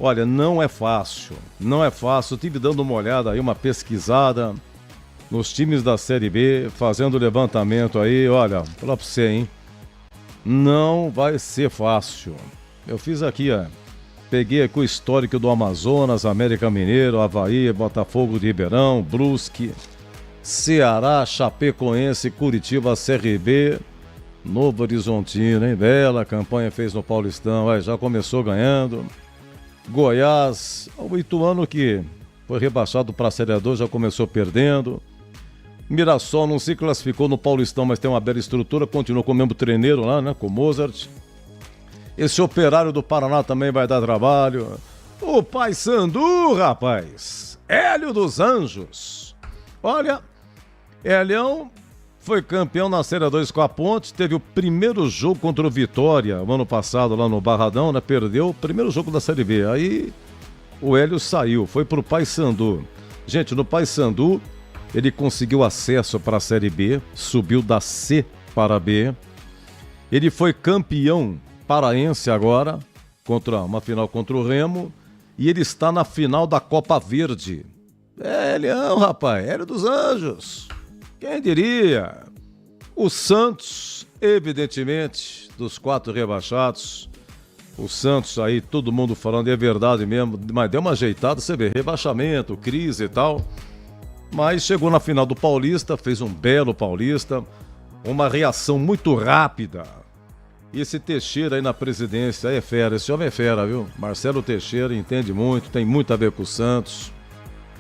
Olha, não é fácil, não é fácil. Eu tive dando uma olhada aí, uma pesquisada nos times da Série B, fazendo levantamento aí, olha, falar pra você, hein? Não vai ser fácil. Eu fiz aqui, ó, peguei aqui o histórico do Amazonas, América Mineiro, Avaí, Botafogo de Ribeirão, Brusque, Ceará, Chapecoense, Curitiba, CRB, Novo Horizontino, hein? Bela campanha fez no Paulistão, já começou ganhando. Goiás, o Ituano que foi rebaixado para a Série 2, já começou perdendo. Mirassol não se classificou no Paulistão, mas tem uma bela estrutura, continuou com o mesmo treineiro lá, né, com o Mozart. Esse Operário do Paraná também vai dar trabalho. O Paysandu, rapaz, Hélio dos Anjos. Olha, Helião foi campeão na Série 2 com a Ponte, teve o primeiro jogo contra o Vitória, o ano passado lá no Barradão, né, perdeu o primeiro jogo da Série B. Aí o Hélio saiu, foi pro Paysandu. Gente, no Paysandu ele conseguiu acesso para a Série B, subiu da C para a B. Ele foi campeão paraense agora, contra uma final contra o Remo, e ele está na final da Copa Verde. Helião, rapaz, Hélio dos Anjos. Quem diria? O Santos, evidentemente, dos 4 rebaixados. O Santos aí, todo mundo falando, é verdade mesmo, mas deu uma ajeitada, você vê, rebaixamento, crise e tal. Mas chegou na final do Paulista, fez um belo Paulista, uma reação muito rápida. E esse Teixeira aí na presidência, aí é fera, esse homem é fera, viu? Marcelo Teixeira entende muito, tem muito a ver com o Santos.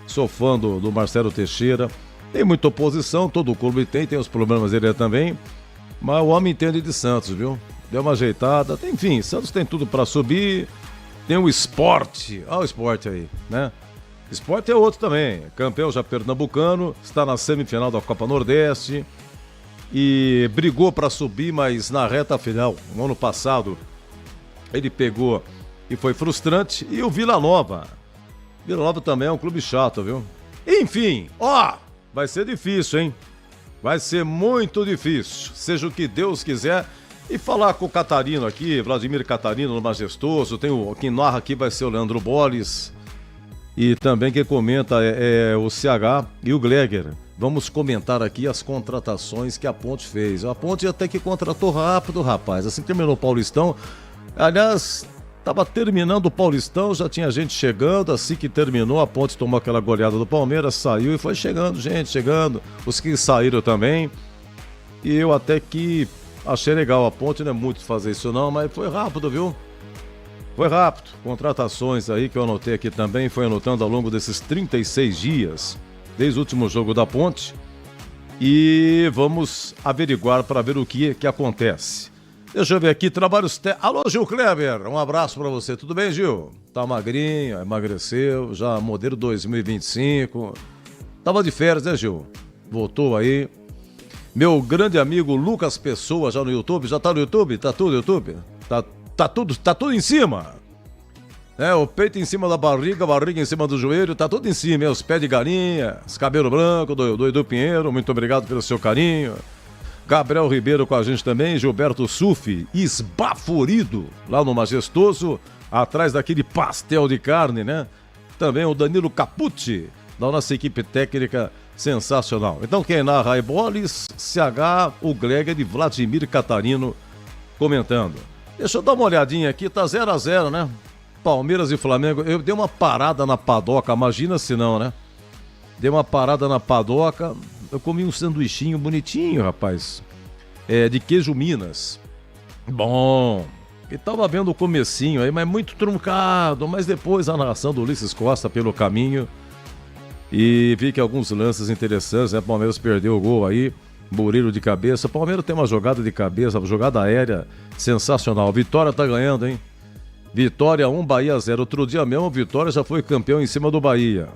Sou fã do Marcelo Teixeira. Tem muita oposição, todo clube tem os problemas dele também. Mas o homem entende de Santos, viu? Deu uma ajeitada, enfim, Santos tem tudo pra subir. Tem o Sport, olha o Sport aí, né? Sport é outro também, campeão já pernambucano, está na semifinal da Copa Nordeste e brigou para subir, mas na reta final, no ano passado, ele pegou e foi frustrante. E o Vila Nova também é um clube chato, viu? Enfim, vai ser difícil, hein? Vai ser muito difícil, seja o que Deus quiser. E falar com o Catarino aqui, Vladimir Catarino, no Majestoso, quem narra aqui vai ser o Leandro Bolles. E também quem comenta é o CH e o Gleger. Vamos comentar aqui as contratações que a Ponte fez. A Ponte até que contratou rápido, rapaz. Assim que terminou o Paulistão. Aliás, estava terminando o Paulistão, já tinha gente chegando. Assim que terminou, a Ponte tomou aquela goleada do Palmeiras, saiu e foi chegando, gente, chegando. Os que saíram também. E eu até que achei legal. A Ponte não é muito fazer isso não, mas foi rápido, viu? Foi rápido, contratações aí que eu anotei aqui também, foi anotando ao longo desses 36 dias, desde o último jogo da Ponte, e vamos averiguar para ver o que acontece. Deixa eu ver aqui, trabalhos... Alô, Gil Kleber, um abraço para você, tudo bem, Gil? Tá magrinho, emagreceu, já modelo 2025, tava de férias, né, Gil? Voltou aí. Meu grande amigo Lucas Pessoa, já no YouTube, já tá no YouTube? Tá tudo no YouTube? Tá tudo em cima. O peito em cima da barriga, a barriga em cima do joelho, tá tudo em cima. Os pés de galinha, os cabelos brancos do Edu Pinheiro, muito obrigado pelo seu carinho. Gabriel Ribeiro com a gente também, Gilberto Sufi, esbaforido lá no Majestoso, atrás daquele pastel de carne, né? Também o Danilo Capucci, da nossa equipe técnica sensacional. Então quem narra é Bolis, CH, o Gleger e Vladimir Catarino comentando. Deixa eu dar uma olhadinha aqui, tá 0-0, né? Palmeiras e Flamengo. Eu dei uma parada na padoca, imagina se não, né? Dei uma parada na padoca, eu comi um sanduichinho bonitinho, rapaz. De queijo Minas. Bom. E tava vendo o comecinho aí, mas muito truncado. Mas depois a narração do Ulisses Costa pelo caminho. E vi que alguns lances interessantes, né? Palmeiras perdeu o gol aí. Murilo de cabeça. O Palmeiras tem uma jogada de cabeça, uma jogada aérea sensacional. Vitória tá ganhando, hein? Vitória 1, Bahia 0. Outro dia mesmo, o Vitória já foi campeão em cima do Bahia.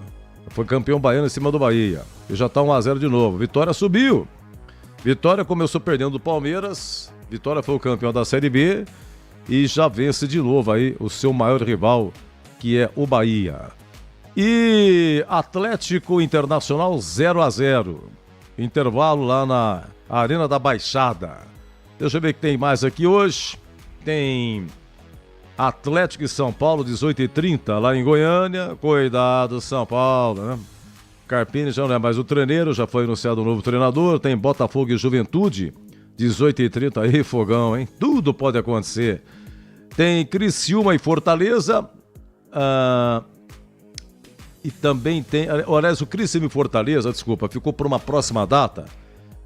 Foi campeão baiano em cima do Bahia. E já tá 1-0 de novo. Vitória subiu. Vitória começou perdendo do Palmeiras. Vitória foi o campeão da Série B. E já vence de novo aí o seu maior rival, que é o Bahia. E Atlético Internacional 0-0. Intervalo lá na Arena da Baixada. Deixa eu ver o que tem mais aqui hoje. Tem Atlético e São Paulo, 18h30, lá em Goiânia. Cuidado, São Paulo, né? Carpini já não é mais o treineiro, já foi anunciado um novo treinador. Tem Botafogo e Juventude, 18h30 aí, fogão, hein? Tudo pode acontecer. Tem Criciúma e Fortaleza. E também tem... Aliás, o Criciúma e Fortaleza, desculpa, ficou por uma próxima data,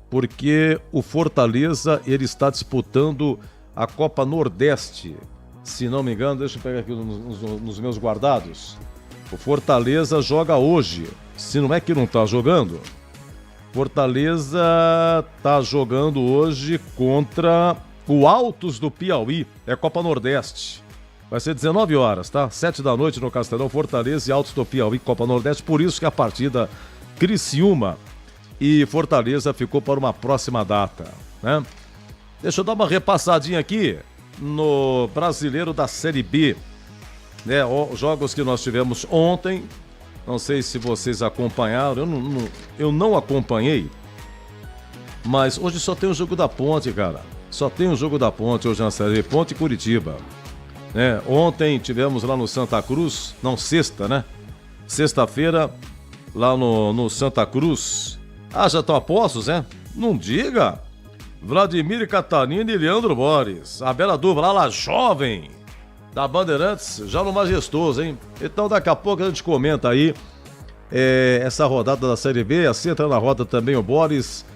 porque o Fortaleza, ele está disputando a Copa Nordeste. Se não me engano, deixa eu pegar aqui nos meus guardados. O Fortaleza joga hoje. Se não é que não está jogando, Fortaleza está jogando hoje contra o Altos do Piauí. É Copa Nordeste. Vai ser 19 horas, tá? 7 da noite no Castelão, Fortaleza e Altos do Piauí, Copa Nordeste. Por isso que a partida Criciúma e Fortaleza ficou para uma próxima data, né? Deixa eu dar uma repassadinha aqui no Brasileiro da Série B, né? Os jogos que nós tivemos ontem, não sei se vocês acompanharam, eu não acompanhei, mas hoje só tem o jogo da Ponte, cara. Só tem o jogo da Ponte hoje na Série B, Ponte e Curitiba. Ontem tivemos lá no Santa Cruz, não, sexta, né? Sexta-feira, lá no Santa Cruz. Já estão apostos, né? Não diga! Vladimir Catarina e Leandro Borges. A bela dupla lá jovem da Bandeirantes, já no Majestoso, hein? Então daqui a pouco a gente comenta aí essa rodada da Série B. Assim entra na roda também o Borges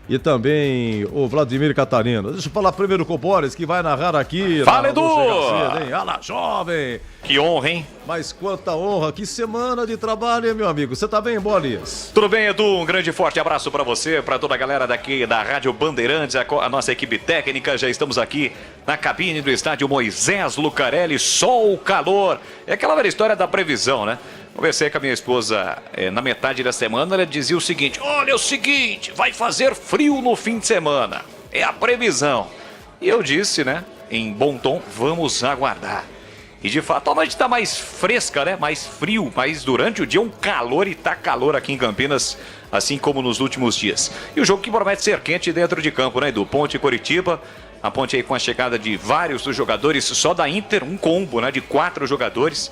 e também o Vladimir Catarina. Deixa eu falar primeiro com o Borges, que vai narrar aqui. Fala, Edu! Olha lá, jovem! Que honra, hein? Mas quanta honra, que semana de trabalho, hein, meu amigo? Você tá bem, Borges? Tudo bem, Edu? Um grande e forte abraço pra você, pra toda a galera daqui da Rádio Bandeirantes, a nossa equipe técnica. Já estamos aqui na cabine do estádio Moisés Lucarelli, sol, calor. É aquela velha história da previsão, né? Conversei com a minha esposa na metade da semana, ela dizia o seguinte: olha, é o seguinte, vai fazer frio no fim de semana, é a previsão. E eu disse, né, em bom tom, vamos aguardar. E de fato a noite está mais fresca, né, mais frio, mas durante o dia um calor, e tá calor aqui em Campinas, assim como nos últimos dias. E o jogo que promete ser quente dentro de campo, né, Edu? Ponte e Curitiba. A Ponte aí com a chegada de vários dos jogadores, só da Inter, um combo, né, de 4 jogadores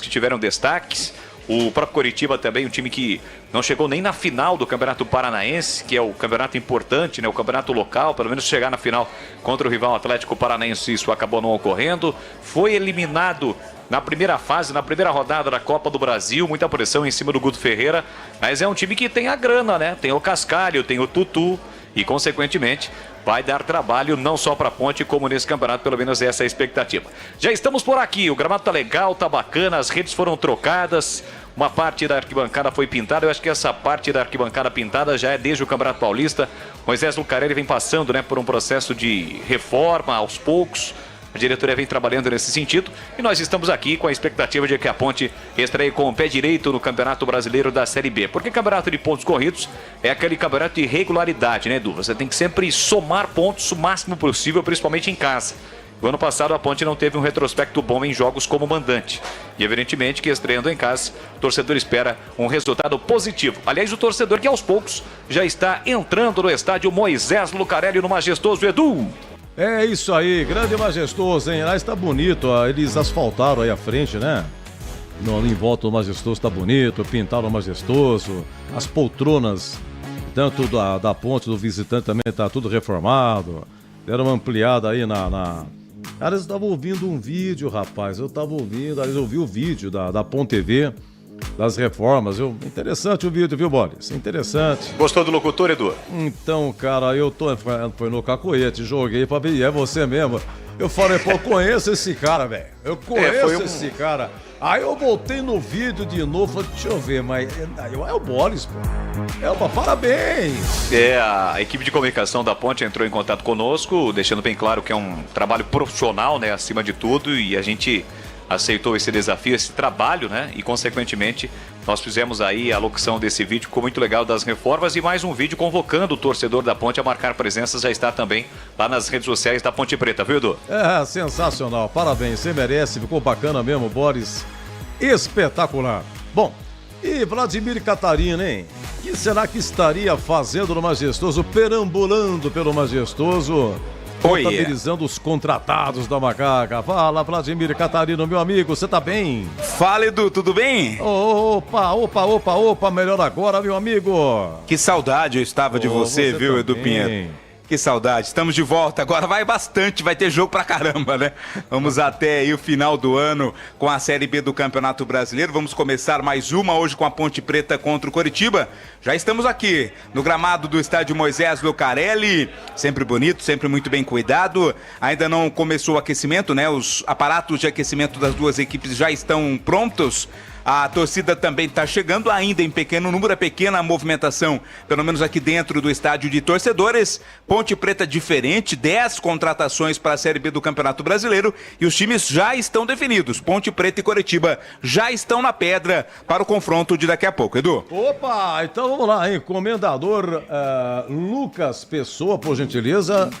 que tiveram destaques. O próprio Coritiba também, um time que não chegou nem na final do Campeonato Paranaense, que é o campeonato importante, né, o campeonato local, pelo menos chegar na final contra o rival Atlético Paranaense, isso acabou não ocorrendo. Foi eliminado na primeira fase, na primeira rodada da Copa do Brasil, muita pressão em cima do Guto Ferreira, mas é um time que tem a grana, né, tem o Cascalho, tem o Tutu, e consequentemente vai dar trabalho não só para a Ponte, como nesse campeonato, pelo menos essa é a expectativa. Já estamos por aqui, o gramado tá legal, tá bacana, as redes foram trocadas, uma parte da arquibancada foi pintada. Eu acho que essa parte da arquibancada pintada já é desde o Campeonato Paulista. Moisés Lucarelli vem passando, né, por um processo de reforma aos poucos. A diretoria vem trabalhando nesse sentido e nós estamos aqui com a expectativa de que a Ponte estreie com o pé direito no Campeonato Brasileiro da Série B. Porque campeonato de pontos corridos é aquele campeonato de regularidade, né, Edu? Você tem que sempre somar pontos o máximo possível, principalmente em casa. O ano passado a Ponte não teve um retrospecto bom em jogos como mandante. E evidentemente que estreando em casa, o torcedor espera um resultado positivo. Aliás, o torcedor que aos poucos já está entrando no estádio Moisés Lucarelli no Majestoso, Edu. É isso aí, grande e majestoso, hein? Lá está bonito, eles asfaltaram aí a frente, né? Em volta do Majestoso está bonito, pintaram o Majestoso, as poltronas, tanto da ponte do visitante também está tudo reformado, deram uma ampliada aí Cara, eu estava ouvindo um vídeo, rapaz, eu ouvi o vídeo da Ponte TV, das reformas, interessante o vídeo, viu, Boris? Interessante. Gostou do locutor, Edu? Então, cara, foi no cacoete, joguei pra ver, é você mesmo. Eu falei, pô, eu conheço esse cara, velho. Eu conheço esse cara. Aí eu voltei no vídeo de novo, falei, deixa eu ver, mas é o Boris, pô. Parabéns. A equipe de comunicação da Ponte entrou em contato conosco, deixando bem claro que é um trabalho profissional, né, acima de tudo, e a gente aceitou esse desafio, esse trabalho, né? E consequentemente nós fizemos aí a locução desse vídeo, ficou muito legal, das reformas, e mais um vídeo convocando o torcedor da Ponte a marcar presença, já está também lá nas redes sociais da Ponte Preta, viu, Edu? Sensacional, parabéns, você merece, ficou bacana mesmo, Boris, espetacular. Bom, e Vladimir Catarina, hein? O que será que estaria fazendo no Majestoso, perambulando pelo Majestoso? contabilizando os contratados da Macaca. Fala, Vladimir Catarino, meu amigo, você tá bem? Fala, Edu, tudo bem? Opa, melhor agora, meu amigo. Que saudade eu estava de você, viu, Edu Pinheiro? Que saudade, estamos de volta, agora vai bastante, vai ter jogo pra caramba, né? Vamos até aí o final do ano com a Série B do Campeonato Brasileiro, vamos começar mais uma hoje com a Ponte Preta contra o Coritiba. Já estamos aqui no gramado do estádio Moisés Lucarelli, sempre bonito, sempre muito bem cuidado. Ainda não começou o aquecimento, né? Os aparatos de aquecimento das duas equipes já estão prontos. A torcida também está chegando, ainda em pequeno número, é pequena a movimentação, pelo menos aqui dentro do estádio de torcedores. Ponte Preta diferente, 10 contratações para a Série B do Campeonato Brasileiro e os times já estão definidos. Ponte Preta e Coritiba já estão na pedra para o confronto de daqui a pouco, Edu. Opa, então vamos lá, hein? Comendador Lucas Pessoa, por gentileza,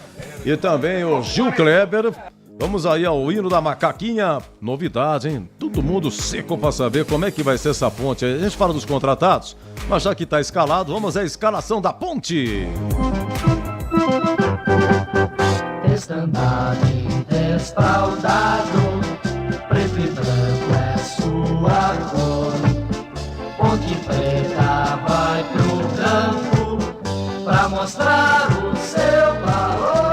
e também o Gil Kleber. Vamos aí ao hino da Macaquinha. Novidade, hein? Todo mundo seco pra saber como é que vai ser essa ponte. A gente fala dos contratados, mas já que tá escalado, vamos à escalação da ponte. Estandarte desfraldado, preto e branco é sua cor. Ponte Preta vai pro campo pra mostrar o seu valor.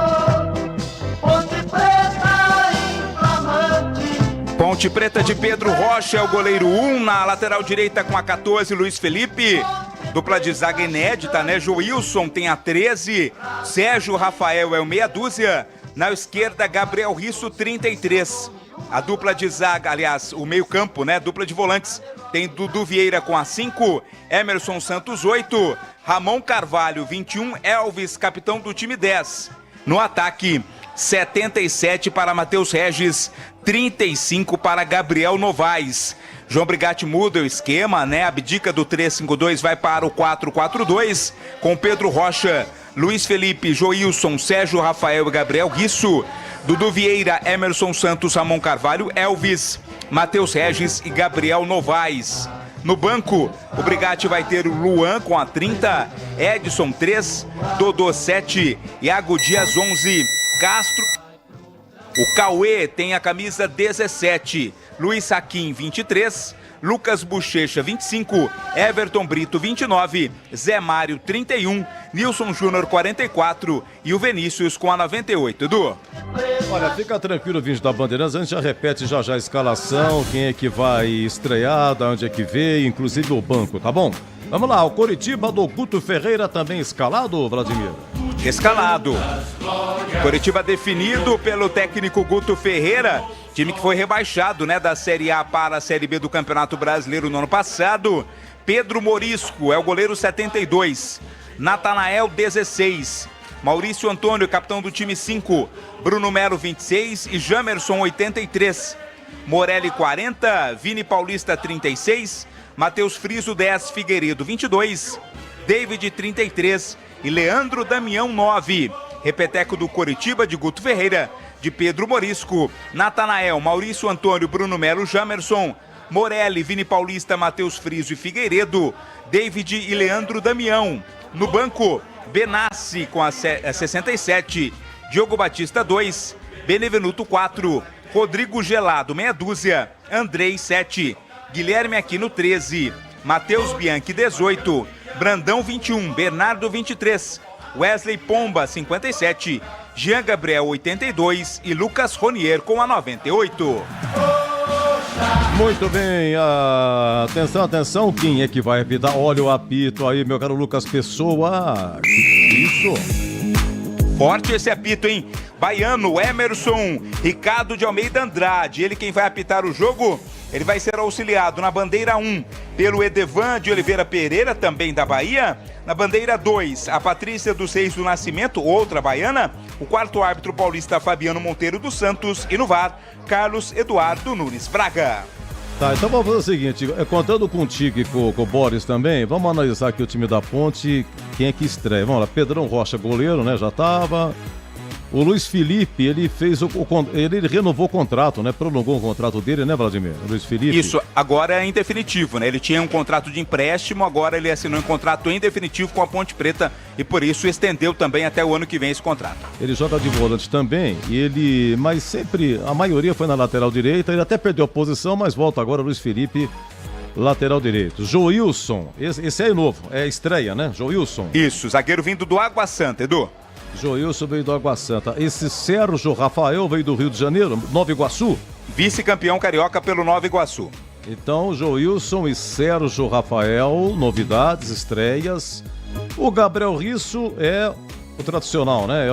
Ponte Preta de Pedro Rocha é o goleiro 1, na lateral direita com a 14, Luiz Felipe. Dupla de zaga inédita, né? Joilson tem a 13, Sérgio Rafael é o meia dúzia. Na esquerda, Gabriel Risso, 33. A dupla de zaga, aliás, o meio campo, né? Dupla de volantes. Tem Dudu Vieira com a 5, Emerson Santos, 8, Ramon Carvalho, 21, Elvis, capitão do time, 10. No ataque, 77 para Matheus Regis, 35 para Gabriel Novaes. João Brigatti muda o esquema, né? Abdica do 3-5-2, vai para o 4-4-2, com Pedro Rocha, Luiz Felipe, Joilson, Sérgio Rafael e Gabriel Risso. Dudu Vieira, Emerson Santos, Ramon Carvalho, Elvis, Matheus Regis e Gabriel Novaes. No banco, o Brigatti vai ter o Luan com a 30, Edson 3, Dodô 7, Iago Dias 11, Castro. O Cauê tem a camisa 17, Luiz Saquim 23, Lucas Bochecha 25, Everton Brito 29, Zé Mário 31, Nilson Júnior 44 e o Vinícius com a 98. Edu? Olha, fica tranquilo, vindo da Bandeirantes, a gente já repete já a escalação, quem é que vai estrear, da onde é que veio, inclusive o banco, tá bom? Vamos lá, o Coritiba do Guto Ferreira também escalado, Vladimir? Escalado. Coritiba definido pelo técnico Guto Ferreira, time que foi rebaixado, né, da Série A para a Série B do Campeonato Brasileiro no ano passado. Pedro Morisco é o goleiro 72, Natanael 16, Maurício Antônio, capitão do time 5, Bruno Melo 26 e Jamerson 83, Morelli 40, Vini Paulista 36, Matheus Friso 10, Figueiredo 22, David 33 e Leandro Damião 9. Repeteco do Coritiba de Guto Ferreira, de Pedro Morisco, Natanael, Maurício Antônio, Bruno Melo, Jamerson, Morelli, Vini Paulista, Matheus Friso e Figueiredo, David e Leandro Damião. No banco, Benassi com a 67, Diogo Batista 2, Benevenuto 4, Rodrigo Gelado meia dúzia, Andrei 7, Guilherme Aquino 13, Matheus Bianchi 18, Brandão 21, Bernardo 23, Wesley Pomba 57, Jean Gabriel 82 e Lucas Ronier com a 98. Muito bem, atenção, quem é que vai apitar? Olha o apito aí, meu caro Lucas Pessoa. Isso. Forte esse apito, hein? Baiano, Emerson, Ricardo de Almeida Andrade, ele quem vai apitar o jogo. Ele vai ser auxiliado na bandeira 1 pelo Edevan de Oliveira Pereira, também da Bahia. Na bandeira 2, a Patrícia dos Reis do Nascimento, outra baiana. O quarto árbitro paulista Fabiano Monteiro dos Santos. E no VAR, Carlos Eduardo Nunes Braga. Tá, então vamos fazer o seguinte, contando contigo e com o Boris também, vamos analisar aqui o time da Ponte, quem é que estreia. Vamos lá, Pedrão Rocha, goleiro, né, já tava. O Luiz Felipe, ele fez ele renovou o contrato, né? Prolongou o contrato dele, né, Vladimir? O Luiz Felipe. Isso, agora é em definitivo, né? Ele tinha um contrato de empréstimo, agora ele assinou um contrato em definitivo com a Ponte Preta e por isso estendeu também até o ano que vem esse contrato. Ele joga de volante também, mas sempre, a maioria foi na lateral direita, ele até perdeu a posição, mas volta agora o Luiz Felipe, lateral direito. Joilson, esse é novo, é estreia, né? Joilson. Isso, zagueiro vindo do Água Santa, Edu. Joilson veio do Água Santa. Esse Sérgio Rafael veio do Rio de Janeiro, Nova Iguaçu. Vice-campeão carioca pelo Nova Iguaçu. Então, Joilson e Sérgio Rafael, novidades, estreias. O Gabriel Risso é o tradicional, né?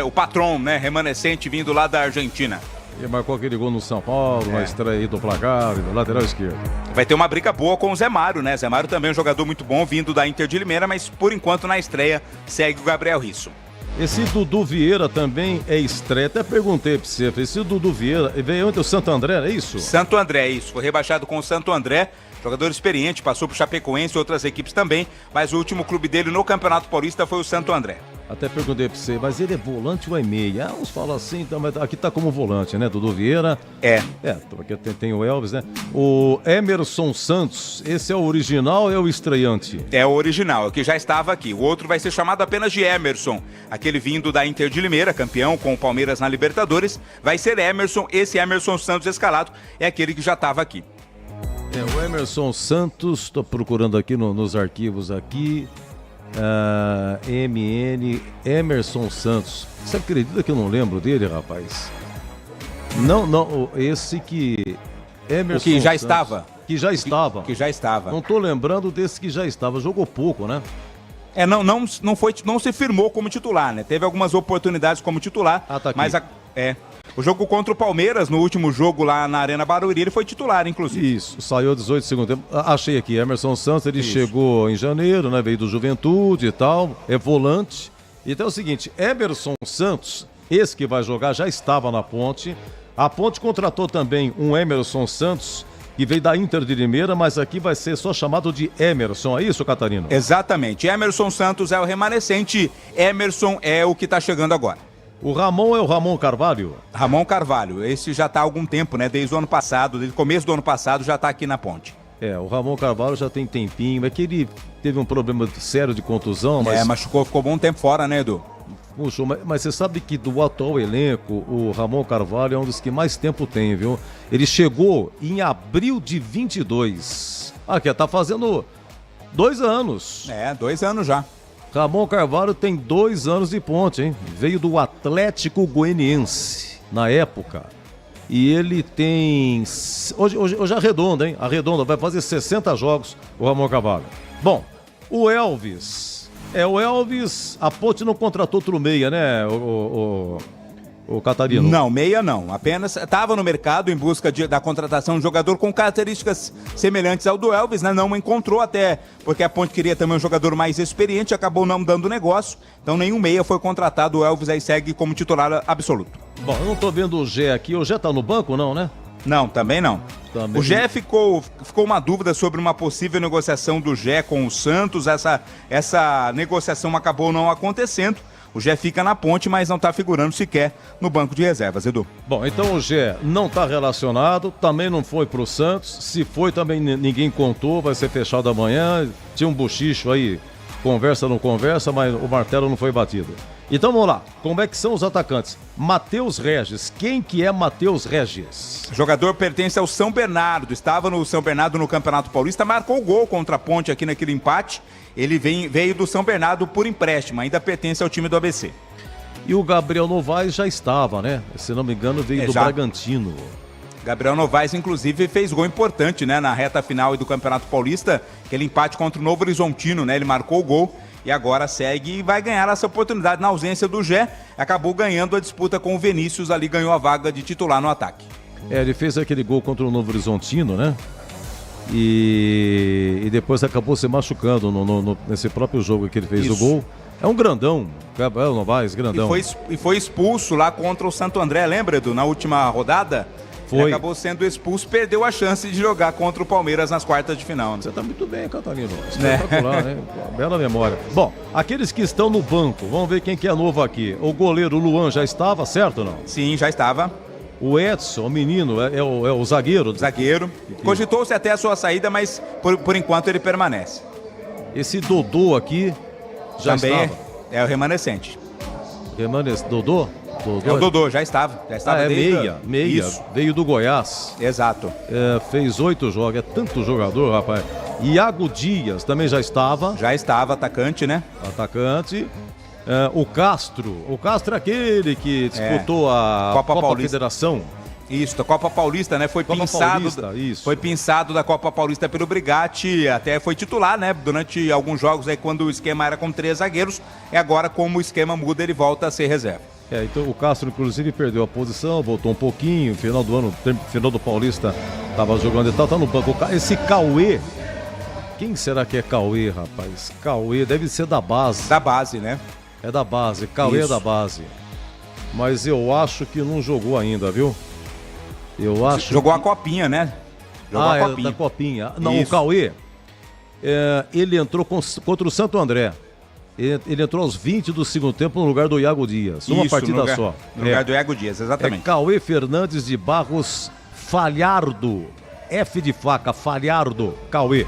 O patrão, né? Remanescente vindo lá da Argentina. Ele marcou aquele gol no São Paulo, na estreia aí do placar, do lateral esquerdo. Vai ter uma briga boa com o Zé Mário, né? Zé Mário também é um jogador muito bom, vindo da Inter de Limeira, mas por enquanto na estreia segue o Gabriel Risso. Esse Dudu Vieira também é estreia. Até perguntei pra você, esse Dudu Vieira veio onde? O Santo André, é isso? Santo André, isso. Foi rebaixado com o Santo André. Jogador experiente, passou pro Chapecoense e outras equipes também, mas o último clube dele no Campeonato Paulista foi o Santo André. Até perguntei pra você, mas ele é volante ou é meia? Uns falam assim, então, mas aqui tá como volante, né? Dudu Vieira. Porque tem o Elvis, né? O Emerson Santos, esse é o original ou é o estreante? É o original, é o que já estava aqui. O outro vai ser chamado apenas de Emerson. Aquele vindo da Inter de Limeira, campeão com o Palmeiras na Libertadores, vai ser Emerson. Esse Emerson Santos escalado é aquele que já estava aqui. O Emerson Santos, estou procurando aqui nos arquivos aqui. Emerson Santos. Você acredita que eu não lembro dele, rapaz? Não, esse que... Emerson o que já Santos, estava. Que já estava. Que já estava. Não tô lembrando desse que já estava. Jogou pouco, né? Não se firmou como titular, né? Teve algumas oportunidades como titular, tá aqui. mas o jogo contra o Palmeiras, no último jogo lá na Arena Barueri, ele foi titular, inclusive. Isso, saiu 18 segundos tempo. Achei aqui, Emerson Santos, ele chegou em janeiro, né? Veio do Juventude e tal, é volante. Então é o seguinte, Emerson Santos, esse que vai jogar, já estava na Ponte. A Ponte contratou também um Emerson Santos, que veio da Inter de Limeira, mas aqui vai ser só chamado de Emerson, é isso, Catarino? Exatamente, Emerson Santos é o remanescente, Emerson é o que está chegando agora. O Ramon é o Ramon Carvalho? Ramon Carvalho, esse já está há algum tempo, né? Desde o ano passado, desde o começo do ano passado já está aqui na Ponte. O Ramon Carvalho já tem tempinho, é que ele teve um problema sério de contusão, mas... machucou, ficou bom tempo fora, né, Edu? Puxa, mas você sabe que do atual elenco, o Ramon Carvalho é um dos que mais tempo tem, viu? Ele chegou em abril de 22. Aqui, tá fazendo 2 anos. 2 anos já. Ramon Carvalho tem 2 anos de Ponte, hein? Veio do Atlético Goianiense, na época. E ele tem... Hoje arredonda, hein? Arredonda, vai fazer 60 jogos o Ramon Carvalho. Bom, o Elvis... o Elvis, a Ponte não contratou outro meia, né, o Catarino? Não, meia não. Apenas estava no mercado em busca da contratação de um jogador com características semelhantes ao do Elvis, né? Não encontrou até, porque a Ponte queria também um jogador mais experiente, acabou não dando negócio. Então nenhum meia foi contratado, o Elvis aí segue como titular absoluto. Bom, eu não tô vendo o Gé aqui. O Gé tá no banco, não, né? Não, também não. O Gé ficou uma dúvida sobre uma possível negociação do Gé com o Santos. Essa negociação acabou não acontecendo. O Gé fica na Ponte, mas não está figurando sequer no banco de reservas, Edu. Bom, então o Gé não está relacionado, também não foi pro Santos. Se foi, também ninguém contou, vai ser fechado amanhã. Tinha um bochicho aí, conversa não conversa, mas o martelo não foi batido. Então vamos lá, como é que são os atacantes? Matheus Regis, quem que é Matheus Regis? O jogador pertence ao São Bernardo, estava no São Bernardo no Campeonato Paulista, marcou o gol contra a Ponte aqui naquele empate. Ele veio do São Bernardo por empréstimo, ainda pertence ao time do ABC. E o Gabriel Novaes já estava, né? Se não me engano, veio do Bragantino. Gabriel Novaes, inclusive, fez gol importante, né? Na reta final do Campeonato Paulista, aquele empate contra o Novo Horizontino, né? Ele marcou o gol e agora segue e vai ganhar essa oportunidade na ausência do Gé. Acabou ganhando a disputa com o Vinícius, ali ganhou a vaga de titular no ataque. Ele fez aquele gol contra o Novo Horizontino, né? E depois acabou se machucando nesse próprio jogo que ele fez o gol. É um grandão, Gabriel Novaes, grandão. E foi expulso lá contra o Santo André, lembra, Edu? Na última rodada, Foi. Ele acabou sendo expulso, perdeu a chance de jogar contra o Palmeiras nas quartas de final. Né? Você tá muito bem, Catarino. Espetacular, né? Bela memória. Bom, aqueles que estão no banco, vamos ver quem que é novo aqui. O goleiro Luan já estava, certo ou não? Sim, já estava. O Edson, o menino, é o zagueiro. Zagueiro. Cogitou-se até a sua saída, mas por enquanto ele permanece. Esse Dodô aqui já Também estava. é o remanescente. Dodô? É o Dodô, já estava. Já estava É desde meia. Isso. Veio do Goiás. Exato. Fez 8 jogos, é tanto jogador, rapaz. Iago Dias também já estava. Já estava, atacante, né? Atacante. O Castro é aquele que disputou a Copa Paulista. Federação. Isso, da Copa Paulista, né? Foi Copa pinçado. Paulista, isso. Foi pinçado da Copa Paulista pelo Brigatti, até foi titular, né? Durante alguns jogos aí, quando o esquema era com 3 zagueiros. E agora, como o esquema muda, ele volta a ser reserva. Então o Castro, inclusive, perdeu a posição, voltou um pouquinho. Final do ano, final do Paulista, tava jogando e tal, tá no banco. Esse Cauê. Quem será que é Cauê, rapaz? Cauê deve ser da base. Da base, né? É da base, Cauê Isso. é da base. Mas eu acho que não jogou ainda, viu? Eu acho. Jogou que... a copinha, né? Jogou a copinha. Da copinha. Não, Isso. o Cauê, ele entrou contra o Santo André. Ele entrou aos 20 do segundo tempo no lugar do Iago Dias. Uma Isso, partida no lugar, só. No lugar do Iago Dias, exatamente. Cauê Fernandes de Barros Falhardo. F de faca, Falhardo, Cauê.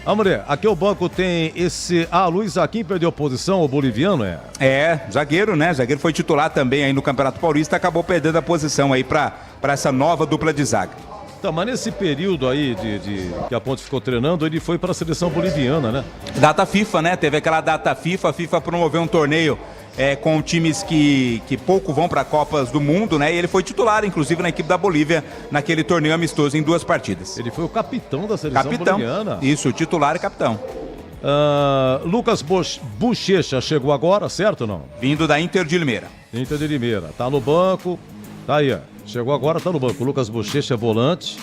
Vamos ver, aqui o banco tem esse... Luiz Aquim perdeu posição, o boliviano, Zagueiro, né? Zagueiro foi titular também aí no Campeonato Paulista, acabou perdendo a posição aí pra essa nova dupla de zaga. Tá, mas nesse período aí que a Ponte ficou treinando, ele foi para a seleção boliviana, né? Data FIFA, né? Teve aquela data FIFA, a FIFA promoveu um torneio com times que pouco vão para Copas do Mundo, né? E ele foi titular, inclusive, na equipe da Bolívia, naquele torneio amistoso em 2 partidas. Ele foi o capitão da seleção boliviana. Isso, titular e capitão. Lucas Bochecha chegou agora, certo ou não? Vindo da Inter de Limeira. Inter de Limeira, tá no banco, tá aí, ó. Chegou agora, tá no banco. Lucas Bochecha é volante.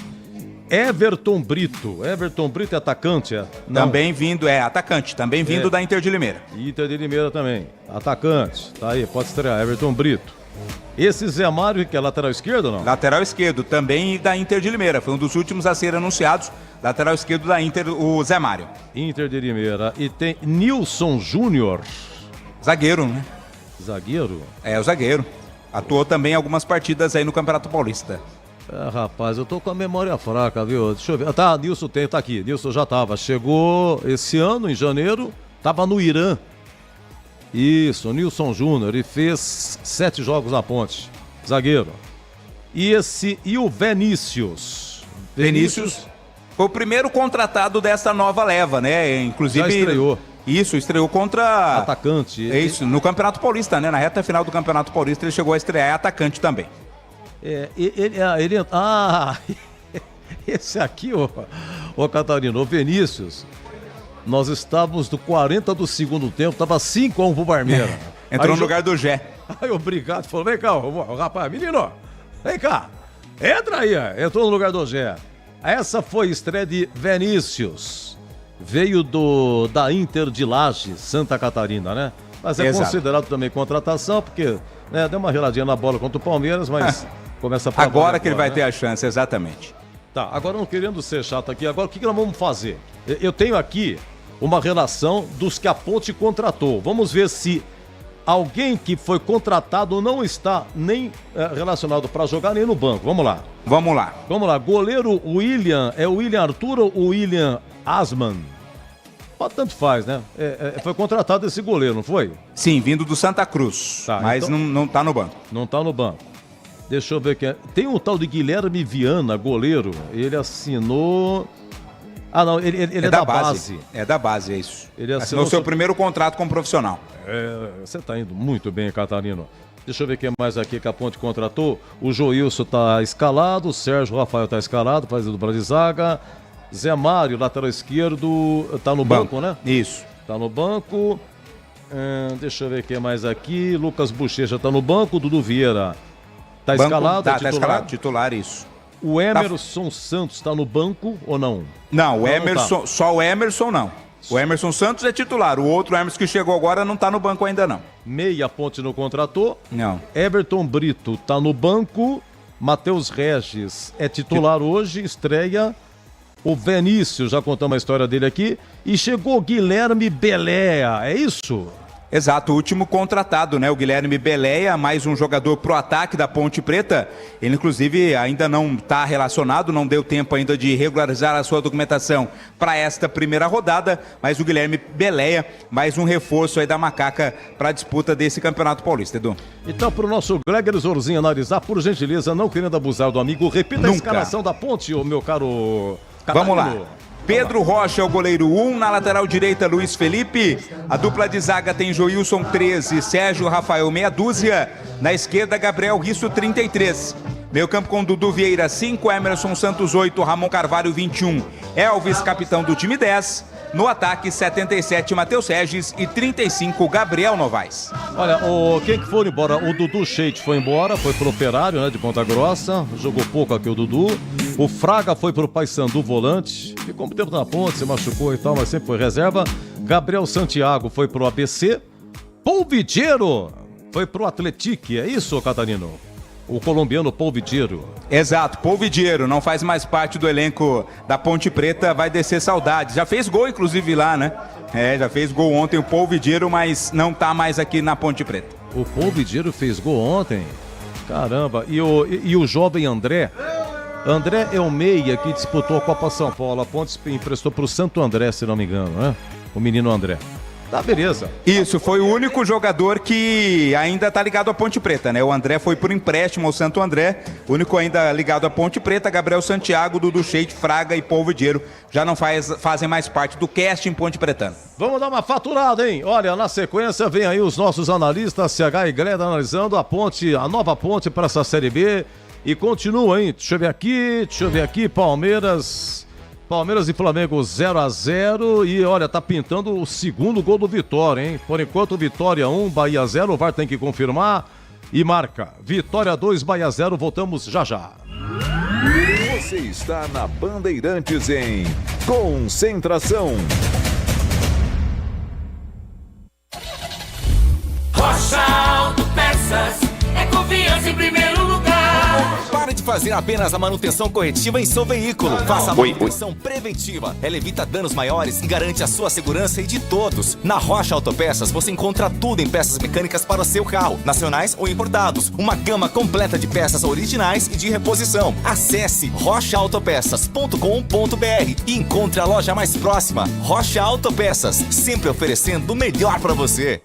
Everton Brito é atacante, Não. Também vindo, atacante, também vindo da Inter de Limeira. Inter de Limeira também, atacante, tá aí, pode estrear, Everton Brito. Esse Zé Mário, que é lateral esquerdo ou não? Lateral esquerdo, também da Inter de Limeira, foi um dos últimos a ser anunciados, lateral esquerdo da Inter, o Zé Mário. Inter de Limeira, e tem Nilson Júnior. Zagueiro, né? Zagueiro? É, o zagueiro. Atuou também em algumas partidas aí no Campeonato Paulista. Rapaz, eu tô com a memória fraca, viu? Deixa eu ver. Tá, Nilson tá aqui. Nilson já tava. Chegou esse ano, em janeiro, tava no Irã. Isso, Nilson Júnior. Ele fez 7 jogos na Ponte. Zagueiro. E o Vinícius? Vinícius foi o primeiro contratado dessa nova leva, né? Inclusive. Já estreou. Isso, estreou contra... Atacante. Isso, no Campeonato Paulista, né? Na reta final do Campeonato Paulista ele chegou a estrear atacante também. Esse aqui, ô Catarino, o Vinícius, nós estávamos no 40 do segundo tempo, tava 5-1 pro Barmeira. Entrou no lugar do Gé. Aí o Brigado falou, vem cá, rapaz, menino, vem cá, entra aí, entrou no lugar do Gé. Essa foi a estreia de Vinícius. Veio da Inter de Lages, Santa Catarina, né? Mas é considerado também contratação, porque deu uma reladinha na bola contra o Palmeiras, mas começa a agora que ele vai ter a chance, exatamente. Tá, agora não querendo ser chato aqui, agora o que nós vamos fazer? Eu tenho aqui uma relação dos que a Ponte contratou. Vamos ver se alguém que foi contratado não está nem relacionado para jogar nem no banco. Vamos lá. Vamos lá. Vamos lá. Goleiro William, é o William Arthur ou o William Asman? Tanto faz, né? Foi contratado esse goleiro, não foi? Sim, vindo do Santa Cruz, mas então, não tá no banco. Não tá no banco. Deixa eu ver quem é. Tem um tal de Guilherme Viana, goleiro. Ele assinou... não, ele é da base. É da base, é isso. Ele assinou seu primeiro contrato como profissional. Você tá indo muito bem, Catarino. Deixa eu ver quem mais aqui que a Ponte contratou. O Joilson tá escalado, o Sérgio Rafael tá escalado, fazendo dupla de zaga. Zé Mário, lateral esquerdo, tá no banco, né? Isso. Tá no banco. Deixa eu ver quem mais aqui. Lucas Bochecha tá no banco. Dudu Vieira tá escalado, tá escalado, titular, isso. O Emerson Santos tá no banco ou não? Não, o Emerson, só o Emerson não. O Emerson Santos é titular, o outro Emerson que chegou agora não tá no banco ainda não. Meia Ponte não contratou. Não. Everton Brito tá no banco. Matheus Regis é titular hoje, estreia o Vinícius, já contamos a história dele aqui, e chegou Guilherme Beléa, é isso? Exato, o último contratado, né? O Guilherme Beléa, mais um jogador pro ataque da Ponte Preta. Ele, inclusive, ainda não está relacionado, não deu tempo ainda de regularizar a sua documentação para esta primeira rodada, mas o Guilherme Beléa, mais um reforço aí da Macaca para a disputa desse Campeonato Paulista, Edu. Então, para o nosso Gleger Zorzinho analisar, por gentileza, não querendo abusar do amigo, repita a escalação da Ponte, ô meu caro Catarino. Vamos lá. Pedro Rocha é o goleiro 1, na lateral direita Luiz Felipe, a dupla de zaga tem Joilson 13, Sérgio Rafael meia dúzia, na esquerda Gabriel Risso 33, meio campo com Dudu Vieira 5, Emerson Santos 8, Ramon Carvalho 21, Elvis capitão do time 10, no ataque 77 Matheus Regis e 35 Gabriel Novaes. Olha, quem que foi embora? O Dudu Sheik foi embora, foi pro Operário, né, de Ponta Grossa, jogou pouco aqui o Dudu. O Fraga foi pro Paysandu volante, ficou um tempo na ponte, se machucou e tal, mas sempre foi reserva. Gabriel Santiago foi pro ABC. Polvidiero foi pro Atlético, é isso, Catarino? O colombiano Polvidiero. Exato, Polvidiero não faz mais parte do elenco da Ponte Preta, vai descer saudades. Já fez gol, inclusive, lá, né? Já fez gol ontem o Polvidiero, mas não tá mais aqui na Ponte Preta. O Polvidiero fez gol ontem? Caramba, e o jovem André? André é o meia que disputou a Copa São Paulo. A Ponte emprestou pro Santo André, se não me engano, né? O menino André. Tá, beleza. Isso, foi o único jogador que ainda tá ligado à Ponte Preta, né? O André foi por empréstimo ao Santo André, o único ainda ligado à Ponte Preta, Gabriel Santiago, Dudu Sheik, Fraga e Polvidiero já não fazem mais parte do casting Ponte Pretano. Vamos dar uma faturada, hein? Olha, na sequência vem aí os nossos analistas, CH e Greda, analisando a nova ponte para essa Série B. E continua, hein? Deixa eu ver aqui, Palmeiras e Flamengo 0-0 e olha, tá pintando o segundo gol do Vitória, hein? Por enquanto, Vitória 1, Bahia 0, o VAR tem que confirmar e marca. Vitória 2, Bahia 0, voltamos já já. Você está na Bandeirantes em Concentração. Rocha Autopeças, é confiança em primeiro lugar. Pare de fazer apenas a manutenção corretiva em seu veículo. Faça a manutenção preventiva. Ela evita danos maiores e garante a sua segurança e de todos. Na Rocha Autopeças você encontra tudo em peças mecânicas para o seu carro, nacionais ou importados. Uma gama completa de peças originais e de reposição. Acesse rochaautopeças.com.br e encontre a loja mais próxima. Rocha Autopeças, sempre oferecendo o melhor para você.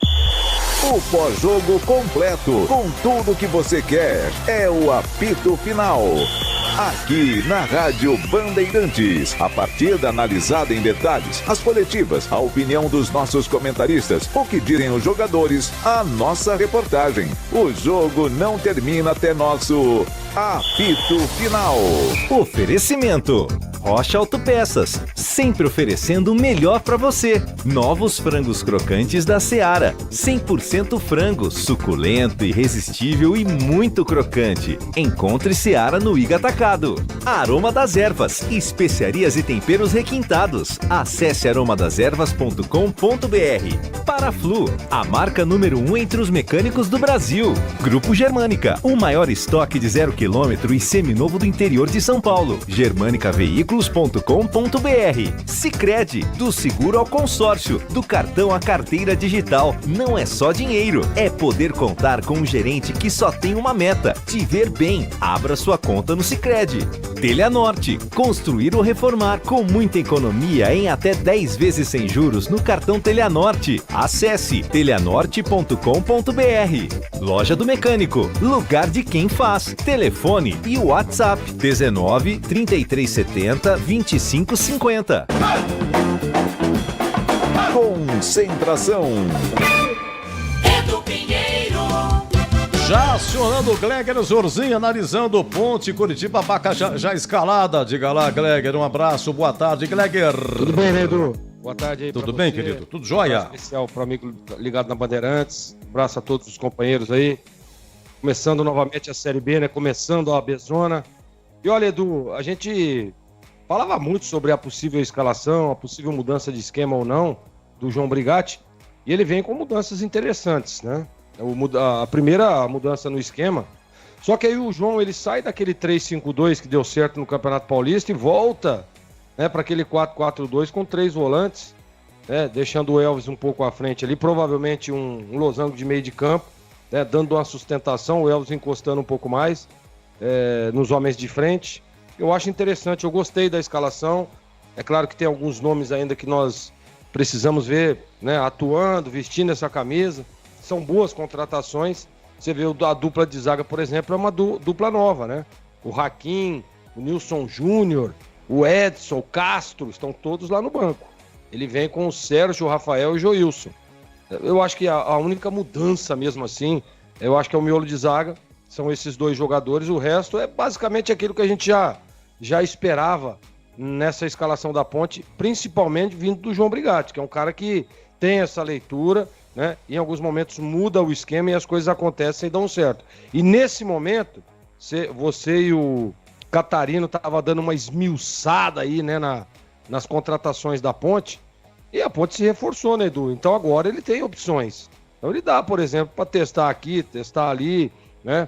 O pós-jogo completo, com tudo que você quer, é o apito final. Aqui na Rádio Bandeirantes, a partida analisada em detalhes, as coletivas, a opinião dos nossos comentaristas, o que dizem os jogadores, a nossa reportagem. O jogo não termina até nosso apito final. Oferecimento: Rocha Autopeças, sempre oferecendo o melhor para você. Novos frangos crocantes da Seara, 100% frango, suculento, irresistível e muito crocante. Encontre Seara no Iga Atacado. Aroma das Ervas, especiarias e temperos requintados. Acesse aromadeservas.com.br. Paraflu, a marca número 1 entre os mecânicos do Brasil. Grupo Germânica, o maior estoque de 0 km e seminovo do interior de São Paulo. Germânica Veículos.com.br. Sicredi, do seguro ao consórcio, do cartão à carteira digital. Não é só dinheiro, é poder contar com um gerente que só tem uma meta: te ver bem. Abra sua conta no Sicredi. Teleanorte, construir ou reformar com muita economia em até 10 vezes sem juros no cartão Teleanorte. Acesse teleanorte.com.br. Loja do Mecânico, lugar de quem faz. Telefone e WhatsApp 19 3370 2550. Concentração. Edu Pinheiro. Já acionando o Gleger Zorzinho, analisando o Ponte Curitiba, Vaca já escalada. Diga lá, Gleger, um abraço, boa tarde, Gleger. Tudo bem, né, Edu? Boa tarde aí. Tudo bem, querido? Tudo jóia? Um especial para o amigo ligado na Bandeirantes. Um abraço a todos os companheiros aí. Começando novamente a Série B, né? Começando a Bezona. E olha, Edu, a gente falava muito sobre a possível escalação, a possível mudança de esquema ou não do João Brigatti. E ele vem com mudanças interessantes, né? A primeira mudança no esquema Só que aí o João, ele sai daquele 3-5-2 que deu certo no Campeonato Paulista e volta, né, para aquele 4-4-2 com 3 volantes, né, deixando o Elvis um pouco à frente ali, provavelmente um losango de meio de campo, né, dando uma sustentação, o Elvis encostando um pouco mais nos homens de frente. Eu acho interessante, eu gostei da escalação. É claro que tem alguns nomes ainda que nós precisamos ver, né, atuando, vestindo essa camisa. São boas contratações. Você vê a dupla de zaga, por exemplo, é uma dupla nova, né? O Hakim, o Nilson Júnior, o Edson, o Castro, estão todos lá no banco. Ele vem com o Sérgio, o Rafael e o Joilson. Eu acho que a única mudança mesmo assim, eu acho que é o miolo de zaga, são esses 2 jogadores. O resto é basicamente aquilo que a gente já esperava nessa escalação da Ponte, principalmente vindo do João Brigatti, que é um cara que tem essa leitura, né? Em alguns momentos muda o esquema e as coisas acontecem e dão certo. E nesse momento, você e o Catarino estavam dando uma esmiuçada aí, né, nas contratações da Ponte, e a Ponte se reforçou, né, Edu? Então agora ele tem opções. Então ele dá, por exemplo, para testar aqui, testar ali, né?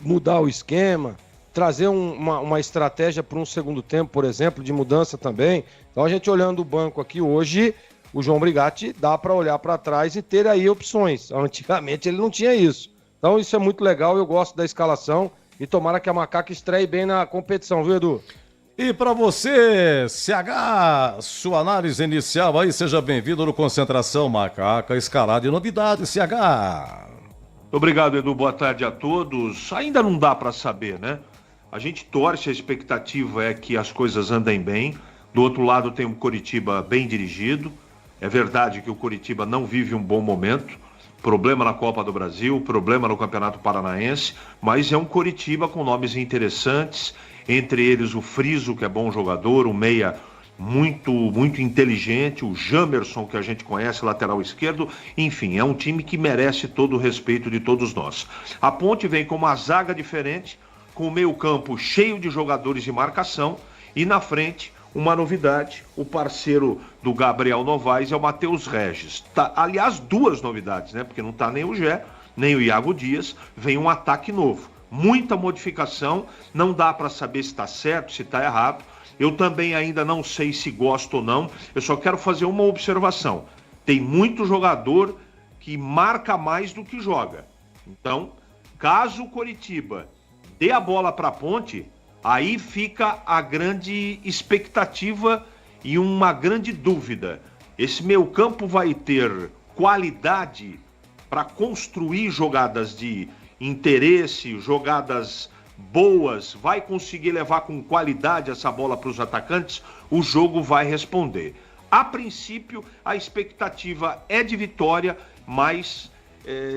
Mudar o esquema, trazer uma estratégia para um segundo tempo, por exemplo, de mudança também. Então a gente olhando o banco aqui hoje, o João Brigatti dá para olhar para trás e ter aí opções. Antigamente ele não tinha isso. Então isso é muito legal, eu gosto da escalação e tomara que a Macaca estreie bem na competição, viu, Edu? E para você, CH, sua análise inicial aí, seja bem-vindo no Concentração Macaca, escalada de novidades, CH. Obrigado, Edu. Boa tarde a todos. Ainda não dá para saber, né? A gente torce, a expectativa é que as coisas andem bem. Do outro lado tem um Coritiba bem dirigido. É verdade que o Coritiba não vive um bom momento. Problema na Copa do Brasil, problema no Campeonato Paranaense, mas é um Coritiba com nomes interessantes, entre eles o Friso, que é bom jogador, o Meia muito inteligente, o Jamerson, que a gente conhece, lateral esquerdo. Enfim, é um time que merece todo o respeito de todos nós. A Ponte vem com uma zaga diferente, com o meio-campo cheio de jogadores de marcação e na frente uma novidade, o parceiro do Gabriel Novaes é o Matheus Regis. Aliás, 2 novidades, né? Porque não tá nem o Gé, nem o Iago Dias, vem um ataque novo. Muita modificação, não dá para saber se está certo, se está errado. Eu também ainda não sei se gosto ou não, eu só quero fazer uma observação. Tem muito jogador que marca mais do que joga. Então, caso o Coritiba dê a bola para a Ponte, aí fica a grande expectativa e uma grande dúvida. Esse meio-campo vai ter qualidade para construir jogadas de interesse, jogadas boas, vai conseguir levar com qualidade essa bola para os atacantes? O jogo vai responder. A princípio, a expectativa é de vitória, mas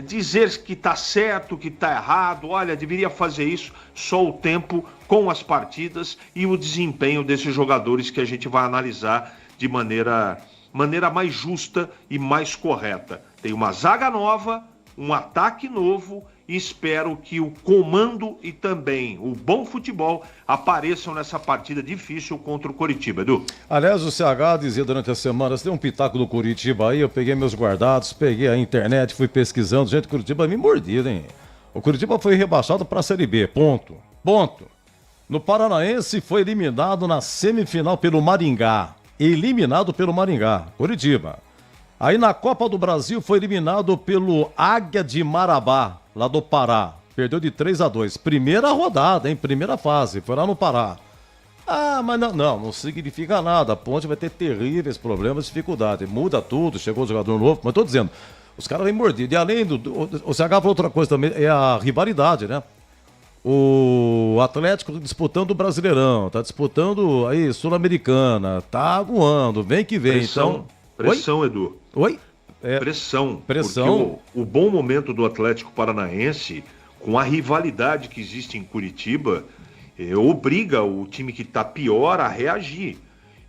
dizer que está certo, que está errado, olha, deveria fazer isso, só o tempo com as partidas e o desempenho desses jogadores que a gente vai analisar de maneira mais justa e mais correta. Tem uma zaga nova, um ataque novo e espero que o comando e também o bom futebol apareçam nessa partida difícil contra o Coritiba, Edu. Aliás, o CH dizia durante a semana, você tem um pitaco do Coritiba aí, eu peguei meus guardados, peguei a internet, fui pesquisando, gente, o Coritiba me mordido, hein? O Coritiba foi rebaixado para a Série B, ponto. No Paranaense foi eliminado na semifinal pelo Maringá, Coritiba. Aí na Copa do Brasil foi eliminado pelo Águia de Marabá, lá do Pará. Perdeu de 3-2. Primeira rodada, hein? Primeira fase. Foi lá no Pará. Ah, mas não significa nada. A Ponte vai ter terríveis problemas, dificuldade. Muda tudo, chegou o jogador novo. Mas tô dizendo, os caras vêm mordidos. E além o CH falou outra coisa também, é a rivalidade, né? O Atlético disputando o Brasileirão, tá disputando aí Sul-Americana, tá voando, vem que vem. Pressão, Oi? Edu. Oi? Pressão. Pressão. Porque o bom momento do Atlético Paranaense, com a rivalidade que existe em Curitiba, obriga o time que está pior a reagir.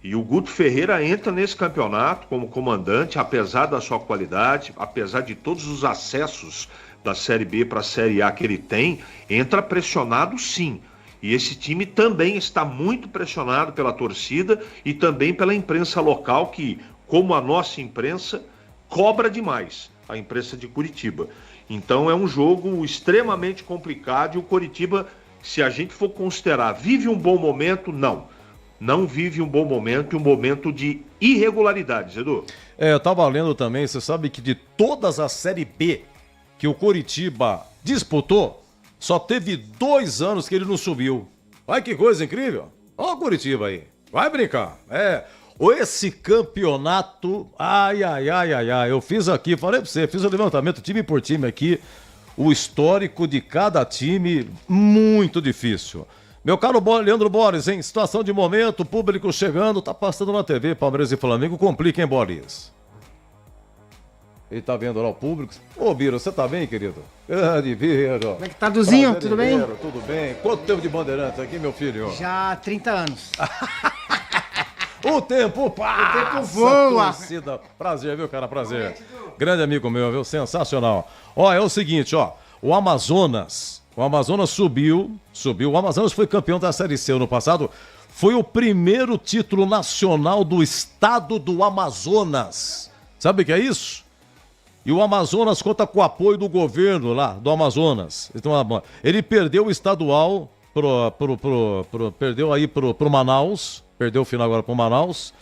E o Guto Ferreira entra nesse campeonato como comandante, apesar da sua qualidade, apesar de todos os acessos da Série B para a Série A que ele tem, entra pressionado sim. E esse time também está muito pressionado pela torcida e também pela imprensa local que, como a nossa imprensa, cobra demais a imprensa de Curitiba. Então é um jogo extremamente complicado e o Coritiba, se a gente for considerar, vive um bom momento? Não vive um bom momento e um momento de irregularidades, Edu. Eu tava lendo também, você sabe que de todas as Série B que o Coritiba disputou, só teve 2 anos que ele não subiu. Olha que coisa incrível. Olha o Coritiba aí. Vai brincar. Esse campeonato, ai, eu fiz aqui, falei pra você, fiz o levantamento time por time aqui, o histórico de cada time, muito difícil. Meu caro Leandro Borges, hein? Situação de momento, público chegando, tá passando na TV, Palmeiras e Flamengo, complica, hein, Borges? Ele tá vendo lá o público. Ô, Biro, você tá bem, querido? Grande Biro. Como é que tá, Duzinho? Tudo bem? Biro, tudo bem. Quanto tempo de Bandeirantes aqui, meu filho? Já há 30 anos. O tempo passa. O tempo voa. Torcida. Prazer, viu, cara? Prazer. Grande amigo meu, viu? Sensacional. Ó, é o seguinte, ó. O Amazonas subiu. O Amazonas foi campeão da Série C ano passado. Foi o primeiro título nacional do estado do Amazonas. Sabe o que é isso? E o Amazonas conta com o apoio do governo lá, do Amazonas. Então, ele perdeu o estadual, perdeu aí pro Manaus, perdeu o final agora pro Manaus,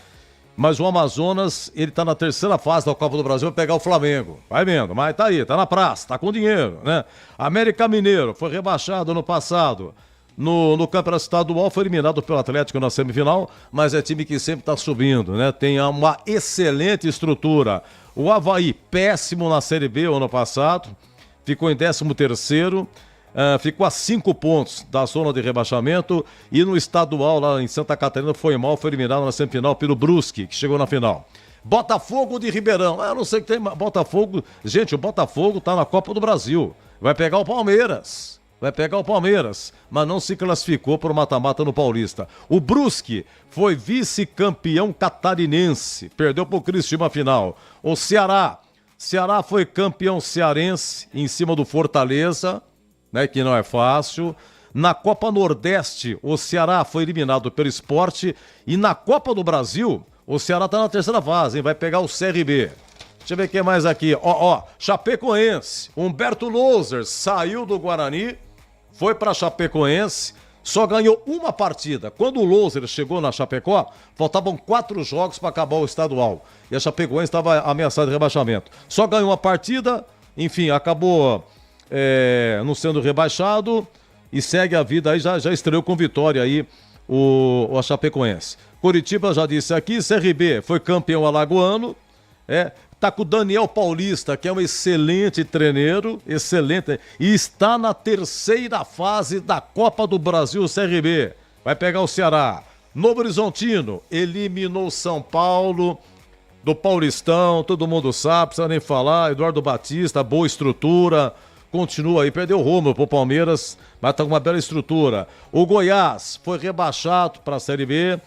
mas o Amazonas, ele tá na terceira fase da Copa do Brasil, vai pegar o Flamengo. Vai vendo, mas tá aí, tá na praça, tá com dinheiro, né? América Mineiro foi rebaixado ano passado. No campeonato estadual foi eliminado pelo Atlético na semifinal, mas é time que sempre tá subindo, né? Tem uma excelente estrutura. O Avaí, péssimo na Série B o ano passado, ficou em 13º, ficou a 5 pontos da zona de rebaixamento e no estadual lá em Santa Catarina foi mal, foi eliminado na semifinal pelo Brusque, que chegou na final. Botafogo de Ribeirão, eu não sei o que tem, Botafogo, gente, o Botafogo tá na Copa do Brasil, vai pegar o Palmeiras. Mas não se classificou para o mata-mata no Paulista. O Brusque foi vice-campeão catarinense, perdeu para o Criciúma final. O Ceará foi campeão cearense em cima do Fortaleza, né, que não é fácil. Na Copa Nordeste, o Ceará foi eliminado pelo Sport e na Copa do Brasil, o Ceará está na terceira fase, hein, vai pegar o CRB. Deixa eu ver quem mais aqui. Chapecoense. Humberto Loser saiu do Guarani, foi para Chapecoense, só ganhou uma partida. Quando o Loser chegou na Chapecó, faltavam 4 jogos para acabar o estadual. E a Chapecoense estava ameaçada de rebaixamento. Só ganhou uma partida, enfim, acabou não sendo rebaixado e segue a vida aí, já estreou com vitória aí a Chapecoense. Coritiba, já disse aqui, CRB foi campeão alagoano, tá com o Daniel Paulista, que é um excelente treineiro, excelente, e está na terceira fase da Copa do Brasil CRB. Vai pegar o Ceará. Novo Horizontino eliminou São Paulo do Paulistão, todo mundo sabe, precisa nem falar. Eduardo Batista, boa estrutura, continua aí, perdeu o rumo pro Palmeiras, mas tá com uma bela estrutura. O Goiás foi rebaixado para a Série B,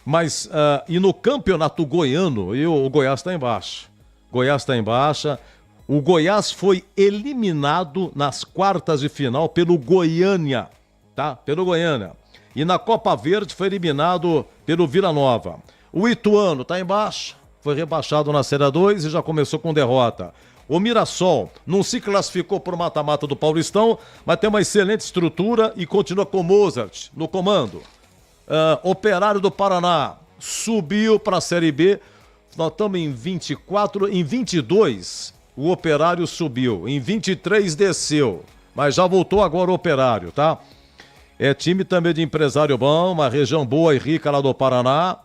mas e no campeonato goiano, o Goiás está embaixo. O Goiás foi eliminado nas quartas de final pelo Goiânia, tá? Pelo Goiânia. E na Copa Verde foi eliminado pelo Vila Nova. O Ituano tá embaixo, foi rebaixado na Série 2 e já começou com derrota. O Mirassol não se classificou por mata-mata do Paulistão, mas tem uma excelente estrutura e continua com Mozart no comando. Operário do Paraná subiu para a Série B. Nós estamos em 24, em 22 o Operário subiu, em 23 desceu, mas já voltou agora o Operário, tá? É time também de empresário bom, uma região boa e rica lá do Paraná,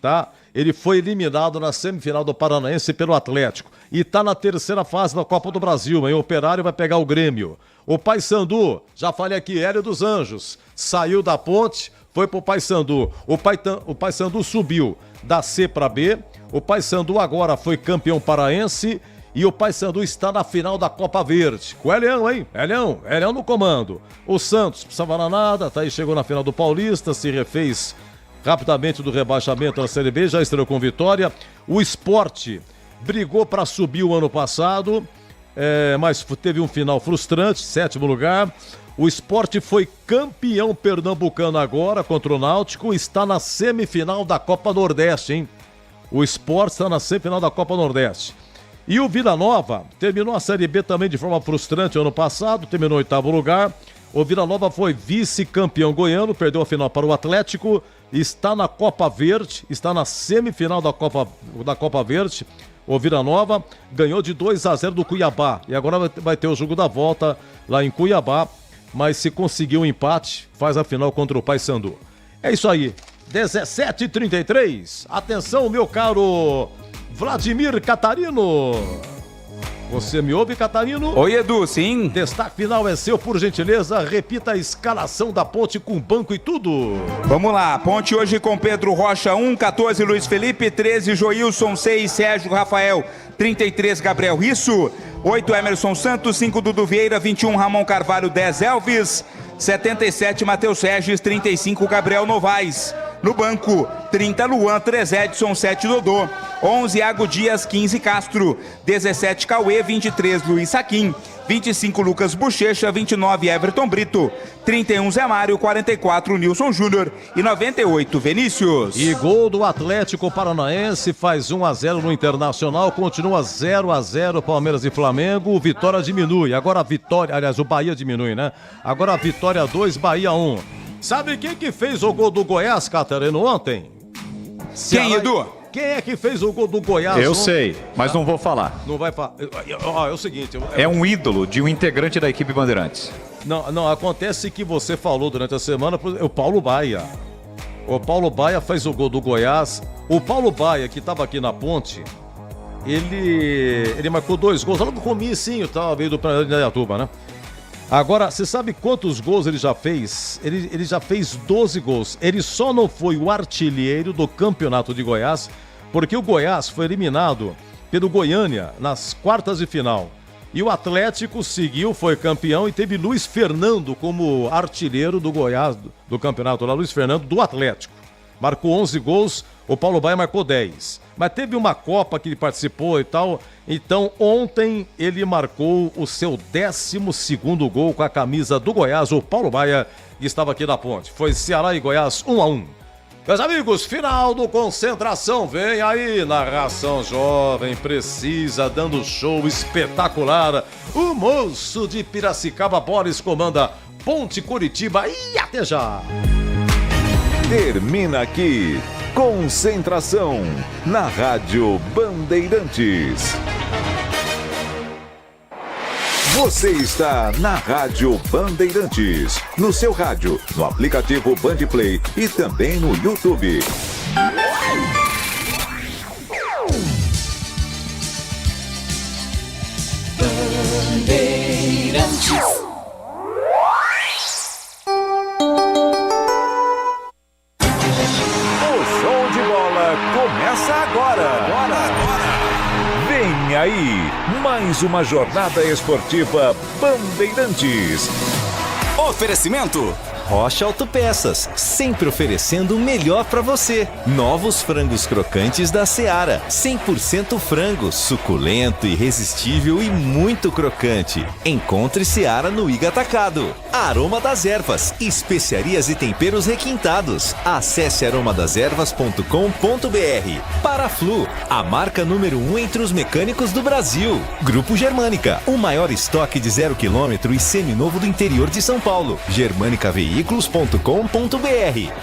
tá? Ele foi eliminado na semifinal do Paranaense pelo Atlético e tá na terceira fase da Copa do Brasil, hein? O Operário vai pegar o Grêmio. O Paysandu, já falei aqui, Hélio dos Anjos, saiu da Ponte, foi pro Paysandu. O Paysandu subiu da C para B. O Paysandu agora foi campeão paraense e o Paysandu está na final da Copa Verde. Com o Elião, hein? Elião no comando. O Santos, precisava nada, tá aí, chegou na final do Paulista, se refez rapidamente do rebaixamento na Série B, já estreou com vitória. O Sport brigou para subir o ano passado, mas teve um final frustrante, 7º lugar. O Sport foi campeão pernambucano agora contra o Náutico, está na semifinal da Copa Nordeste, hein? O Sport está na semifinal da Copa Nordeste. E o Vila Nova terminou a Série B também de forma frustrante ano passado, terminou em 8º lugar. O Vila Nova foi vice-campeão goiano, perdeu a final para o Atlético, está na Copa Verde, está na semifinal da Copa Verde. O Vila Nova ganhou de 2-0 do Cuiabá e agora vai ter o jogo da volta lá em Cuiabá, mas se conseguir um empate, faz a final contra o Paysandu. É isso aí, 17h33, atenção meu caro Vladimir Catarino. Você me ouve, Catarino? Oi, Edu, sim. Destaque final é seu, por gentileza. Repita a escalação da Ponte com banco e tudo. Vamos lá, Ponte hoje com Pedro Rocha 1, 14 Luiz Felipe, 13 Joilson, 6 Sérgio Rafael, 33 Gabriel Risso, 8 Emerson Santos, 5 Dudu Vieira, 21 Ramon Carvalho, 10 Elvis, 77 Matheus Regis, 35 Gabriel Novaes. No banco, 30 Luan, 3 Edson, 7 Dodô, 11 Iago Dias, 15 Castro, 17 Cauê, 23 Luiz Saquim, 25 Lucas Bochecha, 29 Everton Brito, 31 Zé Mário, 44 Nilson Júnior e 98 Vinícius. E gol do Atlético Paranaense, faz 1-0 no Internacional, continua 0-0 Palmeiras e Flamengo, o Vitória diminui, agora a Vitória, aliás o Bahia diminui, né? Agora a Vitória 2, Bahia 1. Sabe quem que fez o gol do Goiás, Catarino, ontem? Quem, Edu? Quem é que fez o gol do Goiás? Eu sei, mas não vou falar. Não vai falar. É o seguinte... É um ídolo de um integrante da equipe Bandeirantes. Não, acontece que você falou durante a semana, o Paulo Baia. O Paulo Baia fez o gol do Goiás. O Paulo Baia, que estava aqui na Ponte, ele marcou 2 gols lá no comecinho, veio do Planalto de Indaiatuba, né? Agora, você sabe quantos gols ele já fez? Ele já fez 12 gols. Ele só não foi o artilheiro do campeonato de Goiás, porque o Goiás foi eliminado pelo Goiânia nas quartas de final. E o Atlético seguiu, foi campeão e teve Luiz Fernando como artilheiro do Goiás, do campeonato lá, Luiz Fernando do Atlético. Marcou 11 gols, o Paulo Baia marcou 10. Mas teve uma Copa que ele participou e tal. Então, ontem ele marcou o seu 12º gol com a camisa do Goiás. O Paulo Baia estava aqui na Ponte. Foi Ceará e Goiás 1-1. Meus amigos, final do Concentração. Vem aí, narração jovem, precisa, dando show espetacular. O moço de Piracicaba, Boris, comanda Ponte Curitiba. E até já! Termina aqui, Concentração, na Rádio Bandeirantes. Você está na Rádio Bandeirantes, no seu rádio, no aplicativo Bandplay e também no YouTube. Bandeirantes. Começa agora. Vem aí, mais uma jornada esportiva Bandeirantes. Oferecimento Rocha Autopeças, sempre oferecendo o melhor para você. Novos frangos crocantes da Seara, 100% frango, suculento, irresistível e muito crocante. Encontre Seara no Iga Atacado. Aroma das Ervas, especiarias e temperos requintados. Acesse aromadaservas.com.br. Paraflu, a marca número 1 entre os mecânicos do Brasil. Grupo Germânica, o maior estoque de 0 km e seminovo do interior de São Paulo. Germânica Veículos.com.br.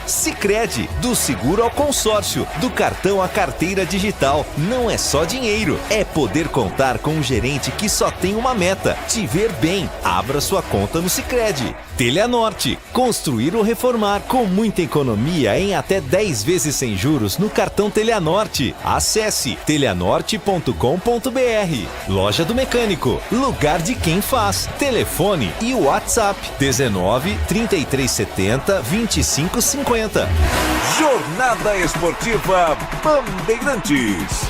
Sicredi, do seguro ao consórcio, do cartão à carteira digital. Não é só dinheiro, é poder contar com um gerente que só tem uma meta: te ver bem. Abra sua conta no Sicredi. Teleanorte, construir ou reformar com muita economia em até 10 vezes sem juros no cartão Teleanorte. Acesse teleanorte.com.br. Loja do Mecânico, lugar de quem faz. Telefone e WhatsApp 19 3370 2550. Jornada Esportiva Bandeirantes.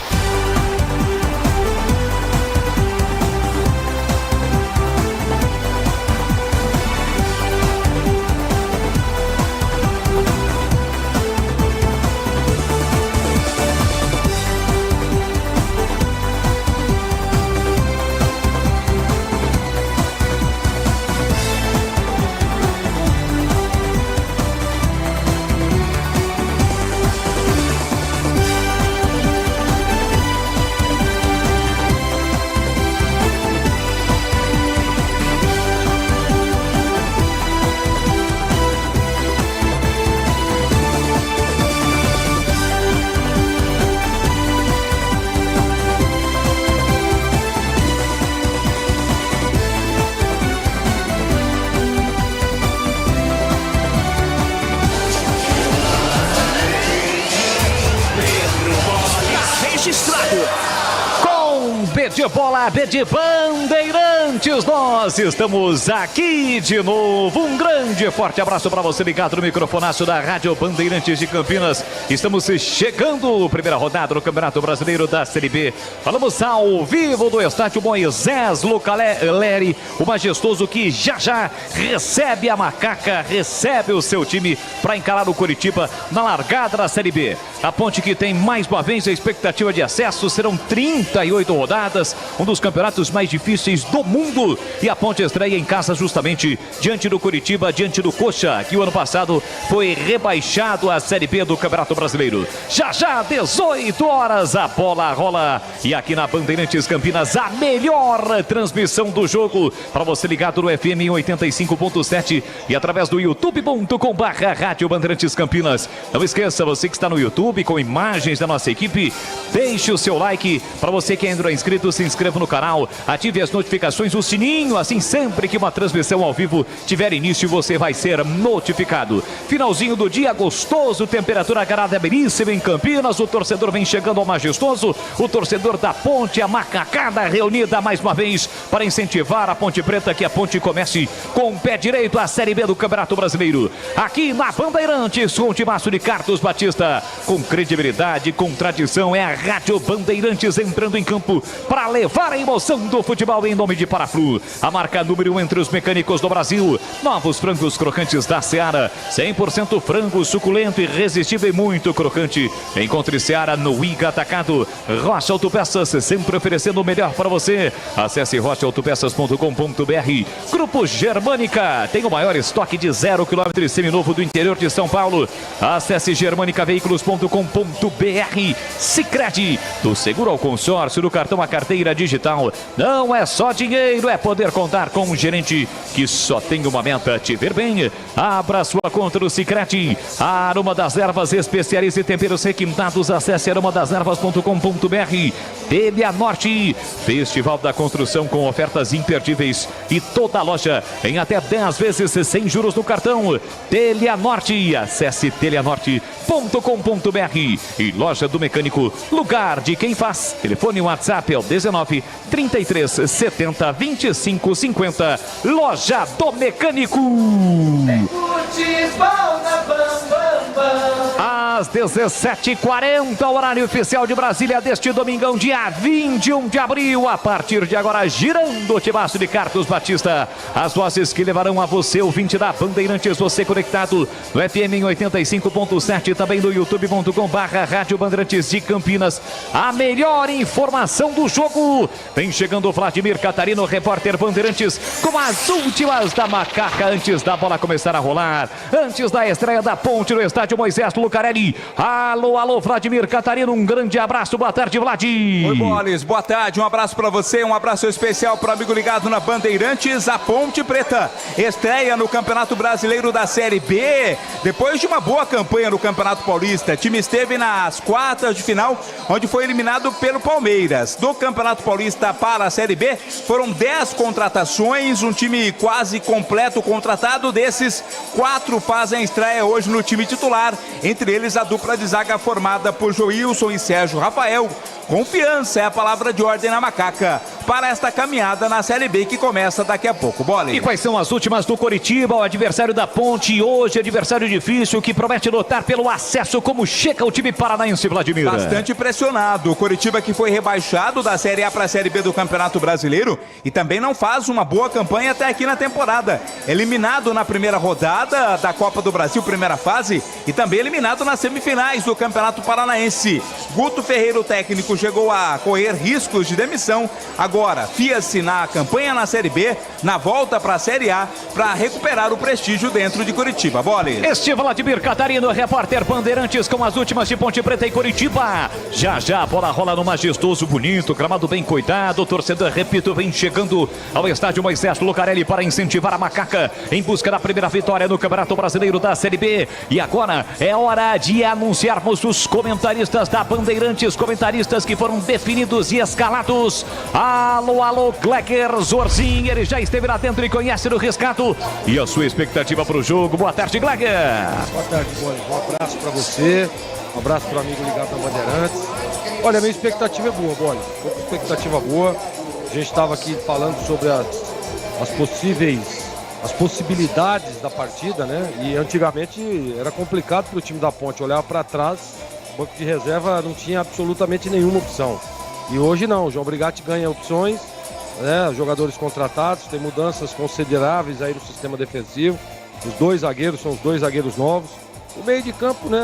Com B de bola, B de Bandeirantes, nós estamos aqui de novo. Um grande forte abraço para você ligado no microfonaço da Rádio Bandeirantes de Campinas. Estamos chegando, primeira rodada do Campeonato Brasileiro da Série B. Falamos ao vivo do estádio Moisés Lucarelli, o majestoso que já recebe a macaca, recebe o seu time para encarar o Coritiba na largada da Série B. A Ponte, que tem mais uma vez a expectativa de acesso, serão 38 rodadas, um dos campeonatos mais difíceis do mundo, e a Ponte estreia em casa justamente diante do Coritiba, diante do Coxa, que o ano passado foi rebaixado à Série B do Campeonato Brasileiro. Já 18 horas, a bola rola, e aqui na Bandeirantes Campinas, a melhor transmissão do jogo para você ligado no FM 85.7 e através do youtube.com/Rádio Bandeirantes Campinas. Não esqueça, você que está no YouTube com imagens da nossa equipe, deixe o seu like. Para você que ainda não é inscrito, se inscreva no canal, ative as notificações, o sininho, assim sempre que uma transmissão ao vivo tiver início, você vai ser notificado. Finalzinho do dia gostoso, temperatura agradabilíssima em Campinas, o torcedor vem chegando ao majestoso, o torcedor da Ponte, a macacada reunida mais uma vez para incentivar a Ponte Preta, que a Ponte comece com o pé direito a Série B do Campeonato Brasileiro. Aqui na Bandeirantes, com o timaço de Carlos Batista, com credibilidade, com tradição, é a Rádio Bandeirantes entrando em campo para levar a emoção do futebol em nome de Paraflu, a marca número 1 entre os mecânicos do Brasil. Novos frangos crocantes da Seara, 100% frango suculento, irresistível e muito crocante. Encontre Seara no Iga Atacado. Rocha Autopeças, sempre oferecendo o melhor para você. Acesse rochaautopeças.com.br. Grupo Germânica, tem o maior estoque de 0 km seminovo do interior de São Paulo. Acesse germanicaveículos.com.br. Sicredi, do seguro ao consórcio, do cartão à carteira digital. Não é só dinheiro, é poder contar com um gerente que só tem uma meta: te ver bem. Abra sua conta no Sicredi. Aroma das Ervas, especialista em temperos requintados. Acesse aromadaservas.com.br. Telha Norte, Festival da Construção com ofertas imperdíveis e toda a loja em até 10 vezes sem juros no cartão. Telha Norte, acesse telhanorte.com.br. E Loja do Mecânico, lugar de quem faz. Telefone WhatsApp é o 19 33 70 25 50. Loja do Mecânico. Às 17h40, horário oficial de Brasília deste domingão, dia 21 de abril. A partir de agora, girando o timaço de Carlos Batista. As vozes que levarão a você, ouvinte da Bandeirantes, você conectado no FM em 85.7, também no youtube.com/Rádio Bandeirantes de Campinas. A melhor informação do jogo. Vem chegando o Vladimir Catarino, repórter Bandeirantes, com as últimas da macaca antes da bola começar a rolar. Antes da estreia da Ponte no estádio Moisés Lucarelli. Alô, Vladimir Catarino, um grande abraço, boa tarde, Vlad. Oi, Boles, boa tarde, um abraço pra você, um abraço especial pro amigo ligado na Bandeirantes. A Ponte Preta estreia no Campeonato Brasileiro da Série B, depois de uma boa campanha no Campeonato Paulista. O time esteve nas quartas de final, onde foi eliminado pelo Palmeiras. Do Campeonato Paulista para a Série B, foram 10 contratações, um time quase completo contratado. Desses, 4 fazem estreia hoje no time titular, entre eles a dupla de zaga formada por Joilson e Sérgio Rafael. Confiança é a palavra de ordem na macaca para esta caminhada na Série B que começa daqui a pouco, Bola. E quais são as últimas do Coritiba, o adversário da Ponte? Hoje, adversário difícil que promete lutar pelo acesso. Como chega o time paranaense, Vladimir? Bastante pressionado. O Coritiba, que foi rebaixado da Série A para a Série B do Campeonato Brasileiro e também não faz uma boa campanha até aqui na temporada. Eliminado na primeira rodada da Copa do Brasil, primeira fase, e também eliminado nas semifinais do Campeonato Paranaense. Guto Ferreira, o técnico, chegou a correr riscos de demissão. Agora, fia-se na campanha na Série B, na volta para a Série A, para recuperar o prestígio dentro de Coritiba. Bola. Este Vladimir Catarino, repórter Bandeirantes, com as últimas de Ponte Preta e Coritiba. Já a bola rola no majestoso, bonito, gramado bem cuidado. O torcedor, repito, vem chegando ao estádio Moisés Lucarelli para incentivar a macaca em busca da primeira vitória no Campeonato Brasileiro da Série B. E agora é hora de anunciarmos os comentaristas da Bandeirantes, comentaristas que foram definidos e escalados. Alô, Glecker Zorzinho, ele já esteve lá dentro e conhece do rescate. E a sua expectativa para o jogo? Boa tarde, Glecker. Boa tarde, Bola. Um abraço para você, um abraço para o amigo ligado da Bandeirantes. Olha, a minha expectativa é boa, Bola. Expectativa boa. A gente estava aqui falando sobre as possibilidades da partida, né? E antigamente era complicado para o time da Ponte olhar para trás, o banco de reserva não tinha absolutamente nenhuma opção. E hoje não, o João Brigatti ganha opções, né? Jogadores contratados, tem mudanças consideráveis aí no sistema defensivo. Os 2 zagueiros são os 2 zagueiros novos. O meio de campo, né?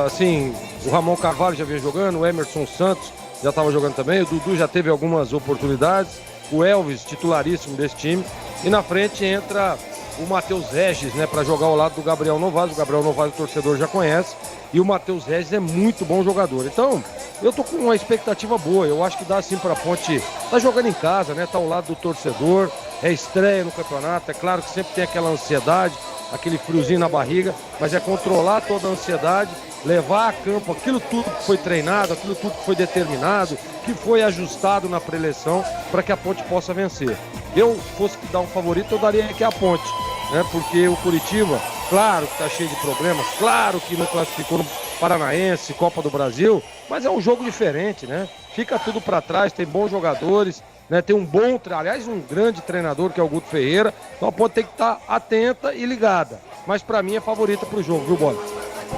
Assim, o Ramon Carvalho já vinha jogando, o Emerson Santos já estava jogando também, o Dudu já teve algumas oportunidades, o Elvis, titularíssimo desse time, e na frente entra o Matheus Regis, né, para jogar ao lado do Gabriel Novaes. O Gabriel Novaes o torcedor já conhece, e o Matheus Regis é muito bom jogador. Então, eu tô com uma expectativa boa, eu acho que dá assim pra Ponte, tá jogando em casa, né, tá ao lado do torcedor, é estreia no campeonato, é claro que sempre tem aquela ansiedade, aquele friozinho na barriga, mas é controlar toda a ansiedade, levar a campo aquilo tudo que foi treinado, aquilo tudo que foi determinado, que foi ajustado na pré-eleição para que a Ponte possa vencer. Eu, se fosse que dar um favorito, eu daria aqui a Ponte, né? Porque o Curitiba, claro que está cheio de problemas, claro que não classificou no Paranaense, Copa do Brasil, mas é um jogo diferente, né? Fica tudo para trás, tem bons jogadores, né? Tem um aliás, um grande treinador que é o Guto Ferreira, então a Ponte tem que estar atenta e ligada. Mas para mim é favorita para o jogo, viu, Bola?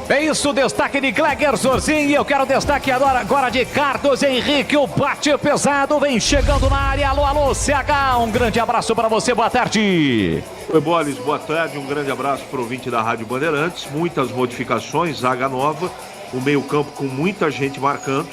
É isso, destaque de Kleber Sorzin, e eu quero destaque agora de Carlos Henrique, o bate pesado, vem chegando na área, alô, CH, um grande abraço para você, boa tarde. Oi, Bolis, boa tarde, um grande abraço para o ouvinte da Rádio Bandeirantes, muitas modificações, zaga nova, o meio campo com muita gente marcando,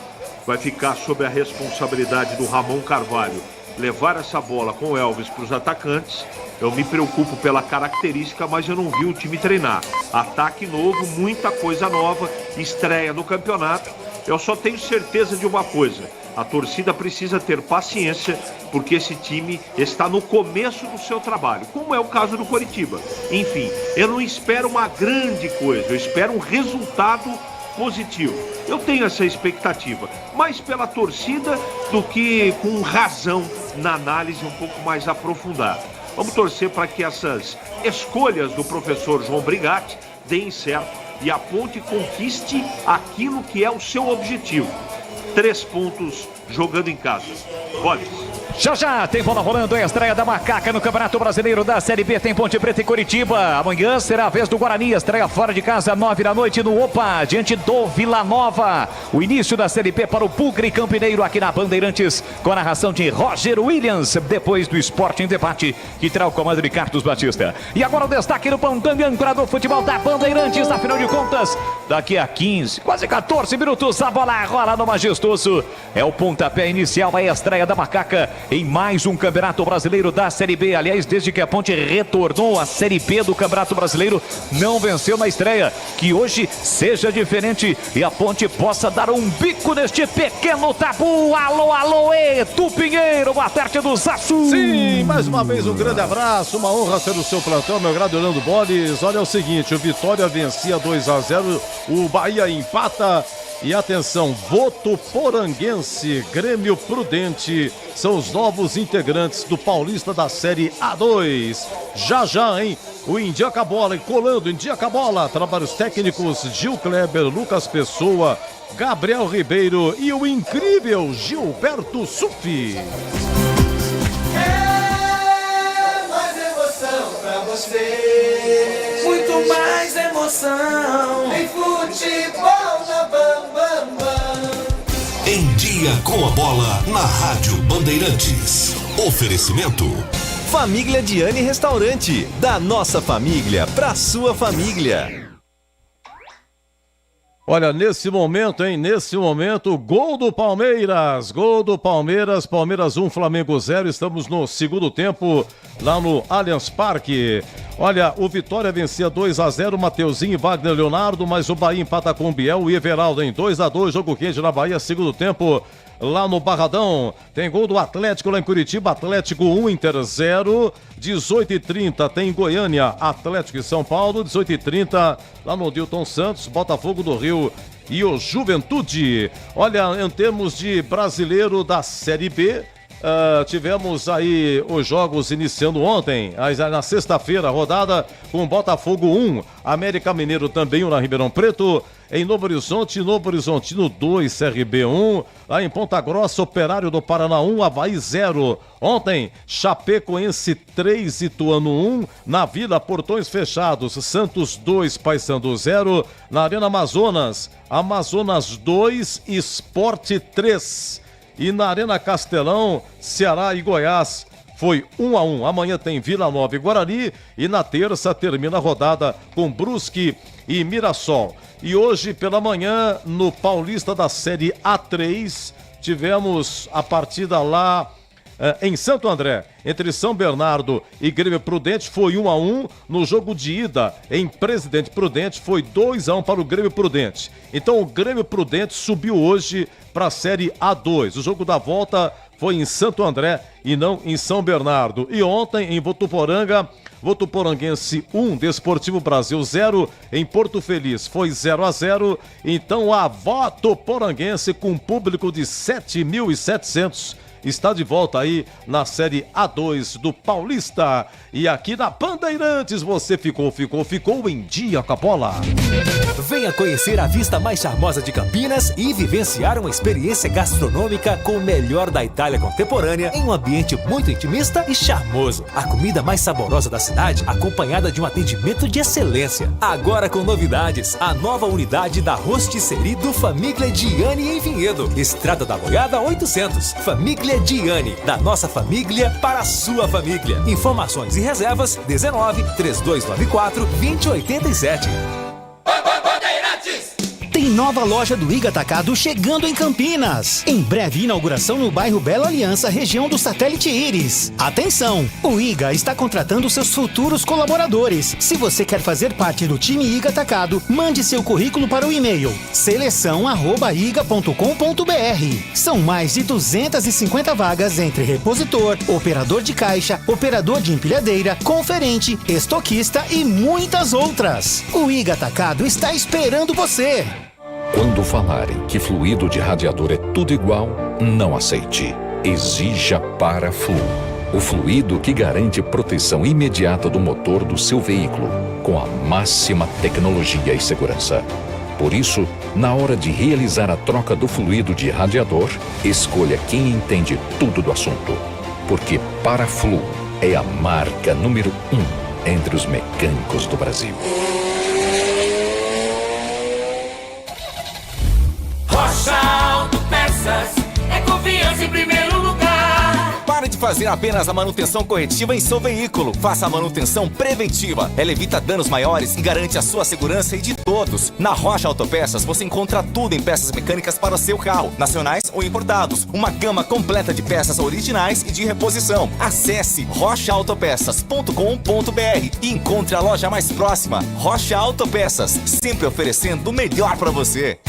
vai ficar sob a responsabilidade do Ramon Carvalho, levar essa bola com o Elvis para os atacantes. Eu me preocupo pela característica, mas eu não vi o time treinar. Ataque novo, muita coisa nova, estreia no campeonato. Eu só tenho certeza de uma coisa: a torcida precisa ter paciência, porque esse time está no começo do seu trabalho, como é o caso do Coritiba. Enfim, eu não espero uma grande coisa, eu espero um resultado positivo. Eu tenho essa expectativa, mais pela torcida do que com razão na análise um pouco mais aprofundada. Vamos torcer para que essas escolhas do professor João Brigatti deem certo e a Ponte conquiste aquilo que é o seu objetivo. 3 pontos jogando em casa. Bolis. Já tem bola rolando, a estreia da Macaca no Campeonato Brasileiro da Série B, tem Ponte Preta e Curitiba. Amanhã será a vez do Guarani, estreia fora de casa, 9 da noite no Opa, diante do Vila Nova. O início da Série B para o Bugre Campineiro aqui na Bandeirantes, com a narração de Roger Williams, depois do Esporte em Debate, que terá o comando de Carlos Batista. E agora o destaque do Pantanga, âncora do futebol da Bandeirantes, afinal de contas, daqui a 15, quase 14 minutos, a bola rola no majestoso. É o pontapé inicial, a estreia da Macaca em mais um Campeonato Brasileiro da Série B. Aliás, desde que a Ponte retornou à Série B do Campeonato Brasileiro, não venceu na estreia. Que hoje seja diferente e a Ponte possa dar um bico neste pequeno tabu. Alô, Edu Pinheiro, boa tarde do Zassu. Sim, mais uma vez um grande abraço, uma honra ser o seu plantão, meu grande Orlando Bolis. Olha o seguinte, o Vitória vencia 2-0, o Bahia empata. E atenção, Votuporanguense, Grêmio Prudente, são os novos integrantes do Paulista da Série A2. Já, hein? O Indica Bola, colando, Indica Bola, trabalhos técnicos, Gil Kleber, Lucas Pessoa, Gabriel Ribeiro e o incrível Gilberto Sufi. É mais emoção pra você. Muito mais emoção. Em futebol na Bam. Em dia com a bola na Rádio Bandeirantes. Oferecimento. Família Diane Restaurante. Da nossa família pra sua família. Olha, nesse momento, gol do Palmeiras, Palmeiras 1, Flamengo 0, estamos no segundo tempo, lá no Allianz Parque. Olha, o Vitória vencia 2-0, Mateuzinho e Wagner Leonardo, mas o Bahia empata com o Biel e Everaldo em 2-2, jogo quente na Bahia, segundo tempo. Lá no Barradão, tem gol do Atlético lá em Curitiba, Atlético 1, Inter 0, 18h30 tem Goiânia, Atlético e São Paulo, 18h30 lá no Dilton Santos, Botafogo do Rio e o Juventude. Olha, em termos de brasileiro da Série B, tivemos aí os jogos iniciando ontem, na sexta-feira, rodada com Botafogo 1, América Mineiro também 1 na Ribeirão Preto em Novo Horizonte, Novo Horizontino 2, CRB 1. Lá em Ponta Grossa, Operário do Paraná 1, Avaí 0. Ontem, Chapecoense 3, Ituano 1. Na Vila, portões fechados, Santos 2, Paysandu 0. Na Arena Amazonas, Amazonas 2, Sport 3. E na Arena Castelão, Ceará e Goiás, foi 1-1. Amanhã tem Vila Nova e Guarani. E na terça termina a rodada com Brusque e Mirassol. E hoje pela manhã, no Paulista da Série A3, tivemos a partida lá em Santo André, entre São Bernardo e Grêmio Prudente, foi 1-1. No jogo de ida, em Presidente Prudente, foi 2-1 para o Grêmio Prudente. Então o Grêmio Prudente subiu hoje para a Série A2. O jogo da volta foi em Santo André e não em São Bernardo. E ontem, em Votuporanga, Votuporanguense 1, Desportivo Brasil 0, em Porto Feliz foi 0-0. Então a Votuporanguense, com público de 7.700, está de volta aí na Série A2 do Paulista. E aqui na Bandeirantes você ficou em dia com a bola. Venha conhecer a vista mais charmosa de Campinas e vivenciar uma experiência gastronômica com o melhor da Itália contemporânea em um ambiente muito intimista e charmoso. A comida mais saborosa da cidade, acompanhada de um atendimento de excelência. Agora com novidades, a nova unidade da Rostisserie do Famiglia Gianni em Vinhedo. Estrada da Boiada 800. Famiglia Gianni, da nossa família para a sua família. Informações e reservas 19 3294 2087. Tem nova loja do Iga Atacado chegando em Campinas. Em breve, inauguração no bairro Bela Aliança, região do Satélite Íris. Atenção! O Iga está contratando seus futuros colaboradores. Se você quer fazer parte do time Iga Atacado, mande seu currículo para o e-mail seleção@iga.com.br. São mais de 250 vagas entre repositor, operador de caixa, operador de empilhadeira, conferente, estoquista e muitas outras. O Iga Atacado está esperando você. Quando falarem que fluido de radiador é tudo igual, não aceite. Exija Paraflu, o fluido que garante proteção imediata do motor do seu veículo, com a máxima tecnologia e segurança. Por isso, na hora de realizar a troca do fluido de radiador, escolha quem entende tudo do assunto. Porque Paraflu é a marca número 1 entre os mecânicos do Brasil. Rocha Autopeças é confiança em primeiro lugar. Pare de fazer apenas a manutenção corretiva em seu veículo. Faça a manutenção preventiva. Ela evita danos maiores e garante a sua segurança e de todos. Na Rocha Autopeças você encontra tudo em peças mecânicas para o seu carro, nacionais ou importados. Uma gama completa de peças originais e de reposição. Acesse rochaautopeças.com.br e encontre a loja mais próxima. Rocha Autopeças, sempre oferecendo o melhor para você.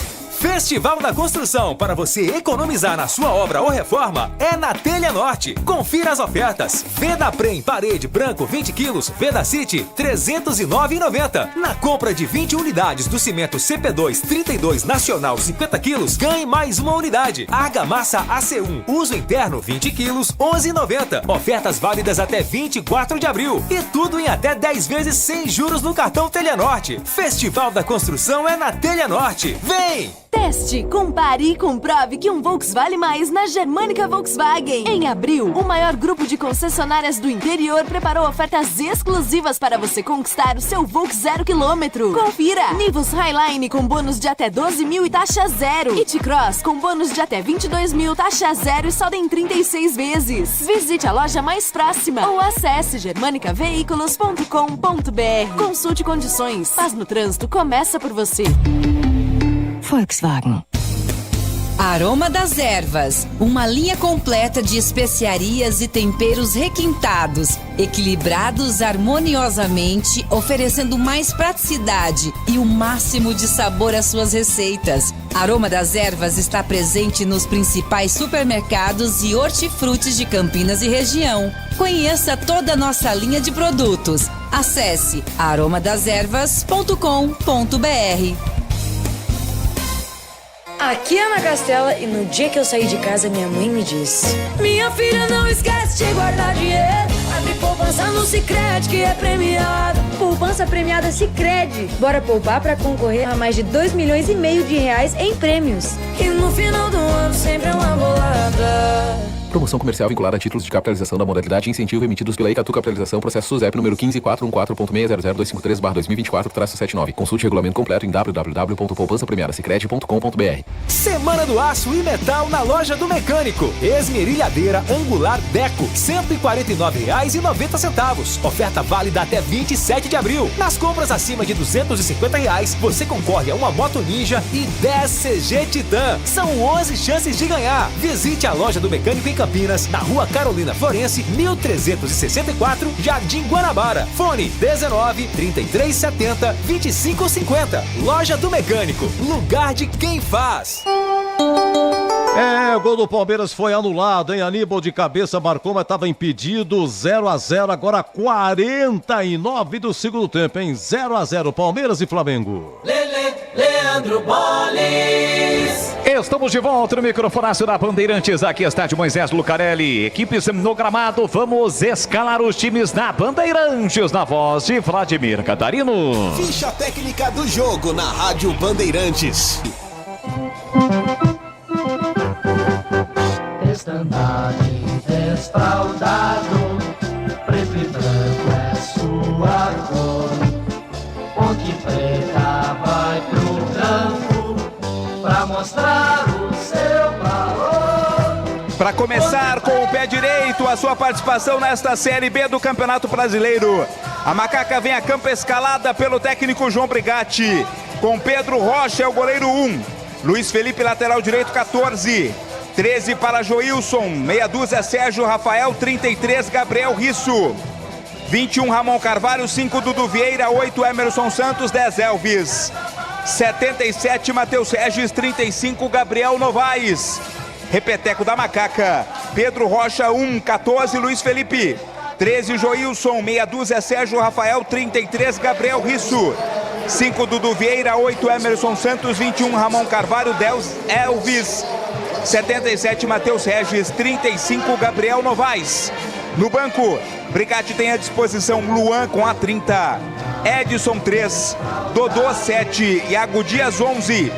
Festival da Construção, para você economizar na sua obra ou reforma, é na Telha Norte. Confira as ofertas. Vedaprem, parede branco 20 quilos, Vedacity R$ 309,90. Na compra de 20 unidades do cimento CP2 32 nacional 50 quilos, ganhe mais uma unidade. Argamassa AC1, uso interno 20 quilos, R$ 11,90. Ofertas válidas até 24 de abril. E tudo em até 10 vezes sem juros no cartão Telha Norte. Festival da Construção é na Telha Norte. Vem! Teste, compare e comprove que um Volks vale mais na Germânica Volkswagen. Em abril, o maior grupo de concessionárias do interior preparou ofertas exclusivas para você conquistar o seu Volks 0 km. Confira! Nivus Highline com bônus de até 12 mil e taxa zero. E T-Cross com bônus de até 22 mil, taxa zero e só em 36 vezes. Visite a loja mais próxima ou acesse germanicaveículos.com.br. Consulte condições. Paz no trânsito começa por você. Volkswagen. Aroma das Ervas, uma linha completa de especiarias e temperos requintados, equilibrados harmoniosamente, oferecendo mais praticidade e o máximo de sabor às suas receitas. Aroma das Ervas está presente nos principais supermercados e hortifrutis de Campinas e região. Conheça toda a nossa linha de produtos. Acesse aromadeservas.com.br. Aqui é Ana Castela e no dia que eu saí de casa minha mãe me disse: minha filha, não esquece de guardar dinheiro. Abre poupança no Sicredi que é premiado. Poupança premiada Sicredi. Bora poupar pra concorrer a mais de 2,5 milhões de reais em prêmios. E no final do ano sempre é uma bolada. Promoção comercial vinculada a títulos de capitalização da modalidade incentivo emitidos pela Icatu Capitalização, processo SUSEP número 15414.600.253/2024-79. Consulte o regulamento completo em www.poupançapremiadasicredi.com.br. Semana do Aço e Metal na Loja do Mecânico. Esmerilhadeira Angular Deco, R$ 149,90. Oferta válida até 27 de abril. Nas compras acima de R$ 250, você concorre a uma Moto Ninja e 10 CG Titan. São 11 chances de ganhar. Visite a Loja do Mecânico em Campinas, na Rua Carolina Florense, 1364, Jardim Guanabara. Fone 19 33 70 25 50. Loja do Mecânico, lugar de quem faz. O gol do Palmeiras foi anulado, hein? Aníbal de cabeça marcou, mas estava impedido. 0-0, agora 49 do segundo tempo, hein? 0-0, Palmeiras e Flamengo. Leandro Boles. Estamos de volta no microfonaço da Bandeirantes. Aqui estádio Moisés Lucarelli. Equipes no gramado. Vamos escalar os times na Bandeirantes. Na voz de Vladimir Catarino. Ficha técnica do jogo na Rádio Bandeirantes. Estandarte desfraldado, preto e branco é sua cor. Ponte preta vai pro campo pra mostrar o seu valor. Para começar com o pé direito, a sua participação nesta Série B do Campeonato Brasileiro. A Macaca vem a campo escalada pelo técnico João Brigatti. Com Pedro Rocha é o goleiro 1. Luiz Felipe, lateral direito, 14. 13 para Joilson, meia dúzia Sérgio Rafael, 33 Gabriel Risso. 21 Ramon Carvalho, 5 Dudu Vieira, 8 Emerson Santos, 10 Elvis. 77 Matheus Regis, 35 Gabriel Novaes. Repeteco da Macaca, Pedro Rocha 1, 14 Luiz Felipe. 13 Joilson, meia dúzia Sérgio Rafael, 33 Gabriel Risso. 5 Dudu Vieira, 8 Emerson Santos, 21 Ramon Carvalho, 10 Elvis. 77 Matheus Regis, 35 Gabriel Novaes. No banco, Brigatti tem à disposição Luan com a 30, Edson 3, Dodô 7, Iago Dias 11,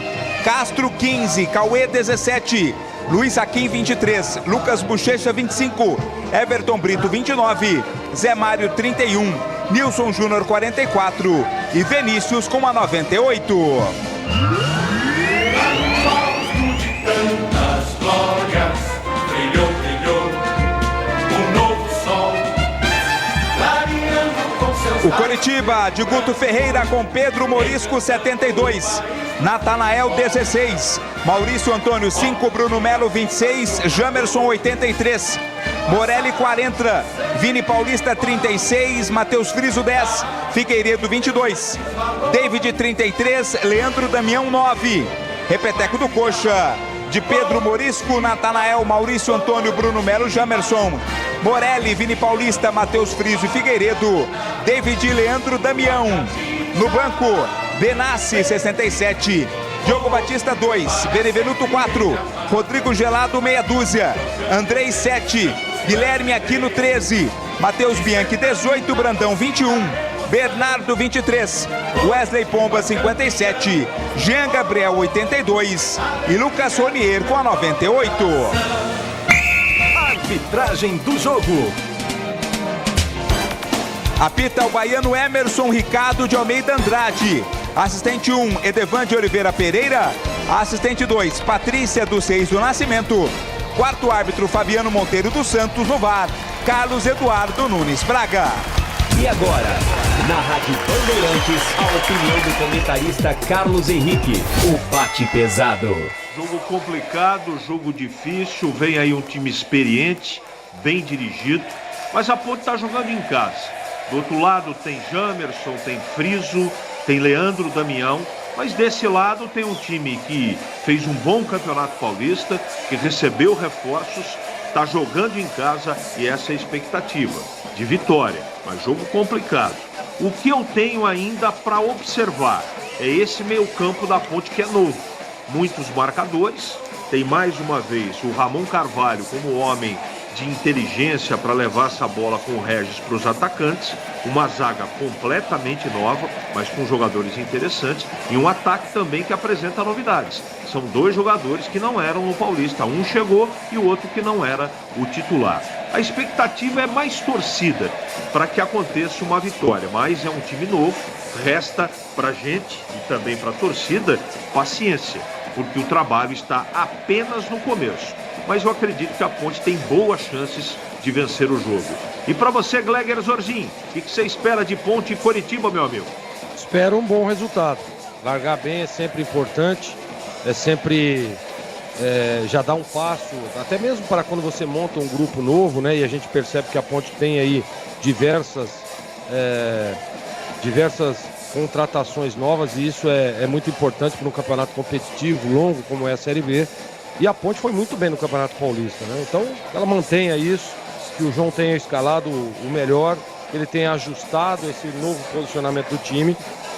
Castro 15, Cauê 17, Luiz Aquim 23, Lucas Bochecha 25, Everton Brito 29, Zé Mário 31, Nilson Júnior 44 e Vinícius com a 98. Glórias, brilhou, brilhou, um novo sol, clareando com seus... O Coritiba de Guto Ferreira com Pedro Morisco 72, Natanael 16, Maurício Antônio 5, Bruno Melo 26, Jamerson 83, Morelli 40, Vini Paulista 36, Matheus Friso 10, Figueiredo 22, David 33, Leandro Damião 9, Repeteco do Coxa de Pedro Morisco, Natanael, Maurício Antônio, Bruno Melo, Jamerson, Morelli, Vini Paulista, Matheus Friso e Figueiredo, David e Leandro Damião. No banco, Benassi, 67, Diogo Batista 2, Benevenuto 4, Rodrigo Gelado meia dúzia, Andrei 7, Guilherme Aquino 13, Matheus Bianchi 18, Brandão 21, Bernardo 23, Wesley Pomba 57, Jean Gabriel 82 e Lucas Ronier com a 98. Arbitragem do jogo. Apita o baiano Emerson Ricardo de Almeida Andrade. Assistente 1, Edevan de Oliveira Pereira. Assistente 2, Patrícia dos Reis do Nascimento. Quarto árbitro, Fabiano Monteiro dos Santos. No VAR, Carlos Eduardo Nunes Braga. E agora, na Rádio Bandeirantes, a opinião do comentarista Carlos Henrique, o bate pesado. Jogo complicado, jogo difícil, vem aí um time experiente, bem dirigido, mas a Ponte está jogando em casa. Do outro lado tem Jamerson, tem Friso, tem Leandro Damião, mas desse lado tem um time que fez um bom campeonato paulista, que recebeu reforços, está jogando em casa e essa é a expectativa de vitória, mas jogo complicado. O que eu tenho ainda para observar é esse meio campo da Ponte que é novo. Muitos marcadores, tem mais uma vez o Ramon Carvalho como homem de inteligência para levar essa bola com o Regis para os atacantes, uma zaga completamente nova, mas com jogadores interessantes, e um ataque também que apresenta novidades. São 2 jogadores que não eram no Paulista, um chegou e o outro que não era o titular. A expectativa é mais torcida para que aconteça uma vitória, mas é um time novo, resta para a gente e também para a torcida paciência, porque o trabalho está apenas no começo. Mas eu acredito que a Ponte tem boas chances de vencer o jogo. E para você, Gleger Zorzinho, o que você espera de Ponte e Coritiba, meu amigo? Espero um bom resultado. Largar bem é sempre importante, é sempre já dar um passo, até mesmo para quando você monta um grupo novo, né? E a gente percebe que a Ponte tem aí diversas contratações novas, e isso é muito importante para um campeonato competitivo, longo, como é a Série B. E a Ponte foi muito bem no Campeonato Paulista, né? Então, ela mantenha isso, que o João tenha escalado o melhor, que ele tenha ajustado esse novo posicionamento do time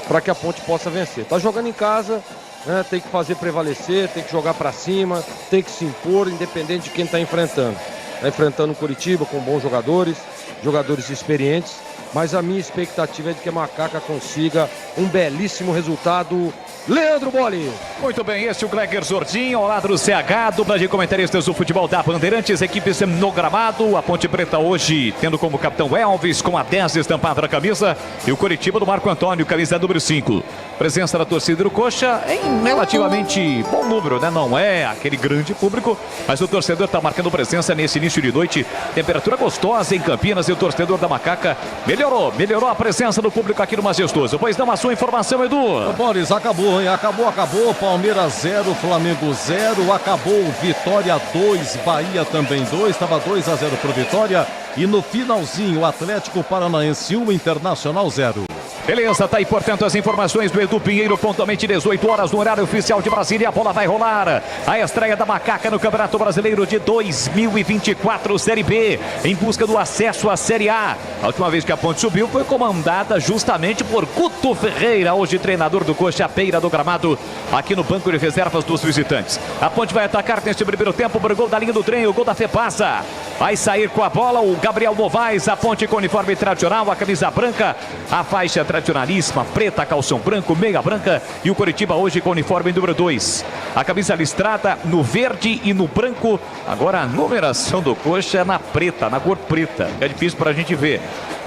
para que a Ponte possa vencer. Tá jogando em casa, né? Tem que fazer prevalecer, tem que jogar para cima, tem que se impor, independente de quem está enfrentando. Está enfrentando o Coritiba com bons jogadores experientes, mas a minha expectativa é de que a Macaca consiga um belíssimo resultado. Leandro Boli. Muito bem, este é o Gleger Zorzinho, ao lado do CH, dupla de comentaristas do futebol da Bandeirantes, equipes no gramado, a Ponte Preta hoje tendo como capitão Elvis, com a 10 estampada na camisa, e o Coritiba do Marco Antônio, camisa número 5. Presença da torcida do Coxa em relativamente bom número, né? Não é aquele grande público, mas o torcedor está marcando presença nesse início de noite, temperatura gostosa em Campinas, e o torcedor da Macaca melhorou a presença do público aqui no Majestoso. Pois não, a sua informação, Edu. Boris, acabou, hein? Acabou. Palmeiras 0, Flamengo 0. Acabou. Vitória 2, Bahia também 2. Estava 2-0 para o Vitória. E no finalzinho, Atlético Paranaense 1, Internacional 0. Beleza, tá aí, portanto, as informações do Edu Pinheiro, pontualmente 18 horas no horário oficial de Brasília. A bola vai rolar. A estreia da Macaca no Campeonato Brasileiro de 2024, Série B, em busca do acesso à Série A. A última vez que a Ponte subiu foi comandada justamente por Guto Ferreira, hoje treinador do Coxa, beira do gramado, aqui no banco de reservas dos visitantes. A Ponte vai atacar neste primeiro tempo, o gol da linha do trem, o gol da Fepassa. Vai sair com a bola o Gabriel Novaes, a Ponte com uniforme tradicional, a camisa branca, a faixa tradicionalíssima, preta, calção branco, meia branca, e o Coritiba hoje com uniforme número 2. A camisa listrada no verde e no branco. Agora a numeração do Coxa é na preta, na cor preta. É difícil para a gente ver.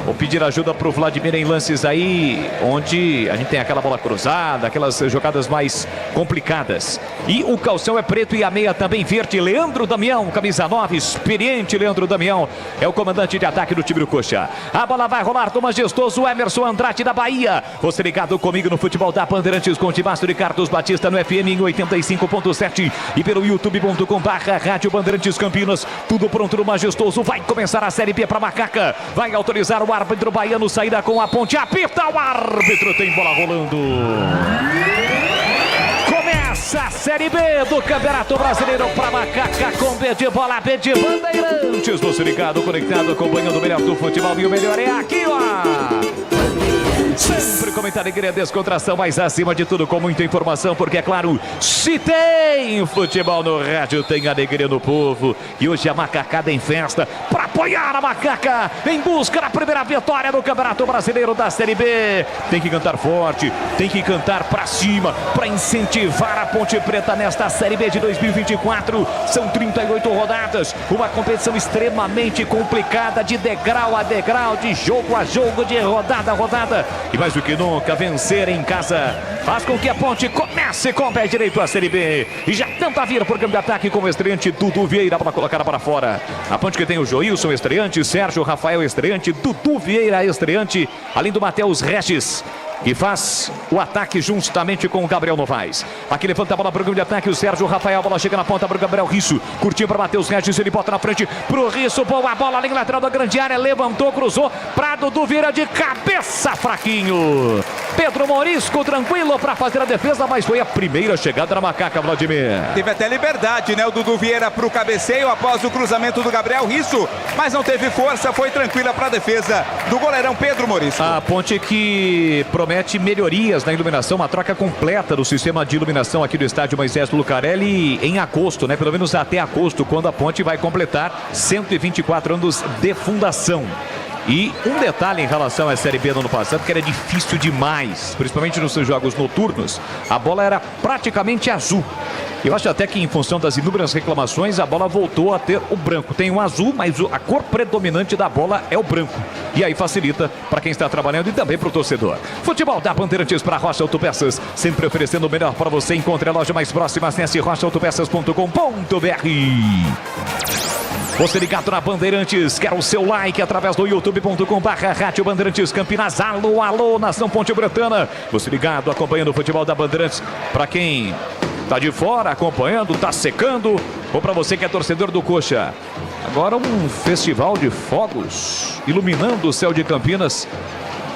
Vou pedir ajuda para o Vladimir em lances aí, onde a gente tem aquela bola cruzada, aquelas jogadas mais complicadas. E o calção é preto e a meia também verde. Leandro Damião, camisa 9, experiente Leandro Damião, é o comandante de ataque do time do Coxa. A bola vai rolar do majestoso Emerson Andrade da Bahia. Você ligado comigo no futebol da Bandeirantes com o Timaço de Carlos Batista no FM em 85.7 e pelo youtube.com/Rádio Bandeirantes Campinas. Tudo pronto no majestoso. Vai começar a Série B para Macaca. Vai autorizar o árbitro baiano, saída com a Ponte. Apita o árbitro, tem bola rolando. Começa a Série B do Campeonato Brasileiro para Macaca com B de bola, B de Bandeirantes. Você ligado, conectado, acompanhando o melhor do futebol, e o melhor é aqui, ó. Sempre com muita alegria, descontração, mas acima de tudo com muita informação, porque é claro, se tem futebol no rádio, tem alegria no povo. E hoje a Macacada em festa para apoiar a Macaca em busca da primeira vitória no Campeonato Brasileiro da Série B. Tem que cantar forte, tem que cantar para cima, para incentivar a Ponte Preta nesta Série B de 2024. São 38 rodadas, uma competição extremamente complicada, de degrau a degrau, de jogo a jogo, de rodada a rodada. E mais do que nunca, vencer em casa faz com que a Ponte comece com o pé direito a Série B. E já tenta vir por campo de ataque com o estreante Dudu Vieira para colocar para fora. A Ponte que tem o Joilson estreante, Sérgio Rafael estreante, Dudu Vieira estreante, além do Matheus Regis, que faz o ataque juntamente com o Gabriel Novaes. Aqui levanta a bola para o campo de ataque, o Sérgio Rafael, a bola chega na ponta para o Gabriel Risso, curtinho para Matheus Regis, ele bota na frente para o Risso, boa bola, linha lateral da grande área, levantou, cruzou para Dudu Vieira de cabeça, fraquinho. Pedro Morisco tranquilo para fazer a defesa, mas foi a primeira chegada da Macaca, Vladimir. Teve até liberdade, né? O Dudu Vieira pro cabeceio após o cruzamento do Gabriel Risso, mas não teve força, foi tranquila para a defesa do goleirão Pedro Morisco. A ponte que promete melhorias na iluminação, uma troca completa do sistema de iluminação aqui do estádio Moisés Lucarelli em agosto, né? Pelo menos até agosto, quando a ponte vai completar 124 anos de fundação. E um detalhe em relação à Série B do ano passado, que era difícil demais, principalmente nos seus jogos noturnos, a bola era praticamente azul. Eu acho até que em função das inúmeras reclamações, a bola voltou a ter o branco. Tem um azul, mas a cor predominante da bola é o branco. E aí facilita para quem está trabalhando e também para o torcedor. Futebol da Bandeirantes para Rocha Autopeças, sempre oferecendo o melhor para você. Encontre a loja mais próxima, acesse rochaautopeças.com.br. Você ligado na Bandeirantes, quer o seu like através do youtube.com/Rádio Bandeirantes Campinas. Alô, alô, Nação Ponte Bretana. Você ligado, acompanhando o futebol da Bandeirantes. Para quem tá de fora, acompanhando, tá secando. Ou para você que é torcedor do Coxa. Agora um festival de fogos iluminando o céu de Campinas.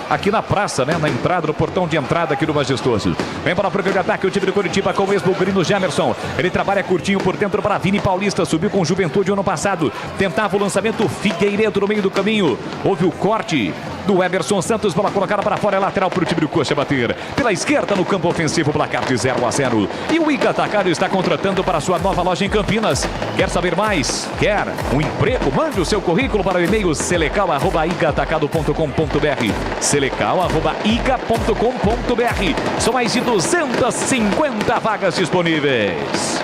Aqui na praça, né? Na entrada, no portão de entrada aqui do Majestoso. Vem para o programa de ataque, o time de Curitiba com o mesmo Grino Gemerson. Ele trabalha curtinho por dentro para Vini Paulista. Subiu com Juventude ano passado. Tentava o lançamento Figueiredo no meio do caminho. Houve o corte do Emerson Santos. Bola colocada para fora, é lateral para o time do Coxa bater. Pela esquerda no campo ofensivo, placar de 0-0. E o Iga Atacado está contratando para sua nova loja em Campinas. Quer saber mais? Quer um emprego? Mande o seu currículo para o e-mail selecal@igatacado.com.br. selecal@iga.com.br. São mais de 250 vagas disponíveis.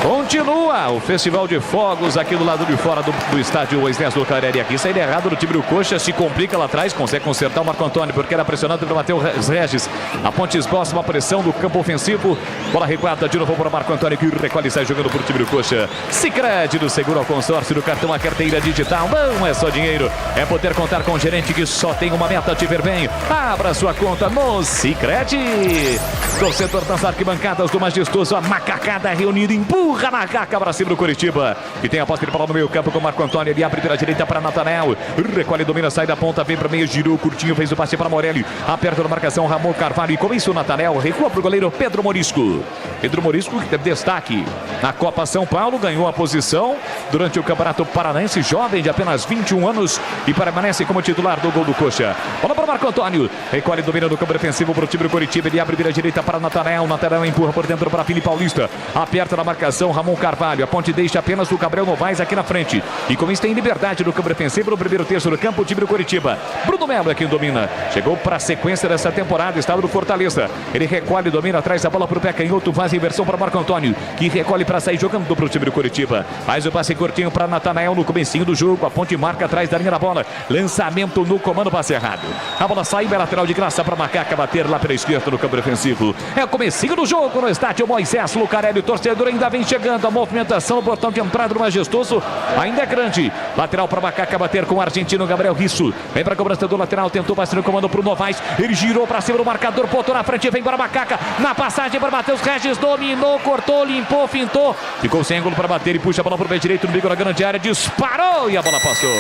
Continua o festival de fogos aqui do lado de fora do estádio Moisés Lucarelli. Aqui saída errado do time do Coxa, se complica lá atrás, consegue consertar o Marco Antônio, porque era pressionado pelo Matheus Regis. A ponte esboça uma pressão do campo ofensivo. Bola recuada de novo para o Marco Antônio, que recolhe e sai jogando para o time do Coxa. Sicredi do seguro ao consórcio do cartão, a carteira digital. Não é só dinheiro, é poder contar com um gerente que só tem uma meta: te ver bem. Abra sua conta no Sicredi. Torcedor das arquibancadas do Majestoso, a macacada reunida, empurra a macaca para cima do Curitiba, que tem a posse de bola no meio campo com o Marco Antônio. Ele abre pela direita para Natanel, recolhe, domina, sai da ponta, vem para o meio, girou, curtinho, fez o passe para Morelli, aperta na marcação Ramon Carvalho, e com isso o Natanel recua para o goleiro Pedro Morisco. Pedro Morisco, que teve destaque na Copa São Paulo, ganhou a posição durante o Campeonato Paranaense, jovem de apenas 21 anos e permanece como titular do gol do Coxa. Bola para o Marco Antônio, recolhe, domina no campo defensivo para o time do Curitiba. Ele abre pela direita para Natanel, Natanel empurra por dentro para Vini Paulista, aperta na marcação Ramon Carvalho. A ponte deixa apenas o Gabriel Novaes aqui na frente, e com isso tem liberdade no campo defensivo no primeiro terço do campo o time do Curitiba. Bruno Melo é quem domina, chegou para a sequência dessa temporada, estava no Fortaleza. Ele recolhe, domina, traz a bola para o pé canhoto, faz a inversão para Marco Antônio, que recolhe para sair jogando para o time do Curitiba. Faz o passe curtinho para Nathanael no comecinho do jogo, a ponte marca atrás da linha da bola, lançamento no comando, passe errado. A bola saiu, é lateral de graça para Macaca bater lá pela esquerda no campo defensivo. É o comecinho do jogo no estádio Moisés Lucarelli. O torcedor ainda vem chegando, a movimentação no portão de entrada do Majestoso ainda é grande. Lateral para Macaca bater com o argentino Gabriel Risso. Vem para a cobrança do lateral, tentou passar no comando para o Novaes. Ele girou para cima do marcador, botou na frente, vem para Macaca. Na passagem para Matheus Regis, dominou, cortou, limpou, fintou. Ficou sem ângulo para bater e puxa a bola para o pé direito no bico da grande área. Disparou e a bola passou.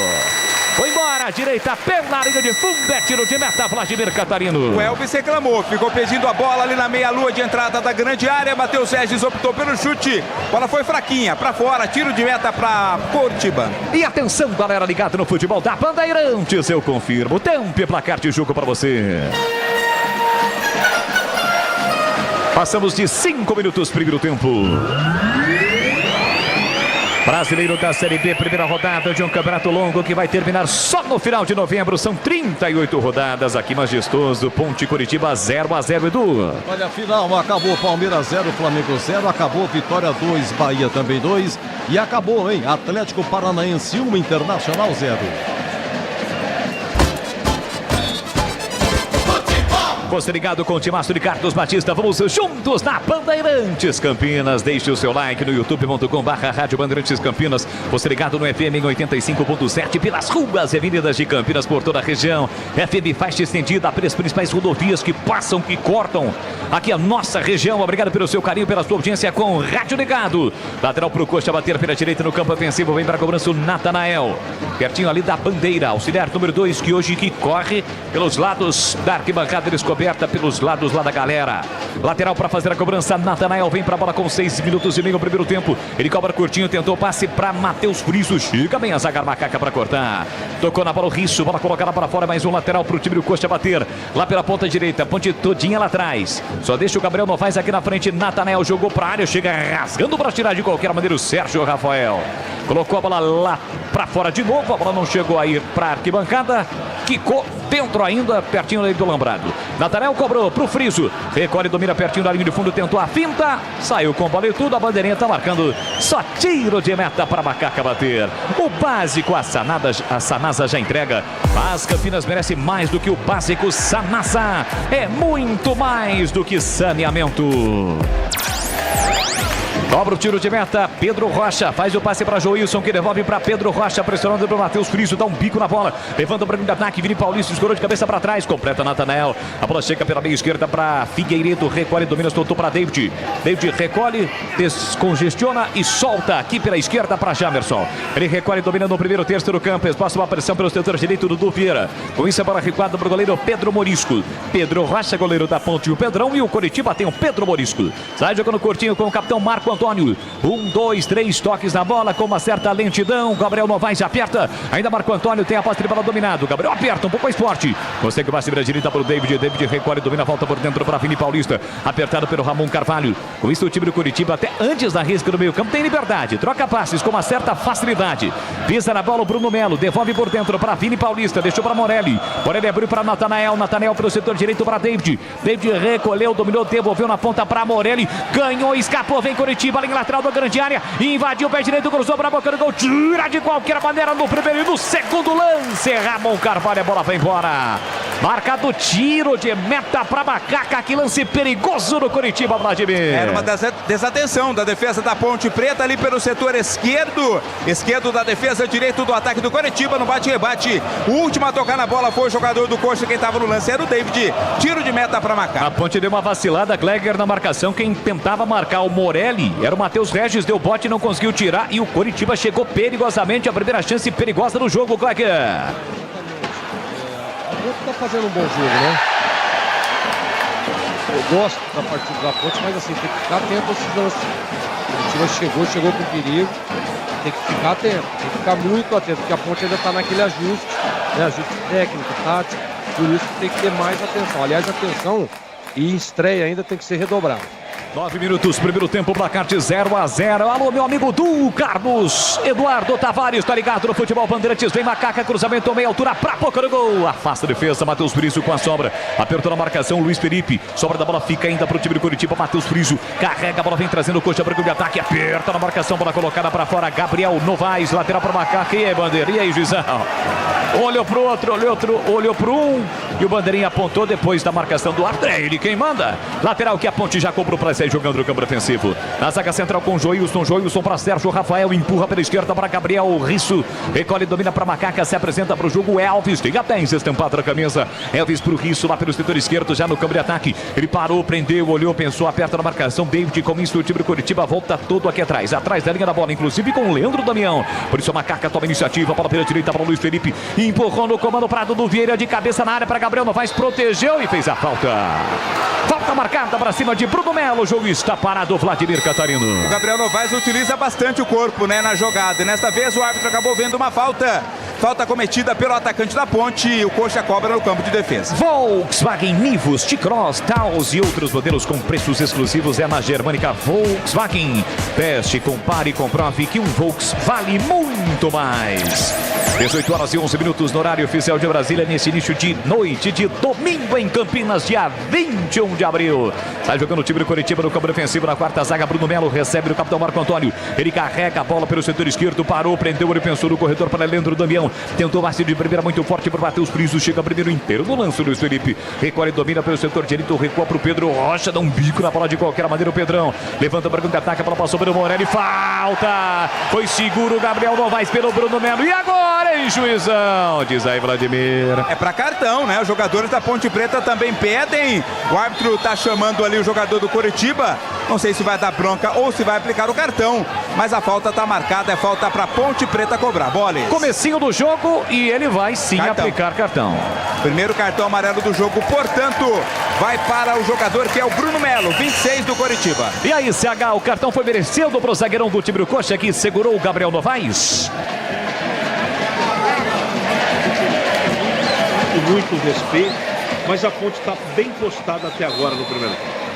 Foi embora, direita pela linha de fundo, é tiro de meta, Vladimir Catarino. O Elvis reclamou, ficou pedindo a bola ali na meia-lua de entrada da grande área. Matheus Regis optou pelo chute, bola foi fraquinha, para fora, tiro de meta para Curitiba. E atenção, galera ligada no futebol da Bandeirantes, eu confirmo, tempo e placar de jogo para você. Passamos de 5 minutos, primeiro tempo. Brasileiro da Série B, primeira rodada de um campeonato longo que vai terminar só no final de novembro. São 38 rodadas aqui, Majestoso, Ponte Curitiba 0-0, Edu. Olha, final, acabou Palmeiras 0, Flamengo 0, acabou Vitória 2, Bahia também 2 e acabou, hein? Atlético Paranaense 1, Internacional 0. Você ligado com o timaço de Carlos Batista. Vamos juntos na Bandeirantes Campinas. Deixe o seu like no youtube.com/Rádio Bandeirantes Campinas. Você ligado no FM em 85.7 pelas ruas e avenidas de Campinas por toda a região. FM faixa estendida pelas principais rodovias que passam, que cortam aqui a nossa região. Obrigado pelo seu carinho, pela sua audiência com Rádio Ligado. Lateral pro Coxa bater pela direita no campo ofensivo. Vem para a cobrança o Natanael. Pertinho ali da bandeira. Auxiliar número 2 que hoje que corre pelos lados da arquibancada descoberta, pelos lados lá da galera. Lateral para fazer a cobrança. Natanael vem para a bola com 6 minutos e meio no primeiro tempo. Ele cobra curtinho, tentou passe para Matheus Friso. Chega bem a zaga Macaca para cortar. Tocou na bola o Risso. Bola colocada para fora. Mais um lateral para o time do Coxa bater. Lá pela ponta direita. Ponte todinha lá atrás. Só deixa o Gabriel Novaes aqui na frente. Natanael jogou para a área. Chega rasgando para tirar de qualquer maneira o Sérgio Rafael. Colocou a bola lá para fora de novo. A bola não chegou a ir para a arquibancada. Quicou dentro ainda, pertinho ali do alambrado. Natanael cobrou pro Friso. Recolhe, domina pertinho da linha de fundo. Tentou a finta. Saiu com bola e tudo. A bandeirinha tá marcando só tiro de meta para Macaca bater. O básico, a Sanasa já entrega. Mas Campinas merece mais do que o básico. Sanasa é muito mais do que saneamento. Cobra o tiro de meta, Pedro Rocha faz o passe para Joilson, que devolve para Pedro Rocha, pressionando para o Matheus Friso, dá um bico na bola, levanta o branco de ataque, Vini Paulista escorou de cabeça para trás, completa Natanael, a bola chega pela meia esquerda para Figueiredo, recolhe, domina, soltou para David, recolhe, descongestiona e solta aqui pela esquerda para Jamerson, ele recolhe, domina no primeiro terço do campo, espaço uma pressão pelo setor direito do Vieira, com isso a bola recuada para o goleiro Pedro Morisco, Pedro Rocha, goleiro da Ponte, o Pedrão, e o Coritiba tem o Pedro Morisco, sai jogando curtinho com o capitão Marco Antônio. 1, 2, 3 toques na bola com uma certa lentidão. Gabriel Novaes aperta. Ainda Marco Antônio tem a posse de bola dominado. Gabriel aperta um pouco mais forte. Consegue o passe para a direita para o David. David recolhe, domina, volta por dentro para Vini Paulista. Apertado pelo Ramon Carvalho. Com isso o time do Curitiba até antes da risca do meio campo tem liberdade. Troca passes com uma certa facilidade. Pisa na bola o Bruno Melo. Devolve por dentro para Vini Paulista. Deixou para Morelli. Morelli abriu para Natanael. Natanael pelo setor direito para David. David recolheu, dominou, devolveu na ponta para Morelli. Ganhou, escapou, vem Curitiba. Linha lateral da grande área, invadiu o pé direito, cruzou para a boca do gol, tira de qualquer maneira no primeiro e no segundo lance. Ramon Carvalho, a bola vai embora. Marcado tiro de meta para Macaca, que lance perigoso no Curitiba, Vladimir. Era uma desatenção da defesa da Ponte Preta ali pelo setor esquerdo da defesa, direito do ataque do Curitiba no bate-rebate. O último a tocar na bola foi o jogador do Coxa, quem estava no lance era o David. Tiro de meta para Macaca. A Ponte deu uma vacilada, Gleger na marcação, quem tentava marcar o Morelli era o Matheus Regis, deu bote, não conseguiu tirar e o Curitiba chegou perigosamente, a primeira chance perigosa do jogo, Gleger. A Ponte tá fazendo um bom jogo, né? Eu gosto da partida da Ponte, mas assim, tem que ficar atento a esses lances. O Curitiba chegou com perigo, tem que ficar atento, tem que ficar muito atento, porque a Ponte ainda tá naquele ajuste, né? Ajuste técnico, tático, por isso tem que ter mais atenção. Aliás, atenção e em estreia ainda tem que ser redobrado. 9 minutos, primeiro tempo, placar de 0-0. Alô, meu amigo Du Carlos Eduardo Tavares, tá ligado no futebol Bandeirantes. Vem Macaca, cruzamento meia altura pra boca do gol. Afasta a defesa, Matheus Friso com a sobra. Apertou na marcação, Luiz Felipe. Sobra da bola fica ainda pro time do Curitiba. Matheus Friso carrega a bola, vem trazendo o Coxa branco de ataque. Aperta na marcação, bola colocada pra fora. Gabriel Novaes, lateral pra Macaca. E aí, Bandeira? E aí, Juizão? Olhou pro outro, olhou pro um. E o Bandeirinha apontou depois da marcação do árbitro. É ele quem manda. Lateral que a Ponte já cobrou pra sair jogando no campo ofensivo. Na zaga central com Joilson para Sérgio Rafael, empurra pela esquerda para Gabriel Risso, recolhe, domina para Macaca, se apresenta para o jogo Elvis, tem a 10 estampado na camisa, Elvis pro Risso lá pelo setor esquerdo, já no campo de ataque, ele parou, prendeu, olhou, pensou, aperta na marcação, David, com isso o time do Curitiba volta todo aqui atrás da linha da bola, inclusive com o Leandro Damião, por isso a Macaca toma iniciativa, bola pela direita para o Luiz Felipe, empurrou no comando Prado do Vieira, de cabeça na área para Gabriel Novaes, protegeu e fez a falta marcada para cima de Bruno Melo, o jogo está parado, Vladimir Catarino. O Gabriel Novaes utiliza bastante o corpo, né, na jogada. E nesta vez o árbitro acabou vendo uma falta. Falta cometida pelo atacante da Ponte e o Coxa cobra no campo de defesa. Volkswagen Nivus, T-Cross, Taos e outros modelos com preços exclusivos é na Germânica Volkswagen. Teste, compare e comprove que um Volks vale muito mais. 18 horas e 11 minutos no horário oficial de Brasília, nesse início de noite de domingo em Campinas, dia 21 de abril. Sai jogando o time do Curitiba no campo defensivo, na quarta zaga, Bruno Melo recebe do capitão Marco Antônio. Ele carrega a bola pelo setor esquerdo, parou, prendeu, ele pensou no corredor para Leandro Damião. marcação. Tentou Marcinho de primeira, muito forte para Matheus Friso. Chega primeiro inteiro no lance, Luiz Felipe. Recolhe, domina pelo setor direito. Recua para o Pedro Rocha. Dá um bico na bola de qualquer maneira. O Pedrão levanta para o ataque. A bola passou pelo Morelli. Falta. Foi seguro o Gabriel Novaes pelo Bruno Melo. E agora, hein, juizão? Diz aí, Vladimir. É para cartão, né? Os jogadores da Ponte Preta também pedem. O árbitro tá chamando ali o jogador do Coritiba. Não sei se vai dar bronca ou se vai aplicar o cartão. Mas a falta tá marcada. É falta para Ponte Preta cobrar. Boles. Comecinho do jogo e ele vai sim aplicar cartão. Primeiro cartão amarelo do jogo, portanto, vai para o jogador que é o Bruno Melo, 26 do Coritiba. E aí, CH, o cartão foi merecido pro zagueirão do time do Coxa que segurou o Gabriel Novaes. Com muito respeito, mas a Ponte está bem postada até agora no primeiro tempo.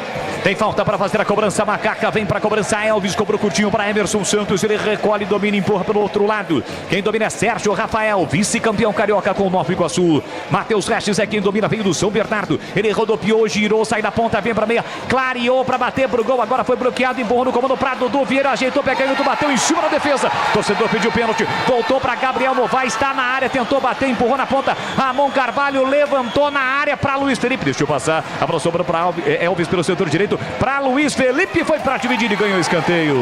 Tem falta para fazer a cobrança. Macaca vem para a cobrança. Elvis cobrou curtinho para Emerson Santos. Ele recolhe, domina e empurra pelo outro lado. Quem domina é Sérgio Rafael, vice-campeão carioca com o Nova Iguaçu. Matheus Restes é quem domina, veio do São Bernardo. Ele rodopiou, girou, sai da ponta, vem para meia. Clareou para bater pro gol. Agora foi bloqueado, empurrou no comando para Dudu Vieira. Ajeitou, pegando, bateu em cima da defesa. Torcedor pediu pênalti. Voltou para Gabriel Novaes. Está na área, tentou bater, empurrou na ponta. Ramon Carvalho levantou na área para Luiz Felipe. Deixou passar. A bola sobrou para Elvis pelo setor direito. Para Luiz Felipe, foi para dividir e ganhou o escanteio.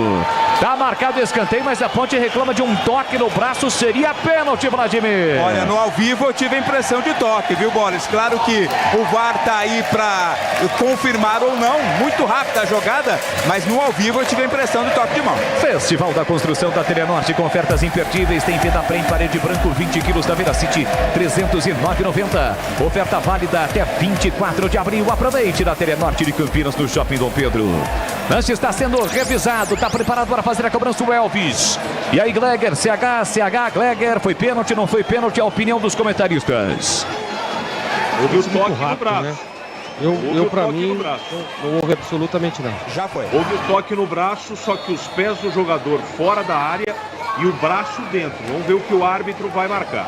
Tá marcado o escanteio, mas a Ponte reclama de um toque no braço. Seria pênalti, Vladimir. Olha, no ao vivo eu tive a impressão de toque, viu, Boles? Claro que o VAR tá aí para confirmar ou não. Muito rápida a jogada, mas no ao vivo eu tive a impressão de toque de mão. Festival da Construção da Telenorte com ofertas imperdíveis. Tem Vedaprem parede branco, 20 quilos da Veracity, 309,90. Oferta válida até 24 de abril. Aproveite da Telenorte de Campinas no Shopping Dom Pedro. Lance está sendo revisado, está preparado para fazer a cobrança o Elvis. E aí, Gleger, CH, Gleger, foi pênalti, não foi pênalti? A opinião dos comentaristas. Houve o toque no braço. Né? Eu para mim, não houve absolutamente nada. Já foi. Houve o toque no braço, só que os pés do jogador fora da área e o braço dentro. Vamos ver o que o árbitro vai marcar.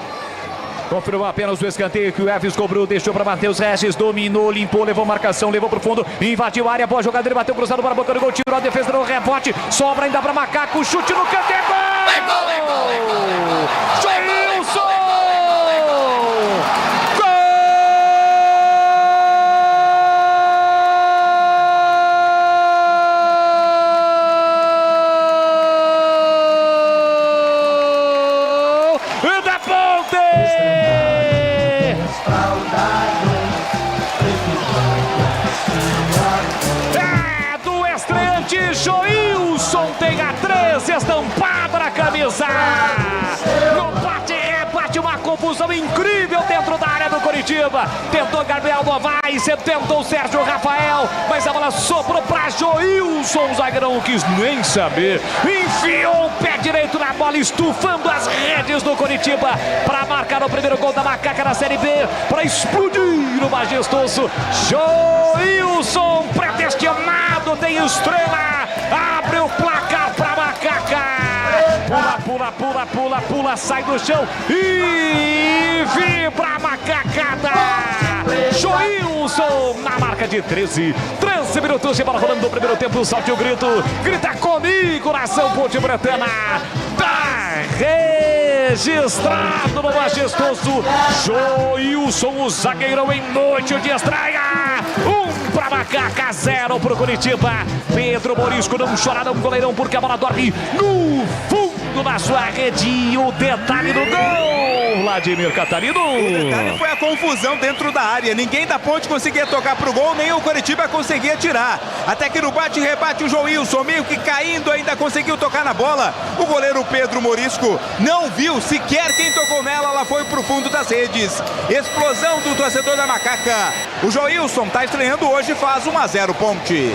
Confirmou apenas o escanteio que o Elvis cobrou, deixou para Matheus Regis, dominou, limpou, levou marcação, levou para o fundo, invadiu a área, boa jogada, ele bateu cruzado para a boca do gol, tirou a defesa no rebote, sobra ainda para Macaco, chute no canto, é gol! É gol! Joilson! Joilson tem a 13 estampada na camisa. No bate-rebate, uma confusão incrível dentro da área do Coritiba. Tentou Gabriel Novaes, tentou Sérgio Rafael, mas a bola sobrou para Joilson. O zagueirão não quis nem saber. Enfiou o pé direito na bola, estufando as redes do Coritiba para marcar o primeiro gol da Macaca na Série B, para explodir o majestoso Joilson, predestinado, tem estrela. Abre o placar para Macaca. Pula, sai do chão e vibra a macacada. Joilson na marca de 13 minutos de bola rolando no primeiro tempo. Solte o grito, grita comigo, nação ponte-bretana. Tá registrado no majestoso Joilson, o zagueirão em noite de estreia. Pra Macaca, 0 pro Coritiba. Pedro Morisco não chora não, goleirão, porque a bola dorme no fundo da sua rede. E o detalhe do gol, Vladimir Catarino. O detalhe foi a confusão dentro da área. Ninguém da Ponte conseguia tocar pro gol, nem o Coritiba conseguia tirar. Até que no bate-rebate o Joilson, meio que caindo, ainda conseguiu tocar na bola. O goleiro Pedro Morisco não viu sequer quem tocou nela. Ela foi pro fundo das redes. Explosão do torcedor da Macaca. O Joilson tá estreando hoje, faz 1-0 Ponte.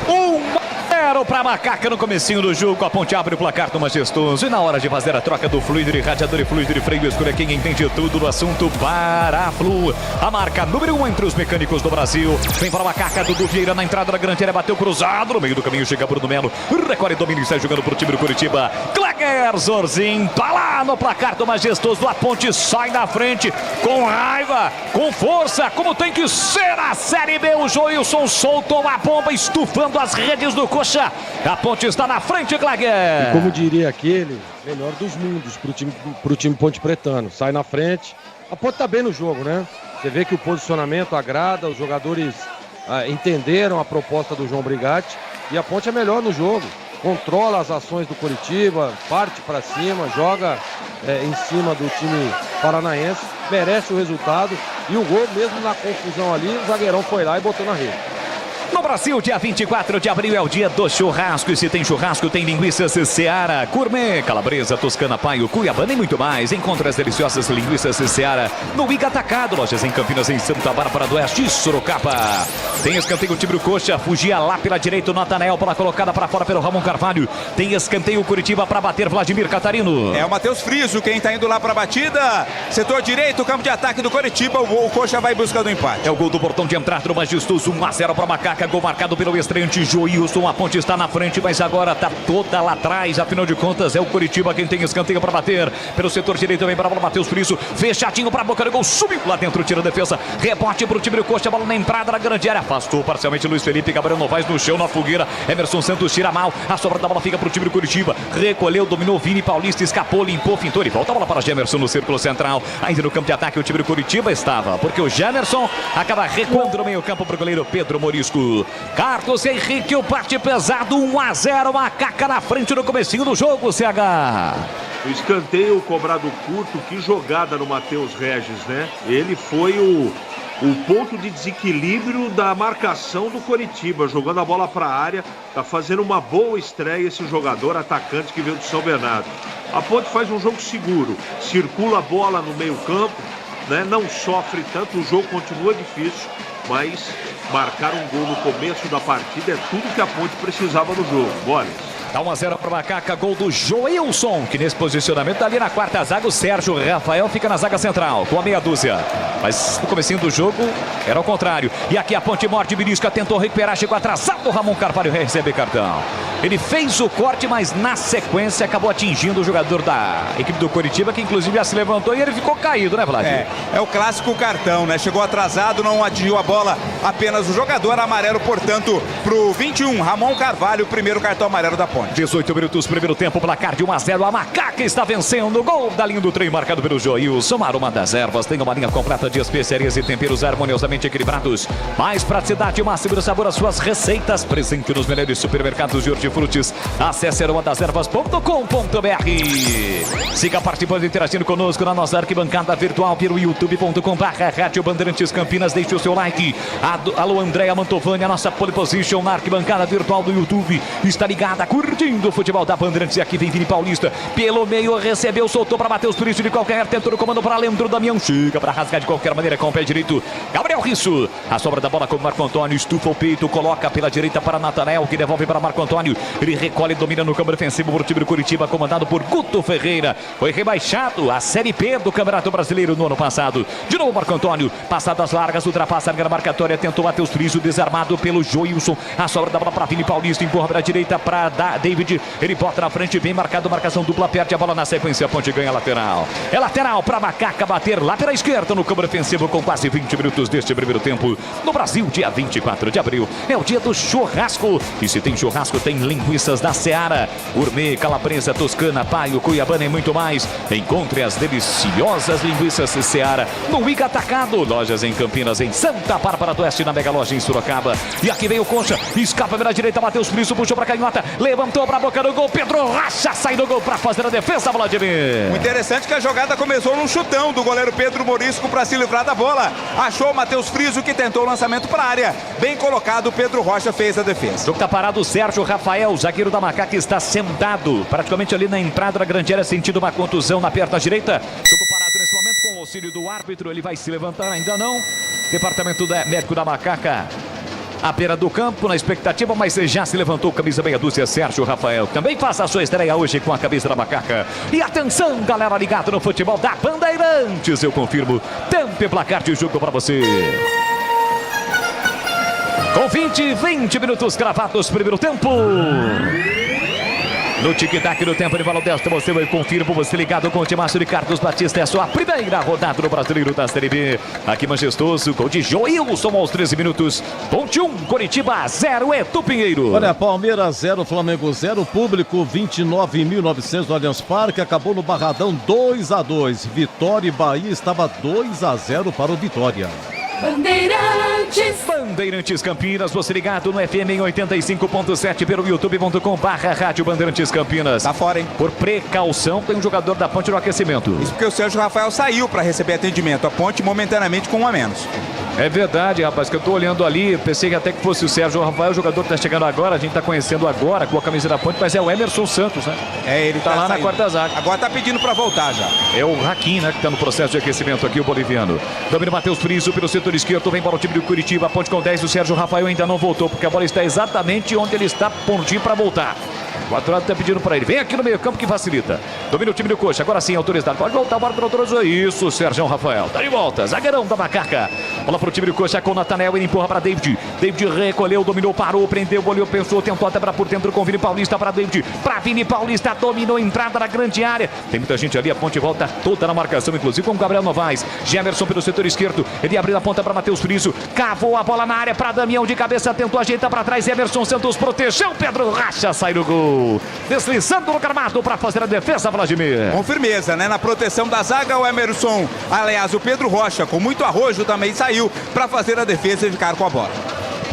1-0 para Macaca no comecinho do jogo. A Ponte abre o placar do majestoso. E na hora de fazer a troca do fluido de radiador e fluido de freio, escolha quem entende tudo no assunto. Paraflu, a marca número 1 entre os mecânicos do Brasil. Vem para a Macaca, Dudu Vieira na entrada da grande área, bateu cruzado. No meio do caminho chega Bruno Melo. Recolhe, domina e sai jogando pro time do Coritiba. Claguer Zorzin tá lá no placar do majestoso. A Ponte sai na frente com raiva, com força, como tem que ser a Série B. O Joilson soltou a bomba, estufando as redes do Coxa. A Ponte está na frente, Claguer. E como diria aquele, melhor dos mundos pro time Ponte Pretano. Sai na frente. A Ponte tá bem no jogo, né? Você vê que o posicionamento agrada, os jogadores entenderam a proposta do João Brigatti e a Ponte é melhor no jogo. Controla as ações do Coritiba, parte para cima, joga em cima do time paranaense, merece o resultado e o gol, mesmo na confusão ali, o zagueirão foi lá e botou na rede. No Brasil, dia 24 de abril é o dia do churrasco. E se tem churrasco, tem linguiças Seara, gourmet, calabresa, toscana, paio, cuiabana e muito mais. Encontre as deliciosas linguiças Seara no Iga Atacado. Lojas em Campinas, em Santa Bárbara do Oeste e Sorocaba. Tem escanteio Tibro Coxa, fugia lá pela direita o Natanael, bola colocada para fora pelo Ramon Carvalho. Tem escanteio Curitiba para bater Vladimir Catarino. É o Matheus Friso quem tá indo lá para a batida. Setor direito, campo de ataque do Coritiba. O Coxa vai buscando o empate. É o gol do portão de entrada do majestoso, 1-0 para Macaca. Gol marcado pelo estreante Joilson. A Ponte está na frente, mas agora está toda lá atrás. Afinal de contas, é o Coritiba quem tem escanteio para bater. Pelo setor direito também para o Matheus Friso. Fechadinho para a boca do gol. Subiu lá dentro, tira a defesa. Rebote para o time do Coxa. Bola na entrada da grande área. Afastou parcialmente Luiz Felipe. Gabriel Novaes no chão, na fogueira. Emerson Santos tira mal. A sobra da bola fica para o time do Coritiba. Recolheu, dominou Vini Paulista. Escapou, limpou, fintou e volta a bola para Gemerson no círculo central. Ainda no campo de ataque, o time do Coritiba estava. Porque o Gemerson acaba recuando no meio campo para o goleiro Pedro Morisco. Carlos Henrique, o bate pesado, 1-0, Macaca na frente no comecinho do jogo, CH. O escanteio cobrado curto, que jogada no Matheus Regis, né? Ele foi o ponto de desequilíbrio da marcação do Coritiba, jogando a bola para a área, tá fazendo uma boa estreia esse jogador atacante que veio do São Bernardo. A Ponte faz um jogo seguro, circula a bola no meio campo, né? Não sofre tanto, o jogo continua difícil, mas marcar um gol no começo da partida é tudo que a Ponte precisava no jogo. Bora. Dá 1-0 para o Macaca, gol do Joilson, que nesse posicionamento está ali na quarta zaga. O Sérgio Rafael fica na zaga central, com a meia dúzia. Mas no comecinho do jogo era o contrário. E aqui a Ponte morde, Birisca tentou recuperar, chegou atrasado. O Ramon Carvalho recebe cartão. Ele fez o corte, mas na sequência acabou atingindo o jogador da equipe do Coritiba, que inclusive já se levantou e ele ficou caído, né, Vlad? É o clássico cartão, né? Chegou atrasado, não atingiu a bola, apenas o jogador amarelo, portanto, pro 21, Ramon Carvalho, primeiro cartão amarelo da Ponte. 18 minutos, primeiro tempo, placar de 1-0. A Macaca está vencendo. Gol da linha do trem, marcado pelo Joilson. Aroma das Ervas tem uma linha completa de especiarias e temperos harmoniosamente equilibrados. Mais praticidade, máximo sabor às suas receitas. Presente nos melhores supermercados de hortifrutis. Acesse aromadeservas.com.br. Siga participando e interagindo conosco na nossa arquibancada virtual pelo youtube.com/Rádio Bandeirantes Campinas. Deixe o seu like. Alô, Andréa Mantovani, a nossa pole position na arquibancada virtual do YouTube. Está ligada, curtindo o futebol da Bandeirantes. E aqui vem Vini Paulista. Pelo meio, recebeu, soltou para Matheus Friso de qualquer, tentou o comando para Leandro Damião. Chega para rasgar de qualquer maneira com o pé direito. Gabriel Risso. A sobra da bola com o Marco Antônio. Estufa o peito, coloca pela direita para Natanael, que devolve para Marco Antônio. Ele recolhe e domina no campo defensivo por time do Coritiba, comandado por Guto Ferreira. Foi rebaixado a Série B do Campeonato Brasileiro no ano passado. De novo Marco Antônio, passadas largas, ultrapassa a linha marcatória, tentou Matheus Friso, desarmado pelo Joilson. A sobra da bola para Vini Paulista, empurra para a direita para David. Ele bota na frente, bem marcado, marcação dupla, perde a bola na sequência, a Ponte ganha lateral. É lateral para Macaca bater lá pela esquerda no campo defensivo com quase 20 minutos deste primeiro tempo. No Brasil, dia 24 de abril, é o dia do churrasco. E se tem churrasco, tem linguiças da Seara. Gourmet, calabresa, toscana, paio, cuiabana e muito mais. Encontre as deliciosas linguiças Seara no Iga Atacado. Lojas em Campinas, em Santa Bárbara do Oeste, na Mega Loja em Sorocaba. E aqui vem o Concha, escapa pela direita, Matheus Friso, puxou para canhota, levantou para a boca do gol, Pedro Rocha sai do gol para fazer a defesa, Vladimir. O interessante é que a jogada começou num chutão do goleiro Pedro Morisco para se livrar da bola. Achou o Matheus Friso, que tentou o lançamento para a área. Bem colocado, Pedro Rocha fez a defesa. O jogo está parado, o Sérgio Rafael, zagueiro da Macaca, está sentado praticamente ali na entrada da grande área, sentindo uma contusão na perna direita. Jogo parado nesse momento com o auxílio do árbitro, ele vai se levantar, ainda não. Departamento médico da Macaca à beira do campo, na expectativa, mas já se levantou, camisa meia dúzia, Sérgio Rafael. Também faz a sua estreia hoje com a camisa da Macaca. E atenção, galera ligada no futebol da Bandeirantes, eu confirmo, tempo e placar de jogo para você. Com 20 minutos gravados, primeiro tempo. No tic-tac do tempo de Valor Desta, você vai conferir por você ligado com o Timácio de Carlos Batista. É a sua primeira rodada do Brasileiro da Série B. Aqui majestoso, gol de Joilson aos 13 minutos. Ponte 1, Coritiba 0, Etu Pinheiro. Olha, Palmeiras 0, Flamengo 0, público 29.900 no Allianz Parque, acabou no Barradão 2-2. Vitória e Bahia estava 2-0 para o Vitória. Bandeirantes Campinas, você ligado no FM em 85.7 pelo youtube.com/Rádio Bandeirantes Campinas. Tá fora, hein? Por precaução, tem um jogador da Ponte no aquecimento. Isso porque o Sérgio Rafael saiu para receber atendimento. A Ponte momentaneamente com um a menos. É verdade, rapaz, que eu tô olhando ali, pensei que até que fosse o Sérgio Rafael, o jogador que tá chegando agora, a gente tá conhecendo agora com a camisa da Ponte, mas é o Emerson Santos, né? É, ele tá lá saindo. na quarta zaga. Agora tá pedindo para voltar já. É o Raquin, né, que tá no processo de aquecimento aqui, o boliviano. Domina Matheus Friso pelo setor esquerdo, vem para o time do Curitiba, a Ponte com 10, o Sérgio Rafael ainda não voltou, porque a bola está exatamente onde ele está, pontinho para voltar. O Aturado está pedindo para ele. Vem aqui no meio campo que facilita. Domina o time do Coxa. Agora sim, autorizado. Pode voltar, a bola para autorizou. Isso, Sérgio Rafael. Tá de volta. Zagueirão da Macaca. Bola para o time do Coxa com o Nathanael. Ele empurra para David. David recolheu, dominou, parou, prendeu, olhou, pensou, tentou até para por dentro com o Vini Paulista para David. Para Vini Paulista, dominou, entrada na grande área. Tem muita gente ali. A Ponte volta toda na marcação, inclusive com o Gabriel Novaes. Gemerson pelo setor esquerdo. Ele abriu a ponta para Matheus Friso. Cavou a bola na área para Damião de cabeça. Tentou ajeitar para trás. Emerson Santos protegeu. Pedro Racha sai do gol. Deslizando no gramado para fazer a defesa, Vladimir. Com firmeza, né? Na proteção da zaga, o Emerson, aliás, o Pedro Rocha, com muito arrojo também saiu para fazer a defesa e ficar com a bola.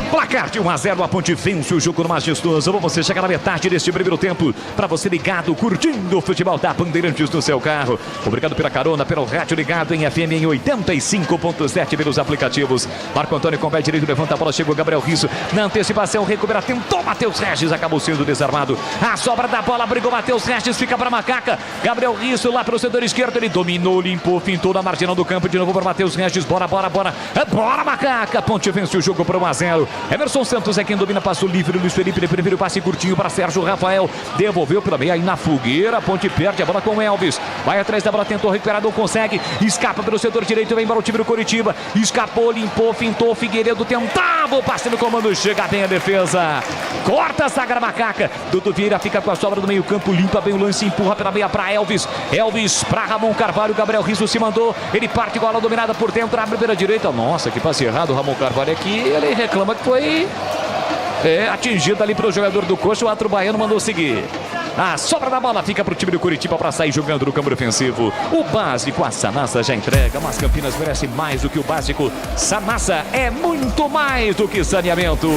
Placar de 1-0, a Ponte vence o jogo no majestoso. Você chega na metade deste primeiro tempo. Para você ligado, curtindo o futebol da Bandeirantes no seu carro. Obrigado pela carona, pelo rádio ligado em FM em 85.7 pelos aplicativos. Marco Antônio com o pé direito, levanta a bola, chegou Gabriel Risso. Na antecipação, recupera, tentou Matheus Regis, acabou sendo desarmado. A sobra da bola, brigou Matheus Regis, fica para Macaca. Gabriel Risso lá para o setor esquerdo, ele dominou, limpou, fintou na marginal do campo. De novo para Matheus Regis, bora, bora, bora. Bora, Macaca. Ponte vence o jogo por 1-0. Emerson Santos é quem domina, passo livre. Luiz Felipe, ele prefere o passe curtinho para Sérgio Rafael. Devolveu pela meia aí na fogueira. A Ponte perde a bola com o Elvis. Vai atrás da bola, tentou recuperar, não consegue. Escapa pelo setor direito, vem para o time do Coritiba. Escapou, limpou, fintou. Figueiredo tentava o passe no comando. Chega bem a defesa. Corta a zaga Macaca. Dudu Vieira fica com a sobra do meio campo. Limpa bem o lance, empurra pela meia para Elvis. Elvis para Ramon Carvalho. Gabriel Risso se mandou. Ele parte com a bola dominada por dentro. Abre pela direita. Nossa, que passe errado. O Ramon Carvalho aqui. Ele reclama que foi atingido ali pelo jogador do Coxa. O outro baiano mandou seguir. A sobra da bola fica para o time do Curitiba para sair jogando no campo ofensivo. O básico, a Sanasa já entrega, mas Campinas merece mais do que o básico. Sanasa é muito mais do que saneamento.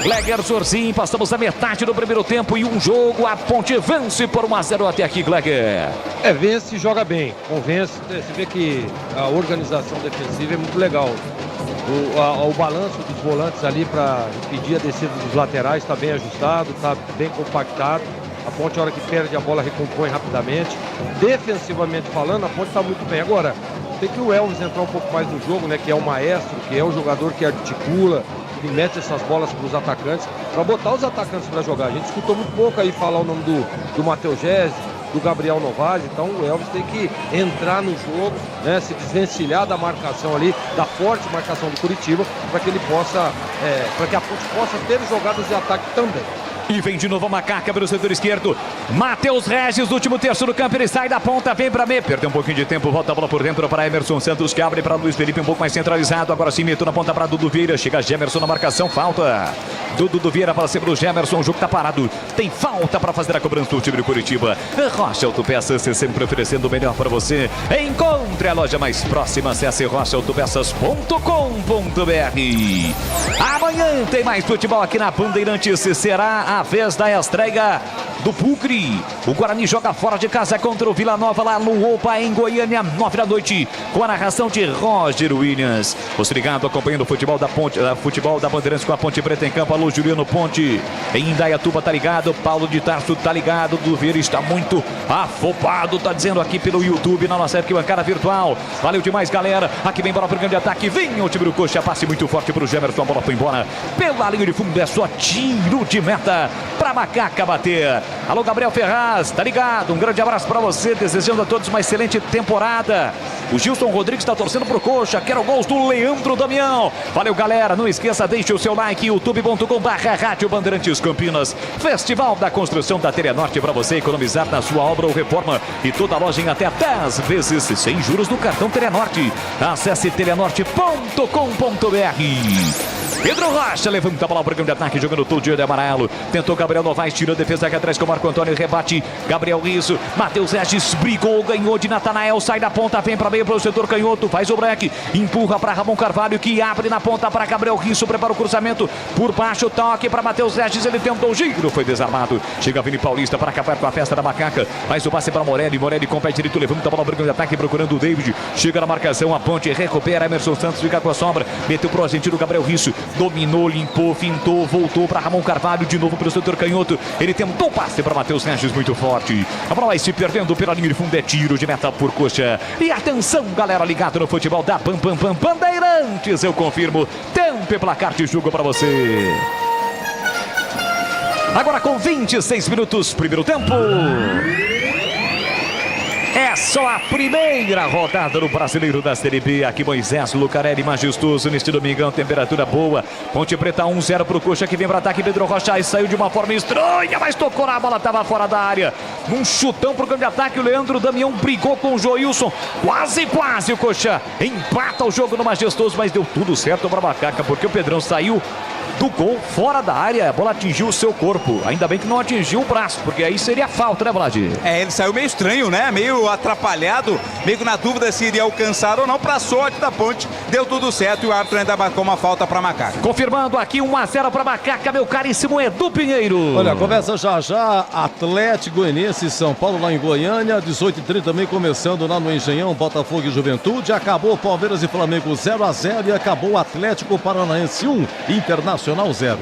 Gleger Zorzin, passamos a metade do primeiro tempo e um jogo. A Ponte vence por 1-0 até aqui, Gleger. Vence e joga bem, convence. Você vê que a organização defensiva é muito legal. O balanço dos volantes ali para impedir a descida dos laterais está bem ajustado, está bem compactado. A Ponte, a hora que perde a bola, recompõe rapidamente. Defensivamente falando, a Ponte está muito bem. Agora, tem que o Elvis entrar um pouco mais no jogo, né? Que é o maestro, que é o jogador que articula, que mete essas bolas para os atacantes, para botar os atacantes para jogar. A gente escutou muito pouco aí falar o nome do Matheus Gese, do Gabriel Novaes, então o Elvis tem que entrar no jogo, né, se desvencilhar da marcação ali, da forte marcação do Curitiba, para que ele possa, para que a Ponte possa ter jogadas de ataque também. E vem de novo a Macaca pelo setor esquerdo. Matheus Regis, último terço do campo, ele sai da ponta, vem para mim. Perdeu um pouquinho de tempo, volta a bola por dentro para Emerson Santos, que abre para Luiz Felipe, um pouco mais centralizado. Agora sim, meteu na ponta para Dudu Vieira. Chega Gemerson na marcação, falta. Dudu Vieira para cima do Gemerson, o jogo está parado. Tem falta para fazer a cobrança do time do Curitiba. Rocha Autopeças, sempre oferecendo o melhor para você. Encontre a loja mais próxima, acesse rochaautopeças.com.br. Amanhã tem mais futebol aqui na Bandeirantes. Será a vez da estreia do Pulcre. O Guarani joga fora de casa contra o Vila Nova lá no Opa, em Goiânia, 9 da noite, com a narração de Roger Williams. Você ligado, acompanhando o futebol da Ponte, futebol da Bandeirantes com a Ponte Preta em campo. Alô, Juliano Ponte. Em Indaiatuba tá ligado, Paulo de Tarso tá ligado. Do Vieira está muito afobado, tá dizendo aqui pelo YouTube, na nossa arquibancada virtual. Valeu demais, galera. Aqui vem bola pro grande ataque. Vem o time do Coxa, passe muito forte pro Gemerson. A bola foi embora pela linha de fundo, é só tiro de meta pra Macaca bater. Alô, Gabriel Ferraz, tá ligado? Um grande abraço pra você, desejando a todos uma excelente temporada. O Gilson Rodrigues está torcendo pro Coxa. Quero gols do Leandro Damião. Valeu, galera. Não esqueça, deixe o seu like. youtube.com/Rádio Bandeirantes Campinas. Festival da Construção da Telenorte para você economizar na sua obra ou reforma. E toda a loja em até 10 vezes sem juros no cartão Telenorte. Acesse telenorte.com.br. Pedro Rocha levanta a bola para o campo de ataque, jogando todo dia de amarelo. Tentou Gabriel Novaes, tirou a defesa aqui atrás com o Marco Antônio, rebate. Gabriel Risso, Matheus Regis brigou, ganhou de Natanael, sai da ponta, vem para meio para o setor canhoto, faz o break, empurra para Ramon Carvalho, que abre na ponta para Gabriel Risso, prepara o cruzamento por baixo, toque para Matheus Regis, ele tentou o giro, foi desarmado. Chega Vini Paulista para acabar com a festa da macaca, faz o passe para Morelli com o pé direito, levanta a bola para o campo de ataque, procurando o David. Chega na marcação, a ponte, recupera, Emerson Santos fica com a sombra, meteu pro argentino Gabriel Risso. Dominou, limpou, fintou, voltou para Ramon Carvalho, de novo para o setor canhoto. Ele tentou o passe para Matheus Regis, muito forte. A bola vai se perdendo pela linha de fundo, é tiro de meta por Coxa. E atenção, galera ligada no futebol da Bandeirantes, eu confirmo. Tempo e placar de jogo para você. Agora com 26 minutos, primeiro tempo. É só a primeira rodada do Brasileiro da Série B. Aqui Moisés Lucarelli, majestoso neste domingão, temperatura boa. Ponte Preta 1-0 pro Coxa, que vem para ataque. Pedro Rocha e saiu de uma forma estranha, mas tocou na bola, estava fora da área. Num chutão pro campo de ataque, o Leandro Damião brigou com o Joilson. Quase o Coxa empata o jogo no majestoso, mas deu tudo certo para a macaca, porque o Pedrão saiu do gol fora da área, a bola atingiu o seu corpo. Ainda bem que não atingiu o braço, porque aí seria falta, né, Vladir? Ele saiu meio estranho, né? Meio atrapalhado, meio na dúvida se iria alcançar ou não. Pra sorte da Ponte, deu tudo certo e o árbitro ainda marcou uma falta pra Macaca. Confirmando aqui 1-0 pra Macaca, meu caríssimo Edu Pinheiro. Olha, começa já Atlético Goianiense e São Paulo lá em Goiânia, 18h30 também começando lá no Engenhão, Botafogo e Juventude. Acabou Palmeiras e Flamengo 0-0 e acabou Atlético Paranaense 1, Internacional 0.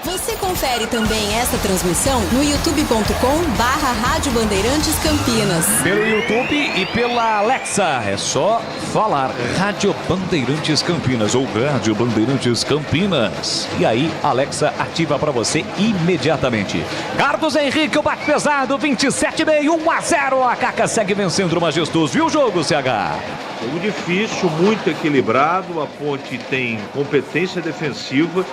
Você confere também essa transmissão no youtube.com/Rádio Bandeirantes Campinas. Pelo YouTube e pela Alexa. É só falar Rádio Bandeirantes Campinas ou Rádio Bandeirantes Campinas. E aí, Alexa ativa para você imediatamente. Carlos Henrique, o bate pesado, 27,5, 1-0. A Caca segue vencendo o majestoso. E o jogo, CH? Jogo difícil, muito equilibrado. A Ponte tem competência defensiva,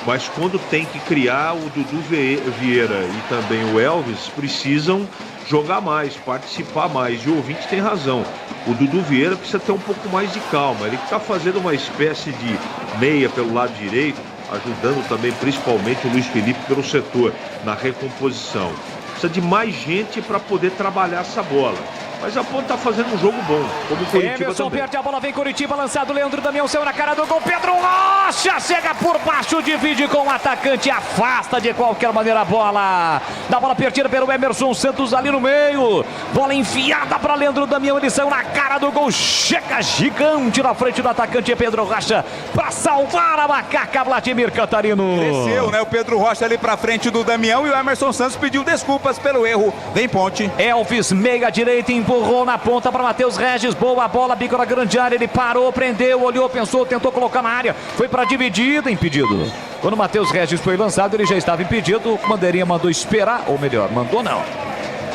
mas quando tem que criar, o Dudu Vieira e também o Elvis precisam jogar mais, participar mais. E o ouvinte tem razão. O Dudu Vieira precisa ter um pouco mais de calma. Ele está fazendo uma espécie de meia pelo lado direito, ajudando também principalmente o Luiz Felipe pelo setor, na recomposição. Precisa de mais gente para poder trabalhar essa bola. Mas a Ponte tá fazendo um jogo bom, como o Coritiba Emerson também. perde a bola, vem Coritiba, lançado, Leandro Damião saiu na cara do gol, Pedro Rocha chega por baixo, divide com o atacante, afasta de qualquer maneira a bola. Da bola perdida pelo Emerson Santos ali no meio, bola enfiada para Leandro Damião, ele saiu na cara do gol, chega gigante na frente do atacante Pedro Rocha para salvar a Macaca, Vladimir Catarino. Cresceu, né? O Pedro Rocha ali para frente do Damião e o Emerson Santos pediu desculpas pelo erro. Vem Ponte. Elvis, meia direita, empurrou na ponta para Matheus Regis, boa bola, bico na grande área, ele parou, prendeu, olhou, pensou, tentou colocar na área, foi para dividida, impedido. Quando o Matheus Regis foi lançado, ele já estava impedido, o bandeirinha mandou esperar, ou melhor, mandou não.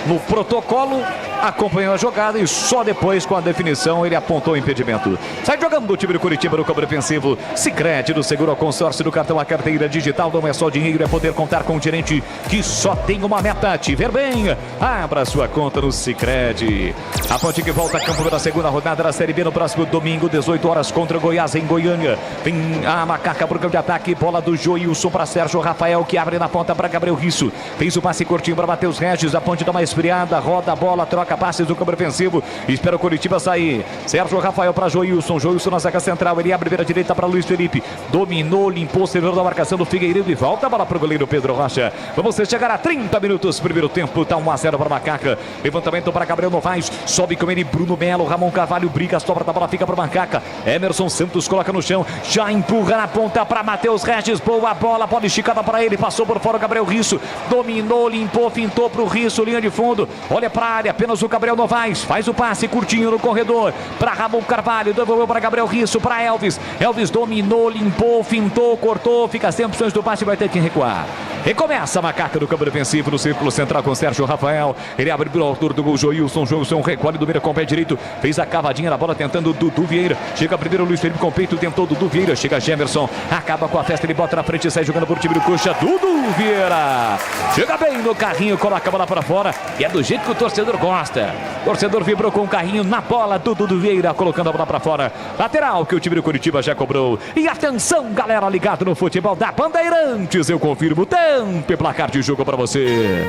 No protocolo, acompanhou a jogada e só depois, com a definição, ele apontou o impedimento. Sai jogando do time do Coritiba no campo defensivo. Sicredi do seguro ao consórcio do cartão, a carteira digital não é só dinheiro, é poder contar com um gerente que só tem uma meta. Te ver bem, abra sua conta no Sicredi. A Ponte que volta a campo pela segunda rodada da Série B no próximo domingo, 18 horas contra Goiás em Goiânia. Vem a Macaca pro campo de ataque, bola do Joilson para Sérgio Rafael, que abre na ponta para Gabriel Risso. Fez o passe curtinho para Matheus Regis, a Ponte dá uma esfriada, roda a bola, troca passes do campo defensivo, espera o Coritiba sair. Sérgio Rafael para Joilson na saca central, ele abre a direita para Luiz Felipe, dominou, limpou o servidor da marcação do Figueiredo e volta a bola para o goleiro Pedro Rocha. Vamos chegar a 30 minutos, primeiro tempo, tá 1-0 para Macaca. Levantamento para Gabriel Novaes, sobe com ele Bruno Melo, Ramon Carvalho briga, sobra da bola, fica para Macaca. Emerson Santos coloca no chão, já empurra na ponta para Matheus Regis, boa bola, bola esticada para ele, passou por fora o Gabriel Risso, dominou, limpou, fintou para o Risso, linha de fundo, olha para a área, apenas apenas o Gabriel Novaes. Faz o passe curtinho no corredor para Ramon Carvalho. Devolveu para Gabriel Risso, para Elvis. Elvis dominou, limpou, fintou, cortou. Fica sem opções do passe, vai ter que recuar. Recomeça a macaca do campo defensivo no círculo central com Sérgio Rafael. Ele abre pelo altura do gol Joilson. Joilson recolhe, domina com o pé direito. Fez a cavadinha na bola tentando Dudu Vieira. Chega primeiro Luiz Felipe com o peito, tentou Dudu Vieira. Chega Gemerson, acaba com a festa, ele bota na frente e sai jogando por time do Coxa. Dudu Vieira chega bem no carrinho, coloca a bola para fora. E é do jeito que o torcedor gosta. O torcedor vibrou com o carrinho na bola do Dudu Vieira, colocando a bola para fora. Lateral que o time do Curitiba já cobrou. E atenção, galera ligado no futebol da Bandeirantes. Eu confirmo o tempo e placar de jogo para você.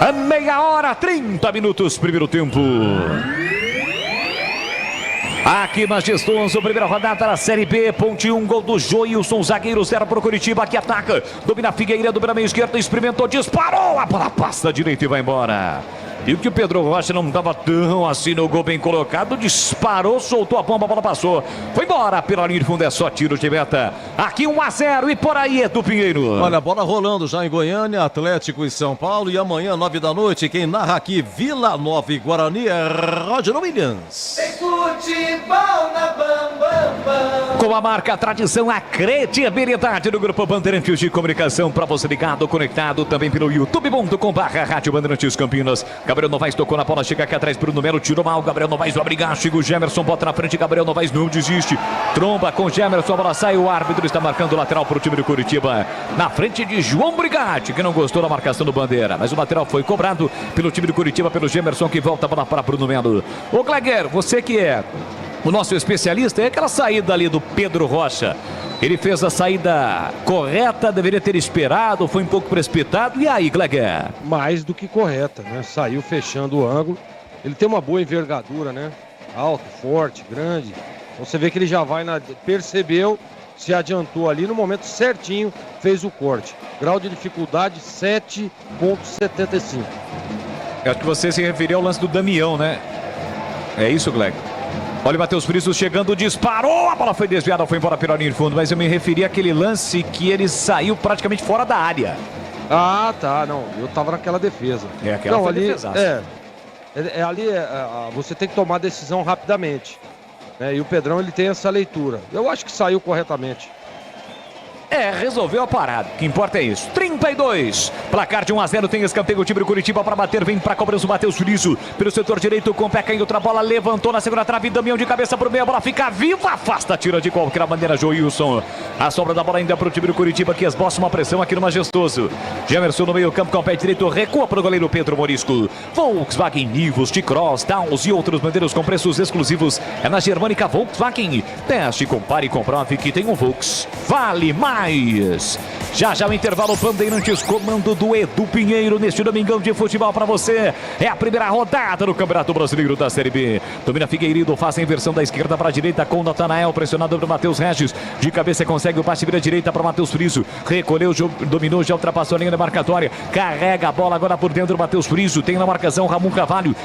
A meia hora, 30 minutos, primeiro tempo. Aqui na Gestoso, primeira rodada da Série B, ponte 1, gol do Joilson, zagueiro 0 para o Curitiba, que ataca, domina Figueiredo, domina meio esquerda, experimentou, disparou, a bola passa direita e vai embora. E o que o Pedro Rocha não estava tão assim no gol bem colocado, disparou, soltou a bomba, a bola passou. Foi embora pela linha de fundo, é só tiro de meta. Aqui 1-0 e por aí, Edu Pinheiro. Olha, a bola rolando já em Goiânia, Atlético e São Paulo. E amanhã, 9 da noite, quem narra aqui, Vila Nova e Guarani, é Roger Williams. Tem futebol na Bam. Com a marca, a tradição, a credibilidade do Grupo Bandeirantes de Comunicação, para você ligado, conectado também pelo youtube.com/Rádio Bandeirantes Campinas. Gabriel Novaes tocou na bola, chega aqui atrás, Bruno Melo tirou mal, Gabriel Novaes vai brigar, chega o Gemerson, bota na frente, Gabriel Novaes não desiste, tromba com Gemerson, a bola sai, o árbitro está marcando o lateral para o time do Curitiba, na frente de João Brigatti, que não gostou da marcação do Bandeira, mas o lateral foi cobrado pelo time do Curitiba, pelo Gemerson, que volta a bola para Bruno Melo. Ô Gleguer, você que é o nosso especialista, é aquela saída ali do Pedro Rocha. Ele fez a saída correta, deveria ter esperado, foi um pouco precipitado. E aí, Gleguer? Mais do que correta, né? Saiu fechando o ângulo. Ele tem uma boa envergadura, né? Alto, forte, grande. Então você vê que ele já vai percebeu, se adiantou ali no momento certinho, fez o corte. Grau de dificuldade 7,75. Eu acho que você se referiu ao lance do Damião, né? É isso, Gleguer? Olha o Matheus Friso chegando, disparou, a bola foi desviada, foi embora pela linha de fundo, mas eu me referi àquele lance que ele saiu praticamente fora da área. Ah, tá, não, eu tava naquela defesa. É, aquela foi ali, defesaça. Você tem que tomar decisão rapidamente, né? E o Pedrão, ele tem essa leitura. Eu acho que saiu corretamente. Resolveu a parada. O que importa é isso. 32. Placar de 1-0. Tem escanteio. O time do Curitiba para bater. Vem para a cobrança o Matheus Friso. Pelo setor direito. Com o pé caindo. Outra bola. Levantou na segunda trave. Damião de cabeça para o meio. A bola fica viva. Afasta. Tira de qualquer maneira. Joilson. A sobra da bola ainda para o time do Curitiba, que esboça uma pressão aqui no Majestoso. Gemerson no meio campo com o pé direito. Recua para o goleiro Pedro Morisco. Volkswagen Nivus, T-Cross, Downs e outros bandeiros com preços exclusivos. É na Germânica Volkswagen. Teste, compare e comprove que tem um Volks. Vale mais. Já o intervalo, Bandeirantes, comando do Edu Pinheiro neste domingão de futebol para você. É a primeira rodada do Campeonato Brasileiro da Série B. Domina Figueiredo, faz a inversão da esquerda para a direita com o Natanael, pressionado por Matheus Regis. De cabeça consegue o passe, vira direita para Matheus Friso. Recolheu, dominou, já ultrapassou a linha demarcatória. Carrega a bola agora por dentro, Matheus Friso. Tem na marcação Ramon Carvalho.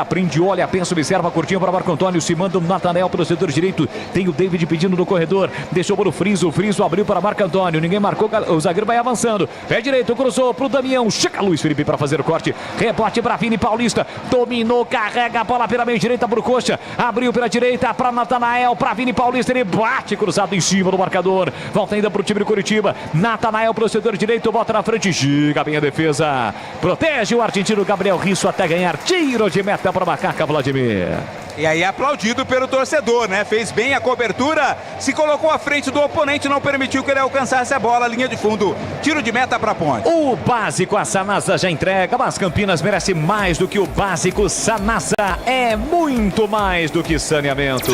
Prende, olha, pensa, observa, curtinho para Marco Antônio. Se manda o Natanael pelo setor direito. Tem o David pedindo no corredor. Deixou para o Friso. Friso abriu para Marco Antônio. Ninguém marcou, o zagueiro vai avançando. Pé direito, cruzou pro Damião. Chega Luiz Felipe para fazer o corte. Rebote para Vini Paulista. Dominou, carrega a bola pela meia direita pro Coxa. Abriu pela direita para Natanael, para Vini Paulista. Ele bate cruzado em cima do marcador. Volta ainda pro time do Curitiba. Natanael pro setor direito, bota na frente. Chega bem a defesa. Protege o argentino Gabriel Risso até ganhar tiro de meta para Macaca, Vladimir. E aí aplaudido pelo torcedor, né? Fez bem a cobertura, se colocou à frente do oponente, não permitiu que ele alcançasse a bola, linha de fundo. Tiro de meta para Ponte. O básico, a Sanasa já entrega, mas Campinas merece mais do que o básico. Sanasa é muito mais do que saneamento.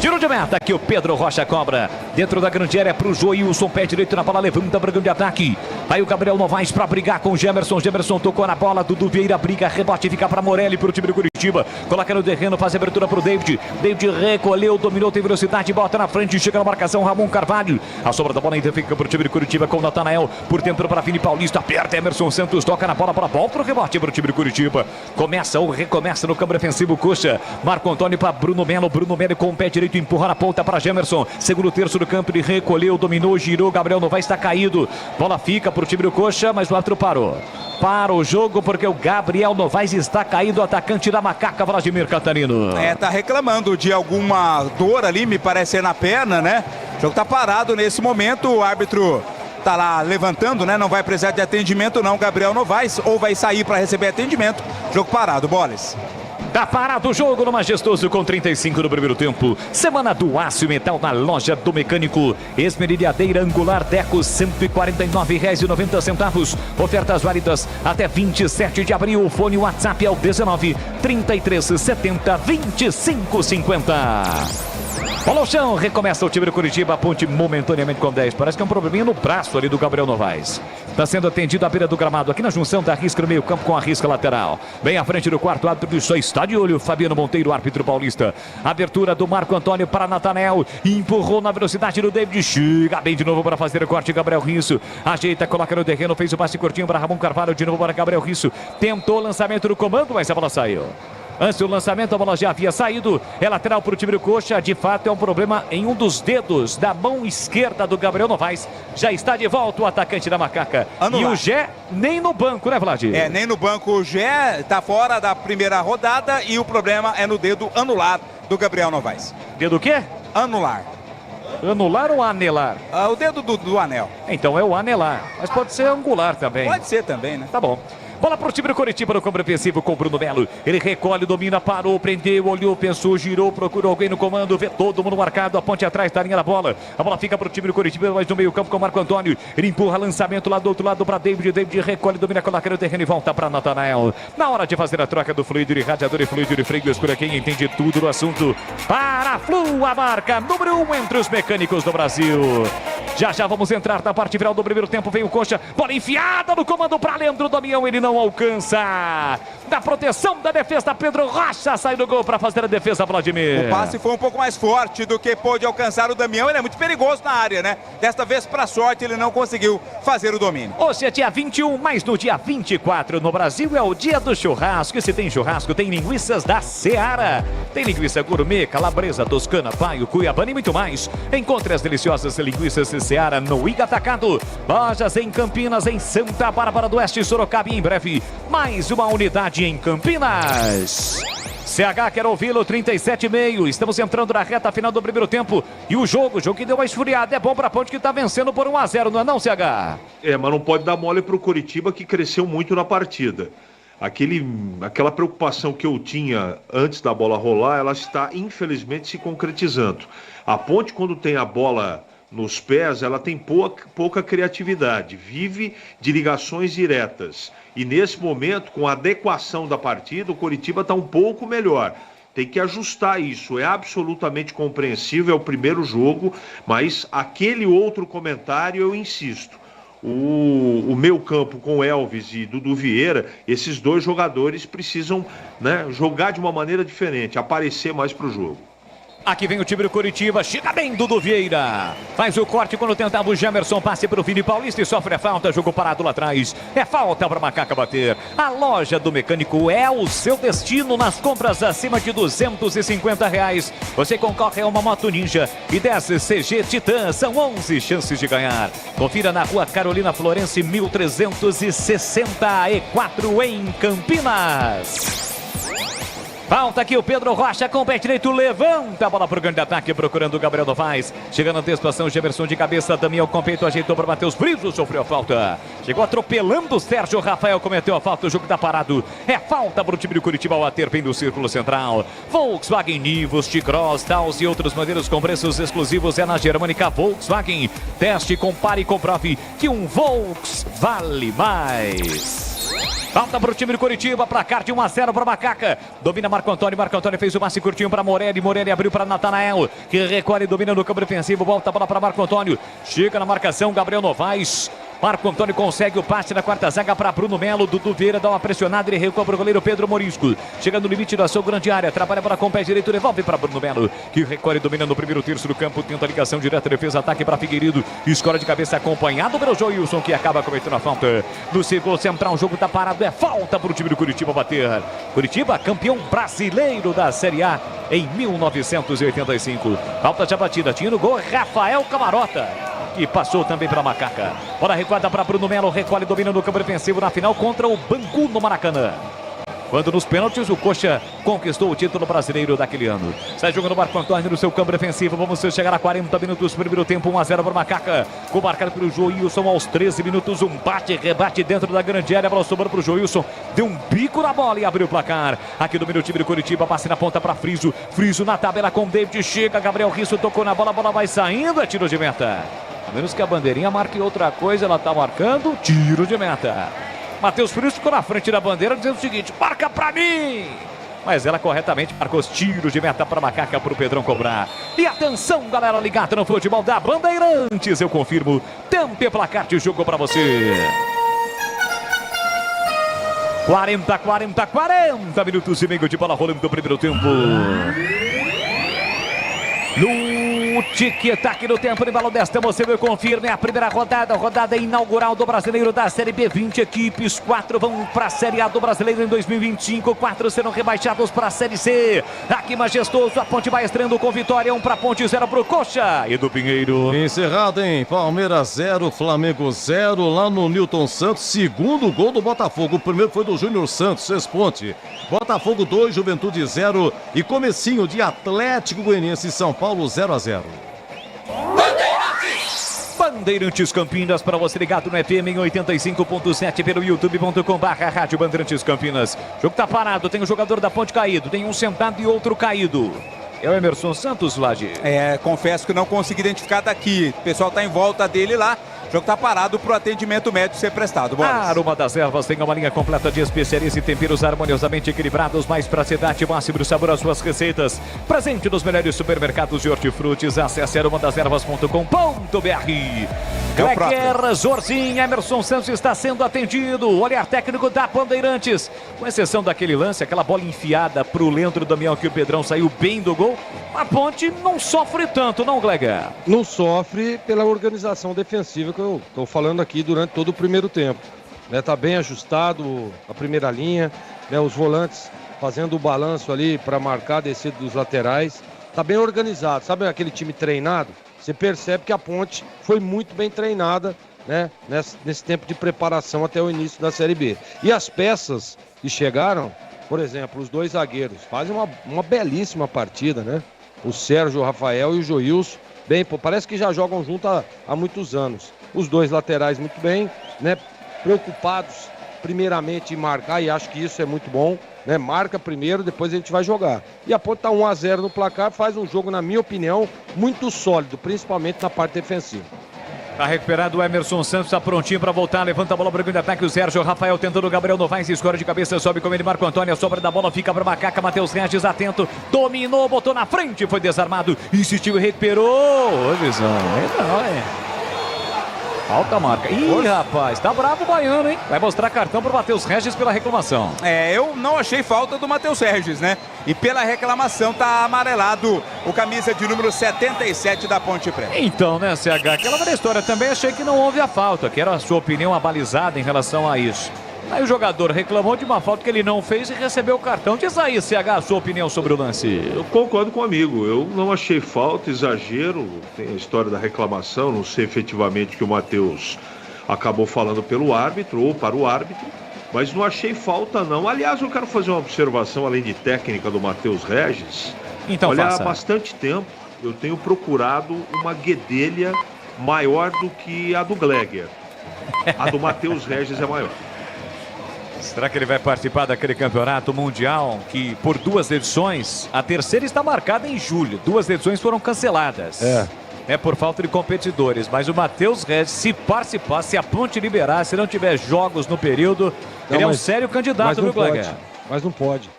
Tiro de meta que o Pedro Rocha cobra. Dentro da grande área pro Joilson, pé direito na bola, levanta para o grande ataque. Aí o Gabriel Novaes para brigar com o Gemerson. Gemerson tocou na bola, Dudu Vieira briga, rebote, fica para Morelli pro time do Curitiba. Coloca no terreno, faz a abertura pro David. David recolheu, dominou, tem velocidade, bota na frente, chega na marcação Ramon Carvalho. A sobra da bola ainda fica pro time do Curitiba com o Natanael. Por dentro para Vini Paulista, aperta Emerson Santos, toca na bola para volta pro rebote pro time do Curitiba. Começa ou recomeça no campo defensivo Coxa. Marco Antônio para Bruno Melo. Bruno Melo com o pé direito empurra na ponta para Gemerson. Segundo terço do o campo, ele recolheu, dominou, girou, Gabriel Novaes está caído. Bola fica para o time do Coxa, mas o árbitro parou. Para o jogo porque o Gabriel Novaes está caído, atacante da Macaca, Vladimir Catarino. Tá reclamando de alguma dor ali, me parece ser na perna, né? O jogo tá parado nesse momento, o árbitro tá lá levantando, né? Não vai precisar de atendimento não, Gabriel Novaes, ou vai sair para receber atendimento. Jogo parado, Boles. Tá parado o jogo no Majestoso com 35 no primeiro tempo. Semana do Aço e Metal na loja do Mecânico. Esmerilhadeira angular Deco, R$ 149,90. Ofertas válidas até 27 de abril. Fone WhatsApp é o 19 3370 2550. Bola ao chão, recomeça o time do Curitiba, ponte momentaneamente com 10. Parece que é um probleminha no braço ali do Gabriel Novaes. Está sendo atendido à beira do gramado, aqui na junção da risca no meio campo com a risca lateral. Bem à frente do quarto árbitro, só está de olho, Fabiano Monteiro, árbitro paulista. Abertura do Marco Antônio para Natanael, empurrou na velocidade do David, chega bem de novo para fazer o corte, Gabriel Risso. Ajeita, coloca no terreno, fez o passe curtinho para Ramon Carvalho, de novo para Gabriel Risso. Tentou o lançamento do comando, mas a bola saiu. Antes do lançamento, a bola já havia saído. É lateral para o time do Coxa. De fato, é um problema em um dos dedos da mão esquerda do Gabriel Novaes. Já está de volta o atacante da Macaca. Anular. E o Gé nem no banco, né, Vlad? Nem no banco. O Gé está fora da primeira rodada e o problema é no dedo anular do Gabriel Novaes. Dedo o quê? Anular. Anular ou anelar? O dedo do anel. Então é o anelar. Mas pode ser angular também. Pode ser também, né? Tá bom. Bola pro time do Coritiba no campo defensivo com o Bruno Melo. Ele recolhe, domina, parou, prendeu, olhou, pensou, girou, procurou alguém no comando, vê todo mundo marcado, a ponte atrás da linha da bola. A bola fica pro time do Coritiba, mas no meio campo com o Marco Antônio. Ele empurra, lançamento lá do outro lado para David. David recolhe, domina, coloca no terreno e volta para Natanael. Na hora de fazer a troca do fluido de radiador e fluido de freio, escolha quem entende tudo do assunto. Para a Flu, a marca número 1 entre os mecânicos do Brasil. Já vamos entrar na parte final do primeiro tempo. Vem o Coxa, bola enfiada no comando para Leandro Damião, ele não alcança. Da proteção da defesa, Pedro Rocha sai do gol para fazer a defesa, Vladimir. O passe foi um pouco mais forte do que pôde alcançar o Damião. Ele é muito perigoso na área, né? Desta vez, para sorte, ele não conseguiu fazer o domínio. Hoje é dia 21, mas no dia 24 no Brasil é o dia do churrasco. E se tem churrasco, tem linguiças da Seara. Tem linguiça gourmet, calabresa, toscana, paio, cuiabana e muito mais. Encontre as deliciosas linguiças Seara no Iga Atacado. Lojas em Campinas, em Santa Bárbara do Oeste, Sorocaba e em breve mais uma unidade em Campinas. CH quer ouvi-lo, 37,5. Estamos entrando na reta final do primeiro tempo. E o jogo que deu uma esfriada. É bom para a Ponte que está vencendo por 1-0, não é não, CH? Mas não pode dar mole para o Coritiba, que cresceu muito na partida. Aquela preocupação que eu tinha antes da bola rolar, ela está infelizmente se concretizando. A Ponte, quando tem a bola nos pés, ela tem pouca criatividade, vive de ligações diretas. E nesse momento, com a adequação da partida, o Coritiba está um pouco melhor. Tem que ajustar isso, é absolutamente compreensível, é o primeiro jogo, mas aquele outro comentário eu insisto. O meio campo com Elvis e Dudu Vieira, esses dois jogadores precisam, né, jogar de uma maneira diferente, aparecer mais para o jogo. Aqui vem o time do Coritiba, chega bem Dudu Vieira. Faz o corte quando tentava o Jamerson, passe para o Vini Paulista e sofre a falta, jogo parado lá atrás. É falta para Macaca bater. A loja do mecânico é o seu destino nas compras acima de R$250. Você concorre a uma moto Ninja e 10 CG Titan, são 11 chances de ganhar. Confira na rua Carolina Florense, 1364 em Campinas. Falta aqui o Pedro Rocha com o pé direito, levanta a bola para o grande ataque, procurando o Gabriel Novaes. Chegando a antecipação, Jefferson de cabeça, Damião com peito, ajeitou para Matheus Brito, sofreu a falta. Chegou atropelando o Sérgio Rafael, cometeu a falta, o jogo está parado. É falta para o time do Curitiba ao ater bem do círculo central. Volkswagen Nivus, T-Cross, Taos e outros modelos com preços exclusivos é na Germânica Volkswagen. Teste, compare e comprove que um Volks vale mais. Falta para o time do Coritiba, placar de 1-0 para Macaca. Domina Marco Antônio fez o passe curtinho para Morelli. Morelli abriu para Natanael, que recolhe, domina no campo defensivo. Volta a bola para Marco Antônio. Chega na marcação, Gabriel Novaes. Marco Antônio consegue o passe na quarta zaga para Bruno Melo. Dudu Vieira dá uma pressionada, ele recua para o goleiro Pedro Morisco. Chega no limite da sua grande área, trabalha para com o pé direito, devolve para Bruno Melo, que recolhe e domina no primeiro terço do campo. Tenta a ligação direta, defesa, ataque para Figueiredo. Escola de cabeça acompanhado pelo Joilson, que acaba cometendo a falta. No círculo central, o jogo está parado, é falta para o time do Curitiba bater. Curitiba, campeão brasileiro da Série A em 1985. Falta já batida, tinha no gol Rafael Camarota, que passou também pela Macaca. Bola recuada para Bruno Melo, recolhe e domina no campo defensivo na final contra o Bangu no Maracanã. Quando nos pênaltis o Coxa conquistou o título brasileiro daquele ano. Sai jogando Marco Antônio no seu campo defensivo. Vamos chegar a 40 minutos, primeiro tempo, 1-0 para o Macaca. Gol marcado pelo Joilson aos 13 minutos. Um bate-rebate dentro da grande área. A bola sobrando para o Joilson. Deu um bico na bola e abriu o placar. Aqui do meio time do Curitiba, passe na ponta para Friso. Friso na tabela com David. Chega, Gabriel Risso tocou na bola. A bola vai saindo, é tiro de meta. A menos que a bandeirinha marque outra coisa, ela está marcando tiro de meta. Matheus Friso ficou na frente da bandeira dizendo o seguinte: marca pra mim! Mas ela corretamente marcou os tiros de meta para Macaca, para o Pedrão cobrar. E atenção, galera ligada no futebol da Bandeirantes, eu confirmo. Tempo e placar de jogo para você. 40 minutos e meio de bola rolando do primeiro tempo. No tic-tac do tempo de balão desta, você me confirma, é a primeira rodada inaugural do Brasileiro da Série B. 20 equipes, 4 vão para a Série A do Brasileiro em 2025, 4 serão rebaixados para a Série C. Aqui majestoso, a Ponte vai estreando com vitória, 1 para a Ponte, 0 para o Coxa. E do Pinheiro. Encerrado, hein? Palmeiras 0, Flamengo 0, lá no Newton Santos. Segundo gol do Botafogo, o primeiro foi do Júnior Santos, Sesponte. Botafogo 2, Juventude 0 e comecinho de Atlético Goianiense e São Paulo 0-0. Bandeirantes Campinas, para você ligado no FM em 85.7 pelo youtube.com/Rádio Bandeirantes Campinas. O jogo tá parado, tem um jogador da Ponte caído, tem um sentado e outro caído. É o Emerson Santos, Vlad. Confesso que não consegui identificar daqui. O pessoal tá em volta dele lá. O jogo tá parado pro atendimento médico ser prestado. A Aroma das Ervas tem uma linha completa de especiarias e temperos harmoniosamente equilibrados, mais praticidade, máximo sabor às suas receitas. Presente nos melhores supermercados de hortifrutis. Acesse aromadeservas.com.br. Kleber Zorzinho, Emerson Santos está sendo atendido. O olhar técnico da Bandeirantes. Com exceção daquele lance, aquela bola enfiada pro Leandro Damião, que o Pedrão saiu bem do gol. A Ponte não sofre tanto, não, Kleber? Não sofre pela organização defensiva que eu estou falando aqui durante todo o primeiro tempo. Tá bem ajustado a primeira linha, os volantes fazendo o balanço ali para marcar a descida dos laterais. Tá bem organizado, sabe aquele time treinado? Você percebe que a Ponte foi muito bem treinada, nesse tempo de preparação até o início da Série B. E as peças que chegaram, por exemplo, os dois zagueiros, fazem uma belíssima partida, O Sérgio Rafael e o Joilson, parece que já jogam junto há muitos anos. Os dois laterais muito bem, preocupados primeiramente em marcar, e acho que isso é muito bom, Marca primeiro, depois a gente vai jogar. E a Ponte tá 1-0 no placar, faz um jogo, na minha opinião, muito sólido, principalmente na parte defensiva. Tá recuperado o Emerson Santos, tá prontinho para voltar, levanta a bola para o grande ataque, o Sérgio Rafael tentando o Gabriel Novaes, escora de cabeça, sobe com ele, Marco Antônio, a sobra da bola fica para Macaca, Matheus Regis atento, dominou, botou na frente, foi desarmado, insistiu e recuperou. Ô, Visão, alta marca. Ih, rapaz, tá bravo o baiano, hein? Vai mostrar cartão pro Matheus Regis pela reclamação. Eu não achei falta do Matheus Regis, E pela reclamação tá amarelado o camisa de número 77 da Ponte Preta. Então, CH, aquela velha história, também achei que não houve a falta, que era a sua opinião abalizada em relação a isso. Aí o jogador reclamou de uma falta que ele não fez e recebeu o cartão. Diz aí, CH, a sua opinião sobre o lance. Eu concordo com o amigo. Eu não achei falta, exagero. Tem a história da reclamação. Não sei efetivamente que o Matheus acabou falando pelo árbitro ou para o árbitro. Mas não achei falta, não. Aliás, eu quero fazer uma observação, além de técnica, do Matheus Regis. Então, olha, faça. Há bastante tempo eu tenho procurado uma guedelha maior do que a do Gleger. A do Matheus Regis é maior. Será que ele vai participar daquele campeonato mundial que, por 2 edições, a terceira está marcada em julho. 2 edições foram canceladas. Por falta de competidores. Mas o Matheus Regis, se participar, se a Ponte liberar, se não tiver jogos no período, ele é um sério candidato, viu, Gleger? Mas não pode.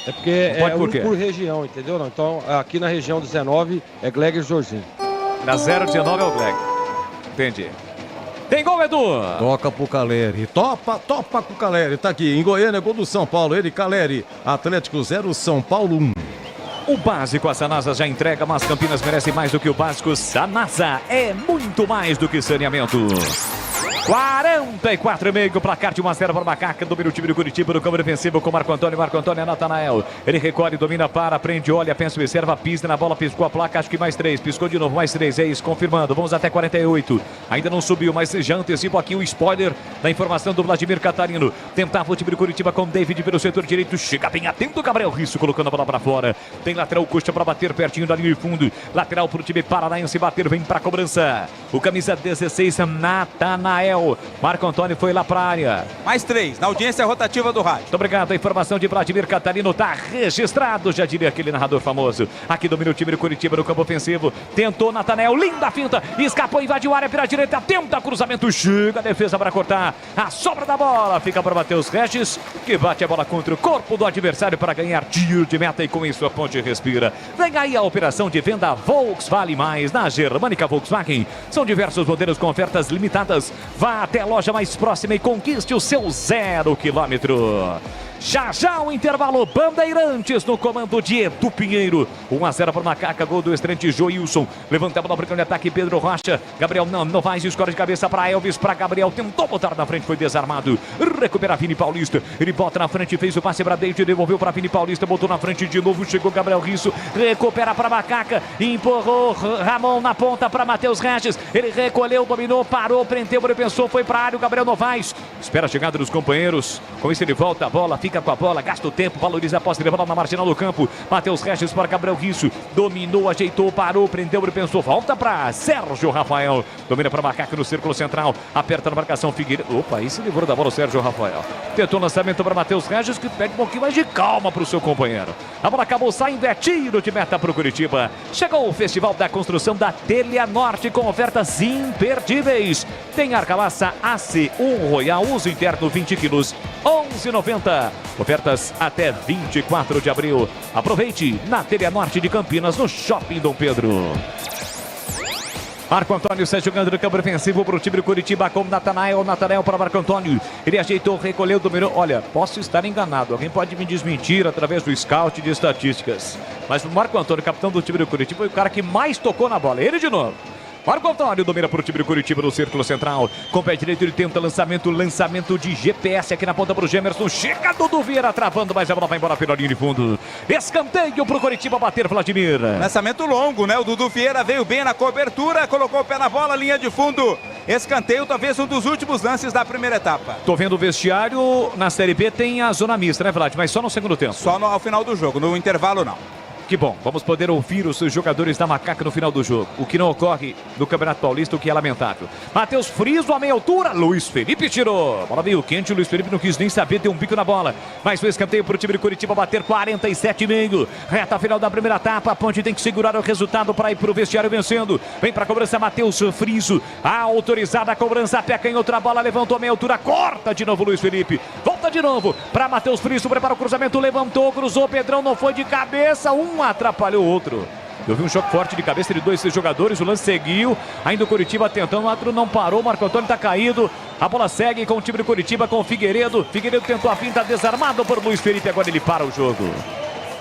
É porque por região, entendeu? Então, aqui na região 19 é Gleger Jorginho. Na 019 é o Gleger. Entendi. Tem gol, Edu. Toca pro Caleri. Topa com o Caleri. Tá aqui. Em Goiânia, gol do São Paulo. Ele, Caleri. Atlético 0, São Paulo 1. O básico a Sanasa já entrega, mas Campinas merece mais do que o básico. Sanasa é muito mais do que saneamento. 44,5, placar de 1-0 para o Macaca, domina o time do Curitiba no campo defensivo com Marco Antônio é Natanael, ele recolhe, domina, para, prende, olha, pensa, observa, pisa na bola, piscou a placa, acho que mais 3, piscou de novo, mais 3, é isso, confirmando, vamos até 48, ainda não subiu, mas já antecipo aqui o spoiler da informação do Vladimir Catarino, tentava o time do Curitiba com David pelo setor direito, chega bem atento, Gabriel Risso colocando a bola para fora, tem lateral Costa para bater pertinho da linha de fundo, lateral para o time paranaense bater, vem para a cobrança, o camisa 16, Natanael. Marco Antônio foi lá para a área. Mais 3, na audiência rotativa do rádio. Muito obrigado, a informação de Vladimir Catarino está registrado, já diria aquele narrador famoso. Aqui domina o time do Curitiba no campo ofensivo. Tentou Natanael, linda finta, escapou, invadiu a área pela direita, tenta cruzamento, chega a defesa para cortar. A sobra da bola fica para Matheus Regis, que bate a bola contra o corpo do adversário para ganhar tiro de meta e com isso a Ponte respira. Vem aí a operação de venda Volkswagen Mais na Germânica Volkswagen. São diversos modelos com ofertas limitadas. Vá até a loja mais próxima e conquiste o seu 0 quilômetro. Já o intervalo, Bandeirantes no comando de Edu Pinheiro. 1-0 para o Macaca, gol do estreante Joilson. Levanta a bola para o ataque, Pedro Rocha. Gabriel não faz, escora de cabeça para Elvis, para Gabriel. Tentou botar na frente, foi desarmado. Recupera Vini Paulista. Ele bota na frente, fez o passe para Deide, devolveu para Vini Paulista, botou na frente de novo. Chegou Gabriel Risso, recupera para Macaca. Empurrou Ramon na ponta para Matheus Regis. Ele recolheu, dominou, parou, prendeu, ele pensou, foi para a área. O Gabriel Novaes espera a chegada dos companheiros. Com isso ele volta a bola, fica com a bola, gasta o tempo, valoriza a posse, leva na marginal do campo. Matheus Regis para Gabriel Risso, dominou, ajeitou, parou, prendeu, ele pensou, volta para Sérgio Rafael, domina para Macaco no círculo central, aperta na marcação Figueiredo. Opa, aí se livrou da bola o Sérgio Rafael. Tentou lançamento para Matheus Regis, que pede um pouquinho mais de calma para o seu companheiro. A bola acabou saindo, é tiro de meta para o Curitiba. Chegou o Festival da Construção da Telha Norte com ofertas imperdíveis. Tem argamassa AC1 Royal, uso interno 20 quilos, 11,90. Ofertas até 24 de abril. Aproveite na Telha Norte de Campinas, no Shopping Dom Pedro. Marco Antônio sai jogando no campo defensivo para o time do Curitiba com Natanael para Marco Antônio. Ele ajeitou, recolheu, dominou. Olha, posso estar enganado. Alguém pode me desmentir através do scout de estatísticas. Mas o Marco Antônio, capitão do time do Curitiba, foi o cara que mais tocou na bola. Ele de novo. Marco Antônio domina para o time do Curitiba no círculo central. Com o pé direito ele tenta lançamento de GPS aqui na ponta para o Gemerson. Chega Dudu Vieira travando, mas a bola vai embora pela linha de fundo. Escanteio para o Curitiba bater, Vladimir. Lançamento longo, né? O Dudu Vieira veio bem na cobertura, colocou o pé na bola, linha de fundo. Escanteio, talvez um dos últimos lances da primeira etapa. Tô vendo o vestiário, na Série B tem a zona mista, né, Vlad? Mas só no segundo tempo. Só ao final do jogo, no intervalo não. Que bom, vamos poder ouvir os jogadores da Macaca no final do jogo. O que não ocorre no Campeonato Paulista, o que é lamentável. Matheus Friso a meia altura, Luiz Felipe tirou. Bola veio quente, o Luiz Felipe não quis nem saber, deu um bico na bola. Mais um escanteio para o time de Curitiba bater 47,5. Reta final da primeira etapa, a Ponte tem que segurar o resultado para ir para o vestiário vencendo. Vem para a cobrança Matheus Friso. Autorizada a cobrança, peca em outra bola, levantou a meia altura, corta de novo Luiz Felipe. Volta de novo para Matheus Friso, prepara o cruzamento, levantou, cruzou, Pedrão não foi de cabeça, atrapalhou o outro. Eu vi um choque forte de cabeça de dois jogadores, o lance seguiu, ainda o Curitiba tentando, o outro não parou, Marco Antônio está caído, a bola segue com o time do Curitiba, com o Figueiredo tentou a finta, desarmado por Luiz Felipe, agora ele para o jogo.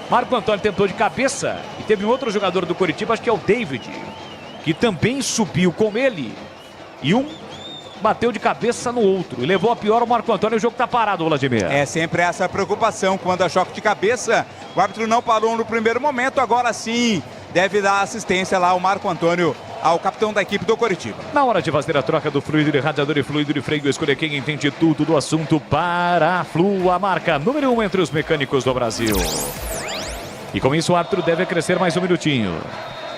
Marco Antônio tentou de cabeça e teve um outro jogador do Curitiba, acho que é o David, que também subiu com ele e bateu de cabeça no outro e levou a pior o Marco Antônio. O jogo está parado, Vladimir. É sempre essa preocupação quando há choque de cabeça. O árbitro não parou no primeiro momento, agora sim deve dar assistência lá ao Marco Antônio, ao capitão da equipe do Coritiba. Na hora de fazer a troca do fluido de radiador e fluido de freio, escolha quem entende tudo do assunto. Para a Flu, a marca número 1 entre os mecânicos do Brasil. E com isso o árbitro deve crescer mais um minutinho.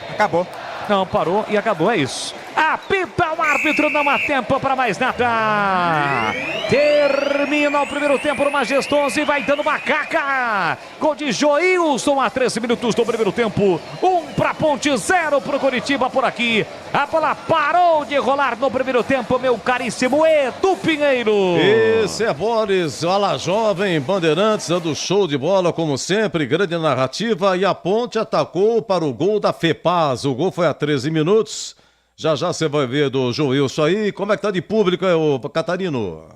Acabou. Não, parou e acabou, é isso. Apita o árbitro, não há tempo para mais nada. Termina o primeiro tempo no Majestoso e vai dando Macaca. Gol de Joilson a 13 minutos do primeiro tempo. 1 para Ponte, 0 para o Curitiba por aqui. A bola parou de rolar no primeiro tempo, meu caríssimo Edu Pinheiro. Esse é Boris, Ala Jovem, Bandeirantes, dando show de bola como sempre, grande narrativa. E a Ponte atacou para o gol da FEPAS. O gol foi a 13 minutos. Já já você vai ver do Joilson aí. Como é que tá de público, ô Catarino?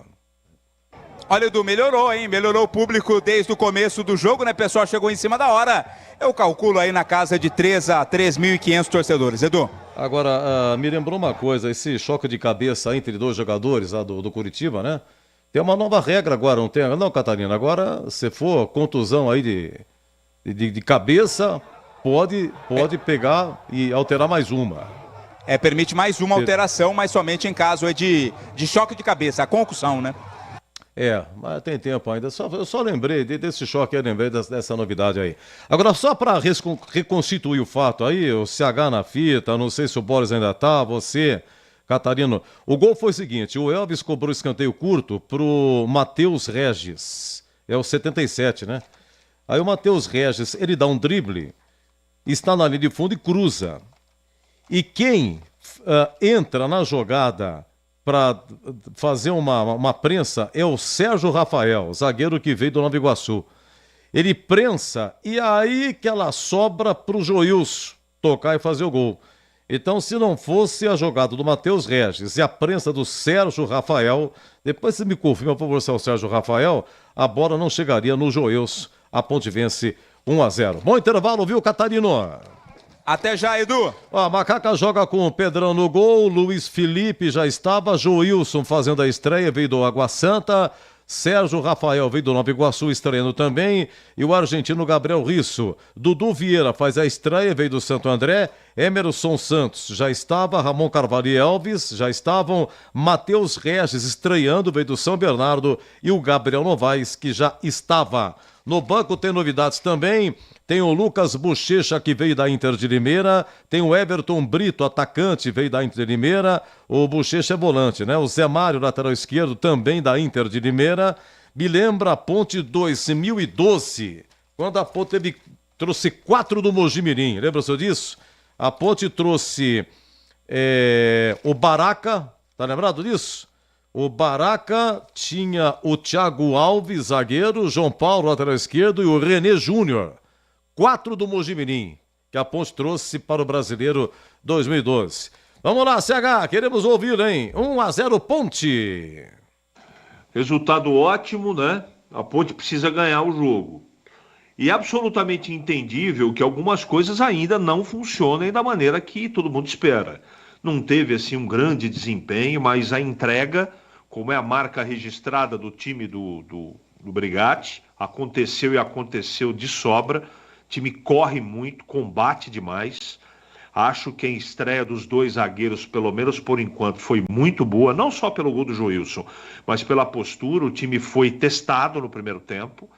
Olha, Edu, melhorou, hein? Melhorou o público desde o começo do jogo, né? O pessoal chegou em cima da hora. Eu calculo aí na casa de 3 a 3.500 torcedores. Edu. Agora, me lembrou uma coisa, esse choque de cabeça entre dois jogadores lá do Curitiba, né? Tem uma nova regra agora, não tem? Não, Catarina, agora se for contusão aí de cabeça, pode pegar e alterar mais uma. Permite mais uma alteração, mas somente em caso de choque de cabeça, a concussão, né? Mas tem tempo ainda. Eu só lembrei desse choque, eu lembrei dessa novidade aí. Agora, só para reconstituir o fato aí, o CH na fita, não sei se o Boris ainda tá, você, Catarino. O gol foi o seguinte, o Elvis cobrou escanteio curto pro Matheus Regis. É o 77, né? Aí o Matheus Regis, ele dá um drible, está na linha de fundo e cruza. E quem entra na jogada para fazer uma prensa é o Sérgio Rafael, zagueiro que veio do Nova Iguaçu. Ele prensa e aí que ela sobra para o Joilson tocar e fazer o gol. Então, se não fosse a jogada do Matheus Regis e a prensa do Sérgio Rafael, depois você me confirma, por favor, se é o Sérgio Rafael, a bola não chegaria no Joilson. A Ponte vence 1-0. Bom intervalo, viu, Catarino? Até já, Edu. A Macaca joga com o Pedrão no gol, Luiz Felipe já estava, Joilson fazendo a estreia, veio do Água Santa, Sérgio Rafael veio do Nova Iguaçu estreando também, e o argentino Gabriel Risso. Dudu Vieira faz a estreia, veio do Santo André, Emerson Santos já estava, Ramon Carvalho e Elvis já estavam, Matheus Regis estreando, veio do São Bernardo, e o Gabriel Novaes, que já estava. No banco tem novidades também, tem o Lucas Bochecha, que veio da Inter de Limeira, tem o Everton Brito, atacante, veio da Inter de Limeira, o Bochecha é volante, né? O Zé Mário, lateral esquerdo, também da Inter de Limeira. Me lembra a Ponte 2012, quando a Ponte trouxe 4 do Mojimirim, lembra-se disso? A Ponte trouxe o Baraca, tá lembrado disso? O Baraca tinha o Thiago Alves, zagueiro, o João Paulo, lateral esquerdo, e o René Júnior. 4 do Mojimirim, que a Ponte trouxe para o Brasileiro 2012. Vamos lá, CH, queremos ouvir, hein? 1-0 Ponte. Resultado ótimo, né? A Ponte precisa ganhar o jogo. E é absolutamente entendível que algumas coisas ainda não funcionem da maneira que todo mundo espera. Não teve, assim, um grande desempenho, mas a entrega, como é a marca registrada do time do Brigatti, aconteceu e aconteceu de sobra. O time corre muito, combate demais. Acho que a estreia dos dois zagueiros, pelo menos por enquanto, foi muito boa. Não só pelo gol do Joilson, mas pela postura. O time foi testado no primeiro tempo,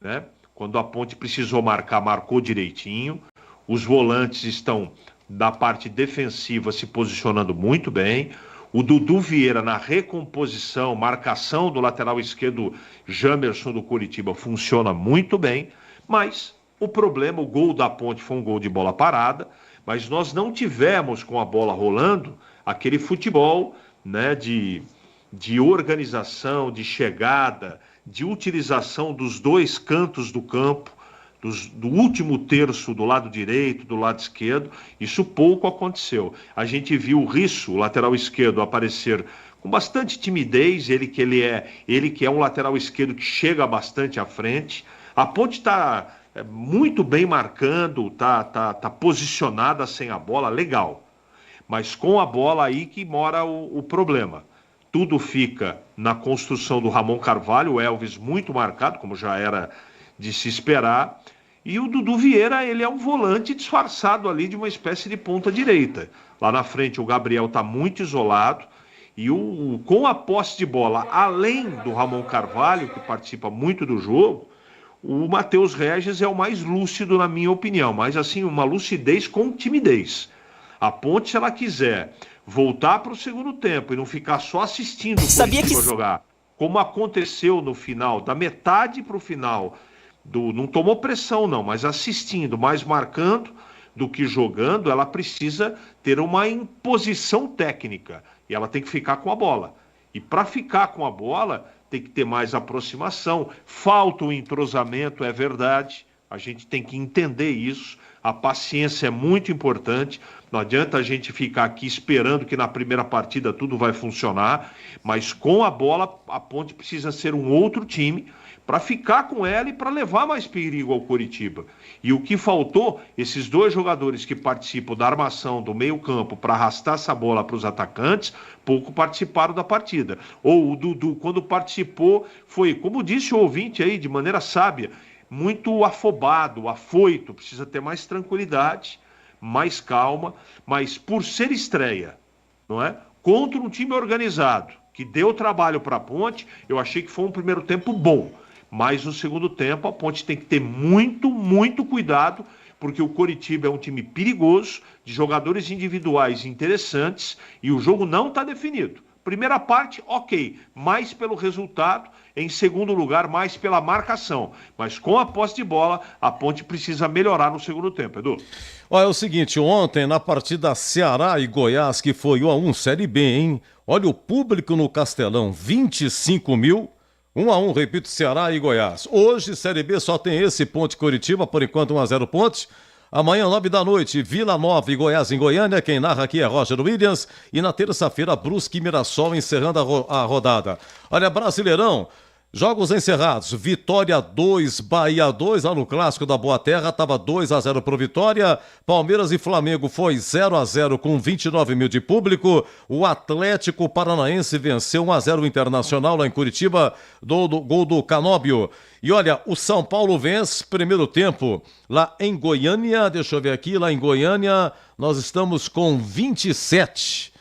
né? Quando a Ponte precisou marcar, marcou direitinho. Os volantes estão, da parte defensiva, se posicionando muito bem. O Dudu Vieira na recomposição, marcação do lateral esquerdo Jamerson do Curitiba funciona muito bem, mas o problema, o gol da Ponte foi um gol de bola parada, mas nós não tivemos com a bola rolando aquele futebol, né, de organização, de chegada, de utilização dos dois cantos do campo, do último terço do lado direito, do lado esquerdo. Isso pouco aconteceu. A gente viu o Risso, o lateral esquerdo, aparecer com bastante timidez, ele que é um lateral esquerdo que chega bastante à frente. A Ponte está muito bem marcando, tá posicionada sem a bola, legal. Mas com a bola aí que mora o problema. Tudo fica na construção do Ramon Carvalho, o Elvis muito marcado, como já era de se esperar. E o Dudu Vieira, ele é um volante disfarçado ali de uma espécie de ponta direita. Lá na frente o Gabriel está muito isolado. E com a posse de bola, além do Ramon Carvalho, que participa muito do jogo, o Matheus Regis é o mais lúcido, na minha opinião. Mas assim, uma lucidez com timidez. A Ponte, se ela quiser voltar para o segundo tempo e não ficar só assistindo o Curitiba jogar, como aconteceu no final, da metade para o final, não tomou pressão não, mas assistindo, mais marcando do que jogando, ela precisa ter uma imposição técnica e ela tem que ficar com a bola. E para ficar com a bola, tem que ter mais aproximação. Falta o entrosamento, é verdade, a gente tem que entender isso. A paciência é muito importante. Não adianta a gente ficar aqui esperando que na primeira partida tudo vai funcionar, mas com a bola a Ponte precisa ser um outro time para ficar com ela e para levar mais perigo ao Coritiba. E o que faltou, esses dois jogadores que participam da armação do meio-campo para arrastar essa bola para os atacantes, pouco participaram da partida. Ou o Dudu, quando participou, foi, como disse o ouvinte aí, de maneira sábia, muito afobado, afoito, precisa ter mais tranquilidade, mais calma, mas por ser estreia, não é? Contra um time organizado, que deu trabalho para a Ponte, eu achei que foi um primeiro tempo bom. Mas no segundo tempo a Ponte tem que ter muito cuidado, porque o Coritiba é um time perigoso, de jogadores individuais interessantes, e o jogo não está definido. Primeira parte, ok, mais pelo resultado. Em segundo lugar, mais pela marcação. Mas com a posse de bola, a Ponte precisa melhorar no segundo tempo, Edu. Olha, é o seguinte, ontem na partida Ceará e Goiás, que foi 1-1 Série B, hein? Olha o público no Castelão, 25 mil. 1-1, repito, Ceará e Goiás. Hoje, Série B só tem esse Ponte Coritiba, por enquanto 1-0 Ponte. Amanhã, 9 da noite, Vila Nova e Goiás em Goiânia. Quem narra aqui é Roger Williams. E na terça-feira, Brusque e Mirassol encerrando a rodada. Olha, Brasileirão, jogos encerrados. Vitória 2, Bahia 2. Lá no Clássico da Boa Terra, estava 2-0 pro Vitória. Palmeiras e Flamengo foi 0-0 com 29 mil de público. O Atlético Paranaense venceu 1-0 o Internacional lá em Curitiba, gol do Canóbio. E olha, o São Paulo vence primeiro tempo lá em Goiânia. Deixa eu ver aqui, lá em Goiânia nós estamos com 27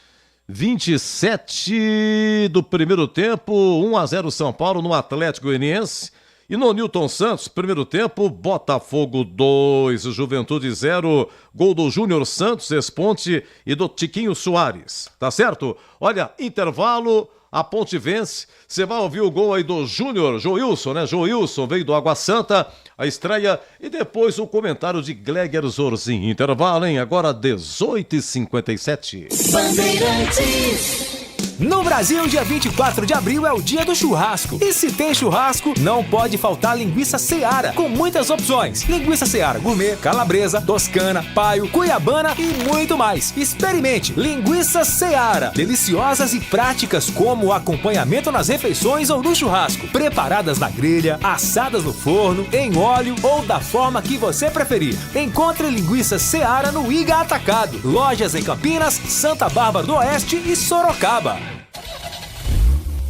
do primeiro tempo, 1-0 São Paulo no Atlético Goianiense. E no Newton Santos, primeiro tempo, Botafogo 2, Juventude 0, gol do Júnior Santos, ex-Ponte, e do Tiquinho Soares, tá certo? Olha, intervalo, a Ponte vence. Você vai ouvir o gol aí do Júnior, Joilson, né? Joilson veio do Água Santa, a estreia, e depois o comentário de Gleger Zorzin. Intervalo, hein? Agora 18h57. Bandeirantes. No Brasil, dia 24 de abril é o dia do churrasco. E se tem churrasco, não pode faltar linguiça Seara, com muitas opções. Linguiça Seara gourmet, calabresa, toscana, paio, cuiabana e muito mais. Experimente linguiça Seara. Deliciosas e práticas como acompanhamento nas refeições ou no churrasco. Preparadas na grelha, assadas no forno, em óleo ou da forma que você preferir. Encontre linguiça Seara no Iga Atacado. Lojas em Campinas, Santa Bárbara do Oeste e Sorocaba.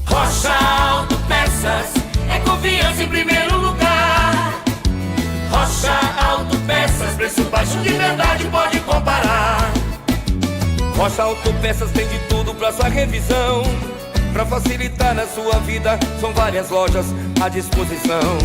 Rocha Autopeças é confiança em primeiro lugar. Rocha Autopeças, preço baixo de verdade, pode comparar. Rocha Autopeças tem de tudo pra sua revisão. Pra facilitar na sua vida, são várias lojas à disposição.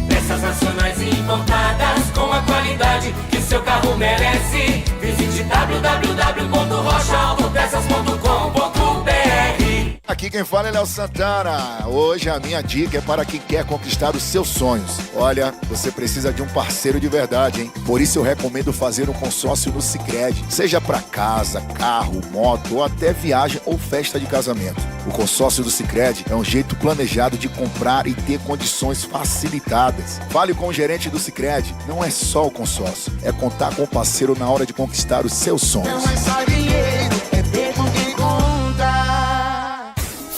Peças nacionais e importadas com a qualidade que seu carro merece. Visite www.rochaautopeças.com.br. Aqui quem fala é Léo Santana. Hoje a minha dica é para quem quer conquistar os seus sonhos. Olha, você precisa de um parceiro de verdade, hein? Por isso eu recomendo fazer um consórcio no Sicredi. Seja para casa, carro, moto ou até viagem ou festa de casamento. O consórcio do Sicredi é um jeito planejado de comprar e ter condições facilitadas. Fale com o gerente do Sicredi. Não é só o consórcio, é contar com o parceiro na hora de conquistar os seus sonhos. Não é só dinheiro, é tempo que conta.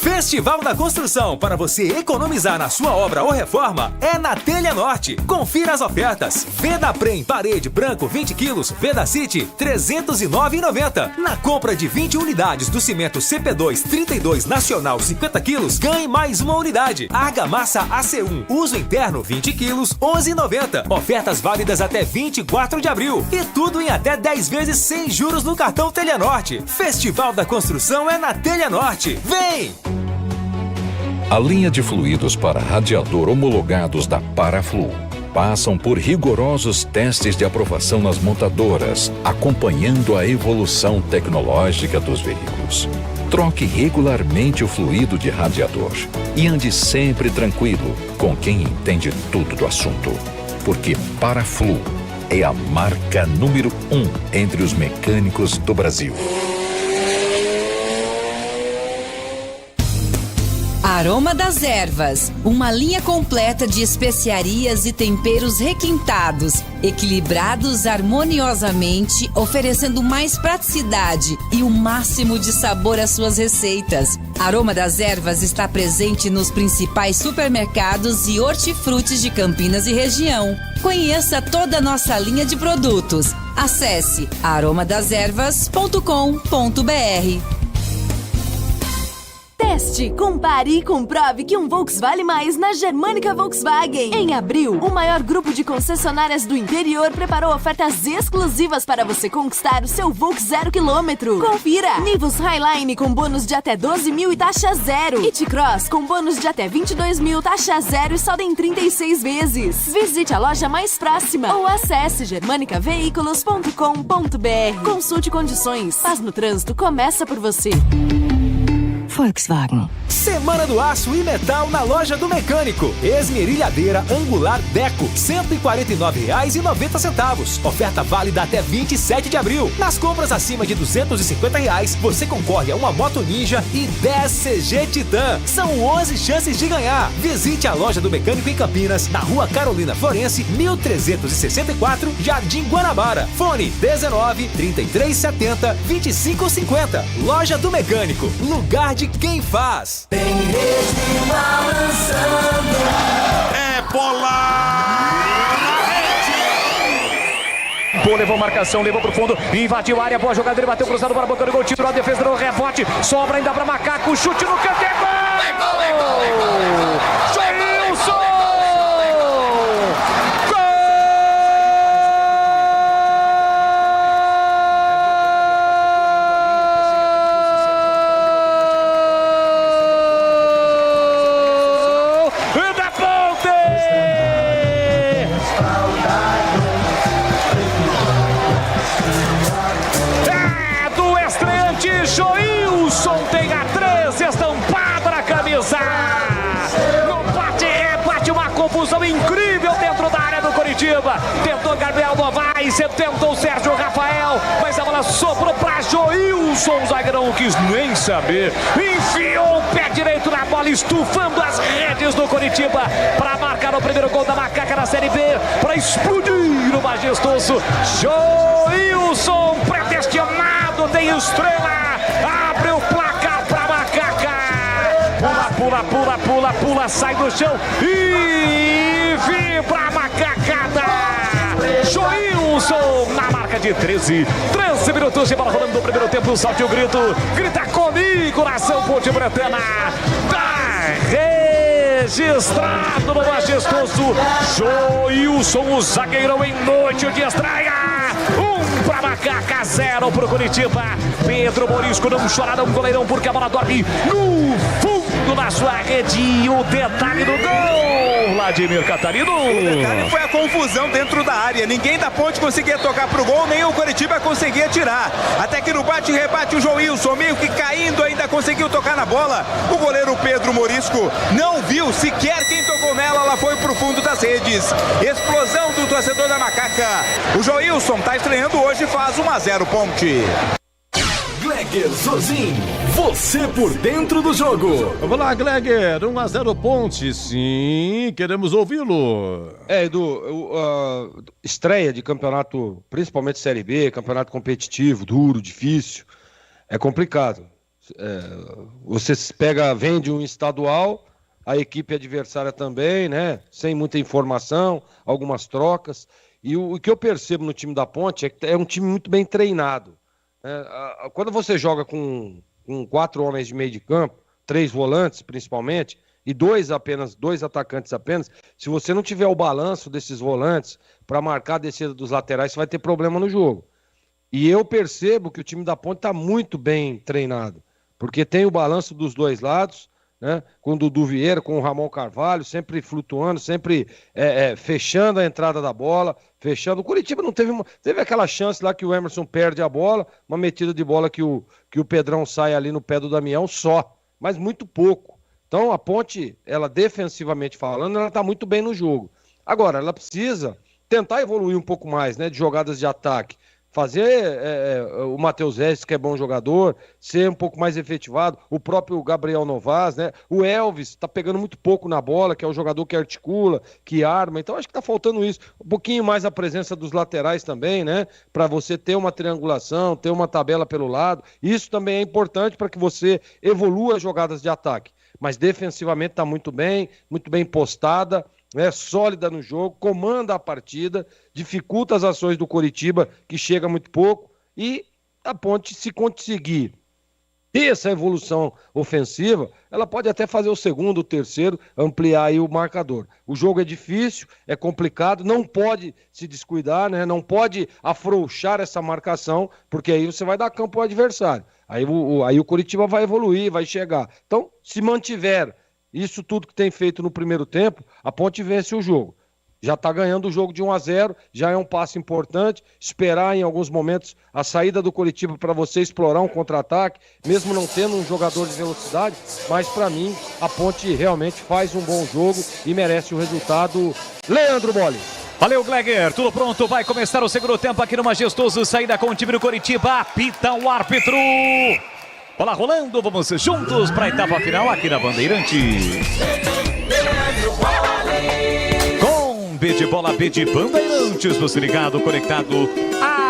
Festival da Construção, para você economizar na sua obra ou reforma, é na Telha Norte. Confira as ofertas. Vedaprem parede branco 20 quilos, Vedacity R$ 309,90. Na compra de 20 unidades do cimento CP2 32 nacional 50 quilos, ganhe mais uma unidade. Argamassa AC1 uso interno 20 quilos, R$ 11,90. Ofertas válidas até 24 de abril. E tudo em até 10 vezes sem juros no cartão Telha Norte. Festival da Construção é na Telha Norte. Vem! A linha de fluidos para radiador homologados da Paraflu passam por rigorosos testes de aprovação nas montadoras, acompanhando a evolução tecnológica dos veículos. Troque regularmente o fluido de radiador e ande sempre tranquilo com quem entende tudo do assunto, porque Paraflu é a marca número 1 entre os mecânicos do Brasil. Aroma das Ervas, uma linha completa de especiarias e temperos requintados, equilibrados harmoniosamente, oferecendo mais praticidade e o máximo de sabor às suas receitas. Aroma das Ervas está presente nos principais supermercados e hortifrutis de Campinas e região. Conheça toda a nossa linha de produtos. Acesse aromadeservas.com.br. Teste, compare e comprove que um Volks vale mais na Germânica Volkswagen. Em abril, o maior grupo de concessionárias do interior preparou ofertas exclusivas para você conquistar o seu Volks 0 km. Confira! Nivus Highline com bônus de até 12 mil e taxa zero. E T-Cross com bônus de até 22 mil, taxa zero e só em 36 vezes. Visite a loja mais próxima ou acesse germanicaveículos.com.br. Consulte condições. Paz no trânsito começa por você. Volkswagen. Semana do Aço e Metal na Loja do Mecânico. Esmerilhadeira angular Deco, R$ 149,90. Oferta válida até 27 de abril. Nas compras acima de R$ 250, você concorre a uma Moto Ninja e 10 CG Titan. São 11 chances de ganhar. Visite a Loja do Mecânico em Campinas, na Rua Carolina Florense, 1364, Jardim Guanabara. Fone 19 3370 2550. Loja do Mecânico, lugar de quem faz. Tem rede balançando. É bola! Pô, levou marcação, levou pro fundo, invadiu a área, boa jogada, ele bateu cruzado para a boca do gol, tirou a defesa, deu rebote, sobra ainda para Macaco, chute no canto, é gol! Joilson! Joilson tem a 13 estampada na camisa. No bate-rebate, uma confusão incrível dentro da área do Coritiba. Tentou Gabriel Novaes, tentou o Sérgio Rafael, mas a bola sobrou para Joilson. O zagueirão não quis nem saber. Enfiou o pé direito na bola, estufando as redes do Coritiba para marcar o primeiro gol da Macaca na Série B, para explodir o majestoso. Joilson, predestinado, tem estrela. Abre o placar pra Macaca. Pula, sai do chão e vibra a macacada. Joilson na marca de 13 minutos de bola rolando no primeiro tempo. Solte o grito, grita comigo, nação ponte-bretana. Tá registrado no majestoso Joilson, o zagueirão em noite de estreia. Pra Macaca, 0 pro Coritiba. Pedro Morisco não chora não, goleirão, porque a bola dorme no fundo da sua rede. E o detalhe do gol, Vladimir Catarino. O detalhe foi a confusão dentro da área. Ninguém da Ponte conseguia tocar pro gol, nem o Coritiba conseguia tirar. Até que no bate-rebate o Joilson, meio que caindo, ainda conseguiu tocar na bola. O goleiro Pedro Morisco não viu sequer quem tocou nela, ela foi pro fundo das redes. Explosão do torcedor da Macaca. O Joilson tá estreando hoje e faz 1-0 Ponte. Gleger Zozin, você por dentro do jogo. Vamos lá, Gleger, 1-0 Ponte, sim, queremos ouvi-lo. Edu, estreia de campeonato, principalmente Série B, campeonato competitivo, duro, difícil, é complicado. Você vende um estadual, a equipe adversária também, né, sem muita informação, algumas trocas. E o que eu percebo no time da Ponte é que é um time muito bem treinado. Quando você joga com 4 homens de meio de campo, 3 volantes principalmente, e 2 atacantes apenas, se você não tiver o balanço desses volantes para marcar a descida dos laterais, você vai ter problema no jogo. E eu percebo que o time da Ponte está muito bem treinado, porque tem o balanço dos dois lados, né? Com o Dudu Vieira, com o Ramon Carvalho, sempre flutuando, sempre fechando a entrada da bola, fechando. O Coritiba não teve aquela chance lá que o Emerson perde a bola, uma metida de bola que o Pedrão sai ali no pé do Damião só, mas muito pouco. Então a Ponte, ela defensivamente falando, ela está muito bem no jogo. Agora, ela precisa tentar evoluir um pouco mais, né, de jogadas de ataque, fazer o Matheus Regis, que é bom jogador, ser um pouco mais efetivado, o próprio Gabriel Novas, né? O Elvis tá pegando muito pouco na bola, que é o jogador que articula, que arma, então acho que tá faltando isso. Um pouquinho mais a presença dos laterais também, né? Para você ter uma triangulação, ter uma tabela pelo lado, isso também é importante para que você evolua as jogadas de ataque. Mas defensivamente tá muito bem postada, sólida no jogo, comanda a partida, dificulta as ações do Coritiba, que chega muito pouco, e a Ponte, se conseguir ter essa evolução ofensiva, ela pode até fazer o segundo, o terceiro, ampliar aí o marcador. O jogo é difícil, é complicado, não pode se descuidar, né? Não pode afrouxar essa marcação, porque aí você vai dar campo ao adversário. Aí o Coritiba vai evoluir, vai chegar. Então, se mantiver isso tudo que tem feito no primeiro tempo, a Ponte vence o jogo. Já está ganhando o jogo de 1-0, já é um passo importante. Esperar em alguns momentos a saída do Coritiba para você explorar um contra-ataque, mesmo não tendo um jogador de velocidade. Mas para mim, a Ponte realmente faz um bom jogo e merece o resultado. Leandro Bolle. Valeu, Gleger. Tudo pronto. Vai começar o segundo tempo aqui no Majestoso. Saída com o time do Coritiba. Apita o árbitro. Bola rolando. Vamos juntos para a etapa final aqui na Bandeirantes. B de bola, B de Bandeirantes, você ligado, conectado,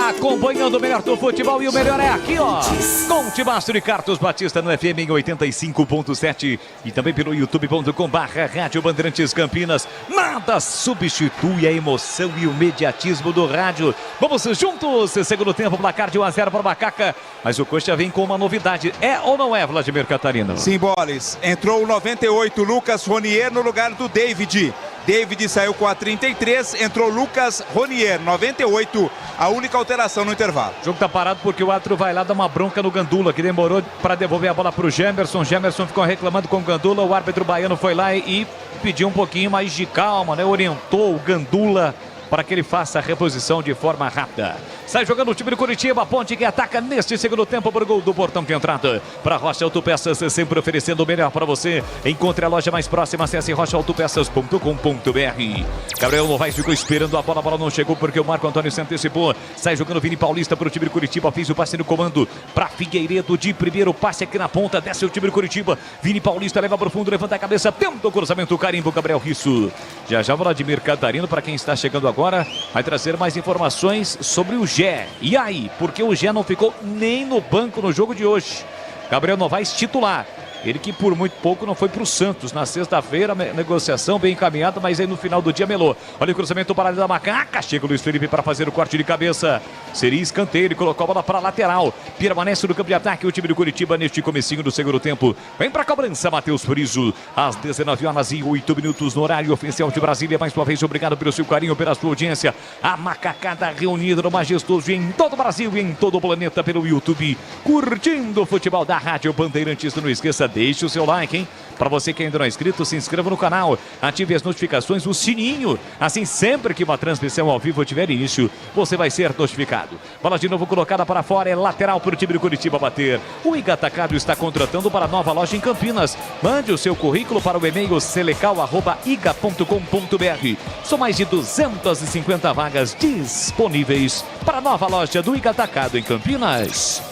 acompanhando o melhor do futebol, e o melhor é aqui, ó, com Tibastro e Carlos Batista no FM em 85.7 e também pelo youtube.com/Rádio Bandeirantes Campinas. Nada substitui a emoção e o mediatismo do rádio. Vamos juntos, segundo tempo, placar de 1-0 para o Macaca, mas o Coxa vem com uma novidade, é ou não é, Vladimir Catarino? Sim, Boles, entrou o 98, Lucas Ronier no lugar do David. David saiu com a 33, entrou Lucas Ronier, 98, a única alteração no intervalo. O jogo tá parado porque o árbitro vai lá dar uma bronca no Gandula, que demorou para devolver a bola para o Gemerson. Gemerson ficou reclamando com o Gandula, o árbitro baiano foi lá e pediu um pouquinho mais de calma, né? Orientou o Gandula para que ele faça a reposição de forma rápida. Sai jogando o time do Coritiba, a Ponte que ataca neste segundo tempo para o gol do portão de entrada. Para Rocha Autopeças, sempre oferecendo o melhor para você. Encontre a loja mais próxima, acesse rochaautopeças.com.br. Gabriel Novaes ficou esperando a bola não chegou porque o Marco Antônio se antecipou. Sai jogando Vini Paulista para o time do Coritiba, fez o passe no comando para Figueiredo de primeiro passe aqui na ponta, desce o time do Coritiba. Vini Paulista leva para o fundo, levanta a cabeça, tenta o cruzamento, carimbo, Gabriel Risso. Já Vladimir Catarino, para quem está chegando agora, vai trazer mais informações sobre o Gé. E aí? Porque o Gé não ficou nem no banco no jogo de hoje. Gabriel Novaes titular. Ele que por muito pouco não foi para o Santos. Na sexta-feira, negociação bem encaminhada, mas aí no final do dia melou. Olha o cruzamento para da Macaca. Chega o Luiz Felipe para fazer o corte de cabeça. Seria escanteio, ele colocou a bola para a lateral. Permanece no campo de ataque o time do Coritiba neste comecinho do segundo tempo. Vem para a cobrança, Matheus Friso. Às 19h08 no horário oficial de Brasília. Mais uma vez, obrigado pelo seu carinho, pela sua audiência. A macacada reunida no Majestoso em todo o Brasil e em todo o planeta pelo YouTube. Curtindo o futebol da Rádio Bandeirantes. Não esqueça, deixe o seu like, hein? Para você que ainda não é inscrito, se inscreva no canal, ative as notificações, o sininho. Assim, sempre que uma transmissão ao vivo tiver início, você vai ser notificado. Bola de novo colocada para fora, é lateral para o time do Coritiba bater. O Iga Atacado está contratando para a nova loja em Campinas. Mande o seu currículo para o e-mail selecal@iga.com.br. São mais de 250 vagas disponíveis para a nova loja do Iga Atacado em Campinas.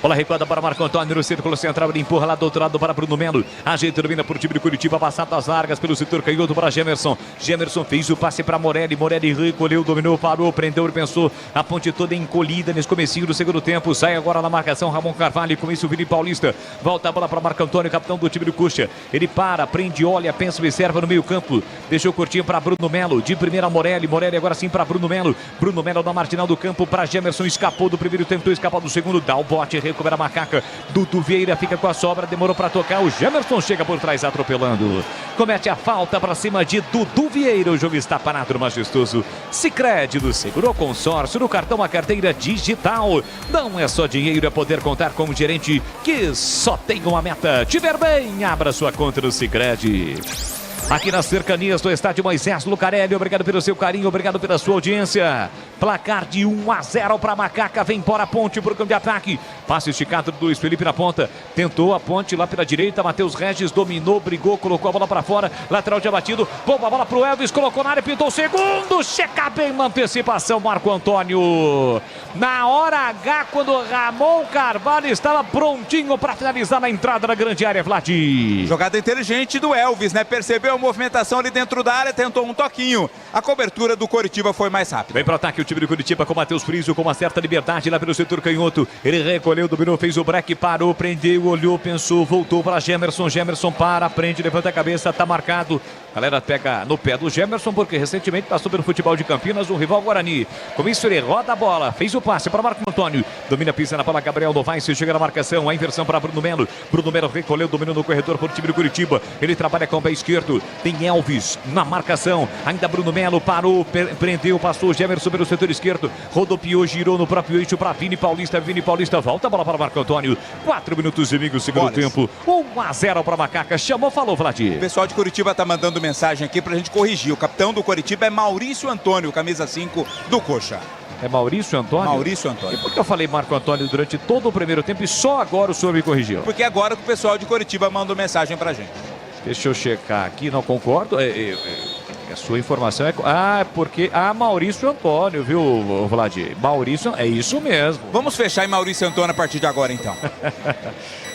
Bola recuada para Marco Antônio no círculo central, ele empurra lá do outro lado para Bruno Melo. Ajeita, domina por time de Curitiba, passado as largas pelo setor canhoto para Gemerson. Gemerson fez o passe para Morelli. Morelli recolheu, dominou, parou, prendeu e pensou. A Ponte toda encolhida nesse comecinho do segundo tempo. Sai agora na marcação Ramon Carvalho, com isso o Vini Paulista. Volta a bola para Marco Antônio, capitão do time do Coxa. Ele para, prende, olha, pensa, observa no meio campo. Deixou curtinho para Bruno Melo. De primeira Morelli. Morelli agora sim para Bruno Melo. Bruno Melo na marginal do campo para Gemerson. Escapou do primeiro, tentou escapar do segundo. Dá o bote, recupera a Macaca. Dudu Vieira fica com a sobra, demorou para tocar. O Gemerson chega por trás atropelando. Comete a falta para cima de Dudu Vieira. O jogo está parado no Majestoso. Sicredi do Seguro Consórcio, no cartão a carteira digital. Não é só dinheiro, é poder contar com um gerente que só tem uma meta. Tiver bem, abra sua conta no Sicredi. aqui nas cercanias do estádio Moisés Lucarelli. Obrigado pelo seu carinho, obrigado pela sua audiência. Placar de 1-0 para Macaca. Vem embora a Ponte para o campo de ataque. Passe esticado do Luiz Felipe na ponta. Tentou a Ponte lá pela direita. Matheus Regis dominou, brigou, colocou a bola para fora. Lateral já batido. Bomba a bola para o Elvis. Colocou na área, pintou o segundo. Checa bem na antecipação, Marco Antônio. Na hora H, quando Ramon Carvalho estava prontinho para finalizar na entrada da grande área, Vlad. Jogada inteligente do Elvis, né? Percebeu a movimentação ali dentro da área, tentou um toquinho. A cobertura do Coritiba foi mais rápida. Vem para o ataque o time do Coritiba com Matheus Friso, com uma certa liberdade lá pelo setor canhoto. Ele recolheu, dominou, fez o break, parou, prendeu, olhou, pensou, voltou para Gemerson. Gemerson para, prende, levanta a cabeça, tá marcado. A galera pega no pé do Gemerson, porque recentemente passou pelo futebol de Campinas, o rival Guarani. Com isso ele roda a bola, fez o passe para Marco Antônio. Domina, pisa na bola, Gabriel Novaes, chega na marcação, a inversão para Bruno Melo. Bruno Melo recolheu, dominou no corredor para o time do Curitiba. Ele trabalha com o pé esquerdo, tem Elvis na marcação. Ainda Bruno Melo parou, prendeu, passou o Gemerson pelo setor esquerdo. Rodopiou, girou no próprio eixo para Vini Paulista. Vini Paulista volta a bola para Marco Antônio. 4 minutos e meio, segundo tempo. 1-0 para Macaca. Chamou, falou, Vladir. O pessoal de Curitiba tá mandando mensagem aqui pra gente corrigir. O capitão do Coritiba é Maurício Antônio, camisa 5 do Coxa. É Maurício Antônio? Maurício Antônio. E por que eu falei Marco Antônio durante todo o primeiro tempo e só agora o senhor me corrigiu? Porque agora que o pessoal de Coritiba mandou mensagem pra gente. Deixa eu checar aqui, não concordo. A sua informação é... porque... Maurício Antônio, viu, Vladir? Maurício, é isso mesmo. Vamos fechar em Maurício Antônio a partir de agora, então.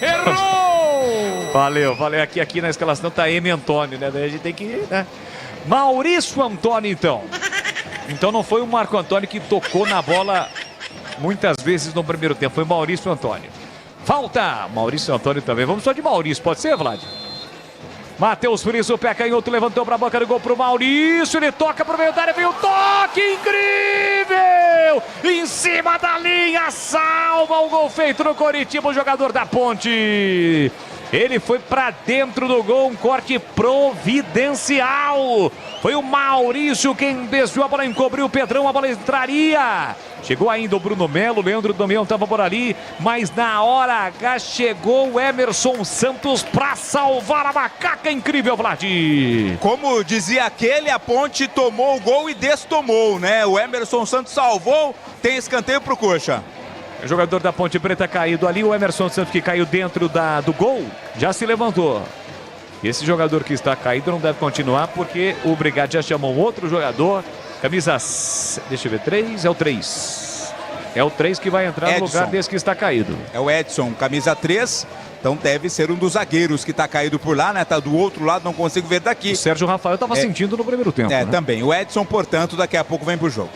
Errou! Valeu. Aqui na escalação tá M. Antônio, né? Daí a gente tem que ir, né? Maurício Antônio, então. Então não foi o Marco Antônio que tocou na bola muitas vezes no primeiro tempo. Foi Maurício Antônio. Falta! Maurício Antônio também. Vamos só de Maurício, pode ser, Vlad? Matheus Friso, pé canhoto, levantou para a boca do gol pro Maurício. Ele toca pro meio da área, veio o toque incrível! Em cima da linha, salva o gol feito no Coritiba, o jogador da Ponte. Ele foi para dentro do gol, um corte providencial. Foi o Maurício quem desviou a bola, encobriu o Pedrão, a bola entraria. Chegou ainda o Bruno Melo, Leandro Damião estava por ali, mas na hora H chegou o Emerson Santos para salvar a Macaca. Incrível, Vladir. Como dizia aquele, a Ponte tomou o gol e destomou, né? O Emerson Santos salvou, tem escanteio pro Coxa. O jogador da Ponte Preta caído ali, o Emerson Santos que caiu dentro do gol, já se levantou. E esse jogador que está caído não deve continuar, porque o Brigatti já chamou outro jogador, camisa, deixa eu ver, 3, é o 3. É o 3 que vai entrar no lugar desse que está caído. É o Edson, camisa 3, então deve ser um dos zagueiros que está caído por lá, né? Tá do outro lado, não consigo ver daqui. O Sérgio Rafael estava sentindo no primeiro tempo. É, né? Também. O Edson, portanto, daqui a pouco vem pro jogo.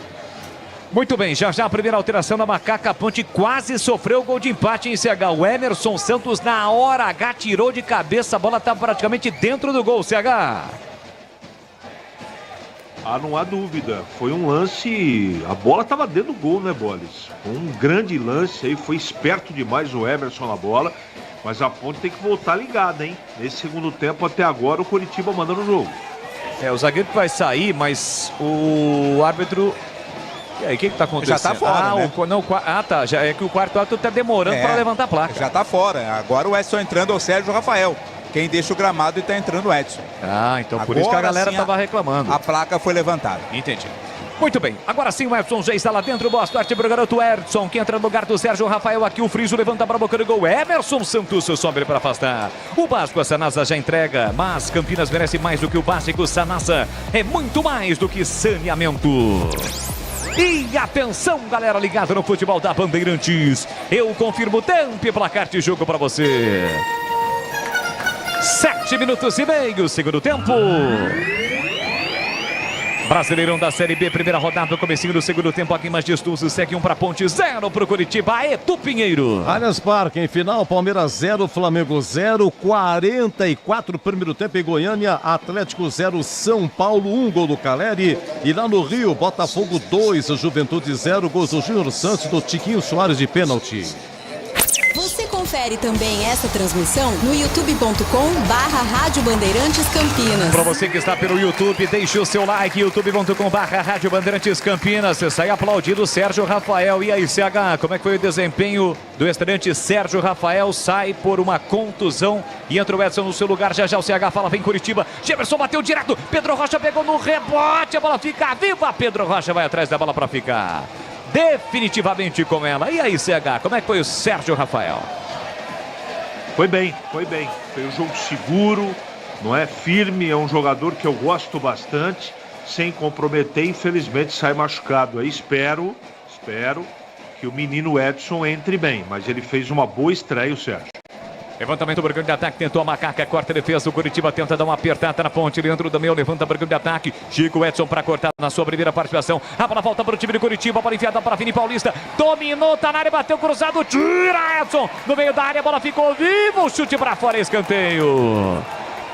Muito bem, já a primeira alteração da Macaca. A Ponte quase sofreu o gol de empate em CH. O Emerson Santos na hora H tirou de cabeça, a bola estava praticamente dentro do gol, CH. Não há dúvida, foi um lance, a bola estava dentro do gol, né, Boles? Um grande lance aí, foi esperto demais o Emerson na bola, mas a Ponte tem que voltar ligada, hein? Nesse segundo tempo até agora o Coritiba mandando o jogo. O zagueiro que vai sair, mas o árbitro... E aí, o que está acontecendo? Já está fora, né? Tá. Já é que o quarto árbitro está demorando para levantar a placa. Já está fora. Agora o Edson entrando é o Sérgio Rafael. Quem deixa o gramado e está entrando o Edson. Então por isso que a galera estava reclamando. A placa foi levantada. Entendi. Muito bem, agora sim o Edson já está lá dentro. Boa sorte para o garoto Edson, que entra no lugar do Sérgio Rafael. Aqui o Friso levanta para a boca do gol. Emerson Santos sobe para afastar. O básico a Sanasa já entrega, mas Campinas merece mais do que o básico. Sanasa é muito mais do que saneamento. E atenção, galera ligada no futebol da Bandeirantes. Eu confirmo o tempo e placar de jogo para você. 7 minutos e meio, segundo tempo. Brasileirão da Série B, primeira rodada, comecinho do segundo tempo aqui em Mogi das Cruzes, segue 1 para Ponte, 0 para o Curitiba, Edu Pinheiro. Allianz Parque, em final, Palmeiras 0, Flamengo 0, 44 primeiro tempo em Goiânia, Atlético 0, São Paulo 1, gol do Caleri. E lá no Rio, Botafogo 2, Juventude 0, gols do Júnior Santos, do Tiquinho Soares de pênalti. Você confere também essa transmissão no youtube.com/Rádio Bandeirantes Campinas. Para você que está pelo YouTube, deixe o seu like, youtube.com/Rádio Bandeirantes Campinas. Você sai aplaudindo o Sérgio Rafael. E aí, CH, como é que foi o desempenho do estreante Sérgio Rafael? Sai por uma contusão e entra o Edson no seu lugar. Já já o CH fala, vem Curitiba. Jefferson bateu direto, Pedro Rocha pegou no rebote, a bola fica viva. Pedro Rocha vai atrás da bola para ficar definitivamente com ela. E aí, CH, como é que foi o Sérgio Rafael? Foi bem. Foi um jogo seguro, não é? Firme, é um jogador que eu gosto bastante, sem comprometer. Infelizmente sai machucado. Aí espero que o menino Edson entre bem, mas ele fez uma boa estreia, o Sérgio. Levantamento, Brigão de ataque, tentou a Macaca, corta a defesa, o Curitiba tenta dar uma apertada na ponte, Leandro Damião levanta, Brigão de ataque, Chico Edson para cortar na sua primeira participação, a bola volta para o time de Curitiba, a bola enfiada para Vini Paulista, dominou, tá na área, bateu cruzado, tira Edson, no meio da área, a bola ficou viva, o chute para fora, escanteio.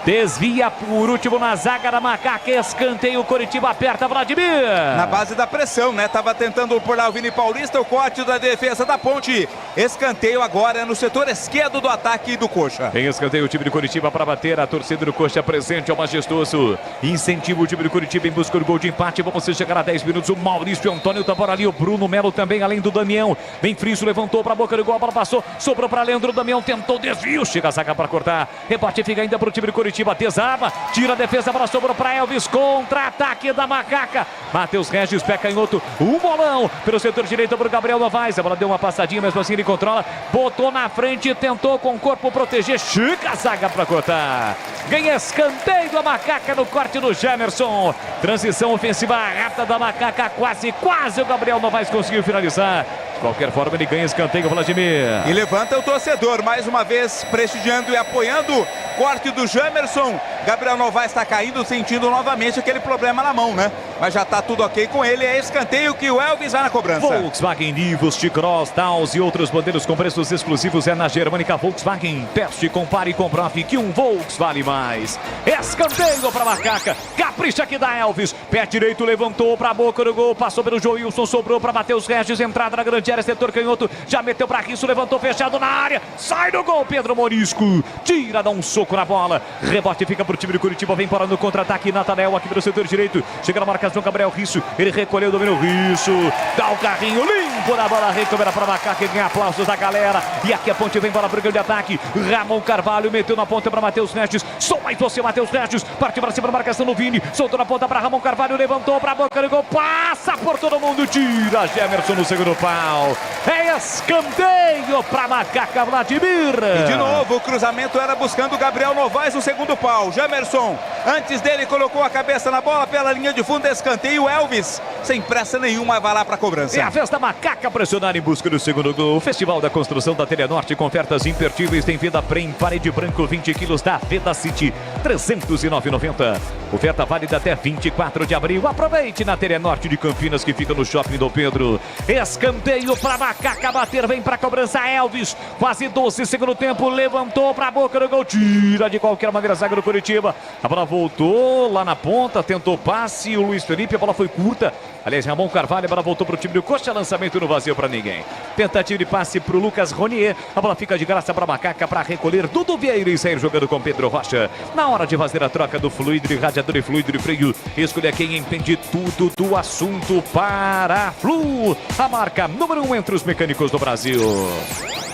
Desvia por último na zaga da Macaca, escanteio, Curitiba aperta, Vladimir. Na base da pressão, né? Tava tentando por lá o Vini Paulista, o corte da defesa da ponte. Escanteio agora no setor esquerdo do ataque do Coxa. Tem escanteio o time de Curitiba para bater, a torcida do Coxa presente ao majestoso. Incentiva o time de Curitiba em busca do gol de empate. Vamos chegar a 10 minutos. O Maurício Antônio tá por ali, o Bruno Melo também, além do Damião. Bem Friso, levantou para a boca do gol, a bola passou, sobrou para Leandro Damião, tentou desvio, chega a zaga para cortar. Rebate fica ainda para o time de Curitiba. Desarma, tira a defesa, a bola sobrou para Elvis, contra-ataque da Macaca. Matheus Regis, pé canhoto, um bolão pelo setor direito para o Gabriel Novaes. A bola deu uma passadinha, mesmo assim ele controla, botou na frente, tentou com o corpo proteger, chega a zaga para cortar. Ganha escanteio da Macaca no corte do Gemerson. Transição ofensiva rápida da Macaca, quase o Gabriel Novaes conseguiu finalizar. De qualquer forma, ele ganha escanteio, Vladimir. E levanta o torcedor, mais uma vez prestigiando e apoiando. Corte do Jamerson. Gabriel Novaes está caindo, sentindo novamente aquele problema na mão, né? Mas já está tudo ok com ele. É escanteio que o Elvis vai na cobrança. Volkswagen Nivus, T-Cross, Taos e outros modelos com preços exclusivos é na Germânica Volkswagen. Teste, compare e comprove que um Volks vale mais. Escanteio para Macaca. Capricha que dá Elvis. Pé direito levantou para a boca do gol. Passou pelo Joilson, sobrou para Matheus Regis. Entrada na grande área, setor canhoto. Já meteu para Risso, levantou fechado na área. Sai do gol, Pedro Morisco. Tira, dá um soco na bola. Rebote fica para o time de Curitiba. Vem para no contra-ataque. Nathanael aqui pelo setor direito. Chega na marcação, Gabriel Risso. Ele recolheu, dominou Risso. Dá o carrinho limpo na bola. Recupera para Macaca. Ganha aplausos da galera. E aqui a ponte vem para o grande ataque. Ramon Carvalho meteu na ponta para Matheus Regis. Só mais você, Matheus Regis. Partiu para cima da marcação no Vini. Soltou na ponta para Ramon Carvalho. Levantou para a boca do gol. Passa por todo mundo. Tira Gemerson no segundo pau. É escanteio para Macaca, Vladimir. E de novo o cruzamento era buscando o Gabriel Novaes no segundo pau. Gemerson, antes dele, colocou a cabeça na bola pela linha de fundo. Escanteio. Elvis, sem pressa nenhuma, vai lá para a cobrança. É a vez da Macaca pressionar em busca do segundo gol. O Festival da Construção da Telenorte com ofertas imperdíveis. Tem Veda Prem, parede branco 20 quilos da Veda City, R$ 309,90. Oferta válida até 24 de abril. Aproveite na Telenorte de Campinas, que fica no Shopping Dom Pedro. Escanteio para Macaca bater, vem para a cobrança Elvis. Quase 12, segundo tempo, levantou para a boca do gol. Tira de qualquer maneira a zaga do Curitiba. A bola voltou lá na ponta, tentou passe. O Luiz Felipe, a bola foi curta. Aliás, Ramon Carvalho, a bola voltou para o time do Coxa, lançamento no vazio para ninguém. Tentativa de passe para o Lucas Ronier. A bola fica de graça para Macaca para recolher Dudu Vieira e sair jogando com Pedro Rocha. Na hora de fazer a troca do fluido de radiador e fluido de freio, escolha quem entende tudo do assunto para a Flu, a marca número 1 entre os mecânicos do Brasil.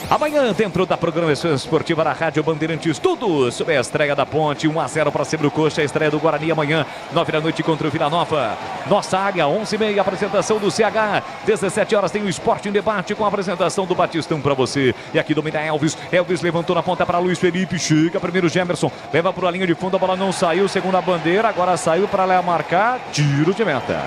Amanhã, dentro da programação esportiva da Rádio Bandeirantes, tudo sobre a estreia da Ponte, 1-0 para cima do Coxa, a estreia do Guarani amanhã, 9 da noite contra o Vila Nova. Nossa área, 11h30, apresentação do CH, 17 horas tem o Esporte em Debate com a apresentação do Batistão para você. E aqui domina Elvis, Elvis levantou na ponta para Luiz Felipe, chega primeiro Gemerson, leva para a linha de fundo, a bola não saiu, segunda bandeira, agora saiu para lá marcar, tiro de meta.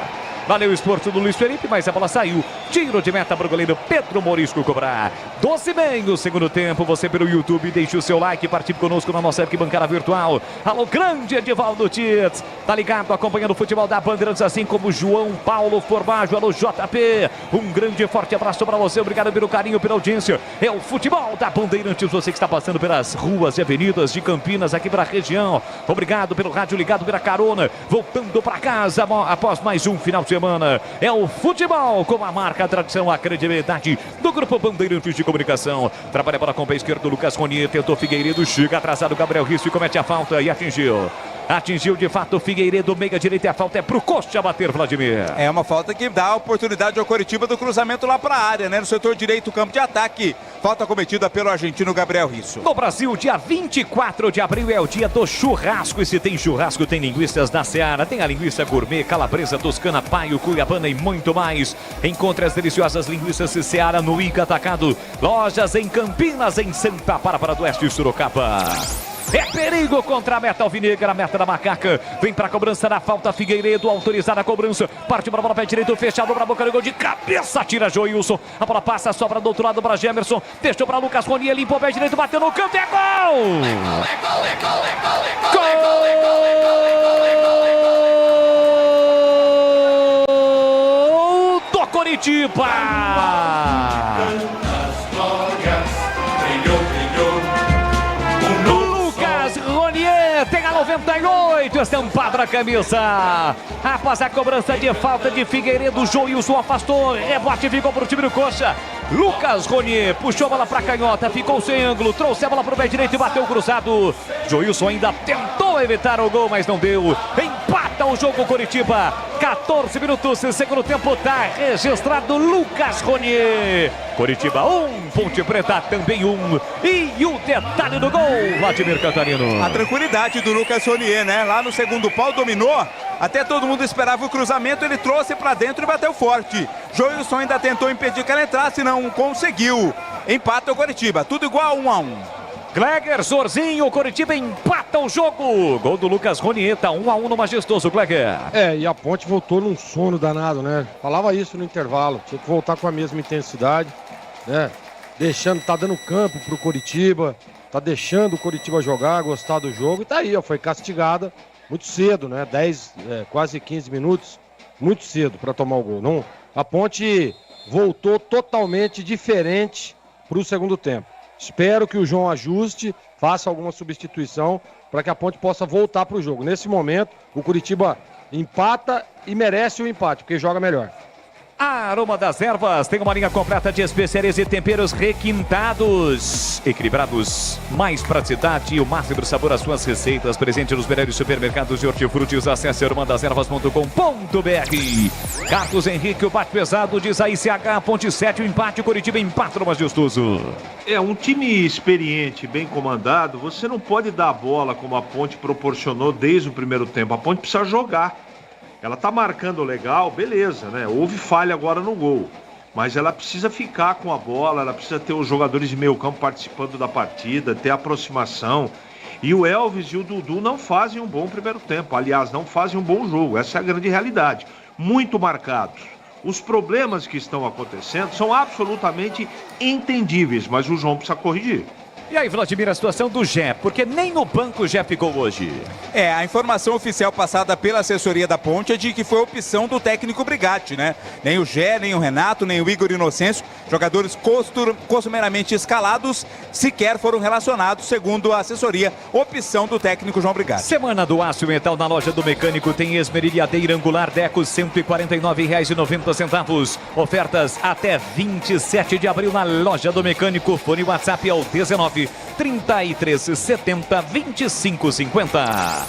Valeu o esforço do Luiz Felipe, mas a bola saiu. Tiro de meta para o goleiro Pedro Morisco cobrar. 12h30 no segundo tempo. Você pelo YouTube, deixe o seu like, participe conosco na nossa arquibancada virtual. Alô, grande Edivaldo Tits. Tá ligado, acompanhando o futebol da Bandeirantes, assim como João Paulo Formaggio. Alô, JP. Um grande e forte abraço para você. Obrigado pelo carinho, pela audiência. É o futebol da Bandeirantes. Você que está passando pelas ruas e avenidas de Campinas, aqui para a região. Obrigado pelo rádio ligado, pela carona. Voltando para casa após mais um final de semana. semana é o futebol, com a marca, a tradição, a credibilidade do Grupo Bandeirantes de Comunicação. Trabalha a bola com o pé esquerdo, Lucas Ronier, tentou Figueiredo, chega atrasado, Gabriel Risso e comete a falta e atingiu. Atingiu de fato o Figueiredo, meia direita, e a falta é pro Coxa bater, Vladimir. É uma falta que dá a oportunidade ao Coritiba do cruzamento lá para a área, né? No setor direito, campo de ataque. Falta cometida pelo argentino Gabriel Risso. No Brasil, dia 24 de abril é o dia do churrasco. E se tem churrasco, tem linguiças da Seara. Tem a linguiça gourmet, calabresa, toscana, paio, cuiabana e muito mais. Encontre as deliciosas linguiças Seara no Ica Atacado. Lojas em Campinas, em Santa Bárbara do Oeste e Sorocaba. É perigo contra a meta alvinegra, a meta da Macaca. Vem para a cobrança da falta, Figueiredo, autorizada a cobrança. Parte para a bola, pé direito, fechado para a boca do gol de cabeça. Tira Joilson. A bola passa, sobra do outro lado para Gemerson. Deixou para Lucas Ronier, limpou o pé direito, bateu no canto, é gol! Gol do Coritiba! Tem a 98, estampado na camisa. Após a cobrança de falta de Figueiredo, Joilson afastou, rebote ficou para o time do Coxa. Lucas Ronier puxou a bola para a canhota, ficou sem ângulo, trouxe a bola para o pé direito e bateu cruzado. Joilson ainda tentou evitar o gol, mas não deu. Empata o jogo Coritiba. 14 minutos, segundo tempo, tá registrado Lucas Ronier. Coritiba 1, Ponte Preta também 1. E o detalhe do gol, Vladimir Cantarino. A tranquilidade do Lucas Ronier, né? Lá no segundo pau dominou. Até todo mundo esperava o cruzamento, ele trouxe para dentro e bateu forte. Joilson ainda tentou impedir que ela entrasse, não conseguiu. Empata o Coritiba, tudo igual, 1-1. Gleger, Zorzinho, o Coritiba empata o jogo. Gol do Lucas Ronier, tá 1-1 no majestoso, Gleger. E a Ponte voltou num sono danado, né? Falava isso no intervalo, tinha que voltar com a mesma intensidade, né? Tá dando campo pro Coritiba, tá deixando o Coritiba jogar, gostar do jogo. E tá aí, ó, foi castigada muito cedo, né? Quase 15 minutos, muito cedo para tomar o gol. Não, a Ponte voltou totalmente diferente pro segundo tempo. Espero que o João ajuste, faça alguma substituição para que a Ponte possa voltar para o jogo. Nesse momento, o Coritiba empata e merece o empate, porque joga melhor. A Aroma das Ervas tem uma linha completa de especiarias e temperos requintados, equilibrados, mais praticidade e o máximo sabor às suas receitas. Presente nos melhores supermercados de hortifrutis. Acesse aromadeservas.com.br. Carlos Henrique, o bate pesado, diz a ICH, Ponte 7, o empate, Coritiba empata no majestoso. Um time experiente, bem comandado, você não pode dar a bola como a Ponte proporcionou desde o primeiro tempo. A Ponte precisa jogar. Ela tá marcando legal, beleza, né? Houve falha agora no gol. Mas ela precisa ficar com a bola, ela precisa ter os jogadores de meio campo participando da partida, ter aproximação. E o Elvis e o Dudu não fazem um bom primeiro tempo. Aliás, não fazem um bom jogo. Essa é a grande realidade. Muito marcados. Os problemas que estão acontecendo são absolutamente entendíveis, mas o João precisa corrigir. E aí, Vladimir, a situação do Gé, porque nem no banco o Gé ficou hoje. A informação oficial passada pela assessoria da Ponte é de que foi a opção do técnico Brigatti, né? Nem o Gé, nem o Renato, nem o Igor Inocêncio, jogadores costumeiramente escalados, sequer foram relacionados, segundo a assessoria, opção do técnico João Brigatti. Semana do Aço Metal na loja do Mecânico tem esmerilhadeira angular Deco, R$ 149,90. Ofertas até 27 de abril na loja do Mecânico. Fone WhatsApp ao 19 33 70 25 50.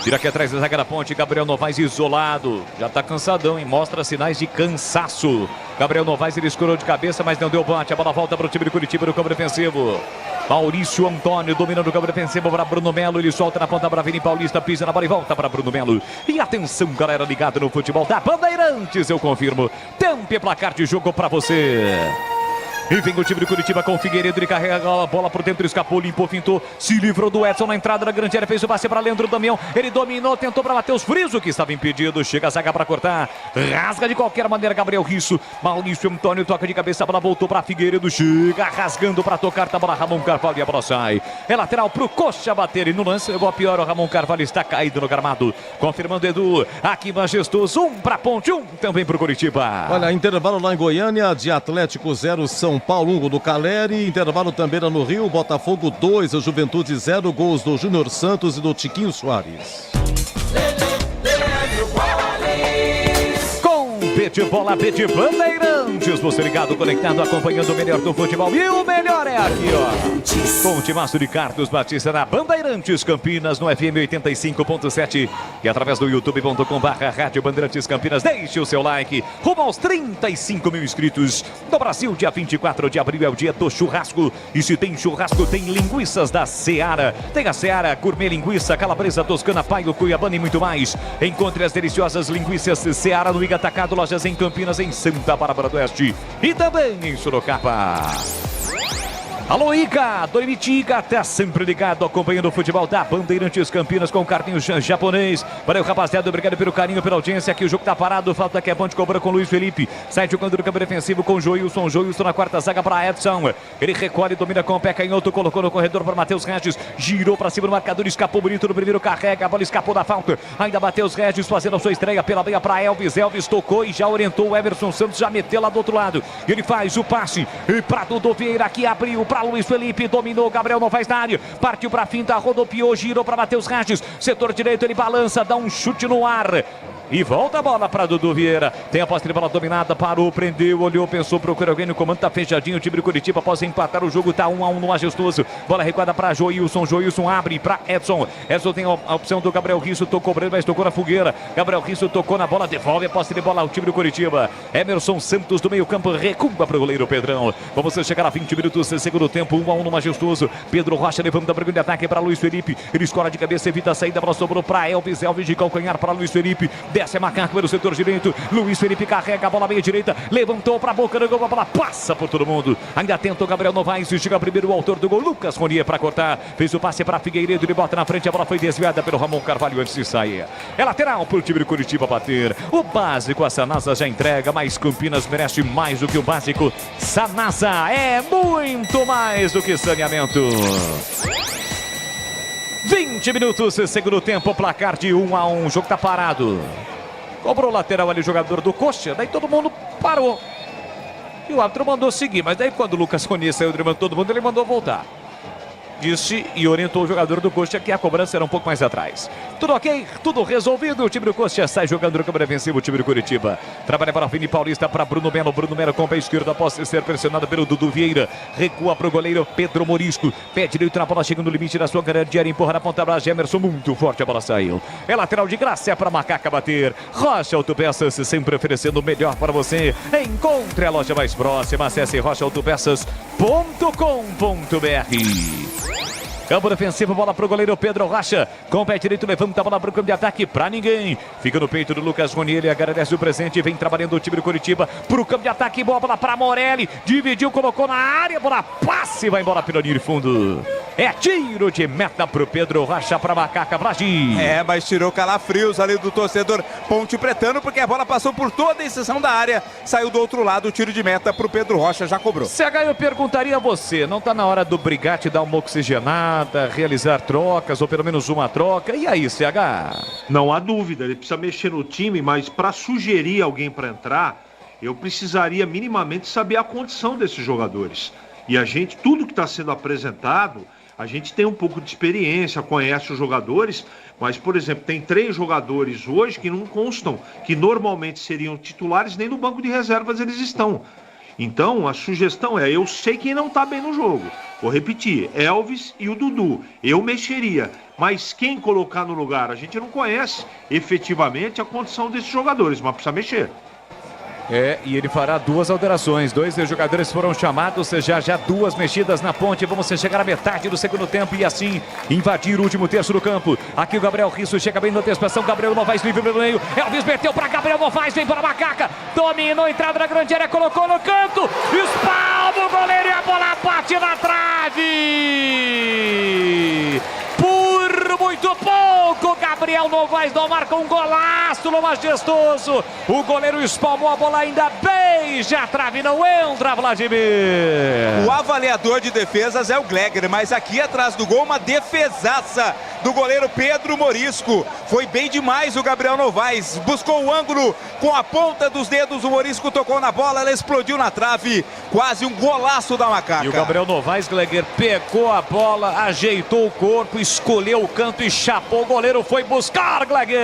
Tira aqui atrás da zaga da Ponte, Gabriel Novaes isolado. Já tá cansadão, hein? Mostra sinais de cansaço. Gabriel Novaes, ele escorou de cabeça, mas não deu bote. A bola volta para o time de Curitiba no campo defensivo. Maurício Antônio dominando o campo defensivo para Bruno Melo. Ele solta na ponta para Vini Paulista, pisa na bola e volta para Bruno Melo. E atenção, galera ligada no futebol da Bandeirantes, eu confirmo. Tempo e placar de jogo para você. E vem o time do Curitiba com o Figueiredo, ele carrega a bola por dentro, escapou, limpou, fintou, se livrou do Edson na entrada da grande área, fez o passe para Leandro Damião, ele dominou, tentou para Matheus Friso, que estava impedido, chega a zaga para cortar, rasga de qualquer maneira Gabriel Risso, Maurício Antônio toca de cabeça, a bola voltou para Figueiredo, chega rasgando para tocar, tá a bola Ramon Carvalho e a bola sai, é lateral pro Coxa bater, e no lance, levou a pior, o Ramon Carvalho está caído no gramado, confirmando Edu, aqui majestoso, 1 para Ponte, 1 também pro Curitiba. Olha, intervalo lá em Goiânia, de Atlético 0, São Paulo 1, gol do Caleri, intervalo também lá no Rio, Botafogo 2, a Juventude 0, gols do Júnior Santos e do Tiquinho Soares. Bete Bola, Bete Bandeirantes. Você ligado, conectado, acompanhando o melhor do futebol. E o melhor é aqui, ó. Com o timaço de Carlos Batista na Bandeirantes Campinas, no FM 85.7 e através do youtube.com/Rádio Bandeirantes Campinas. Deixe o seu like. Rumo aos 35 mil inscritos. No Brasil, dia 24 de abril é o dia do churrasco. E se tem churrasco, tem linguiças da Seara. Tem a Seara, gourmet linguiça, calabresa, toscana, paio, cuiabana e muito mais. Encontre as deliciosas linguiças Seara no Iga Atacado, lojas em Campinas, em Santa Bárbara do Oeste e também em Sorocaba. Alô, Ica, Dorimitica, até sempre ligado, acompanhando o futebol da Bandeirantes Campinas com o cartinho japonês. Valeu, rapaziada, obrigado pelo carinho, pela audiência. Aqui o jogo tá parado, falta que é ponte, cobra com Luiz Felipe. Sai jogando no campo defensivo com Joilson. Joilson na quarta zaga para Edson. Ele recolhe, domina com o pé canhoto, colocou no corredor para Matheus Regis. Girou para cima do marcador, escapou bonito no primeiro, carrega, a bola escapou da falta. Ainda Matheus Regis fazendo a sua estreia pela meia para Elvis. Elvis tocou e já orientou o Everson Santos, já meteu lá do outro lado. Ele faz o passe e para Dudu Vieira, que abriu para Luiz Felipe, dominou, Gabriel não faz na área, partiu para a finta, rodopiou, girou para Matheus Regis, setor direito, ele balança, dá um chute no ar. E volta a bola para Dudu Vieira. Tem a posse de bola dominada, parou, prendeu, olhou, pensou, procurou alguém no comando, tá fechadinho. O time de Curitiba após empatar o jogo, tá 1-1 no Majestoso. Bola recuada para Joilson. Joilson abre para Edson. Edson tem a opção do Gabriel Risso, tocou Breno, mas tocou na fogueira. Gabriel Risso tocou na bola, devolve a posse de bola ao time do Curitiba. Emerson Santos do meio campo, recua para o goleiro Pedrão. Vamos chegar a 20 minutos, segundo tempo, 1-1 no Majestoso. Pedro Rocha levanta para o grande ataque para Luiz Felipe. Ele escora de cabeça, evita a saída, a bola sobrou para Elvis. Elvis de calcanhar para Luiz Felipe. Desce a Macaco pelo setor direito. Luiz Felipe carrega a bola meia direita. Levantou para a boca do gol. A bola passa por todo mundo. Ainda tenta o Gabriel Novaes. Chega primeiro o autor do gol, Lucas Ronier, para cortar. Fez o passe para Figueiredo. Ele bota na frente. A bola foi desviada pelo Ramon Carvalho antes de sair. É lateral para o time de Curitiba bater. O básico, a Sanasa já entrega. Mas Campinas merece mais do que o básico. Sanasa é muito mais do que saneamento. 20 minutos, segundo tempo, placar de 1-1, o jogo tá parado. Cobrou o lateral ali o jogador do Coxa, daí todo mundo parou. E o árbitro mandou seguir, mas daí quando o Lucas Ronier saiu driblando todo mundo, ele mandou voltar. Disse e orientou o jogador do Coxa que a cobrança era um pouco mais atrás. Tudo ok, tudo resolvido. O time do Coxa sai jogando no campo defensivo. O time do Curitiba trabalha para o Vini Paulista, para Bruno Melo. Bruno Melo com o pé esquerdo após ser pressionado pelo Dudu Vieira. Recua para o goleiro Pedro Morisco. Pé direito na bola, chegando no limite da sua grande área. Empurra na ponta para Gemerson. Muito forte, a bola saiu. É lateral de graça, é para Macaca bater. Rocha Autopeças, sempre oferecendo o melhor para você. Encontre a loja mais próxima. Acesse rochaautopeças.com.br. Campo defensivo, bola pro goleiro Pedro Rocha. Com o pé direito, levanta a bola pro campo de ataque pra ninguém. Fica no peito do Lucas Ronier, ele agradece o presente. Vem trabalhando o time do Curitiba pro campo de ataque. Boa bola pra Morelli. Dividiu, colocou na área. Bola passe, vai embora pelo linha de fundo. É tiro de meta pro Pedro Rocha, pra Macaca Bragi. É, mas tirou calafrios ali do torcedor Ponte Pretano, porque a bola passou por toda a extensão da área. Saiu do outro lado, o tiro de meta pro Pedro Rocha, já cobrou. CH, eu perguntaria a você, não tá na hora do Brigatti dar uma oxigenada, realizar trocas, ou pelo menos uma troca? E aí, CH? Não há dúvida, ele precisa mexer no time, mas para sugerir alguém para entrar, eu precisaria minimamente saber a condição desses jogadores. E a gente, tudo que está sendo apresentado, a gente tem um pouco de experiência, conhece os jogadores, mas, por exemplo, tem 3 jogadores hoje que não constam, que normalmente seriam titulares, nem no banco de reservas eles estão. Então, a sugestão é, eu sei quem não está bem no jogo. Vou repetir, Elvis e o Dudu. Eu mexeria, mas quem colocar no lugar? A gente não conhece efetivamente a condição desses jogadores, mas precisa mexer. É, e ele fará 2 alterações. 2 jogadores foram chamados, já 2 mexidas na ponte. Vamos chegar à metade do segundo tempo e assim invadir o último terço do campo. Aqui o Gabriel Risso chega bem na antecipação. Gabriel Novaes livre pelo meio. Elvis meteu para Gabriel Novaes, vem para a Macaca. Dominou, entrada na grande área, colocou no canto. Espalma o goleiro e a bola bate na trave. Por muito pouco, Gabriel Novaes não marca um golaço no Majestoso. O goleiro espalmou a bola ainda bem Beija a trave, não entra, Vladimir. O avaliador de defesas é o Gleger, mas aqui atrás do gol uma defesaça do goleiro Pedro Morisco. Foi bem demais o Gabriel Novaes, buscou o ângulo com a ponta dos dedos, o Morisco tocou na bola, ela explodiu na trave, quase um golaço da Macaca. E o Gabriel Novaes, Gleger, pegou a bola, ajeitou o corpo, escolheu o canto e chapou, o goleiro foi buscar, Gleger.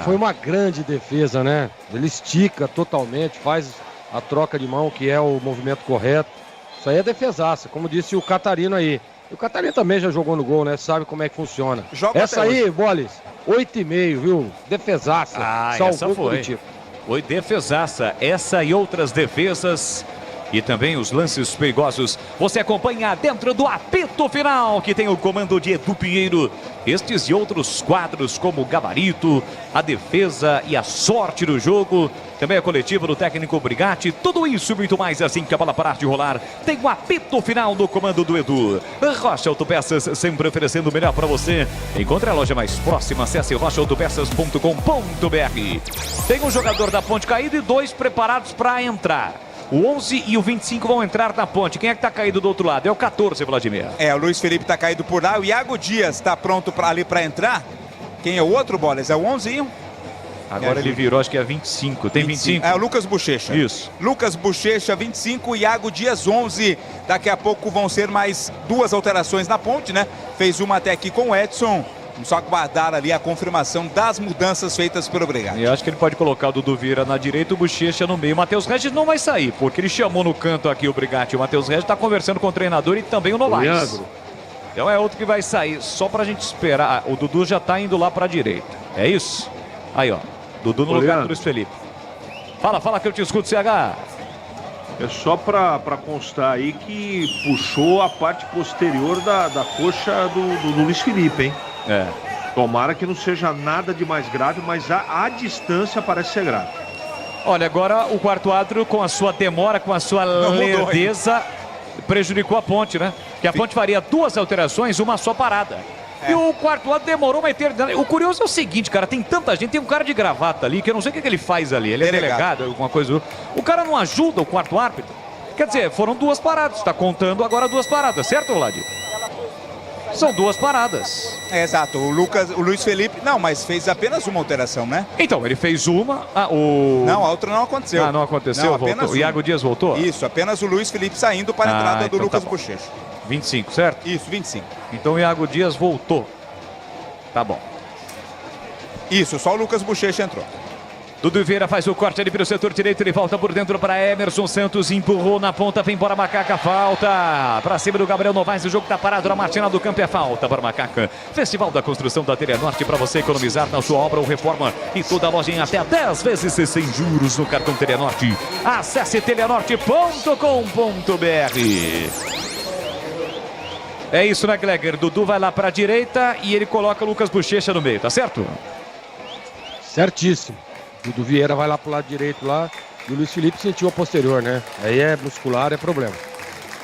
Foi uma grande defesa, né? Ele estica totalmente, faz a troca de mão, que é o movimento correto. Isso aí é defesaça, como disse o Catarino aí. E o Catarino também já jogou no gol, né? Sabe como é que funciona. Essa aí, Boles, 8,5, viu? Defesaça. Essa foi. Foi defesaça. Essa e outras defesas e também os lances perigosos. Você acompanha dentro do apito final, que tem o comando de Edu Pinheiro. Estes e outros quadros como o gabarito, a defesa e a sorte do jogo. Também a coletiva do técnico Brigatti. Tudo isso e muito mais assim que a bola parar de rolar. Tem o apito final do comando do Edu. Rocha Autopeças, sempre oferecendo o melhor para você. Encontre a loja mais próxima. Acesse rochaautopeças.com.br. Tem um jogador da Ponte caído e 2 preparados para entrar. O 11 e o 25 vão entrar na Ponte. Quem é que tá caído do outro lado? É o 14, Vladimir. O Luiz Felipe tá caído por lá. O Iago Dias tá pronto ali para entrar. Quem é o outro, Bolas? É o 11 e Agora ele virou, acho que é 25. Tem 25? É o Lucas Bochecha. Isso. Lucas Bochecha, 25. Iago Dias, 11. Daqui a pouco vão ser mais 2 alterações na Ponte, né? Fez uma até aqui com o Edson. Só guardar ali a confirmação das mudanças feitas pelo Brigatti. Eu acho que ele pode colocar o Dudu Vieira na direita e o Bochecha no meio. O Matheus Regis não vai sair, porque ele chamou no canto aqui o Brigatti. O Matheus Regis está conversando com o treinador e também o Novaes. Então é outro que vai sair, só pra gente esperar. O Dudu já tá indo lá pra direita. É isso? Aí, ó. Dudu no lugar do Luiz Felipe. Fala que eu te escuto, CH. É só pra constar aí que puxou a parte posterior da coxa do Luiz Felipe, hein? Tomara que não seja nada de mais grave, mas a distância parece ser grave. Olha, agora o quarto árbitro, com a sua demora, com a sua lerdeza, prejudicou a Ponte, né? Que a Ponte faria 2 alterações, uma só parada. E o quarto árbitro demorou uma eternidade. O curioso é o seguinte, cara, tem tanta gente, tem um cara de gravata ali, que eu não sei o que ele faz ali. Ele é delegado, alguma coisa. O cara não ajuda o quarto árbitro. Quer dizer, foram 2 paradas, tá contando agora 2 paradas, certo, Vlad? São 2 paradas. Exato, o Luiz Felipe, não, mas fez apenas uma alteração, né? Então, ele fez uma, Não, a outra não aconteceu. Não aconteceu, não, voltou. O Iago Dias voltou? Isso, apenas o Luiz Felipe saindo para a entrada do então Lucas tá Bochecha. 25, certo? Isso, 25. Então o Iago Dias voltou. Tá bom. Isso, só o Lucas Bochecha entrou. Dudu Vieira faz o corte ali pelo setor direito, ele volta por dentro para Emerson Santos, empurrou na ponta, vem embora Macaca, falta para cima do Gabriel Novaes, o jogo tá parado na Martina do Campo, é falta para Macaca. Festival da Construção da Telenorte, para você economizar na sua obra ou reforma e toda a loja em até 10 vezes sem juros no cartão Telenorte. Acesse telenorte.com.br. É isso, né, Gleger? Dudu vai lá para a direita e ele coloca o Lucas Bochecha no meio, tá certo? Certíssimo. Dudu Vieira vai lá pro lado direito lá e o Luiz Felipe sentiu a posterior, né? Aí é muscular, é problema.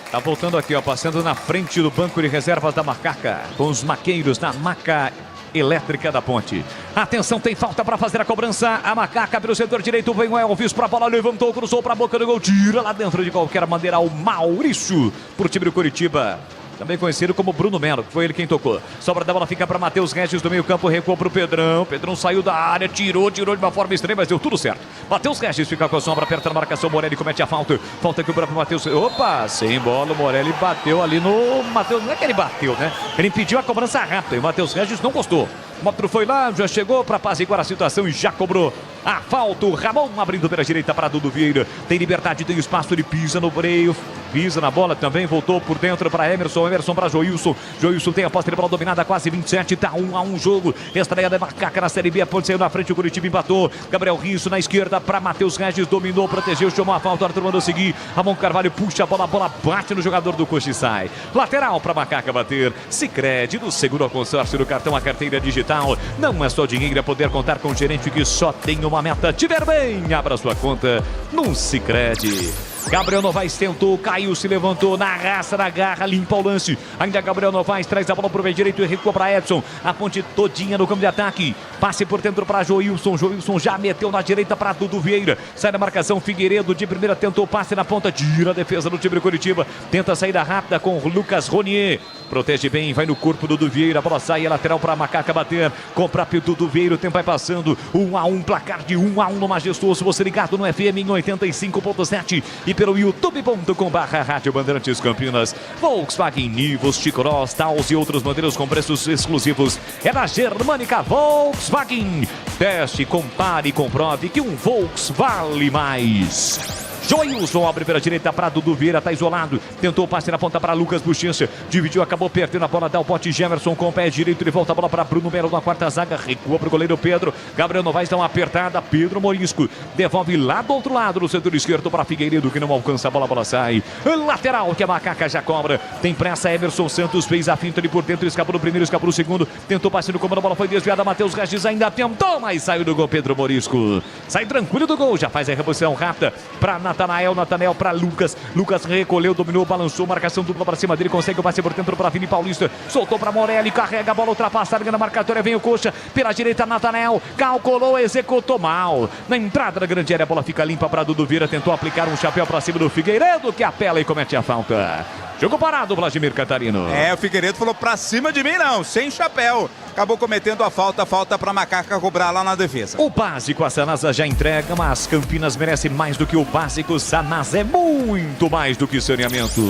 Tá voltando aqui, ó, passando na frente do banco de reservas da Macaca, com os maqueiros na maca elétrica da Ponte. Atenção, tem falta para fazer a cobrança. A Macaca pelo setor direito, vem o Elvis para a bola, levantou, cruzou para a boca do gol, tira lá dentro de qualquer maneira o Maurício pro time do Curitiba. Também conhecido como Bruno Melo, que foi ele quem tocou. Sobra da bola, fica para Matheus Regis do meio campo, recuou para o Pedrão. Pedrão saiu da área, tirou de uma forma estranha, mas deu tudo certo. Matheus Regis fica com a sombra, aperta na marcação, Morelli comete a falta. Falta aqui o próprio Matheus. Opa, sem bola, o Morelli bateu ali no Matheus. Não é que ele bateu, né? Ele impediu a cobrança rápida e o Matheus Regis não gostou. O Motro foi lá, já chegou para apaziguar a situação e já cobrou a falta. O Ramon abrindo pela direita para Dudu Vieira. Tem liberdade, tem espaço, ele pisa no freio, pisa na bola também, voltou por dentro para Emerson para Joilson. Joilson tem a posse de bola dominada, quase 27, tá 1-1 jogo. Estreia da Macaca na Série B, a Ponte saiu na frente, o Curitiba empatou. Gabriel Risso na esquerda para Matheus Regis, dominou, protegeu, chamou a falta, o Arthur mandou seguir. Ramon Carvalho puxa a bola bate no jogador do Coxa e sai. Lateral para Macaca bater. Sicredi, do seguro ao consórcio do cartão, a carteira digital. Não é só dinheiro, é poder contar com um gerente que só tem uma meta. Tiver bem, abra sua conta no Sicredi. Gabriel Novaes tentou, caiu, se levantou, na raça, na garra, limpa o lance. Ainda Gabriel Novaes traz a bola pro meio direito e recua para Edson. A ponte todinha no campo de ataque. Passe por dentro para Joilson. Joilson já meteu na direita para Dudu Vieira. Sai da marcação, Figueiredo de primeira tentou, passe na ponta, tira a defesa do time do Curitiba. Tenta a saída rápida com Lucas Ronier. Protege bem, vai no corpo do Dudu Vieira. A bola sai, é lateral para Macaca bater. Compra pro Dudu Vieira, o tempo vai passando. 1-1, placar de 1-1 no Majestoso. Você ligado no FM em 85.7 e pelo youtube.com/Rádio Bandeirantes Campinas. Volkswagen Nivus, T-Cross, Taos e outros modelos com preços exclusivos. É na Germânica Volkswagen. Teste, compare e comprove que um Volks vale mais. Joilson abre pela direita para Dudu Vieira, tá isolado. Tentou o passe na ponta para Lucas Buchincha. Dividiu, acabou perdendo a bola. Dá o pote Gemerson com o pé direito. Ele volta a bola para Bruno Melo na quarta zaga. Recua para o goleiro Pedro. Gabriel Novaes dá uma apertada. Pedro Morisco devolve lá do outro lado no setor esquerdo para Figueiredo, que não alcança a bola. A bola sai. Lateral que a Macaca já cobra. Tem pressa. Emerson Santos fez a finta ali por dentro. Escapou no primeiro, escapou no segundo. Tentou passe no comando. A bola foi desviada. Matheus Regis ainda tentou, mas saiu do gol. Pedro Morisco sai tranquilo do gol. Já faz a reposição rápida para Natanael para Lucas. Lucas recolheu, dominou, balançou, marcação dupla para cima dele, consegue o passe por dentro para Vini Paulista, soltou para Morelli, carrega a bola, ultrapassa a linha da marcatória, vem o Coxa, pela direita Natanael, calculou, executou mal. Na entrada da grande área, a bola fica limpa para Dudu Vieira, tentou aplicar um chapéu para cima do Figueiredo, que apela e comete a falta. Jogo parado, Vladimir Catarino. O Figueiredo falou pra cima de mim não, sem chapéu. Acabou cometendo a falta pra Macaca cobrar lá na defesa. O básico a Sanasa já entrega, mas Campinas merece mais do que o básico. Sanasa é muito mais do que saneamento.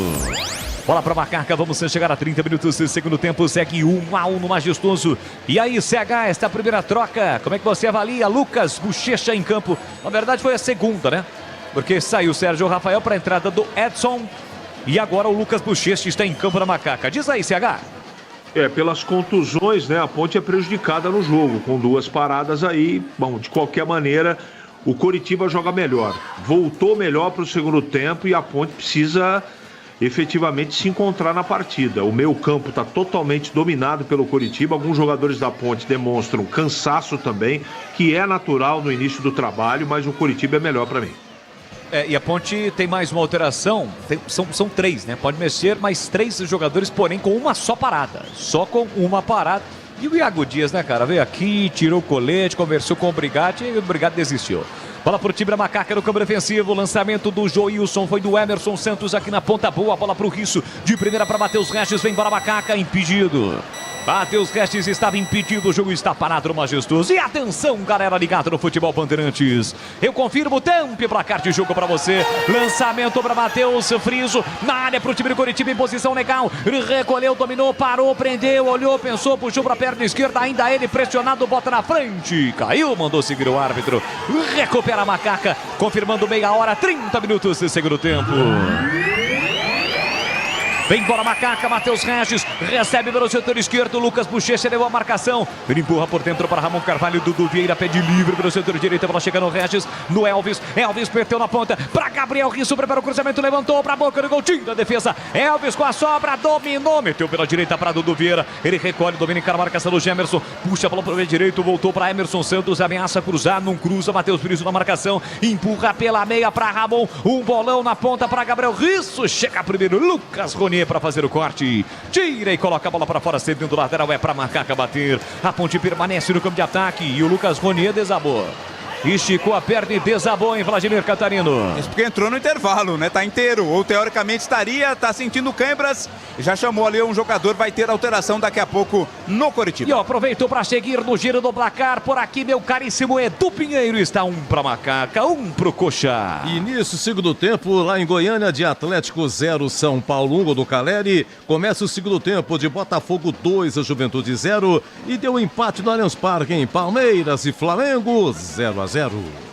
Bola para Macaca, vamos chegar a 30 minutos do segundo tempo, segue 1-1 no Majestoso. E aí, CH, esta primeira troca, como é que você avalia? Lucas Buchecha em campo. Na verdade foi a segunda, né? Porque saiu o Sérgio Rafael para a entrada do Edson. E agora o Lucas Buchecha está em campo na Macaca. Diz aí, CH. Pelas contusões, né? A Ponte é prejudicada no jogo, com 2 paradas aí. Bom, de qualquer maneira, o Coritiba joga melhor. Voltou melhor para o segundo tempo e a Ponte precisa efetivamente se encontrar na partida. O meio campo está totalmente dominado pelo Coritiba. Alguns jogadores da Ponte demonstram cansaço também, que é natural no início do trabalho, mas o Coritiba é melhor para mim. E a Ponte tem mais uma alteração, são 3, né? Pode mexer mais 3 jogadores, porém com uma só parada. Só com uma parada. E o Iago Dias, né, cara? Veio aqui, tirou o colete, conversou com o Brigatti e o Brigatti desistiu. Bola pro time da Macaca no campo defensivo. Lançamento do Joilson, foi do Emerson Santos aqui na ponta boa. Bola pro Risso, de primeira para Matheus Regis, vem para a Macaca, impedido. Matheus Regis estava impedido, o jogo está parado no Majestoso. E atenção, galera ligada no Futebol Bandeirantes. Eu confirmo o tempo e placar de jogo para você. Lançamento para Matheus Friso, na área pro time do Coritiba em posição legal. Recolheu, dominou, parou, prendeu, olhou, pensou, puxou para a perna esquerda. Ainda ele pressionado, bota na frente. Caiu, mandou seguir o árbitro. Recupera a Macaca, confirmando meia hora, 30 minutos de segundo tempo. Vem embora Macaca, Matheus Regis, recebe pelo setor esquerdo, Lucas Buchecha levou a marcação, ele empurra por dentro para Ramon Carvalho, Dudu Vieira pede livre pelo setor direito, ela chega no Regis, no Elvis perdeu na ponta, para Gabriel Risso, prepara o cruzamento, levantou para a boca do gol, tira a defesa, Elvis com a sobra, dominou, meteu pela direita para Dudu Vieira, ele recolhe, domina a marcação do Gemerson, puxa a bola para o meio direito, voltou para Emerson Santos, ameaça cruzar, não cruza, Matheus Friso na marcação, empurra pela meia para Ramon, um bolão na ponta para Gabriel Risso, chega primeiro Lucas Ronier para fazer o corte, tira e coloca a bola para fora, cedendo do lateral, é para Macaca bater, a Ponte permanece no campo de ataque e o Lucas Ronier desabou. Esticou a perna e desabou em Vladimir Catarino. Isso porque entrou no intervalo, né? Tá inteiro, ou teoricamente tá sentindo câimbras. Já chamou ali um jogador, vai ter alteração daqui a pouco no Coritiba. E aproveitou para seguir no giro do placar. Por aqui, meu caríssimo Edu Pinheiro, está 1 para Macaca, 1 pro Coxa. Início segundo tempo lá em Goiânia, de Atlético 0, São Paulo 1, gol do Caleri. Começa o segundo tempo de Botafogo 2, a Juventude 0. E deu empate no Allianz Parque em Palmeiras e Flamengo 0-0.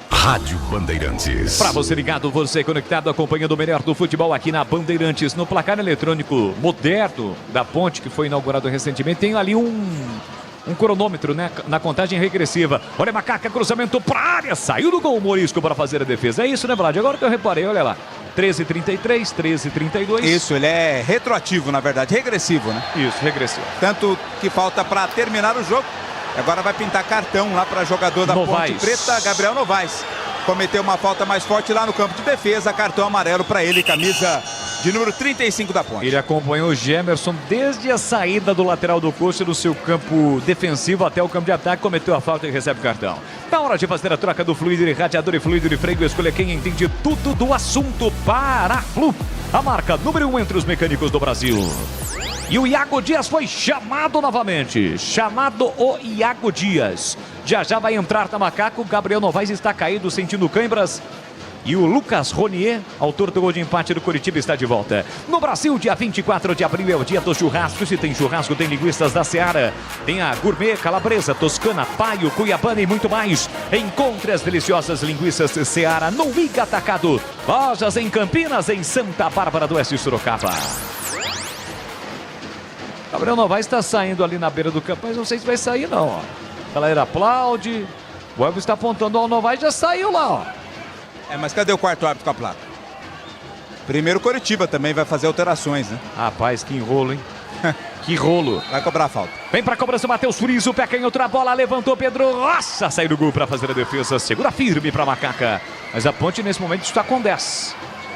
Rádio Bandeirantes. Para você ligado, você conectado, acompanhando o melhor do futebol aqui na Bandeirantes. No placar eletrônico moderno da Ponte, que foi inaugurado recentemente, tem ali um cronômetro, né, na contagem regressiva. Olha, Macaca, cruzamento para a área, saiu do gol o Morisco para fazer a defesa. É isso, né, Vlad? Agora que eu reparei, olha lá. 13:33, 13:32. Isso, ele é retroativo, na verdade, regressivo, né? Isso, regressivo. Tanto que falta para terminar o jogo. Agora vai pintar cartão lá para jogador da Ponte Preta, Gabriel Novaes. cometeu uma falta mais forte lá no campo de defesa. Cartão amarelo para ele, camisa de número 35 da Ponte. Ele acompanhou o Gemerson desde a saída do lateral do Coxa do seu campo defensivo até o campo de ataque, cometeu a falta e recebe o cartão. Na hora de fazer a troca do fluido de radiador e fluido de freio, escolha quem entende tudo do assunto. Paraflu, a marca número 1 entre os mecânicos do Brasil. E o Iago Dias foi chamado novamente. Chamado o Iago Dias. Já vai entrar na Macaco. Gabriel Novaes está caído, sentindo câimbras. E o Lucas Ronier, autor do gol de empate do Coritiba, está de volta. No Brasil, dia 24 de abril é o dia do churrasco. Se tem churrasco, tem linguiças da Seara. Tem a gourmet, calabresa, toscana, paio, cuiabana e muito mais. Encontre as deliciosas linguiças Seara no Iga Atacado. Lojas em Campinas, em Santa Bárbara do Oeste, Sorocaba. Gabriel Novaes está saindo ali na beira do campo, mas não sei se vai sair não. Ó. A galera aplaude. O Elvis está apontando ao Novaes, já saiu lá, ó. Mas cadê o quarto árbitro com a placa? Primeiro Coritiba também vai fazer alterações, né? Rapaz, que enrolo, hein? Que rolo. Vai cobrar a falta. Vem pra cobrança o Matheus Furizo, pé canhoto, a bola, levantou Pedro Rocha, saiu do gol para fazer a defesa, segura firme pra Macaca. Mas a Ponte nesse momento está com 10.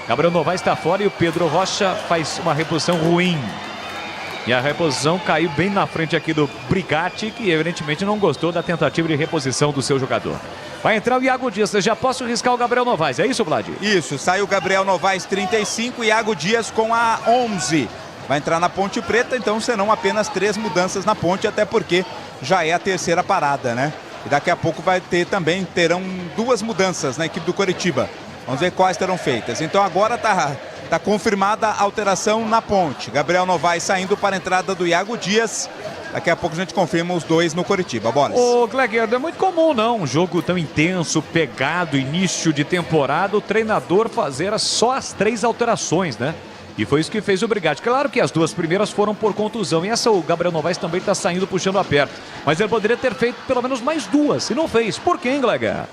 Gabriel Novaes está fora e o Pedro Rocha faz uma reposição ruim. E a reposição caiu bem na frente aqui do Brigatti, que evidentemente não gostou da tentativa de reposição do seu jogador. Vai entrar o Iago Dias, eu já posso riscar o Gabriel Novaes, é isso, Vlad? Isso, sai o Gabriel Novaes 35, Iago Dias com a 11. Vai entrar na Ponte Preta, então serão apenas 3 mudanças na Ponte, até porque já é a terceira parada, né? E daqui a pouco terão 2 mudanças na equipe do Coritiba. Vamos ver quais terão feitas. Então agora tá confirmada a alteração na Ponte. Gabriel Novaes saindo para a entrada do Iago Dias. Daqui a pouco a gente confirma os 2 no Coritiba. Bolas. Ô, Gleguer, não é muito comum, não. Um jogo tão intenso, pegado, início de temporada, o treinador fazer só as 3 alterações, né? E foi isso que fez o Brigatti. Claro que as 2 primeiras foram por contusão. E essa o Gabriel Novaes também está saindo, puxando a perto. Mas ele poderia ter feito pelo menos mais 2. E não fez. Por quê, hein, Gleguer?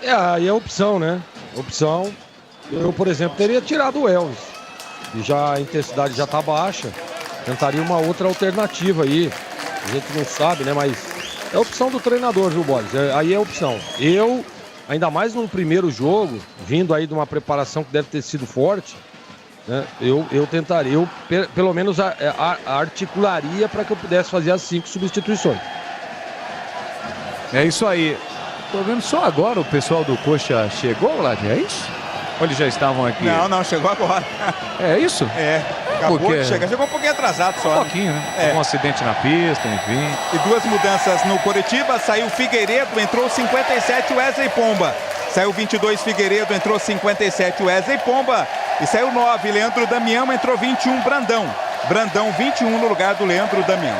Aí é opção, né? Opção. Eu, por exemplo, teria tirado o Elvis. E já a intensidade já está baixa. Tentaria uma outra alternativa aí. A gente não sabe, né? Mas é opção do treinador, viu, Boris? Aí é opção. Eu, ainda mais num primeiro jogo, vindo aí de uma preparação que deve ter sido forte, né? Eu tentaria, pelo menos articularia para que eu pudesse fazer as 5 substituições. É isso aí. Tô vendo só agora o pessoal do Coxa chegou, Vlad, é isso? Ou eles já estavam aqui? Não, chegou agora. É isso? É, acabou de chegar. Chegou um pouquinho atrasado só. Um pouquinho, né? Um acidente na pista, enfim. E 2 mudanças no Coritiba. Saiu Figueiredo, entrou 57 Wesley Pomba. Saiu 22 Figueiredo, entrou 57 Wesley Pomba. E saiu 9 Leandro Damião, entrou 21 Brandão. Brandão 21 no lugar do Leandro Damião.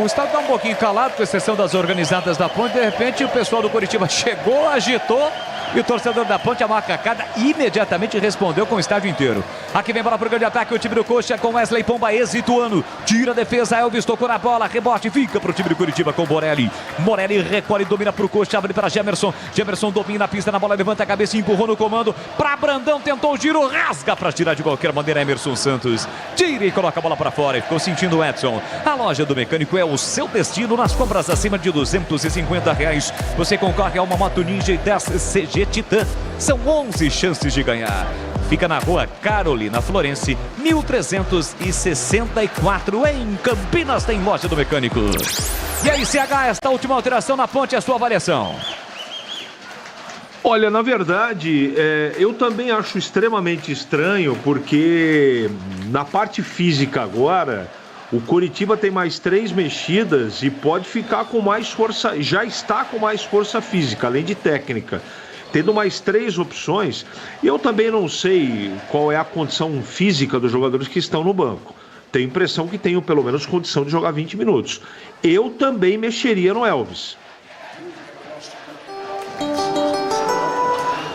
O estado está um pouquinho calado, com exceção das organizadas da Ponte. De repente o pessoal do Coritiba chegou, agitou. E o torcedor da Ponte, a Macacada, imediatamente respondeu com o estádio inteiro. Aqui vem bola para o grande ataque, o time do Coxa com Wesley Pomba, exituano. Tira a defesa, Elvis tocou na bola, rebote, fica para o time do Coritiba com Morelli. Morelli recolhe, domina para o Coxa, abre para Gemerson. Gemerson domina a pista na bola, levanta a cabeça e empurrou no comando. Para Brandão, tentou o giro, rasga para tirar de qualquer maneira Emerson Santos. Tira e coloca a bola para fora e ficou sentindo o Edson. A loja do mecânico é o seu destino nas compras acima de R$250. Você concorre a uma Moto Ninja e 10 CG Titan. São 11 chances de ganhar. Fica na rua Carolina Florense, 1364, em Campinas, tem loja do mecânico. E aí, CH, esta última alteração na Ponte, a sua avaliação? Olha, na verdade, eu também acho extremamente estranho, porque na parte física agora, o Coritiba tem mais 3 mexidas e pode ficar com mais força, já está com mais força física, além de técnica. Tendo mais 3 opções, e eu também não sei qual é a condição física dos jogadores que estão no banco. Tenho a impressão que tenho pelo menos condição de jogar 20 minutos. Eu também mexeria no Elvis.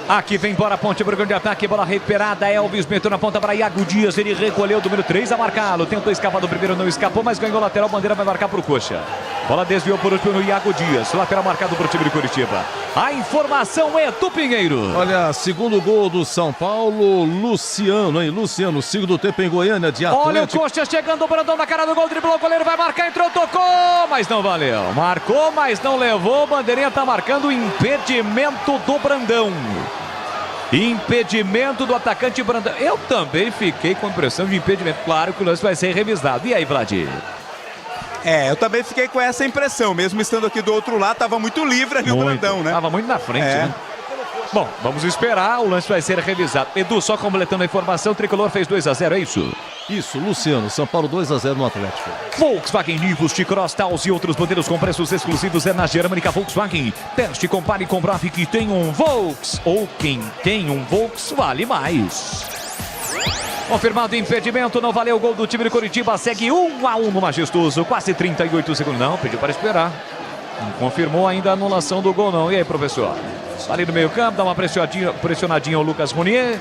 Aqui vem embora a Ponte para o grande ataque, bola recuperada, Elvis meteu na ponta para Iago Dias, ele recolheu o número 3 a marcá-lo, tentou escapar do primeiro, não escapou, mas ganhou o lateral, bandeira vai marcar para o Coxa. Bola desviou por último no Iago Dias. Lateral marcado para o time de Curitiba. A informação é do Pinheiro. Olha, segundo gol do São Paulo, Luciano, hein? Luciano, segundo tempo em Goiânia, de Atlético. Olha o Coxa chegando, o Brandão na cara do gol, driblou o goleiro, vai marcar, entrou, tocou, mas não valeu. Marcou, mas não levou. Bandeirinha tá marcando o impedimento do Brandão. Impedimento do atacante Brandão. Eu também fiquei com a impressão de impedimento. Claro que o lance vai ser revisado. E aí, Vladir? Eu também fiquei com essa impressão. Mesmo estando aqui do outro lado, tava muito livre ali o Brandão, né? Tava muito na frente, né? Bom, vamos esperar, o lance vai ser revisado. Edu, só completando a informação, o Tricolor fez 2-0, é isso? Isso, Luciano, São Paulo 2-0 no Atlético. Volkswagen Nivus, T-Cross, Taos e outros modelos com preços exclusivos é na Germânica Volkswagen. Teste, compare e comprove que tem um Volks, ou quem tem um Volks vale mais. Confirmado impedimento, não valeu o gol do time de Curitiba, segue 1-1 no Majestoso, quase 38 segundos, não, pediu para esperar. Não confirmou ainda a anulação do gol não, e aí professor? Ali no meio campo, dá uma pressionadinha ao Lucas Ronier.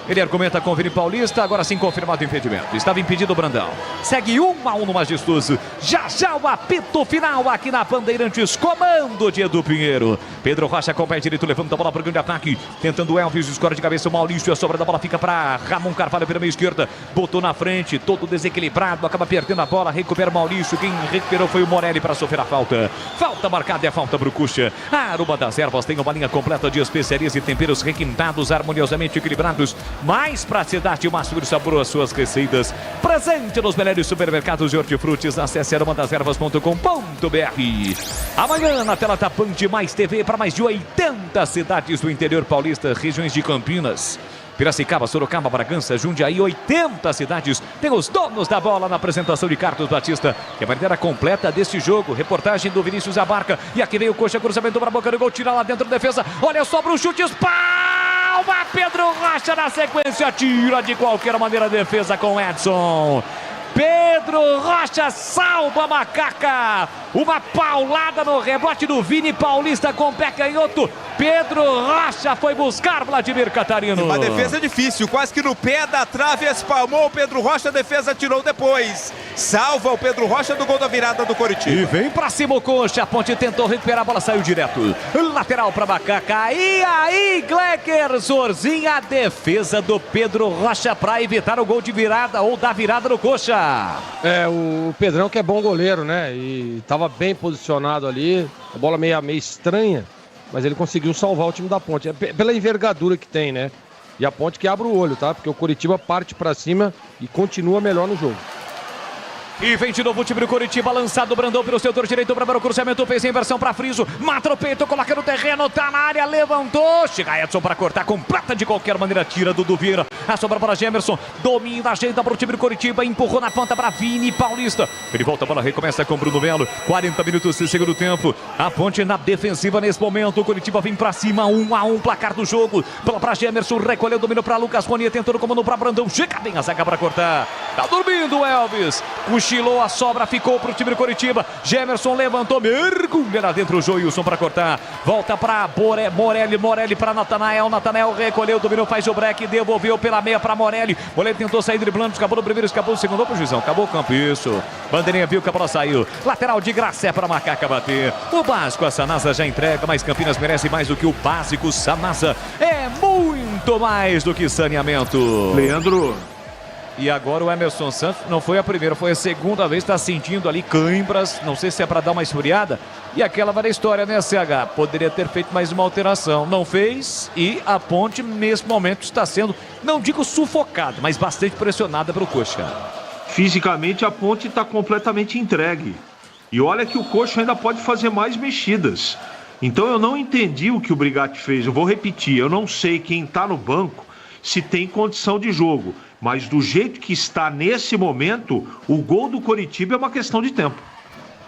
Ele argumenta com o Vini Paulista, agora sim confirmado o impedimento. Estava impedido o Brandão. Segue 1-1 no Majestoso. Já já o apito final aqui na Bandeirantes. Comando de Edu Pinheiro. Pedro Rocha com o pé direito, levanta a bola para o grande ataque. Tentando o Elvis, escora de cabeça o Maurício. A sobra da bola fica para Ramon Carvalho pela meia esquerda. Botou na frente, todo desequilibrado. Acaba perdendo a bola, recupera o Maurício. Quem recuperou foi o Morelli para sofrer a falta. Falta marcada, é falta para o Cuxa. A Aroma das Ervas tem uma linha completa de especiarias e temperos requintados, harmoniosamente equilibrados. Mais praticidade e o máximo de sabor às suas receitas. Presente nos melhores supermercados de hortifrutis. Acesse aromadeservas.com.br. Amanhã na tela Tapante Mais TV para mais de 80 cidades do interior paulista, regiões de Campinas, Piracicaba, Sorocaba, Bragança, Jundiaí, 80 cidades. Tem os donos da bola na apresentação de Carlos Batista, que é a maneira completa deste jogo. Reportagem do Vinícius Abarca. E aqui veio o Coxa, cruzamento para a boca do gol, tira lá dentro da defesa. Olha, sobra um chute, palma, Pedro Rocha na sequência, tira de qualquer maneira a defesa com Edson. Pedro Rocha salva a macaca. Uma paulada no rebote do Vini Paulista com o pé canhoto. Pedro Rocha foi buscar Vladimir Catarino. Uma defesa difícil, quase que no pé da trave, espalmou o Pedro Rocha, a defesa tirou depois. Salva o Pedro Rocha do gol da virada do Coritiba. E vem pra cima o Coxa, a Ponte tentou recuperar, a bola saiu direto. Lateral pra Macaca, e aí Glecker Zorzinha, a defesa do Pedro Rocha pra evitar o gol de virada ou da virada do Coxa. O Pedrão que é bom goleiro, né? E tava bem posicionado ali, a bola meio estranha, mas ele conseguiu salvar o time da Ponte. É pela envergadura que tem, né? E a Ponte que abre o olho, tá? Porque o Coritiba parte pra cima e continua melhor no jogo. E vem de novo o time do Coritiba, lançado o Brandão pelo setor direito para o cruzamento, fez a inversão para Friso, mata o peito, coloca no terreno, tá na área, levantou, chega Edson para cortar, completa de qualquer maneira, tira Dudu Vieira, a sobra para Gemerson, domina, ajeita para o time do Coritiba, empurrou na ponta para Vini Paulista, ele volta, a bola recomeça com Bruno Melo, 40 minutos de segundo tempo, a Ponte na defensiva nesse momento, o Coritiba vem para cima, 1-1, placar do jogo, bola para Gemerson, recolheu, domínio para Lucas Ronier, tentando o comando para Brandão, chega bem a zaga para cortar, tá dormindo o Elvis, cochilou, a sobra ficou para o time do Coritiba. Gemerson levantou, mergulha lá dentro o Joilson para cortar. Volta para Morelli para Natanael. Natanael recolheu, dominou, faz o break, devolveu pela meia para Morelli. Morelli tentou sair driblando, escapou no primeiro, escapou no segundo, pro Juizão. Acabou o campo, isso. Bandeirinha viu que a bola saiu. Lateral de graça é para Macaca bater. O básico a Sanasa já entrega, mas Campinas merece mais do que o básico. Sanasa é muito mais do que saneamento. Leandro. E agora o Emerson Santos, não foi a primeira, foi a segunda vez, está sentindo ali cãibras, não sei se é para dar uma esfriada. E aquela vai da história, né, CH? Poderia ter feito mais uma alteração, não fez. E a Ponte, nesse momento, está sendo, não digo sufocada, mas bastante pressionada pelo Coxa. Fisicamente, a Ponte está completamente entregue. E olha que o Coxa ainda pode fazer mais mexidas. Então eu não entendi o que o Brigatti fez, eu vou repetir, eu não sei quem está no banco se tem condição de jogo. Mas do jeito que está nesse momento, o gol do Coritiba é uma questão de tempo.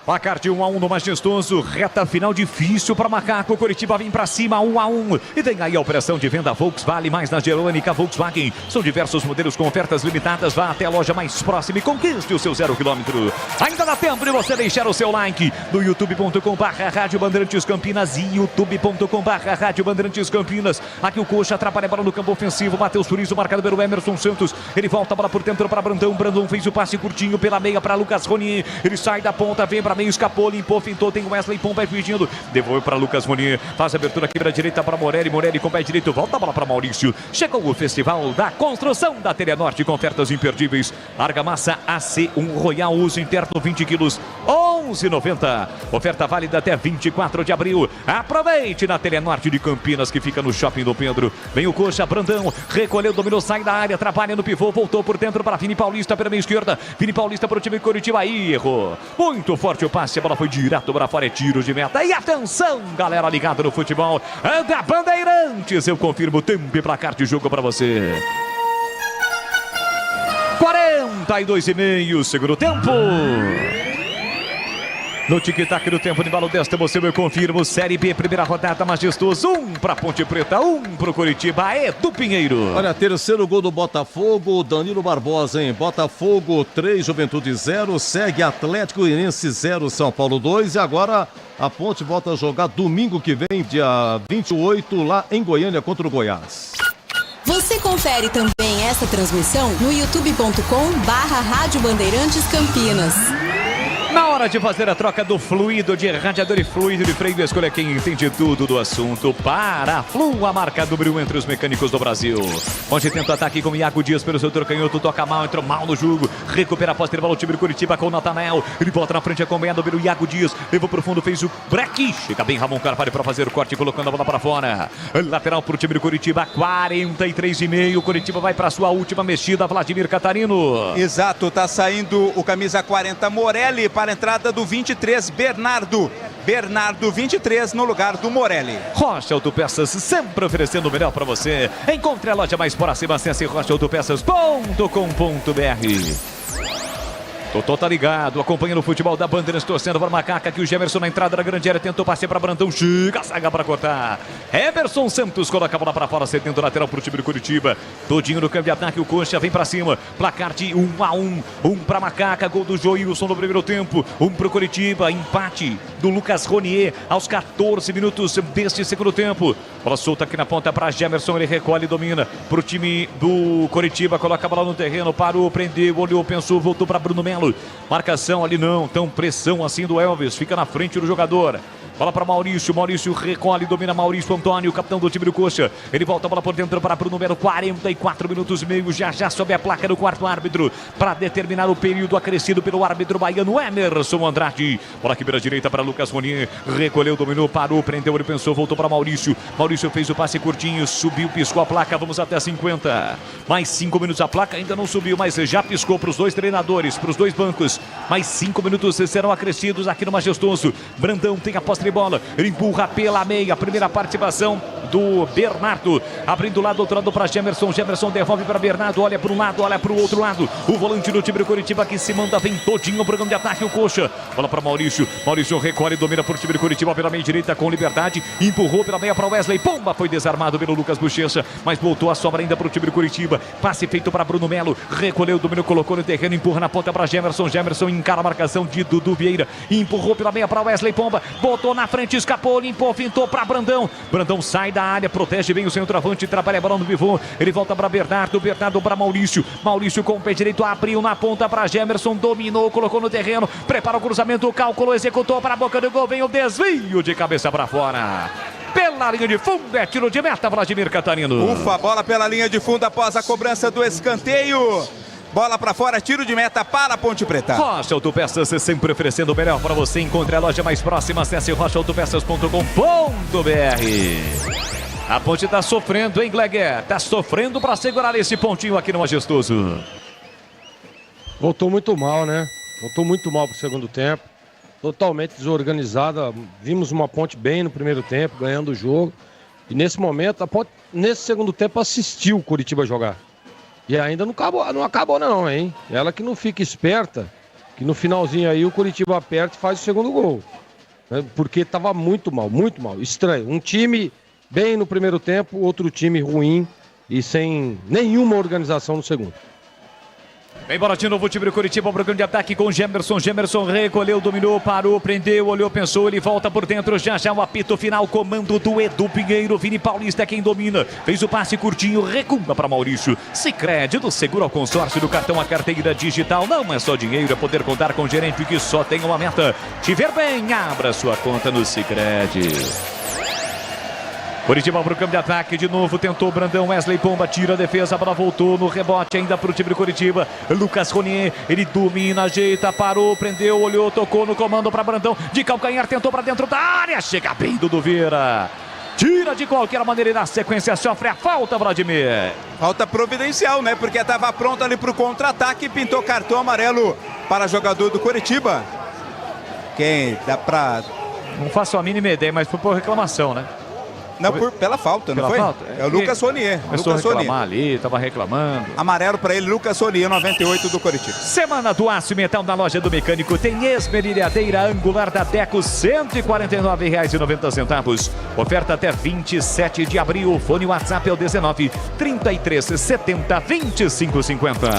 Placar de 1-1 no Majestoso, reta final difícil para Macaco, Coritiba vem para cima, 1-1. E tem aí a operação de venda Volkswagen mais na Germânica Volkswagen. São diversos modelos com ofertas limitadas, vá até a loja mais próxima e conquiste o seu 0 km. Ainda dá tempo de você deixar o seu like no youtube.com/Rádio Bandeirantes Campinas e youtube.com/Rádio Bandeirantes Campinas. Aqui o Coxa atrapalha a bola no campo ofensivo, Matheus Turizo marcado pelo Emerson Santos. Ele volta a bola por dentro para Brandão, Brandão fez o passe curtinho pela meia para Lucas Ronier. Ele sai da ponta, vem para meio, escapou, limpou, fintou, tem o Wesley Pomba pedindo, devolveu para Lucas Ronier, faz a abertura aqui para a direita para Morelli, Morelli com o pé direito, volta a bola para Maurício. Chegou o Festival da Construção da Telenorte com ofertas imperdíveis. Argamassa AC1 Royal, uso interno 20 quilos, 11,90. Oferta válida até 24 de abril. Aproveite na Telenorte de Campinas, que fica no Shopping do Pedro. Vem o Coxa, Brandão, recolheu, dominou, sai da área, trabalha no pivô, voltou por dentro para Vini Paulista pela meia esquerda. Vini Paulista para o time de Curitiba, aí errou. Muito forte o passe, a bola foi direto para fora, é tiro de meta. E atenção, galera ligada no futebol da Bandeirantes, eu confirmo o tempo e placar de jogo para você. 42,5, segundo tempo. No tic-tac do tempo de balo desta emoção, eu confirmo. Série B, primeira rodada, Majestoso. 1 para Ponte Preta, 1 para o Curitiba. É do Pinheiro. Olha, terceiro gol do Botafogo, Danilo Barbosa, hein? Botafogo 3, Juventude 0. Segue Atlético Goianiense 0, São Paulo 2. E agora a Ponte volta a jogar domingo que vem, dia 28, lá em Goiânia contra o Goiás. Você confere também essa transmissão no youtube.com/Rádio Bandeirantes Campinas. Na hora de fazer a troca do fluido de radiador e fluido de freio, escolha quem entende tudo do assunto. Para Flu, a marca do brilho entre os mecânicos do Brasil. Onde tenta ataque com Iago Dias pelo setor canhoto, toca mal, entrou mal no jogo. Recupera a posse de bola o time do Curitiba com o Natanael. Ele volta na frente acompanhado pelo Iago Dias. Levou pro fundo, fez o break. Chega bem Ramon Carvalho para fazer o corte, colocando a bola para fora. Lateral pro time do Curitiba, 43,5. Curitiba vai para sua última mexida, Vladimir Catarino. Exato, tá saindo o camisa 40 Morelli para a entrada do 23 Bernardo. Bernardo 23 no lugar do Morelli. Rocha Autopeças, sempre oferecendo o melhor para você. Encontre a loja mais próxima, acesse rochaautopeças.com.br. Totó tá ligado, acompanhando o futebol da Bandeirantes, torcendo para Macaca, que o Gemerson na entrada da grande área tentou passear para Brandão, chega a saga para cortar. Emerson Santos coloca a bola para fora, cedendo lateral para o time do Curitiba. Todinho no campo de ataque, o Coxa vem para cima. Placar de 1-1, 1 para Macaca, gol do Joilson no primeiro tempo, 1 para o Curitiba, empate do Lucas Ronier aos 14 minutos deste segundo tempo. Bola solta aqui na ponta para Gemerson, ele recolhe e domina para o time do Curitiba, coloca a bola no terreno, parou, prendeu, olhou, pensou, voltou para Bruno Melo. Marcação ali não, tão pressão assim do Elvis, fica na frente do jogador. Bola para Maurício, Maurício recolhe, domina Maurício Antônio, capitão do time do Coxa. Ele volta a bola por dentro para Bruno Melo, 44 minutos e meio, já sobe a placa do quarto árbitro para determinar o período acrescido pelo árbitro baiano Emerson Andrade. Bola aqui pela direita para Lucas Ronier, recolheu, dominou, parou, prendeu, ele pensou, voltou para Maurício. Maurício fez o passe curtinho, subiu, piscou a placa, vamos até 50. Mais 5 minutos, a placa ainda não subiu, mas já piscou para os dois treinadores, para os dois bancos. Mais 5 minutos serão acrescidos aqui no Majestoso. Brandão tem a posse de bola, ele empurra pela meia, primeira participação do Bernardo, abrindo o lado, outro lado para Gemerson, Gemerson devolve para Bernardo, olha para um lado, olha para o outro lado, o volante do time do Curitiba que se manda, vem todinho o programa de ataque, o Coxa, bola para Maurício, Maurício recolhe, domina por time do Curitiba pela meia direita com liberdade, empurrou pela meia para Wesley, pomba, foi desarmado pelo Lucas Bochecha, mas voltou a sobra ainda para o time do Curitiba, passe feito para Bruno Melo, recolheu, dominou, colocou no terreno, empurra na ponta para Gemerson, Gemerson encara a marcação de Dudu Vieira, empurrou pela meia para Wesley Pomba, botou na frente, escapou, limpou, fintou para Brandão. Brandão sai da área, protege bem o centroavante, trabalha a bola no pivô. Ele volta para Bernardo, Bernardo para Maurício. Maurício com o pé direito, abriu na ponta para Gemerson, dominou, colocou no terreno, prepara o cruzamento, calculou, executou para a boca do gol, vem o desvio de cabeça para fora. Pela linha de fundo, é tiro de meta, Vladimir Catarino. Ufa, bola pela linha de fundo após a cobrança do escanteio. Bola para fora, tiro de meta para a Ponte Preta. Rocha Autopeças, sempre oferecendo o melhor para você. Encontre a loja mais próxima, acesse rochaautopeças.com.br. A Ponte está sofrendo, hein, Gleguer? Está sofrendo para segurar esse pontinho aqui no Majestoso. Voltou muito mal, né? Voltou muito mal pro segundo tempo. Totalmente desorganizada. Vimos uma Ponte bem no primeiro tempo, ganhando o jogo. E nesse momento, a Ponte, nesse segundo tempo, assistiu o Curitiba jogar. E ainda não acabou não, hein? Ela que não fica esperta, que no finalzinho aí o Curitiba aperta e faz o segundo gol. Né? Porque tava muito mal, estranho. Um time bem no primeiro tempo, outro time ruim e sem nenhuma organização no segundo. Vem bola de novo o time do Curitiba, pro grande ataque com o Gemerson. Gemerson recolheu, dominou, parou, prendeu, olhou, pensou, ele volta por dentro. Já já o apito final, comando do Edu Pinheiro. Vini Paulista é quem domina. Fez o passe curtinho, recua para Maurício. Sicredi, do seguro ao consórcio, do cartão à carteira digital. Não é só dinheiro, é poder contar com o gerente que só tem uma meta. Te ver bem, abra sua conta no Sicredi. Curitiba para o campo de ataque, de novo tentou Brandão, Wesley Pomba, tira a defesa, a bola voltou no rebote ainda para o time do Curitiba. Lucas Ronier, ele domina, ajeita, parou, prendeu, olhou, tocou no comando para Brandão, de calcanhar, tentou para dentro da área, chega bem Dudu Vieira. Tira de qualquer maneira e na sequência sofre a falta, Vladimir. Falta providencial, né? Porque estava pronto ali para o contra-ataque e pintou cartão amarelo para jogador do Curitiba. Quem dá para... Não faço a mínima ideia, mas foi por reclamação, né? Não, pela falta, não foi? Falta? É o Lucas Ronier. Começou a reclamar ali, tava reclamando. Amarelo para ele, Lucas Ronier, 98 do Curitiba. Semana do Aço e Metal na loja do Mecânico. Tem esmerilhadeira angular da Deco, R$ 149,90. Oferta até 27 de abril. Fone WhatsApp é o 19 33 70 25 50.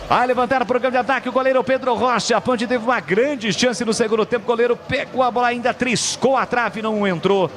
Vai levantar o programa de ataque o goleiro Pedro Rocha. A Ponte teve uma grande chance no segundo tempo. O goleiro pegou a bola, ainda triscou a trave, não entrou.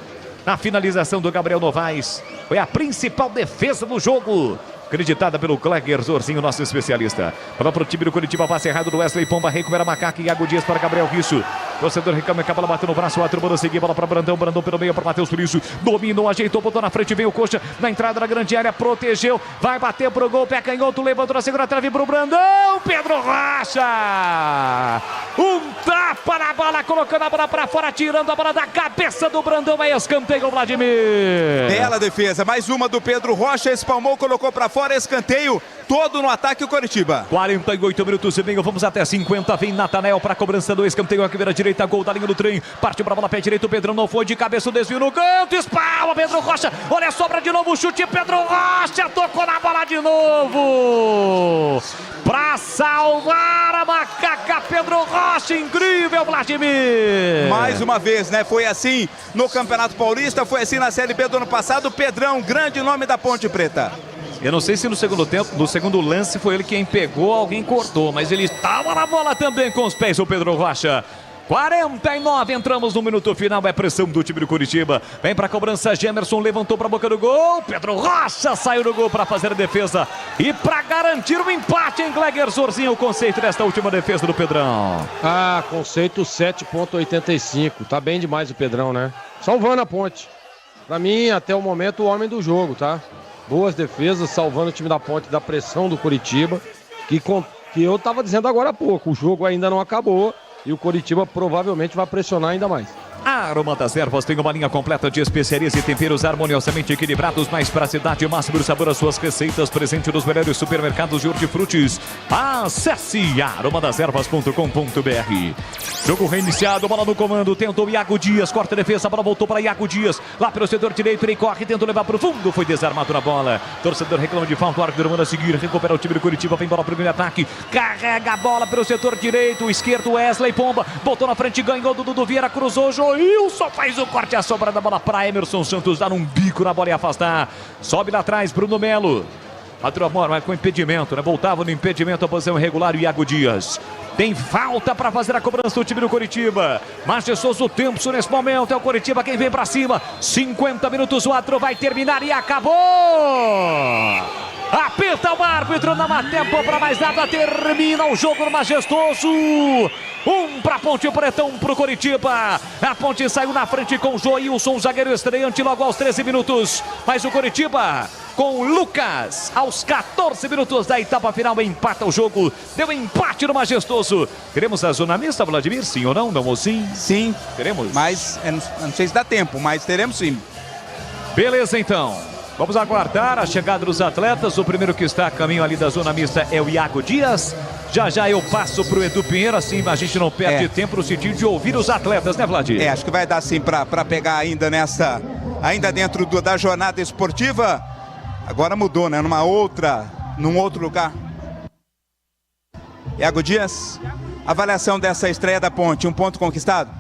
Na finalização do Gabriel Novaes. Foi a principal defesa do jogo. Acreditada pelo Cleger Zorzinho, nosso especialista. Para o time do Curitiba, passe errado do Wesley Pomba, recupera Macaco e Iago Dias para Gabriel Risso. Torcedor reclama, a bola bateu no braço, a turma seguir, bola para Brandão, Brandão pelo meio para Matheus Turício. Dominou, ajeitou, botou na frente, veio o Coxa, na entrada da grande área, protegeu, vai bater pro gol, pé canhoto, levantou na segunda trave pro Brandão, Pedro Rocha! Um tapa na bola, colocando a bola para fora, tirando a bola da cabeça do Brandão, é escanteio, Vladimir. Bela defesa, mais uma do Pedro Rocha, espalmou, colocou para fora, escanteio, todo no ataque o Curitiba. 48 minutos e meio, vamos até 50, vem Natanael para a cobrança do escanteio, aqui vira direita, gol da linha do trem, partiu para a bola, pé direito, o Pedrão não foi, de cabeça o desvio no canto, espalma Pedro Rocha, olha, sobra de novo o chute, Pedro Rocha tocou na bola de novo, para salvar a macaca, Pedro Rocha, incrível, Vladimir. Mais uma vez, né, foi assim no Campeonato Paulista, foi assim na Série B do ano passado, Pedrão, grande nome da Ponte Preta. Eu não sei se no segundo tempo, no segundo lance foi ele quem pegou, alguém cortou, mas ele estava na bola também com os pés, o Pedro Rocha. 49, entramos no minuto final, é pressão do time do Curitiba. Vem para a cobrança, Gemerson levantou para a boca do gol. Pedro Rocha saiu do gol para fazer a defesa e para garantir o empate em Cleger Zorzinho, o conceito desta última defesa do Pedrão. Ah, conceito 7,85. Tá bem demais o Pedrão, né? Salvando a Ponte. Para mim, até o momento, o homem do jogo, tá? Boas defesas, salvando o time da Ponte da pressão do Curitiba, que eu estava dizendo agora há pouco, o jogo ainda não acabou e o Curitiba provavelmente vai pressionar ainda mais. A Aroma das Ervas tem uma linha completa de especiarias e temperos harmoniosamente equilibrados, mais praticidade e máximo sabor às suas receitas, presente nos melhores supermercados de hortifrutis. Acesse aromadasерvas.com.br. Jogo reiniciado, bola no comando, tentou Iago Dias, corta a defesa, a bola voltou para Iago Dias, lá pelo setor direito, ele corre, tentou levar para o fundo, foi desarmado na bola. Torcedor reclama de falta, o árbitro manda seguir, recupera o time do Curitiba, vem bola para o primeiro ataque, carrega a bola pelo setor direito, esquerdo, Wesley Pomba, botou na frente, ganhou do Dudu Vieira, cruzou, Joilson faz o corte, a sobra da bola para Emerson Santos, dá um bico na bola e afastar, sobe lá atrás, Bruno Melo. Bateu mas com impedimento, né? Voltava no impedimento, a posição irregular, o Iago Dias. Tem falta para fazer a cobrança do time do Curitiba. Majestoso o tempo nesse momento, é o Curitiba quem vem para cima. 50 minutos, o árbitro vai terminar e acabou! Apita o árbitro, não há tempo para mais nada, termina o jogo no Majestoso. Um para a Ponte Preta, um para o Curitiba. A Ponte saiu na frente com o Joilson, zagueiro estreante, logo aos 13 minutos. Mas o Curitiba, com o Lucas, aos 14 minutos da etapa final, empata o jogo. Deu empate no Majestoso. Teremos a zona mista, Vladimir? Sim ou não? Não ou sim? Sim. Teremos? Mas, não sei se dá tempo, mas teremos sim. Beleza, então. Vamos aguardar a chegada dos atletas. O primeiro que está a caminho ali da zona mista é o Iago Dias. Já já eu passo para o Edu Pinheiro, assim a gente não perde tempo no sentido de ouvir os atletas, né, Vladimir? Acho que vai dar sim para pegar ainda dentro da jornada esportiva. Agora mudou, né? Num outro lugar. Iago Dias, avaliação dessa estreia da Ponte, um ponto conquistado?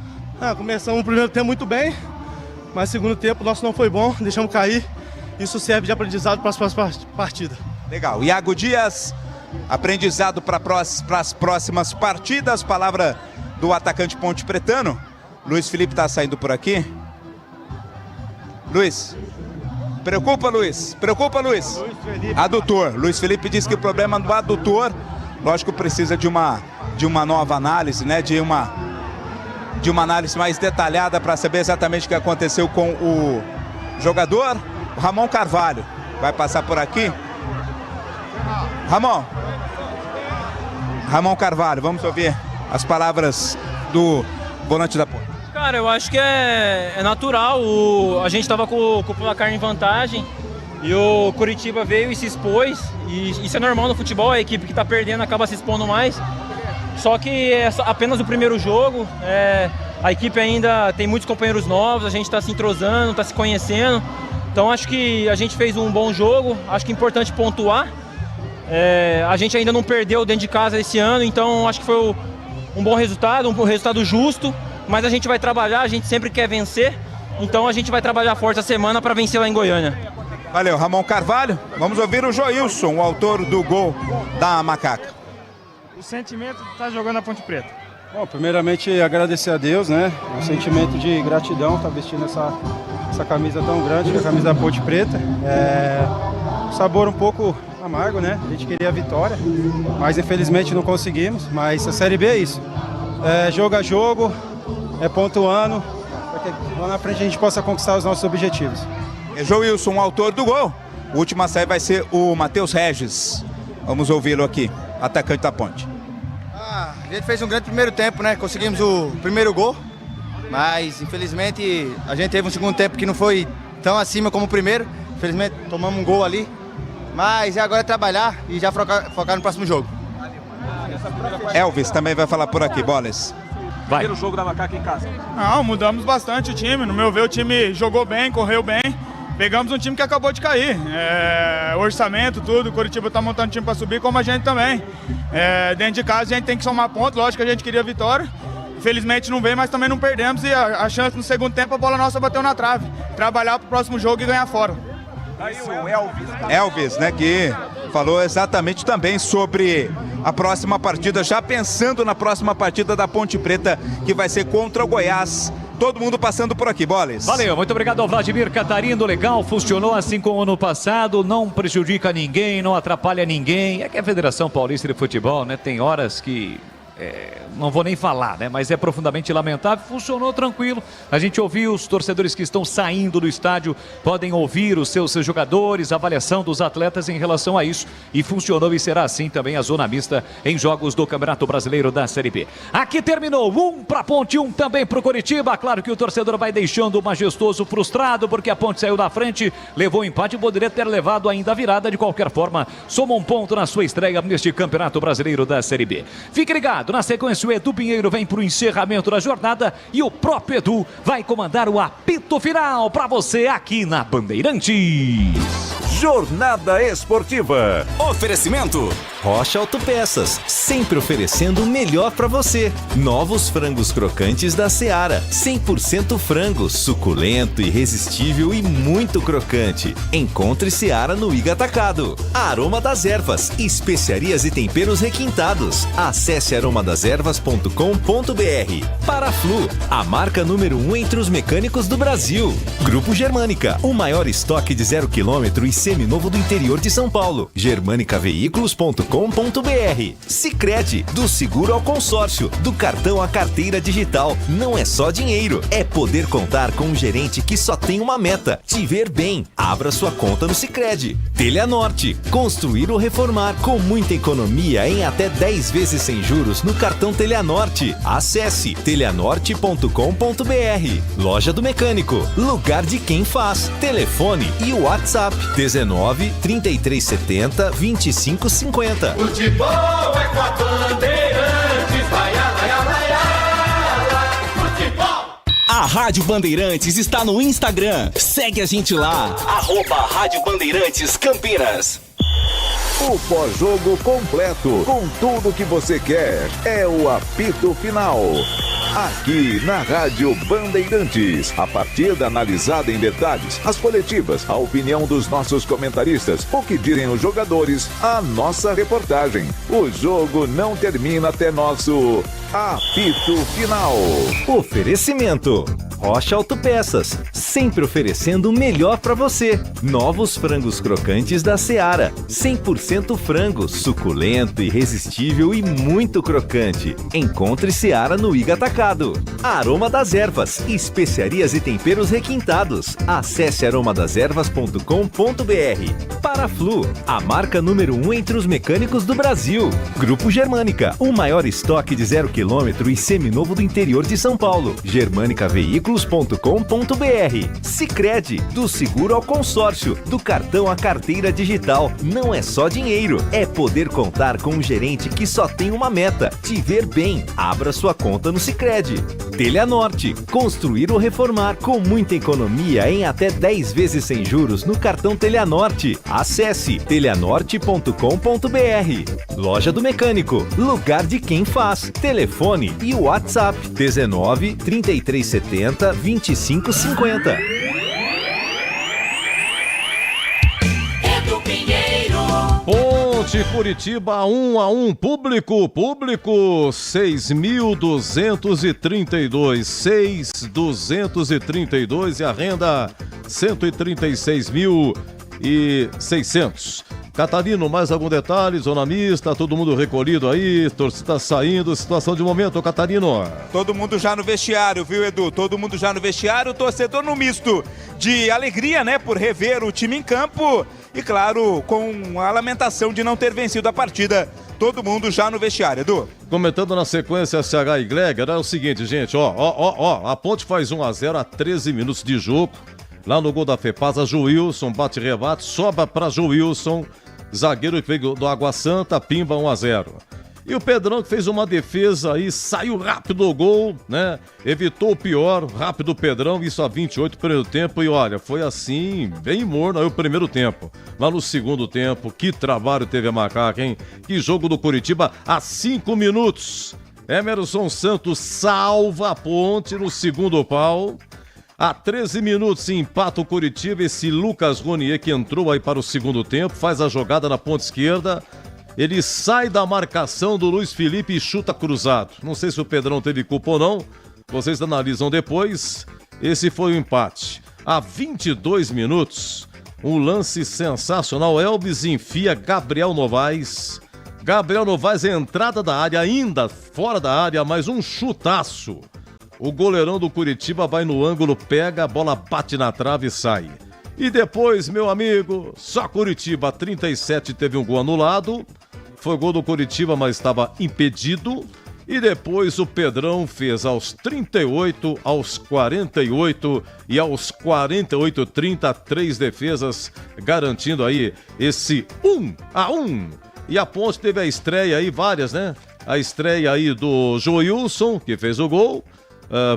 Começamos o primeiro tempo muito bem, mas o segundo tempo nosso não foi bom, deixamos cair. Isso serve de aprendizado para as próximas partidas. Legal. Iago Dias, aprendizado para as próximas partidas. Palavra do atacante Ponte Pretano. Luiz Felipe está saindo por aqui. Luiz. Preocupa, Luiz. Adutor. Luiz Felipe diz que o problema do adutor, lógico, precisa de uma nova análise, né? De uma análise mais detalhada para saber exatamente o que aconteceu com o jogador. O Ramon Carvalho vai passar por aqui. Ramon Carvalho, vamos ouvir as palavras do volante da Ponte. Cara, eu acho que é natural. A gente estava com o placar em vantagem e o Coritiba veio e se expôs. E isso é normal no futebol, a equipe que está perdendo acaba se expondo mais. Só que é apenas o primeiro jogo. A equipe ainda tem muitos companheiros novos, a gente está se entrosando, está se conhecendo. Então acho que a gente fez um bom jogo, acho que é importante pontuar. A gente ainda não perdeu dentro de casa esse ano, então acho que foi um bom resultado, um resultado justo. Mas a gente vai trabalhar, a gente sempre quer vencer, então a gente vai trabalhar forte a semana para vencer lá em Goiânia. Valeu, Ramon Carvalho. Vamos ouvir o Joilson, o autor do gol da Macaca. O sentimento de estar jogando na Ponte Preta. Bom, primeiramente agradecer a Deus, né? Um sentimento de gratidão, estar vestindo essa camisa tão grande, que é a camisa da Ponte Preta. Um sabor um pouco amargo, né? A gente queria a vitória, mas infelizmente não conseguimos. Mas a Série B é isso. Jogo a jogo, pontuando, para que lá na frente a gente possa conquistar os nossos objetivos. Joilson, o autor do gol. O último a sair vai ser o Matheus Regis. Vamos ouvi-lo aqui, atacante da Ponte. A gente fez um grande primeiro tempo, né? Conseguimos o primeiro gol, mas infelizmente a gente teve um segundo tempo que não foi tão acima como o primeiro. Infelizmente tomamos um gol ali, mas agora é trabalhar e já focar no próximo jogo. Elvis também vai falar por aqui, Bolas. Primeiro jogo da Macaca em casa. Não, mudamos bastante o time. No meu ver, o time jogou bem, correu bem. Pegamos um time que acabou de cair. Orçamento, tudo. O Coritiba está montando time para subir, como a gente também. Dentro de casa a gente tem que somar pontos. Lógico que a gente queria vitória. Infelizmente não veio, mas também não perdemos. E a chance no segundo tempo, a bola nossa bateu na trave. Trabalhar para o próximo jogo e ganhar fora. Aí o Elvis, né, que falou exatamente também sobre a próxima partida, já pensando na próxima partida da Ponte Preta, que vai ser contra o Goiás. Todo mundo passando por aqui, Boles. Valeu, muito obrigado ao Vladimir Catarino, legal, funcionou assim como no passado, não prejudica ninguém, não atrapalha ninguém. É que a Federação Paulista de Futebol, né, tem horas que... não vou nem falar, né? Mas é profundamente lamentável. Funcionou tranquilo. A gente ouviu os torcedores que estão saindo do estádio, podem ouvir os seus jogadores, a avaliação dos atletas em relação a isso. E funcionou e será assim também a zona mista em jogos do Campeonato Brasileiro da Série B. Aqui terminou 1 para a Ponte, 1 também para o Coritiba. Claro que o torcedor vai deixando o majestoso frustrado, porque a Ponte saiu da frente, levou o empate e poderia ter levado ainda a virada. De qualquer forma, soma um ponto na sua estreia neste Campeonato Brasileiro da Série B. Fique ligado. Na sequência, o Edu Pinheiro vem para o encerramento da jornada e o próprio Edu vai comandar o apito final para você aqui na Bandeirantes. Jornada Esportiva. Oferecimento Rocha Autopeças, sempre oferecendo o melhor para você. Novos frangos crocantes da Seara, 100% frango, suculento, irresistível e muito crocante. Encontre Seara no Iga Atacado. Aroma das Ervas, especiarias e temperos requintados. Acesse aromadeservas.com.br. Paraflu, a marca número 1 entre os mecânicos do Brasil. Grupo Germânica, o maior estoque de 0 km e seminovo do interior de São Paulo. germanicaveículos.com.br. Sicredi, do seguro ao consórcio, do cartão à carteira digital. Não é só dinheiro, é poder contar com um gerente que só tem uma meta: te ver bem. Abra sua conta no Sicredi. Telhanorte, construir ou reformar com muita economia em até 10 vezes sem juros no cartão Telhanorte. Acesse telhanorte.com.br. Loja do Mecânico, lugar de quem faz. Telefone e WhatsApp 19 3370 2550. Futebol é com a Bandeirantes, vai, futebol. A Rádio Bandeirantes está no Instagram. Segue a gente lá, @Rádio Bandeirantes Campinas. O pós-jogo completo, com tudo que você quer, é o apito final. Aqui na Rádio Bandeirantes, a partida analisada em detalhes, as coletivas, a opinião dos nossos comentaristas, o que dizem os jogadores, a nossa reportagem. O jogo não termina até nosso apito final. Oferecimento Rocha Autopeças, sempre oferecendo o melhor para você. Novos frangos crocantes da Seara, 100% frango, suculento, irresistível e muito crocante. Encontre Seara no Iga Atacado. Aroma das Ervas, especiarias e temperos requintados. Acesse aromadeservas.com.br. Paraflu, a marca número 1 entre os mecânicos do Brasil. Grupo Germânica, o maior estoque de 0 km e seminovo do interior de São Paulo. Germânica Veículos.com.br. Sicredi, do seguro ao consórcio, do cartão à carteira digital. Não é só dinheiro, é poder contar com um gerente que só tem uma meta: te ver bem. Abra sua conta no Sicredi. Telha Norte, construir ou reformar com muita economia em até 10 vezes sem juros no cartão Telha Norte. Acesse telhanorte.com.br. Loja do Mecânico, lugar de quem faz. Telefone e WhatsApp 19 3370 2550. Edu Pinheiro. Ponte Curitiba 1-1, público 6.232, 6.232 e a renda 136.600. Catarino, mais algum detalhe? Zona mista, todo mundo recolhido aí, torcida saindo, situação de momento, Catarino. Todo mundo já no vestiário, viu, Edu? Todo mundo já no vestiário, torcedor no misto de alegria, né, por rever o time em campo e, claro, com a lamentação de não ter vencido a partida. Todo mundo já no vestiário, Edu. Comentando na sequência CH e Gleger, é o seguinte, gente, a Ponte faz 1-0 a 13 minutos de jogo. Lá no gol da Fepasa, Joilson, bate-rebate, sobra para Joilson, zagueiro que veio do Água Santa, pimba 1-0. E o Pedrão que fez uma defesa aí, saiu rápido do gol, né? Evitou o pior, rápido o Pedrão, isso a 28 do primeiro tempo. E olha, foi assim, bem morno aí o primeiro tempo. Mas no segundo tempo, que trabalho teve a Macaca, hein? Que jogo do Curitiba a 5 minutos. Emerson Santos salva a Ponte no segundo pau. A 13 minutos empata o Curitiba, esse Lucas Ronier que entrou aí para o segundo tempo, faz a jogada na ponta esquerda, ele sai da marcação do Luiz Felipe e chuta cruzado. Não sei se o Pedrão teve culpa ou não, vocês analisam depois, esse foi o empate. A 22 minutos, um lance sensacional, Elvis enfia Gabriel Novaes, entrada da área, ainda fora da área, mais um chutaço. O goleirão do Curitiba vai no ângulo, pega, a bola bate na trave e sai. E depois, meu amigo, só Curitiba, 37 teve um gol anulado. Foi gol do Curitiba, mas estava impedido. E depois o Pedrão fez aos 38, aos 48 e aos 48, 33 defesas, garantindo aí esse 1-1. E a Ponte teve a estreia aí, várias, né? A estreia aí do Joilson, que fez o gol.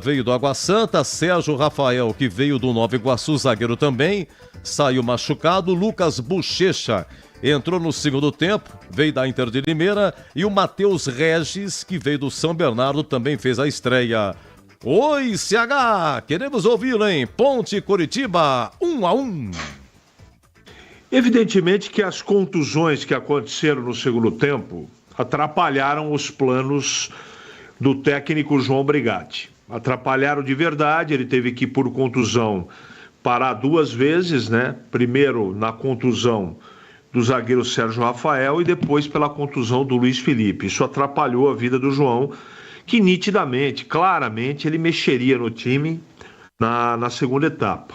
Veio do Água Santa, Sérgio Rafael, que veio do Nova Iguaçu, zagueiro também, saiu machucado. Lucas Bochecha entrou no segundo tempo, veio da Inter de Limeira, e o Matheus Regis, que veio do São Bernardo, também fez a estreia. Oi, CH, queremos ouvi-lo, hein? Ponte Curitiba, 1-1. Evidentemente que as contusões que aconteceram no segundo tempo atrapalharam os planos do técnico João Brigatti. Atrapalharam de verdade, ele teve que, por contusão, parar 2 vezes, né? Primeiro na contusão do zagueiro Sérgio Rafael e depois pela contusão do Luiz Felipe. Isso atrapalhou a vida do João, que nitidamente, claramente, ele mexeria no time na segunda etapa.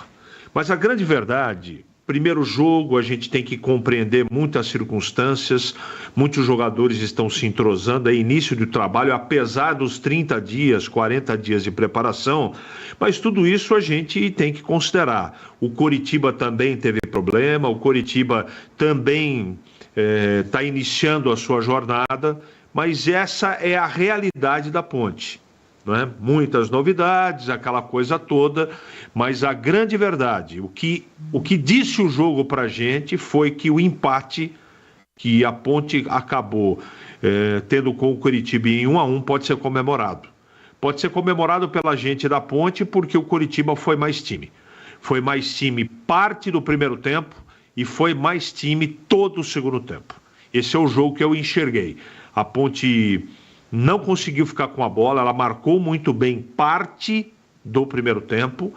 Mas a grande verdade, primeiro jogo, a gente tem que compreender muitas circunstâncias, muitos jogadores estão se entrosando, é início do trabalho, apesar dos 30 dias, 40 dias de preparação, mas tudo isso a gente tem que considerar. O Coritiba também teve problema, o Coritiba também está iniciando a sua jornada, mas essa é a realidade da Ponte. Não é? Muitas novidades, aquela coisa toda, mas a grande verdade, o que disse o jogo para a gente foi que o empate que a Ponte acabou tendo com o Curitiba em 1-1 pode ser comemorado. pode ser comemorado pela gente da Ponte porque o Coritiba foi mais time. Foi mais time parte do primeiro tempo e foi mais time todo o segundo tempo. Esse é o jogo que eu enxerguei. A Ponte não conseguiu ficar com a bola, ela marcou muito bem parte do primeiro tempo,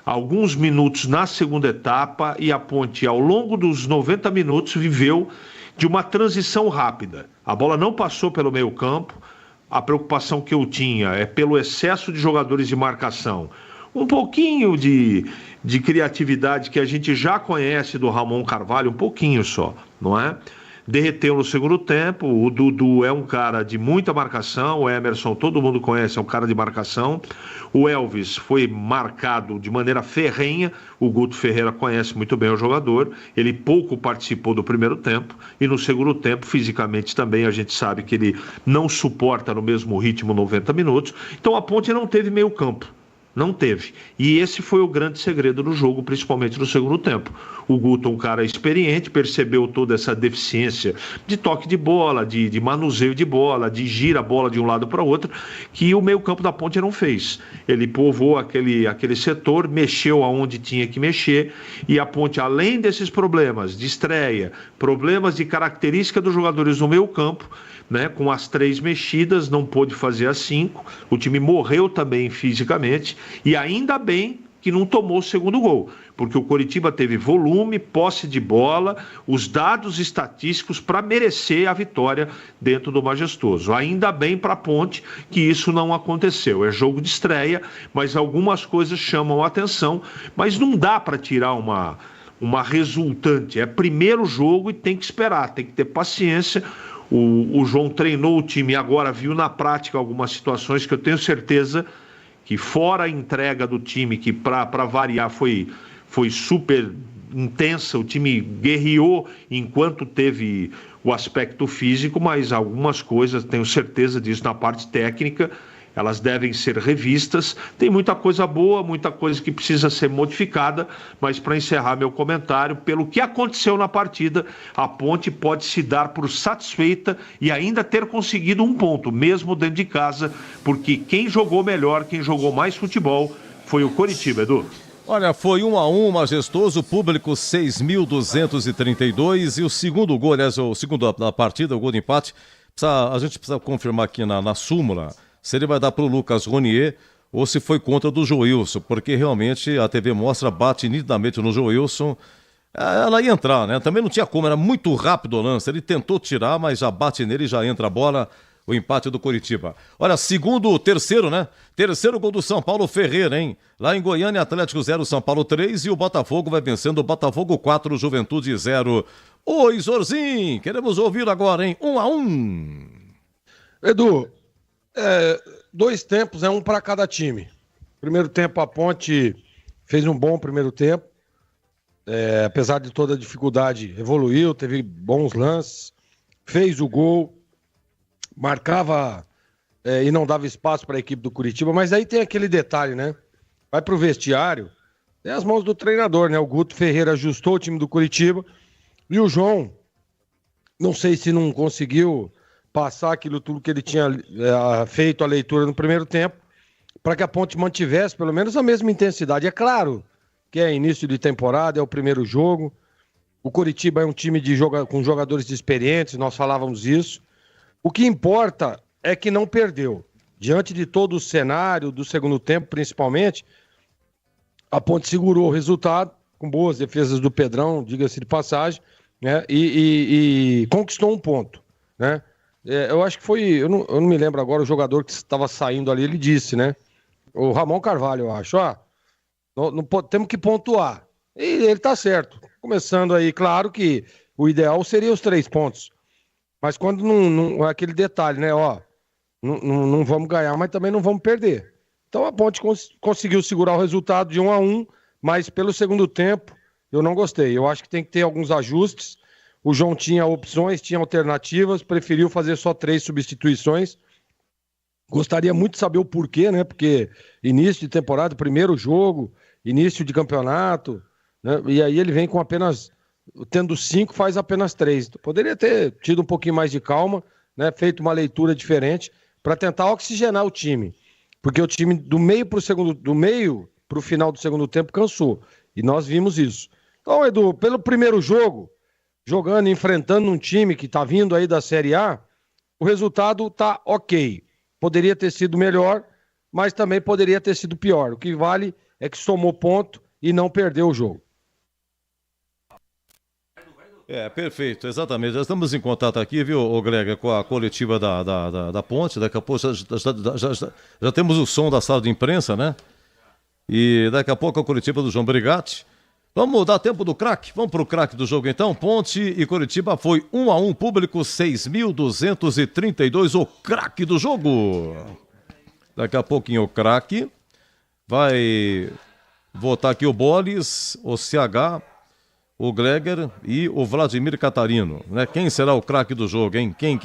alguns minutos na segunda etapa, e a Ponte, ao longo dos 90 minutos, viveu de uma transição rápida. A bola não passou pelo meio campo, a preocupação que eu tinha é pelo excesso de jogadores de marcação. Um pouquinho de criatividade que a gente já conhece do Ramon Carvalho, um pouquinho só, não é? Derreteu no segundo tempo, o Dudu é um cara de muita marcação, o Emerson todo mundo conhece, é um cara de marcação, o Elvis foi marcado de maneira ferrenha, o Guto Ferreira conhece muito bem o jogador, ele pouco participou do primeiro tempo, e no segundo tempo, fisicamente também, a gente sabe que ele não suporta no mesmo ritmo 90 minutos, então a Ponte não teve meio campo. Não teve. E esse foi o grande segredo do jogo, principalmente no segundo tempo. O Guto, um cara experiente, percebeu toda essa deficiência de toque de bola, de manuseio de bola, de gira a bola de um lado para o outro, que o meio-campo da Ponte não fez. Ele povoou aquele setor, mexeu aonde tinha que mexer, e a Ponte, além desses problemas de estreia, problemas de característica dos jogadores no meio-campo, né, com as 3 mexidas, não pôde fazer as 5, o time morreu também fisicamente, e ainda bem que não tomou o segundo gol, porque o Coritiba teve volume, posse de bola, os dados estatísticos para merecer a vitória dentro do Majestoso. Ainda bem para a Ponte que isso não aconteceu, é jogo de estreia, mas algumas coisas chamam a atenção, mas não dá para tirar uma resultante, é primeiro jogo e tem que esperar, tem que ter paciência. O João treinou o time e agora viu na prática algumas situações que eu tenho certeza que, fora a entrega do time, que para variar foi super intensa, o time guerreou enquanto teve o aspecto físico, mas algumas coisas, tenho certeza disso, na parte técnica, elas devem ser revistas. Tem muita coisa boa, muita coisa que precisa ser modificada, mas para encerrar meu comentário, pelo que aconteceu na partida, a Ponte pode se dar por satisfeita e ainda ter conseguido um ponto, mesmo dentro de casa, porque quem jogou melhor, quem jogou mais futebol, foi o Coritiba, Edu. Olha, foi 1-1, Majestoso, público 6.232, e o segundo gol, aliás, o segundo da partida, o gol de empate, a gente precisa confirmar aqui na súmula se ele vai dar para o Lucas Ronier ou se foi contra do Joilson, porque realmente a TV Mostra bate nitidamente no Joilson. Ela ia entrar, né? Também não tinha como, era muito rápido o lance. Ele tentou tirar, mas já bate nele e já entra a bola. O empate do Coritiba. Olha, terceiro, né? Terceiro gol do São Paulo, Ferreira, hein? Lá em Goiânia, Atlético 0, São Paulo 3, e o Botafogo vai vencendo o Botafogo 4, Juventude 0. Oi, Zorzinho, queremos ouvir agora, hein? 1-1. Edu, 2 tempos, um para cada time. Primeiro tempo, a Ponte fez um bom primeiro tempo. Apesar de toda a dificuldade, evoluiu, teve bons lances, fez o gol, marcava e não dava espaço para a equipe do Coritiba, mas aí tem aquele detalhe, né? Vai pro vestiário, tem as mãos do treinador, né? O Guto Ferreira ajustou o time do Coritiba e o João, não sei se não conseguiu passar aquilo tudo que ele tinha feito a leitura no primeiro tempo, para que a Ponte mantivesse pelo menos a mesma intensidade. É claro que é início de temporada, é o primeiro jogo, o Coritiba é um time com jogadores experientes, nós falávamos isso. O que importa é que não perdeu. Diante de todo o cenário do segundo tempo, principalmente, a Ponte segurou o resultado, com boas defesas do Pedrão, diga-se de passagem, né? E conquistou um ponto, né? Eu acho que foi, eu não me lembro agora, o jogador que estava saindo ali, ele disse, né? O Ramon Carvalho, eu acho, temos que pontuar. E ele tá certo. Começando aí, claro que o ideal seria os 3 pontos. Mas quando não aquele detalhe, né? Não vamos ganhar, mas também não vamos perder. Então a Ponte conseguiu segurar o resultado de 1-1, mas pelo segundo tempo eu não gostei. Eu acho que tem que ter alguns ajustes. O João tinha opções, tinha alternativas, preferiu fazer só 3 substituições. Gostaria muito de saber o porquê, né? Porque início de temporada, primeiro jogo, início de campeonato, né? E aí ele vem com tendo 5, faz apenas 3. Poderia ter tido um pouquinho mais de calma, né? Feito uma leitura diferente para tentar oxigenar o time. porque o time do meio pro final do segundo tempo cansou. E nós vimos isso. Então, Edu, pelo primeiro jogo, jogando, enfrentando um time que tá vindo aí da Série A, o resultado tá ok. Poderia ter sido melhor, mas também poderia ter sido pior. O que vale é que somou ponto e não perdeu o jogo. Perfeito, exatamente. Já estamos em contato aqui, viu, Greg, com a coletiva da Ponte. Daqui a pouco já temos o som da sala de imprensa, né? E daqui a pouco a coletiva do João Brigatti. Vamos dar tempo do craque? Vamos para o craque do jogo então. Ponte e Coritiba foi 1-1, público 6.232, o craque do jogo. Daqui a pouquinho o craque vai votar aqui o Bolis, o CH, o Gregor e o Vladimir Catarino, né? Quem será o craque do jogo, hein? Quem?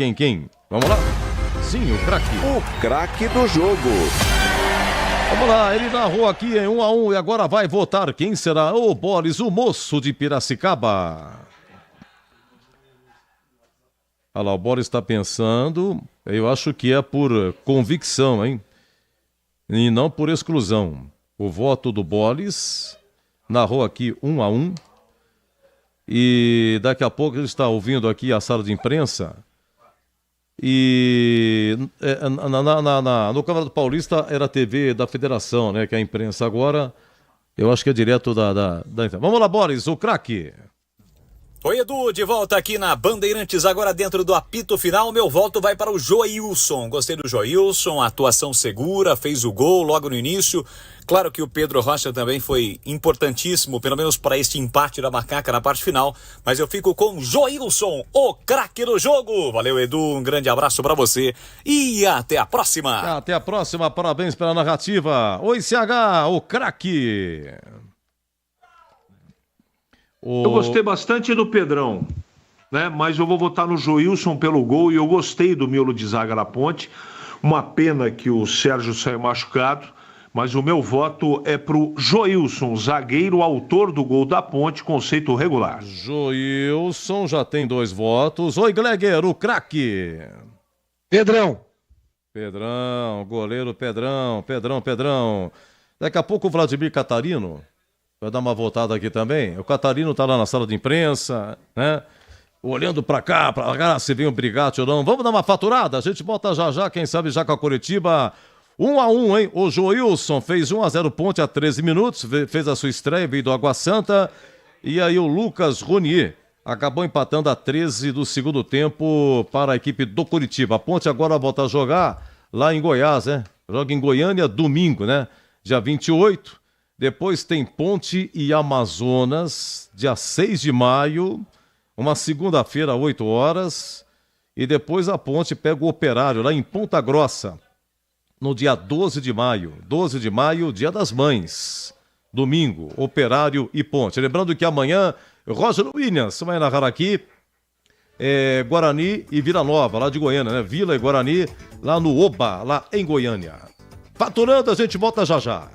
Vamos lá? Sim, o craque. O craque do jogo. Vamos lá, ele narrou aqui em 1-1 e agora vai votar quem será o Boris, o moço de Piracicaba. Olha lá, o Boris está pensando, eu acho que é por convicção, hein? E não por exclusão. O voto do Boris narrou aqui 1-1 e daqui a pouco ele está ouvindo aqui a sala de imprensa. E no Campeonato Paulista era a TV da Federação, né? Que é a imprensa. Agora, eu acho que é direto da... Vamos lá, Boris, o craque. Oi, Edu, de volta aqui na Bandeirantes, agora dentro do apito final. Meu voto vai para o Joilson. Gostei do Joilson, atuação segura, fez o gol logo no início. Claro que o Pedro Rocha também foi importantíssimo, pelo menos para este empate da Macaca na parte final. Mas eu fico com Joilson, o craque do jogo. Valeu, Edu, um grande abraço para você e até a próxima. Até a próxima, parabéns pela narrativa. Oi, CH, o craque. Eu gostei bastante do Pedrão, né? Mas eu vou votar no Joilson pelo gol e eu gostei do miolo de zaga da Ponte. Uma pena que o Sérgio saiu machucado, mas o meu voto é pro Joilson, zagueiro, autor do gol da Ponte, conceito regular. Joilson já tem 2 votos. Oi, Gleger, o craque. Pedrão, goleiro Pedrão. Daqui a pouco o Vladimir Catarino vai dar uma voltada aqui também. O Catarino tá lá na sala de imprensa, né? Olhando pra cá, se vem um Brigatti ou não. Vamos dar uma faturada? A gente bota já, quem sabe já com a Coritiba. 1-1, hein? O Joilson fez 1-0 Ponte a 13 minutos, fez a sua estreia, veio do Água Santa. E aí o Lucas Ronier acabou empatando a 13 do segundo tempo para a equipe do Coritiba. A Ponte agora volta a jogar lá em Goiás, né? Joga em Goiânia domingo, né? Dia 28. Depois tem Ponte e Amazonas, dia 6 de maio, uma segunda-feira, 8 horas. E depois a Ponte pega o Operário lá em Ponta Grossa, no dia 12 de maio. 12 de maio, Dia das Mães. Domingo, Operário e Ponte. Lembrando que amanhã, Roger Williams vai narrar aqui Guarani e Vila Nova, lá de Goiânia, né? Vila e Guarani, lá no Oba, lá em Goiânia. Faturando, a gente volta já.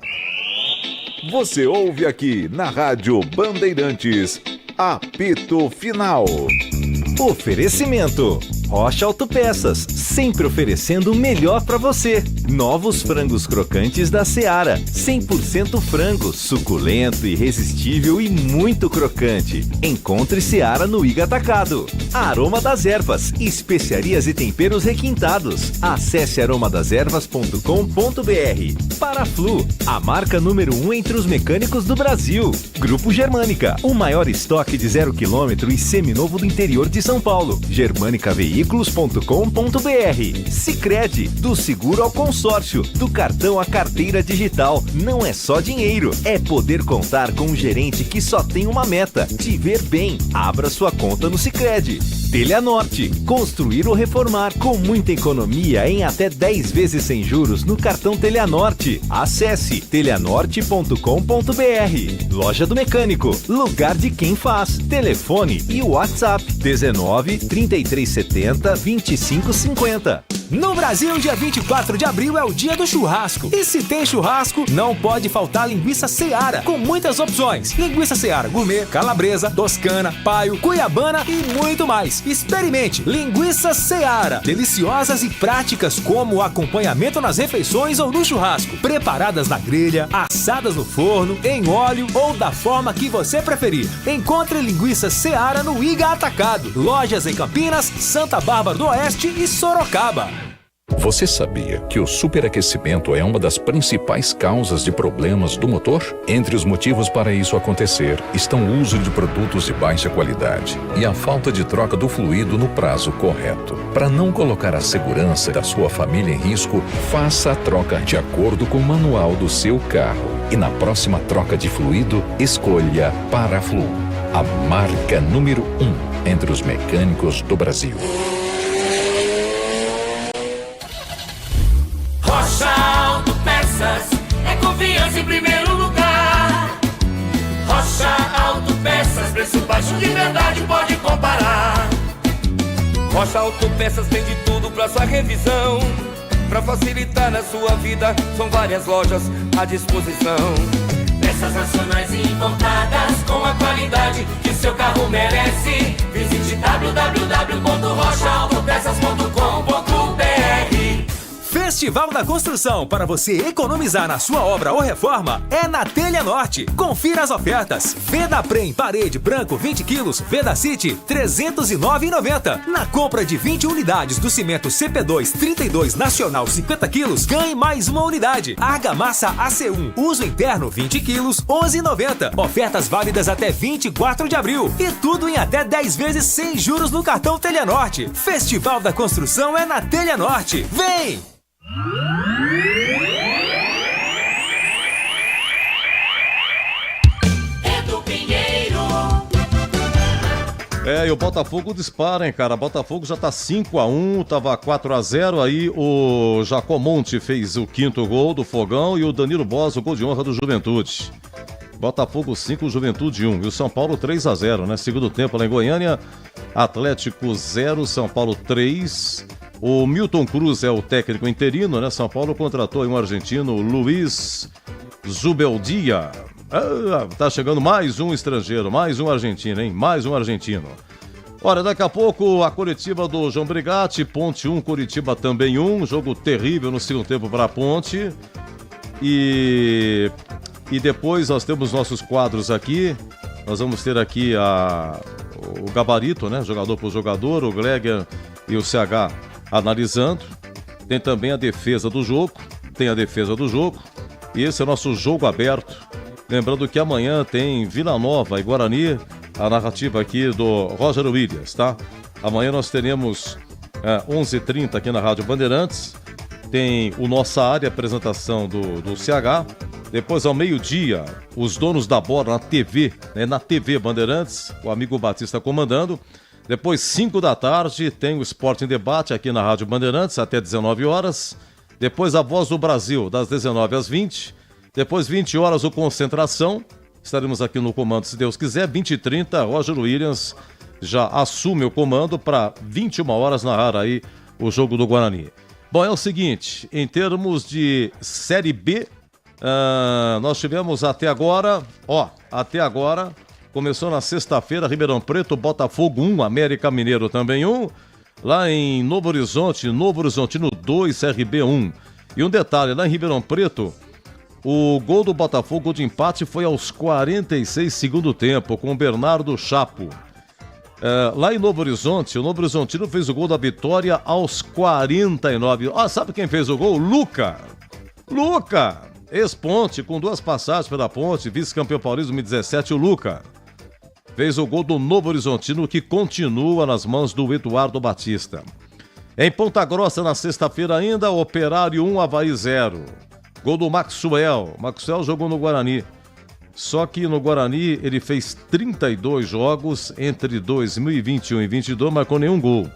Você ouve aqui na Rádio Bandeirantes, apito final. Oferecimento: Rocha Autopeças, sempre oferecendo o melhor para você. Novos frangos crocantes da Seara, 100% frango, suculento, irresistível e muito crocante. Encontre Seara no Iga Atacado. Aroma das Ervas, especiarias e temperos requintados. Acesse aromadeservas.com.br. Paraflu, a marca número 1 entre os mecânicos do Brasil. Grupo Germânica, o maior estoque de 0 km e seminovo do interior de São Paulo. germanicaveículos.com.br. Sicredi, do seguro ao consórcio, do cartão à carteira digital. Não é só dinheiro, é poder contar com um gerente que só tem uma meta: te ver bem. Abra sua conta no Sicredi. Teleanorte, construir ou reformar com muita economia em até 10 vezes sem juros no cartão Teleanorte. Acesse teleanorte.com.br. Loja do Mecânico, lugar de quem faz. Telefone e WhatsApp 19 3370 2550. No Brasil, dia 24 de abril é o dia do churrasco. E se tem churrasco, não pode faltar linguiça Seara, com muitas opções. Linguiça Seara gourmet, calabresa, toscana, paio, cuiabana e muito mais. Experimente linguiça Seara, deliciosas e práticas como acompanhamento nas refeições ou no churrasco, preparadas na grelha, assadas no forno, em óleo ou da forma que você preferir. Encontre linguiça Seara no Iga Atacado, lojas em Campinas, Santa Bárbara do Oeste e Sorocaba. Você sabia que o superaquecimento é uma das principais causas de problemas do motor? Entre os motivos para isso acontecer estão o uso de produtos de baixa qualidade e a falta de troca do fluido no prazo correto. Para não colocar a segurança da sua família em risco, faça a troca de acordo com o manual do seu carro. E na próxima troca de fluido, escolha Paraflu, a marca número 1 entre os mecânicos do Brasil. Rocha Autopeças é confiança em primeiro lugar. Rocha Autopeças, preço baixo de verdade, pode comparar. Rocha Autopeças tem de tudo pra sua revisão. Pra facilitar na sua vida, são várias lojas à disposição. Peças nacionais e importadas com a qualidade que seu carro merece. Visite www.rochaautopeças.com.br. Festival da Construção, para você economizar na sua obra ou reforma, é na Telha Norte. Confira as ofertas. Vedaprem parede branco 20 quilos, Vedacity R$ 309,90. Na compra de 20 unidades do cimento CP2 32 Nacional 50 quilos, ganhe mais uma unidade. Argamassa AC1, uso interno 20 quilos, R$ 11,90. Ofertas válidas até 24 de abril. E tudo em até 10 vezes sem juros no cartão Telha Norte. Festival da Construção é na Telha Norte. Vem! E o Botafogo dispara, hein, cara? Botafogo já tá 5-1, tava 4-0, aí o Jacomonte fez o 5º gol do Fogão e o Danilo Bosa, o gol de honra do Juventude. Botafogo 5, Juventude 1. E o São Paulo 3-0, né? Segundo tempo lá em Goiânia, Atlético 0, São Paulo 3. O Milton Cruz é o técnico interino, né? São Paulo contratou um argentino, Luiz Zubeldia. Tá chegando mais um estrangeiro, mais um argentino, hein? Mais um argentino. Olha, daqui a pouco a coletiva do João Brigatti, Ponte 1, Curitiba também 1. Jogo terrível no segundo tempo para a Ponte. E depois nós temos nossos quadros aqui. Nós vamos ter aqui o gabarito, né? Jogador por jogador, o Gleger e o CH analisando. Tem também a defesa do jogo. E esse é o nosso jogo aberto. Lembrando que amanhã tem Vila Nova e Guarani, a narrativa aqui do Roger Williams, tá? Amanhã nós teremos 11h30 aqui na Rádio Bandeirantes. Tem o Nossa Área, apresentação do CH. Depois, ao meio-dia, os donos da bola na TV, né? Na TV Bandeirantes, o amigo Batista comandando. Depois, 5 da tarde, tem o Esporte em Debate aqui na Rádio Bandeirantes, até 19 horas. Depois, a Voz do Brasil, das 19 às 20. Depois, 20 horas, o Concentração. Estaremos aqui no comando, se Deus quiser. 20h30, Roger Williams já assume o comando para 21 horas narrar aí o jogo do Guarani. Bom, é o seguinte, em termos de Série B, nós tivemos até agora, começou na sexta-feira, Ribeirão Preto, Botafogo 1, América Mineiro também 1. Lá em Novo Horizontino 2, CRB 1. E um detalhe, lá em Ribeirão Preto, o gol do Botafogo, gol de empate, foi aos 46 segundo tempo, com o Bernardo Chapo. Lá em Novo Horizonte, o Novo Horizontino fez o gol da vitória aos 49. Sabe quem fez o gol? Luca, ex-Ponte, com 2 passagens pela Ponte, vice-campeão paulista 2017, o Luca. Fez o gol do Novo Horizontino, que continua nas mãos do Eduardo Batista. Em Ponta Grossa, na sexta-feira ainda, Operário 1, Avaí 0. Gol do Maxwell. Maxwell jogou no Guarani. Só que no Guarani ele fez 32 jogos entre 2021 e 2022, marcou nenhum gol.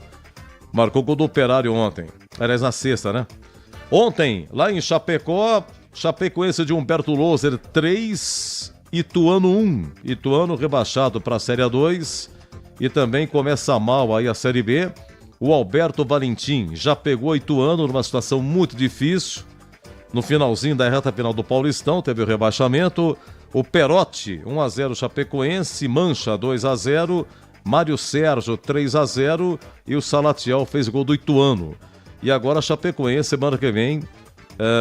Marcou gol do Operário ontem. Aliás, na sexta, né? Ontem, lá em Chapecó, Chapecoense de Humberto Loser 3, Ituano 1. Ituano rebaixado para a Série A2. E também começa mal aí a Série B. O Alberto Valentim já pegou Ituano numa situação muito difícil. No finalzinho da reta final do Paulistão, teve o rebaixamento. O Perotti, 1-0 Chapecoense. Mancha, 2-0. Mário Sérgio, 3-0. E o Salatiel fez gol do Ituano. E agora a Chapecoense, semana que vem,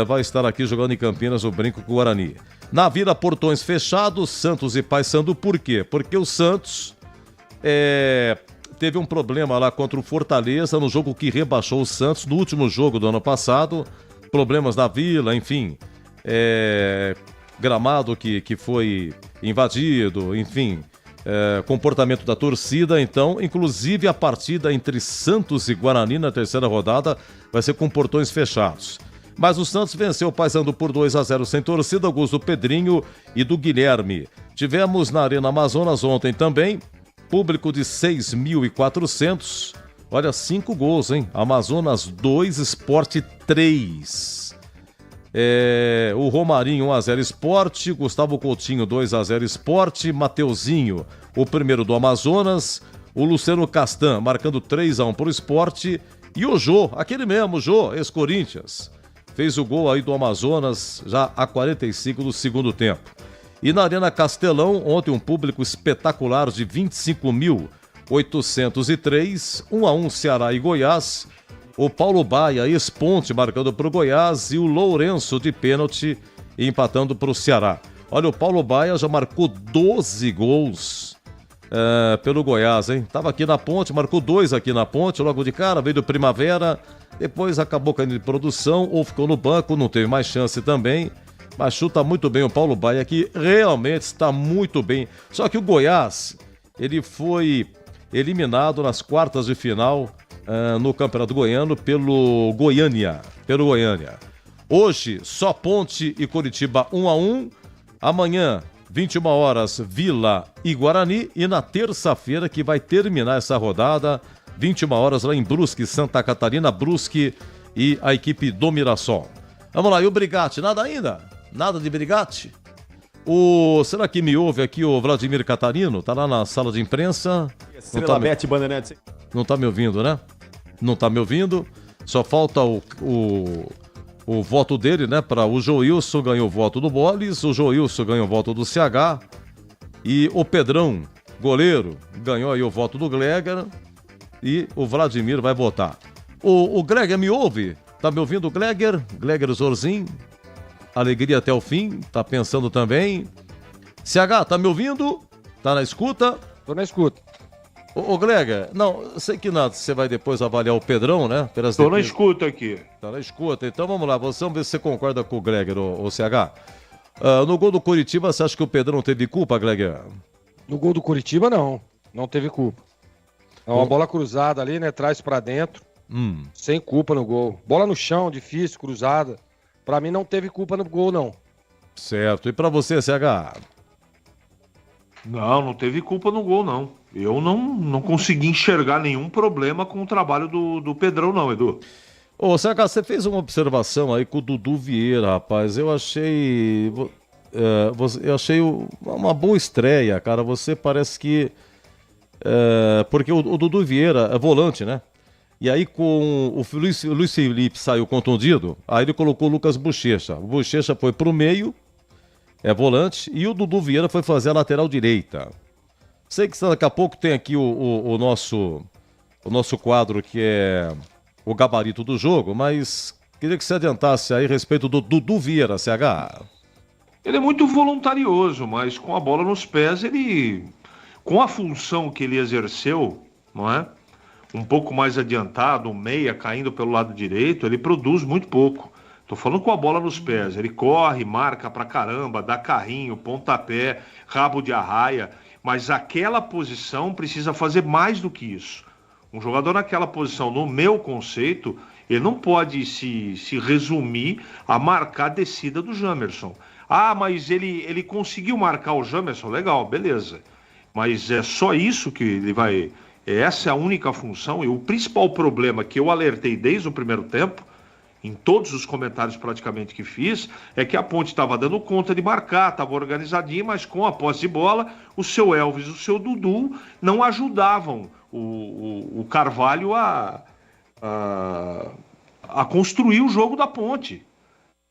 vai estar aqui jogando em Campinas o Brinco com o Guarani. Na Vila, portões fechados, Santos e Paysandu. Por quê? Porque o Santos teve um problema lá contra o Fortaleza no jogo que rebaixou o Santos no último jogo do ano passado. Problemas na Vila, enfim. Gramado que foi invadido, enfim. Comportamento da torcida. Então, inclusive a partida entre Santos e Guarani na terceira rodada vai ser com portões fechados. Mas o Santos venceu o Paysandu por 2-0 sem torcida, gols do Pedrinho e do Guilherme. Tivemos na Arena Amazonas ontem também, público de 6.400. Olha, 5 gols, hein? Amazonas 2, Sport 3. O Romarinho 1-0 Sport, Gustavo Coutinho 2-0 Sport, Mateuzinho, o primeiro do Amazonas, o Luciano Castan marcando 3-1 para o Sport e o Jô, aquele mesmo, Jô, ex-Corinthians. Fez o gol aí do Amazonas já a 45 do segundo tempo. E na Arena Castelão, ontem um público espetacular de 25.803, 1-1 Ceará e Goiás. O Paulo Baia, ex-Ponte, marcando para o Goiás e o Lourenço de pênalti empatando para o Ceará. Olha, o Paulo Baia já marcou 12 gols pelo Goiás, hein? Tava aqui na Ponte, marcou 2 aqui na Ponte, logo de cara, veio do Primavera. Depois acabou caindo de produção ou ficou no banco, não teve mais chance também. Mas chuta muito bem o Paulo Baia, que realmente está muito bem. Só que o Goiás, ele foi eliminado nas quartas de final no Campeonato Goiano pelo Goiânia. Hoje, só Ponte e Coritiba 1-1. Amanhã, 21 horas, Vila e Guarani. E na terça-feira, que vai terminar essa rodada, 21 horas lá em Brusque, Santa Catarina, Brusque e a equipe do Mirassol. Vamos lá, e o Brigatti? Nada ainda? Nada de Brigatti? Será que me ouve aqui o Vladimir Catarino? Tá lá na sala de imprensa. Não tá me ouvindo, né? Não tá me ouvindo. Só falta o voto dele, né? Para o Joilson ganhou o voto do Bolis, o Joilson ganhou o voto do CH e o Pedrão, goleiro, ganhou aí o voto do Gleger. E o Vladimir vai votar. O Gleger me ouve? Tá me ouvindo, Gleger? Gleger Zorzin? Alegria até o fim? Tá pensando também? CH, tá me ouvindo? Tá na escuta? Tô na escuta. Ô Gleger, não, sei que nada, você vai depois avaliar o Pedrão, né? Tô na escuta aqui. Tá na escuta, então vamos lá, vamos ver se você concorda com o Gleger, o CH. No gol do Coritiba, você acha que o Pedrão teve culpa, Gleger? No gol do Coritiba, não teve culpa. É uma bola cruzada ali, né? Traz pra dentro. Sem culpa no gol. Bola no chão, difícil, cruzada. Pra mim não teve culpa no gol, não. Certo. E pra você, CH? Não teve culpa no gol, não. Eu não consegui enxergar nenhum problema com o trabalho do Pedrão, não, Edu. Ô, CH, você fez uma observação aí com o Dudu Vieira, rapaz. Eu achei uma boa estreia, cara. Você parece que... porque o Dudu Vieira é volante, né? E aí com o Luiz Felipe saiu contundido, aí ele colocou o Lucas Bochecha. O Bochecha foi pro meio, é volante, e o Dudu Vieira foi fazer a lateral direita. Sei que daqui a pouco tem aqui o nosso quadro, que é o gabarito do jogo, mas queria que você adiantasse aí a respeito do Dudu Vieira, CH. Ele é muito voluntarioso, mas com a bola nos pés, com a função que ele exerceu, não é? Um pouco mais adiantado, um meia caindo pelo lado direito, ele produz muito pouco. Tô falando com a bola nos pés. Ele corre, marca pra caramba, dá carrinho, pontapé, rabo de arraia, mas aquela posição precisa fazer mais do que isso. Um jogador naquela posição, no meu conceito, ele não pode se resumir a marcar a descida do Jamerson. Ah, mas ele conseguiu marcar o Jamerson, legal, beleza. Mas é só isso que ele vai... Essa é a única função e o principal problema que eu alertei desde o primeiro tempo, em todos os comentários praticamente que fiz, é que a Ponte estava dando conta de marcar, estava organizadinha, mas com a posse de bola, o seu Elvis e o seu Dudu não ajudavam o Carvalho a construir o jogo da Ponte.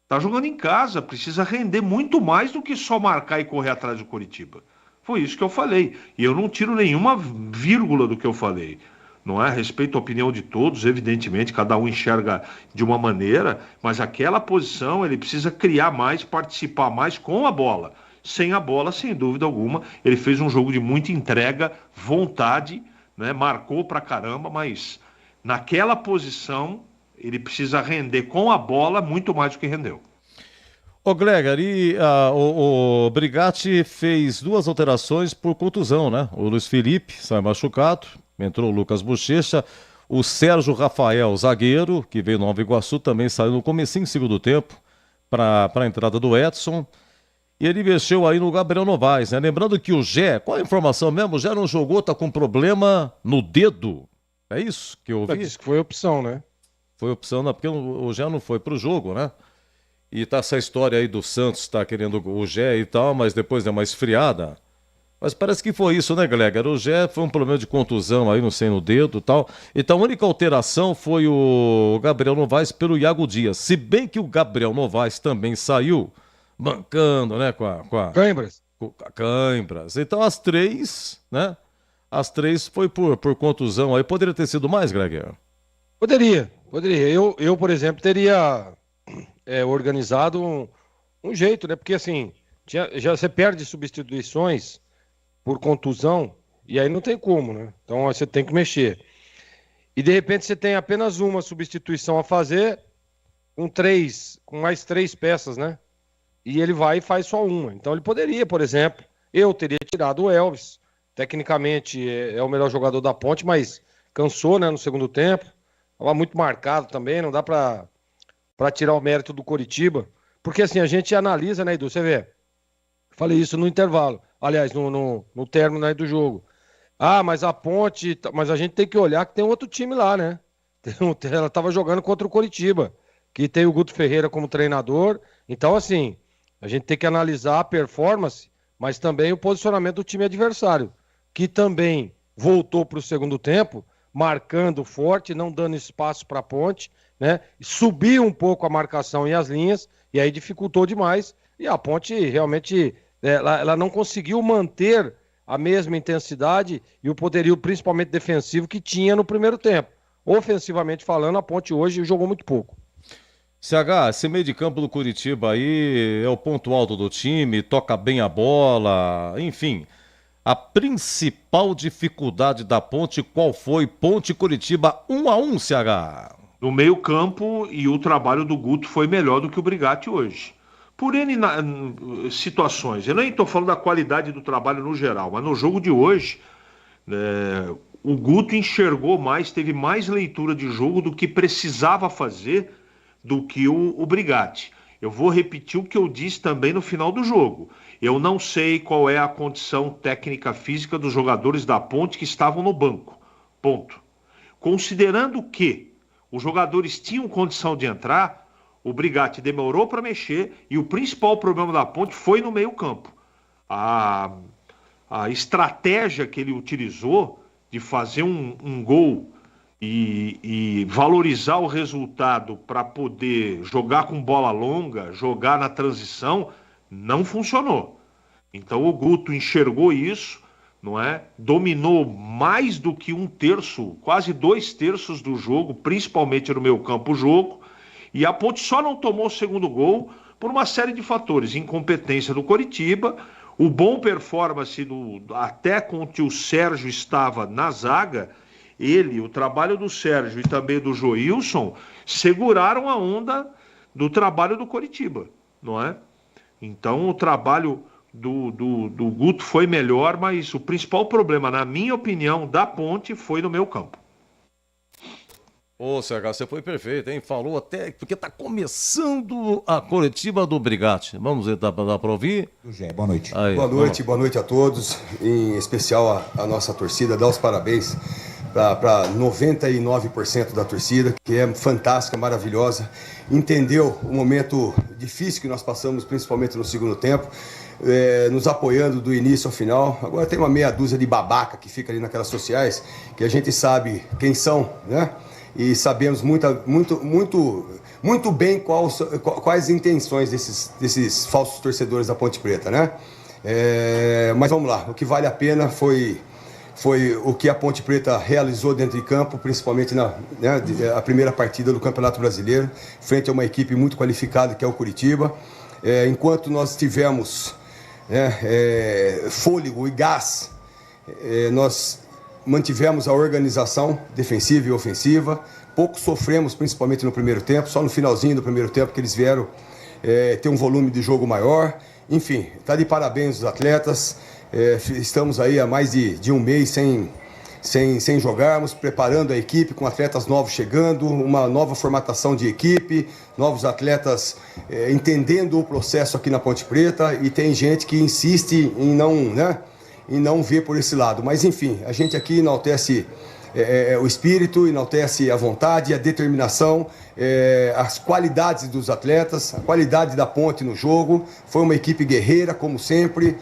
Tá jogando em casa, precisa render muito mais do que só marcar e correr atrás do Coritiba. Foi isso que eu falei. E eu não tiro nenhuma vírgula do que eu falei. Não é? Respeito a opinião de todos, evidentemente, cada um enxerga de uma maneira, mas aquela posição ele precisa criar mais, participar mais com a bola. Sem a bola, sem dúvida alguma, ele fez um jogo de muita entrega, vontade, né? Marcou pra caramba, mas naquela posição ele precisa render com a bola muito mais do que rendeu. Ô Gregory, o Brigatti fez 2 alterações por contusão, né? O Luiz Felipe sai machucado, entrou o Lucas Bochecha, o Sérgio Rafael, zagueiro, que veio no Nova Iguaçu, também saiu no comecinho, segundo tempo, para a entrada do Edson. E ele mexeu aí no Gabriel Novaes, né? Lembrando que o Gé, qual a informação mesmo? O Gé não jogou, tá com problema no dedo. É isso que eu ouvi? Disse que foi opção, né? Foi opção, não, porque o Gé não foi pro jogo, né? E tá essa história aí do Santos, tá querendo o Gé e tal, mas depois deu uma esfriada. Mas parece que foi isso, né, Gleger? O Gé foi um problema de contusão aí, não sei, no dedo e tal. Então a única alteração foi o Gabriel Novaes pelo Iago Dias. Se bem que o Gabriel Novaes também saiu bancando, né, com a Cãibras. Cãibras. Então as 3, né? As 3 foi por contusão aí. Poderia ter sido mais, Gleger? Poderia. Eu, por exemplo, teria organizado um jeito, né? Porque assim, já você perde substituições por contusão e aí não tem como, né? Então você tem que mexer. E de repente você tem apenas uma substituição a fazer com mais 3 peças, né? E ele vai e faz só uma. Então ele poderia, por exemplo, eu teria tirado o Elvis. Tecnicamente é o melhor jogador da Ponte, mas cansou, né, no segundo tempo. Estava muito marcado também, não dá para tirar o mérito do Coritiba. Porque assim, a gente analisa, né, Edu? Você vê, falei isso no intervalo. Aliás, no término, né, do jogo. Ah, mas a Ponte... Mas a gente tem que olhar que tem outro time lá, né? Ela estava jogando contra o Coritiba, que tem o Guto Ferreira como treinador. Então, assim, a gente tem que analisar a performance, mas também o posicionamento do time adversário, que também voltou para o segundo tempo, marcando forte, não dando espaço para a Ponte, né? Subiu um pouco a marcação e as linhas, e aí dificultou demais. E a Ponte realmente... Ela não conseguiu manter a mesma intensidade e o poderio principalmente defensivo que tinha no primeiro tempo. Ofensivamente falando, a Ponte hoje jogou muito pouco. CH, esse meio de campo do Coritiba aí é o ponto alto do time, toca bem a bola, enfim. A principal dificuldade da Ponte, qual foi? Ponte Coritiba 1-1, CH. No meio campo, e o trabalho do Guto foi melhor do que o Brigatti hoje. Por N situações. Eu nem estou falando da qualidade do trabalho no geral, mas no jogo de hoje, o Guto enxergou mais, teve mais leitura de jogo do que precisava fazer do que o Brigatti. Eu vou repetir o que eu disse também no final do jogo. Eu não sei qual é a condição técnica física dos jogadores da Ponte que estavam no banco. Ponto. Considerando que os jogadores tinham condição de entrar, o Brigatti demorou para mexer e o principal problema da Ponte foi no meio-campo. A estratégia que ele utilizou de fazer um gol e valorizar o resultado para poder jogar com bola longa, jogar na transição, não funcionou. Então o Guto enxergou isso, não é? Dominou mais do que 1/3, quase 2/3 do jogo, principalmente no meio-campo o jogo. E a Ponte só não tomou o segundo gol por uma série de fatores. Incompetência do Coritiba, o bom performance até com que o Sérgio estava na zaga, o trabalho do Sérgio e também do Joilson, seguraram a onda do trabalho do Coritiba, não é? Então o trabalho do Guto foi melhor, mas o principal problema, na minha opinião, da Ponte foi no meio campo. Ô, CH, você foi perfeito, hein? Falou até, porque tá começando a coletiva do Brigatti. Vamos ver, dá pra ouvir? Boa noite. Aí, boa noite a todos, em especial a nossa torcida, dar os parabéns para 99% da torcida, que é fantástica, maravilhosa, entendeu o momento difícil que nós passamos, principalmente no segundo tempo. nos apoiando do início ao final. Agora tem uma meia dúzia de babaca que fica ali naquelas sociais, que a gente sabe quem são, né? E sabemos muito bem quais intenções desses falsos torcedores da Ponte Preta, né? Mas vamos lá, o que vale a pena foi o que a Ponte Preta realizou dentro de campo, principalmente a primeira partida do Campeonato Brasileiro, frente a uma equipe muito qualificada que é o Curitiba. Enquanto nós tivemos fôlego e gás, nós mantivemos a organização defensiva e ofensiva. Pouco sofremos, principalmente no primeiro tempo, só no finalzinho do primeiro tempo que eles vieram ter um volume de jogo maior. Enfim, está de parabéns os atletas. Estamos aí há mais de um mês sem jogarmos, preparando a equipe com atletas novos chegando, uma nova formatação de equipe, novos atletas entendendo o processo aqui na Ponte Preta, e tem gente que insiste em não ver por esse lado. Mas enfim, a gente aqui enaltece o espírito, enaltece a vontade, a determinação, as qualidades dos atletas, a qualidade da Ponte no jogo. Foi uma equipe guerreira, como sempre.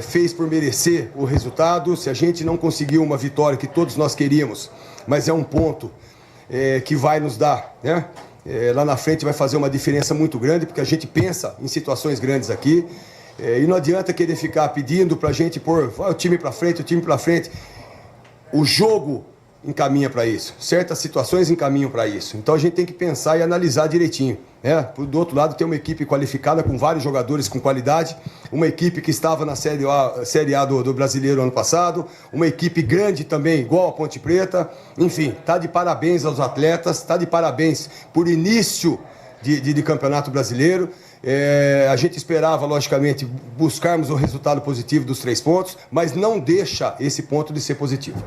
Fez por merecer o resultado. Se a gente não conseguiu uma vitória que todos nós queríamos, mas é um ponto que vai nos dar, né? Lá na frente vai fazer uma diferença muito grande, porque a gente pensa em situações grandes aqui, e não adianta querer ficar pedindo pra gente pôr o time pra frente, o time pra frente. O jogo encaminha para isso, certas situações encaminham para isso. Então a gente tem que pensar e analisar direitinho, né? Do outro lado tem uma equipe qualificada com vários jogadores com qualidade, uma equipe que estava na Série A do Brasileiro ano passado, uma equipe grande também, igual a Ponte Preta. Enfim, tá de parabéns aos atletas, tá de parabéns por início de Campeonato Brasileiro. A gente esperava, logicamente, buscarmos o resultado positivo dos 3 pontos, mas não deixa esse ponto de ser positivo.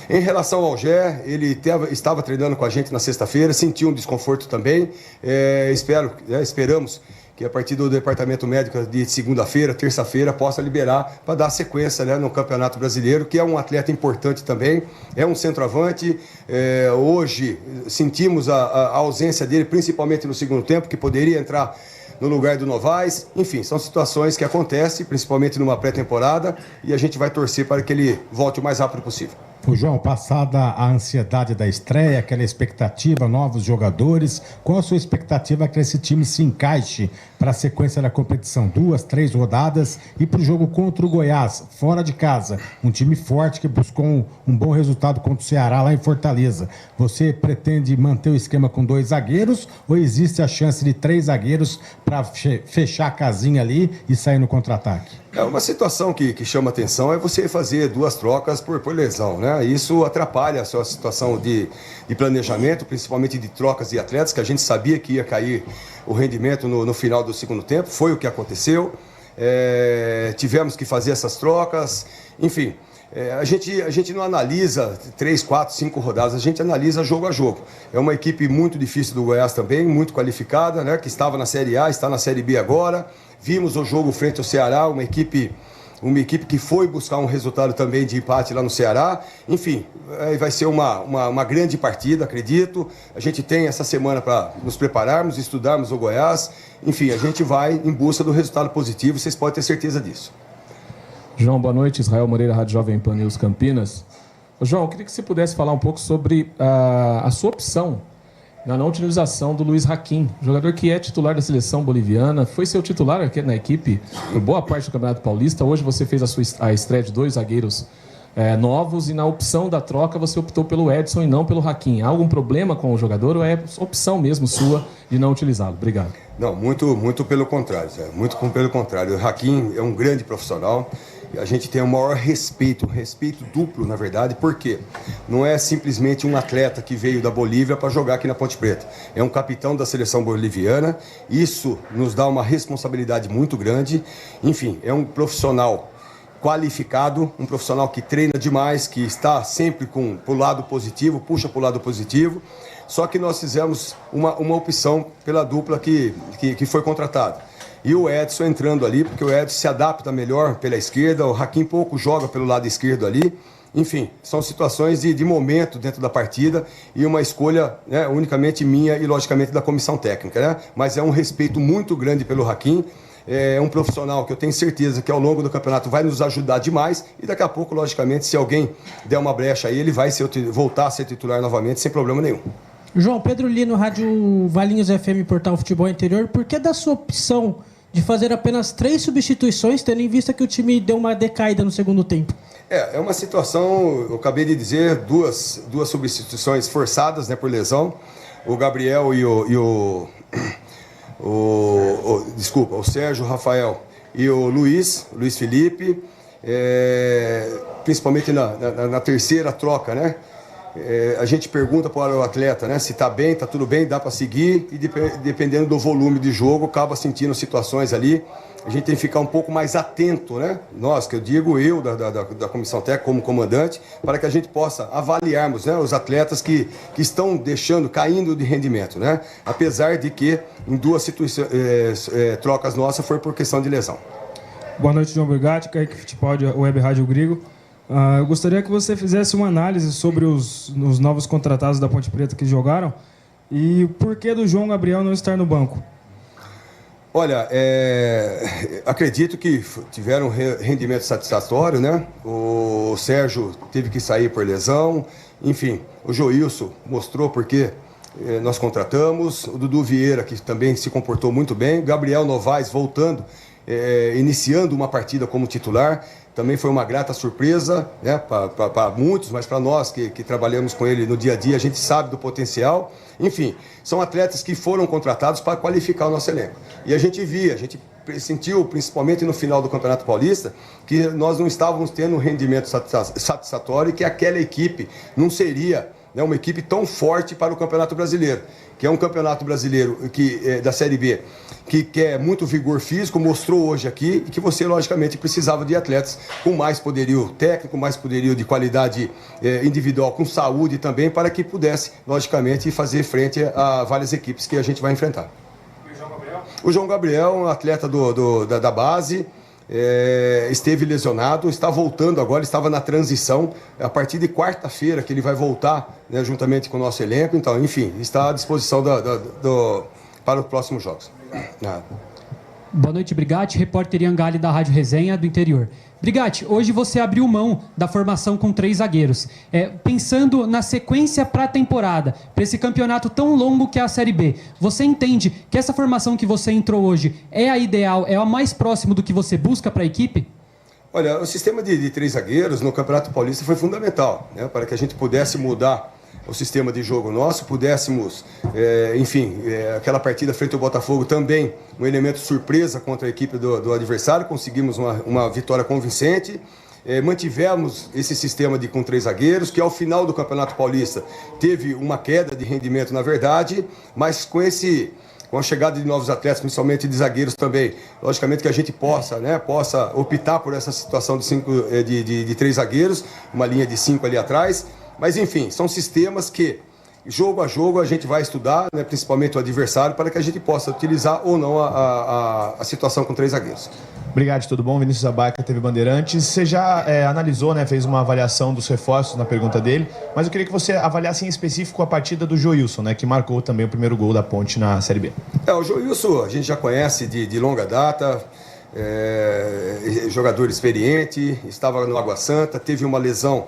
Em relação ao Gé, ele estava treinando com a gente na sexta-feira, sentiu um desconforto também. Esperamos que a partir do departamento médico de segunda-feira, terça-feira, possa liberar para dar sequência, né, no Campeonato Brasileiro, que é um atleta importante também, é um centroavante. Hoje sentimos a ausência dele, principalmente no segundo tempo, que poderia entrar no lugar do Novaes. Enfim, são situações que acontecem, principalmente numa pré-temporada, e a gente vai torcer para que ele volte o mais rápido possível. O João, passada a ansiedade da estreia, aquela expectativa, novos jogadores, qual a sua expectativa que esse time se encaixe para a sequência da competição? 2, 3 rodadas e para o jogo contra o Goiás, fora de casa, um time forte que buscou um bom resultado contra o Ceará lá em Fortaleza. Você pretende manter o esquema com 2 zagueiros ou existe a chance de 3 zagueiros para fechar a casinha ali e sair no contra-ataque? Uma situação que chama atenção é você fazer 2 trocas por lesão, né? Isso atrapalha a sua situação de planejamento, principalmente de trocas de atletas, que a gente sabia que ia cair o rendimento no final do segundo tempo. Foi o que aconteceu. Tivemos que fazer essas trocas. Enfim, a gente não analisa 3, 4, 5 rodadas, a gente analisa jogo a jogo. É uma equipe muito difícil do Goiás também, muito qualificada, né? Que estava na Série A, está na Série B agora. Vimos o jogo frente ao Ceará, uma equipe que foi buscar um resultado também de empate lá no Ceará. Enfim, vai ser uma grande partida, acredito. A gente tem essa semana para nos prepararmos, estudarmos o Goiás. Enfim, a gente vai em busca do resultado positivo, vocês podem ter certeza disso. João, boa noite. Israel Moreira, Rádio Jovem Pan News Campinas. João, eu queria que você pudesse falar um pouco sobre a sua opção na não utilização do Luiz Hakim, jogador que é titular da seleção boliviana, foi seu titular aqui na equipe por boa parte do Campeonato Paulista. Hoje você fez a estreia de 2 zagueiros novos e na opção da troca você optou pelo Edson e não pelo Hakim. Há algum problema com o jogador ou é opção mesmo sua de não utilizá-lo? Obrigado. Não, muito pelo contrário, muito pelo contrário. O Hakim é um grande profissional. A gente tem o maior respeito duplo, na verdade, porque não é simplesmente um atleta que veio da Bolívia para jogar aqui na Ponte Preta. É um capitão da seleção boliviana, isso nos dá uma responsabilidade muito grande. Enfim, é um profissional qualificado, um profissional que treina demais, que está sempre pro lado positivo, puxa para o lado positivo. Só que nós fizemos uma opção pela dupla que foi contratada. E o Edson entrando ali, porque o Edson se adapta melhor pela esquerda, o Hakim pouco joga pelo lado esquerdo ali. Enfim, são situações de momento dentro da partida e uma escolha, né, unicamente minha e, logicamente, da comissão técnica, né? Mas é um respeito muito grande pelo Hakim. é um profissional que eu tenho certeza que ao longo do campeonato vai nos ajudar demais e daqui a pouco, logicamente, se alguém der uma brecha aí, ele vai voltar a ser titular novamente sem problema nenhum. João, Pedro Lino, Rádio Valinhos FM, Portal Futebol Interior, por que da sua opção de fazer apenas 3 substituições, tendo em vista que o time deu uma decaída no segundo tempo? É uma situação, eu acabei de dizer, duas substituições forçadas, né, por lesão. O Gabriel e o Sérgio, Rafael e o Luiz Felipe, principalmente na terceira troca, né? A gente pergunta para o atleta, né, se está bem, está tudo bem, dá para seguir, e dependendo do volume de jogo, acaba sentindo situações ali. A gente tem que ficar um pouco mais atento, né? Nós, que eu digo, eu da comissão técnica como comandante, para que a gente possa avaliarmos, né, os atletas que estão caindo de rendimento, né? Apesar de que em 2 trocas nossas foi por questão de lesão. Boa noite, João Brigatti, Kaique Fittipaldi, Web Rádio Grigo. Eu gostaria que você fizesse uma análise sobre os novos contratados da Ponte Preta que jogaram e o porquê do João Gabriel não estar no banco. Olha, acredito que tiveram rendimento satisfatório, né? O Sérgio teve que sair por lesão, enfim, o Joilson mostrou porque nós contratamos, o Dudu Vieira, que também se comportou muito bem, Gabriel Novaes voltando, iniciando uma partida como titular, também foi uma grata surpresa, né, para muitos, mas para nós que trabalhamos com ele no dia a dia, a gente sabe do potencial. Enfim, são atletas que foram contratados para qualificar o nosso elenco. E a gente sentiu, principalmente no final do Campeonato Paulista, que nós não estávamos tendo um rendimento satisfatório e que aquela equipe não seria, né, uma equipe tão forte para o Campeonato Brasileiro, que é um campeonato brasileiro da Série B, que quer muito vigor físico, mostrou hoje aqui, e que você, logicamente, precisava de atletas com mais poderio técnico, mais poderio de qualidade individual, com saúde também, para que pudesse, logicamente, fazer frente a várias equipes que a gente vai enfrentar. O João Gabriel, um atleta da base, esteve lesionado, está voltando agora, estava na transição, a partir de quarta-feira que ele vai voltar, né, juntamente com o nosso elenco, então, enfim, está à disposição para os próximos jogos. Boa noite, Brigatti, repórter Ian Galli da Rádio Resenha do Interior. Brigatti, hoje você abriu mão da formação com 3 zagueiros. Pensando na sequência para a temporada, para esse campeonato tão longo que é a Série B, você entende que essa formação que você entrou hoje é a ideal, é a mais próxima do que você busca para a equipe? Olha, o sistema de 3 zagueiros no Campeonato Paulista foi fundamental, né, para que a gente pudesse mudar o sistema de jogo nosso, pudéssemos, aquela partida frente ao Botafogo também, um elemento surpresa contra a equipe do adversário, conseguimos uma vitória convincente, mantivemos esse sistema com 3 zagueiros, que ao final do Campeonato Paulista teve uma queda de rendimento, na verdade, mas com a chegada de novos atletas, principalmente de zagueiros também, logicamente que a gente possa optar por essa situação de 3 zagueiros, uma linha de 5 ali atrás. Mas, enfim, são sistemas que, jogo a jogo, a gente vai estudar, né, principalmente o adversário, para que a gente possa utilizar ou não a situação com 3 zagueiros. Obrigado, tudo bom? Vinícius Abaca, TV Bandeirantes. Você já analisou, né, fez uma avaliação dos reforços na pergunta dele, mas eu queria que você avaliasse em específico a partida do Joilson, né, que marcou também o primeiro gol da Ponte na Série B. O Joilson a gente já conhece de longa data, jogador experiente, estava no Água Santa, teve uma lesão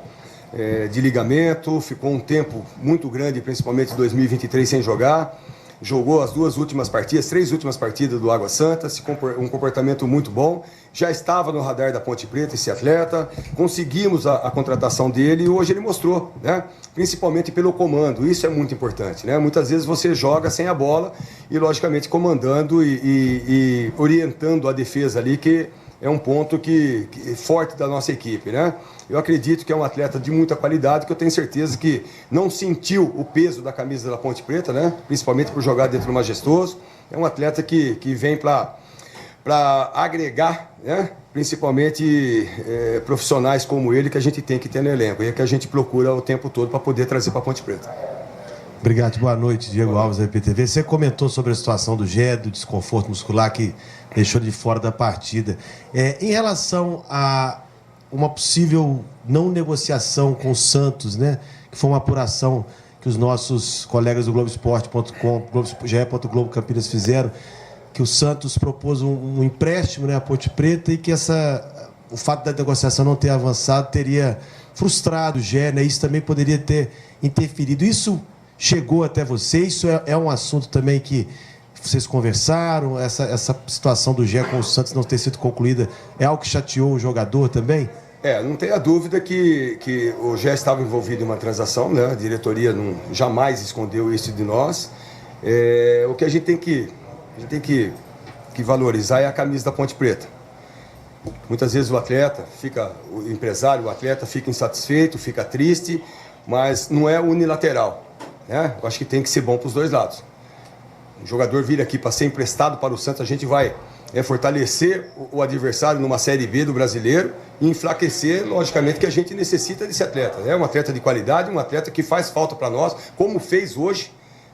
de ligamento, ficou um tempo muito grande, principalmente em 2023, sem jogar. Jogou as 3 últimas partidas do Água Santa, um comportamento muito bom. Já estava no radar da Ponte Preta esse atleta, conseguimos a contratação dele e hoje ele mostrou, né? Principalmente pelo comando, isso é muito importante, né? Muitas vezes você joga sem a bola e, logicamente, comandando e orientando a defesa ali, que é um ponto que é forte da nossa equipe, né? Eu acredito que é um atleta de muita qualidade, que eu tenho certeza que não sentiu o peso da camisa da Ponte Preta, né? Principalmente por jogar dentro do Majestoso. É um atleta que vem para agregar, né? Principalmente profissionais como ele, que a gente tem que ter no elenco e que a gente procura o tempo todo para poder trazer para a Ponte Preta. Obrigado, boa noite, Diego Alves da IPTV. Você comentou sobre a situação do Gé, do desconforto muscular que deixou de fora da partida. Em relação a uma possível não negociação com o Santos, né? Que foi uma apuração que os nossos colegas do Globoesporte.com, ge.globo Campinas fizeram. que o Santos propôs um empréstimo, né, à Ponte Preta, e que o fato da negociação não ter avançado teria frustrado o Gé, né? Isso também poderia ter interferido. Isso chegou até você? Isso é um assunto também que vocês conversaram? Essa situação do Gé com o Santos não ter sido concluída é algo que chateou o jogador também? Não tenha dúvida que o Gé estava envolvido em uma transação, né? A diretoria jamais escondeu isso de nós. O que a gente tem que valorizar é a camisa da Ponte Preta. Muitas vezes o empresário, o atleta fica insatisfeito, fica triste, mas não é unilateral, né? Eu acho que tem que ser bom para os dois lados. O jogador vir aqui para ser emprestado para o Santos, a gente vai fortalecer o adversário numa Série B do Brasileiro e enfraquecer, logicamente, que a gente necessita desse atleta, né? Um atleta de qualidade, um atleta que faz falta para nós, como fez hoje,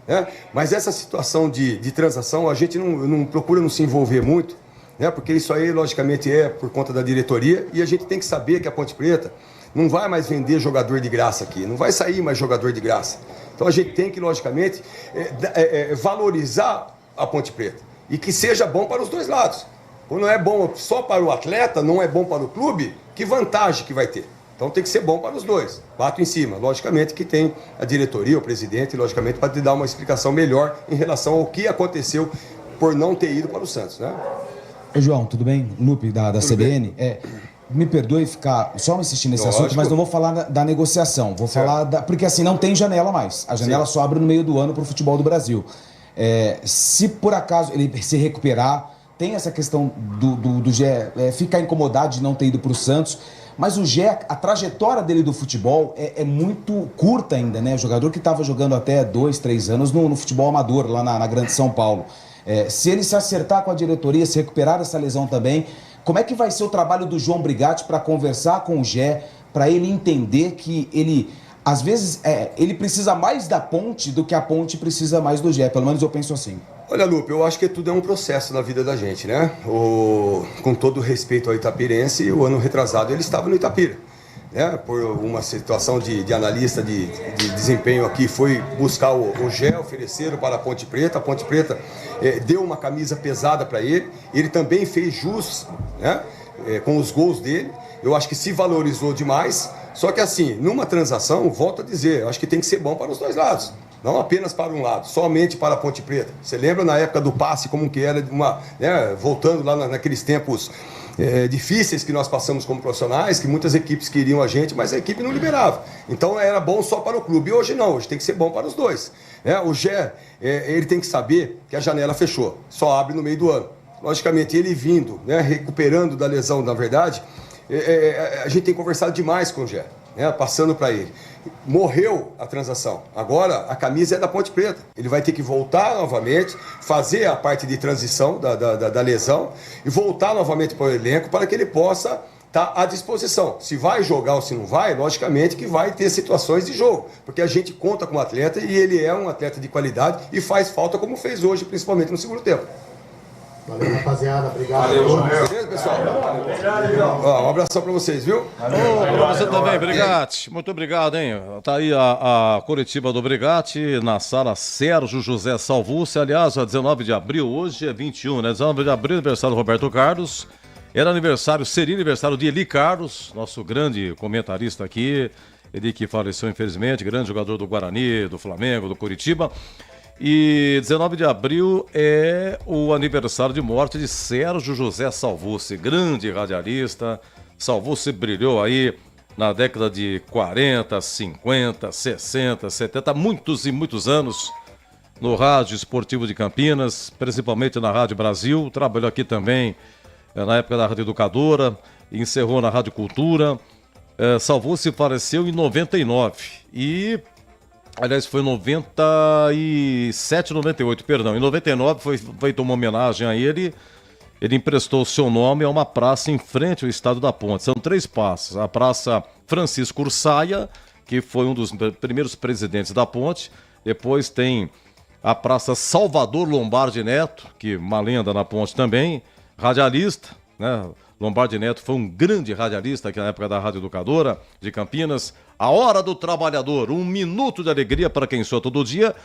né? Mas essa situação de transação, a gente não procura não se envolver muito, né? Porque isso aí, logicamente, é por conta da diretoria, e a gente tem que saber que a Ponte Preta não vai mais vender jogador de graça aqui, não vai sair mais jogador de graça. Então a gente tem que, logicamente, valorizar a Ponte Preta e que seja bom para os dois lados. Quando não é bom só para o atleta, não é bom para o clube, que vantagem que vai ter? Então tem que ser bom para os dois. Bato em cima. Logicamente que tem a diretoria, o presidente, logicamente, para te dar uma explicação melhor em relação ao que aconteceu por não ter ido para o Santos, né? Ô, João, tudo bem? Lupe, da CBN. Me perdoe ficar só insistindo nesse assunto, mas não vou falar da negociação. Vou falar porque assim, não tem janela mais. A janela só abre no meio do ano para o futebol do Brasil. Se por acaso ele se recuperar, tem essa questão do Gé ficar incomodado de não ter ido para o Santos, mas o Gé, a trajetória dele do futebol é muito curta ainda, né? O jogador que estava jogando até 2, 3 anos no futebol amador, lá na Grande São Paulo. Se ele se acertar com a diretoria, se recuperar dessa lesão também, como é que vai ser o trabalho do João Brigatti para conversar com o Gé, para ele entender que ele, às vezes, ele precisa mais da Ponte do que a Ponte precisa mais do Gé? Pelo menos eu penso assim. Olha, Lupe, eu acho que tudo é um processo na vida da gente, né? Com todo respeito ao itapirense, o ano retrasado ele estava no Itapira, né? Por uma situação de analista de desempenho aqui, foi buscar o Gé, ofereceram para a Ponte Preta. A Ponte Preta deu uma camisa pesada para ele. Ele também fez jus, né? Com os gols dele. Eu acho que se valorizou demais. Só que assim, numa transação, volto a dizer, eu acho que tem que ser bom para os dois lados. Não apenas para um lado, somente para a Ponte Preta. Você lembra na época do passe, como que era, voltando lá naqueles tempos difíceis que nós passamos como profissionais, que muitas equipes queriam a gente, mas a equipe não liberava. Então era bom só para o clube. E hoje não, hoje tem que ser bom para os dois. O Gé, ele tem que saber que a janela fechou, só abre no meio do ano. Logicamente, ele vindo, recuperando da lesão, na verdade, a gente tem conversado demais com o Gé, passando para ele. Morreu a transação. Agora a camisa é da Ponte Preta. Ele vai ter que voltar novamente, fazer a parte de transição da lesão e voltar novamente para o elenco para que ele possa estar à disposição. Se vai jogar ou se não vai, logicamente que vai ter situações de jogo, porque a gente conta com o atleta e ele é um atleta de qualidade e faz falta como fez hoje, principalmente no segundo tempo. Valeu, rapaziada. Obrigado. Valeu, beleza, pessoal? Um abração pra vocês, viu? Pra você também, Brigatti. Muito obrigado, hein? Tá aí a coletiva do Brigatti na sala Sérgio José Salvucci. Aliás, 19 de abril, hoje é 21, né? 19 de abril, aniversário do Roberto Carlos. Seria aniversário de Eli Carlos, nosso grande comentarista aqui. Ele que faleceu, infelizmente, grande jogador do Guarani, do Flamengo, do Curitiba. E 19 de abril é o aniversário de morte de Sérgio José Salvucci, grande radialista. Salvucci brilhou aí na década de 40, 50, 60, 70, muitos e muitos anos no Rádio Esportivo de Campinas, principalmente na Rádio Brasil. Trabalhou aqui também na época da Rádio Educadora, encerrou na Rádio Cultura. Salvucci faleceu em 99 e... Aliás, foi em 97, 98, perdão. Em 99 foi feita uma homenagem a ele. Ele emprestou o seu nome a uma praça em frente ao Estádio da Ponte. São 3 praças. A Praça Francisco Ursaia, que foi um dos primeiros presidentes da Ponte. Depois tem a Praça Salvador Lombardi Neto, que uma lenda na Ponte também. Radialista, né? Lombardi Neto foi um grande radialista aqui na época da Rádio Educadora de Campinas. A Hora do Trabalhador, 1 minuto de alegria para quem soa todo dia.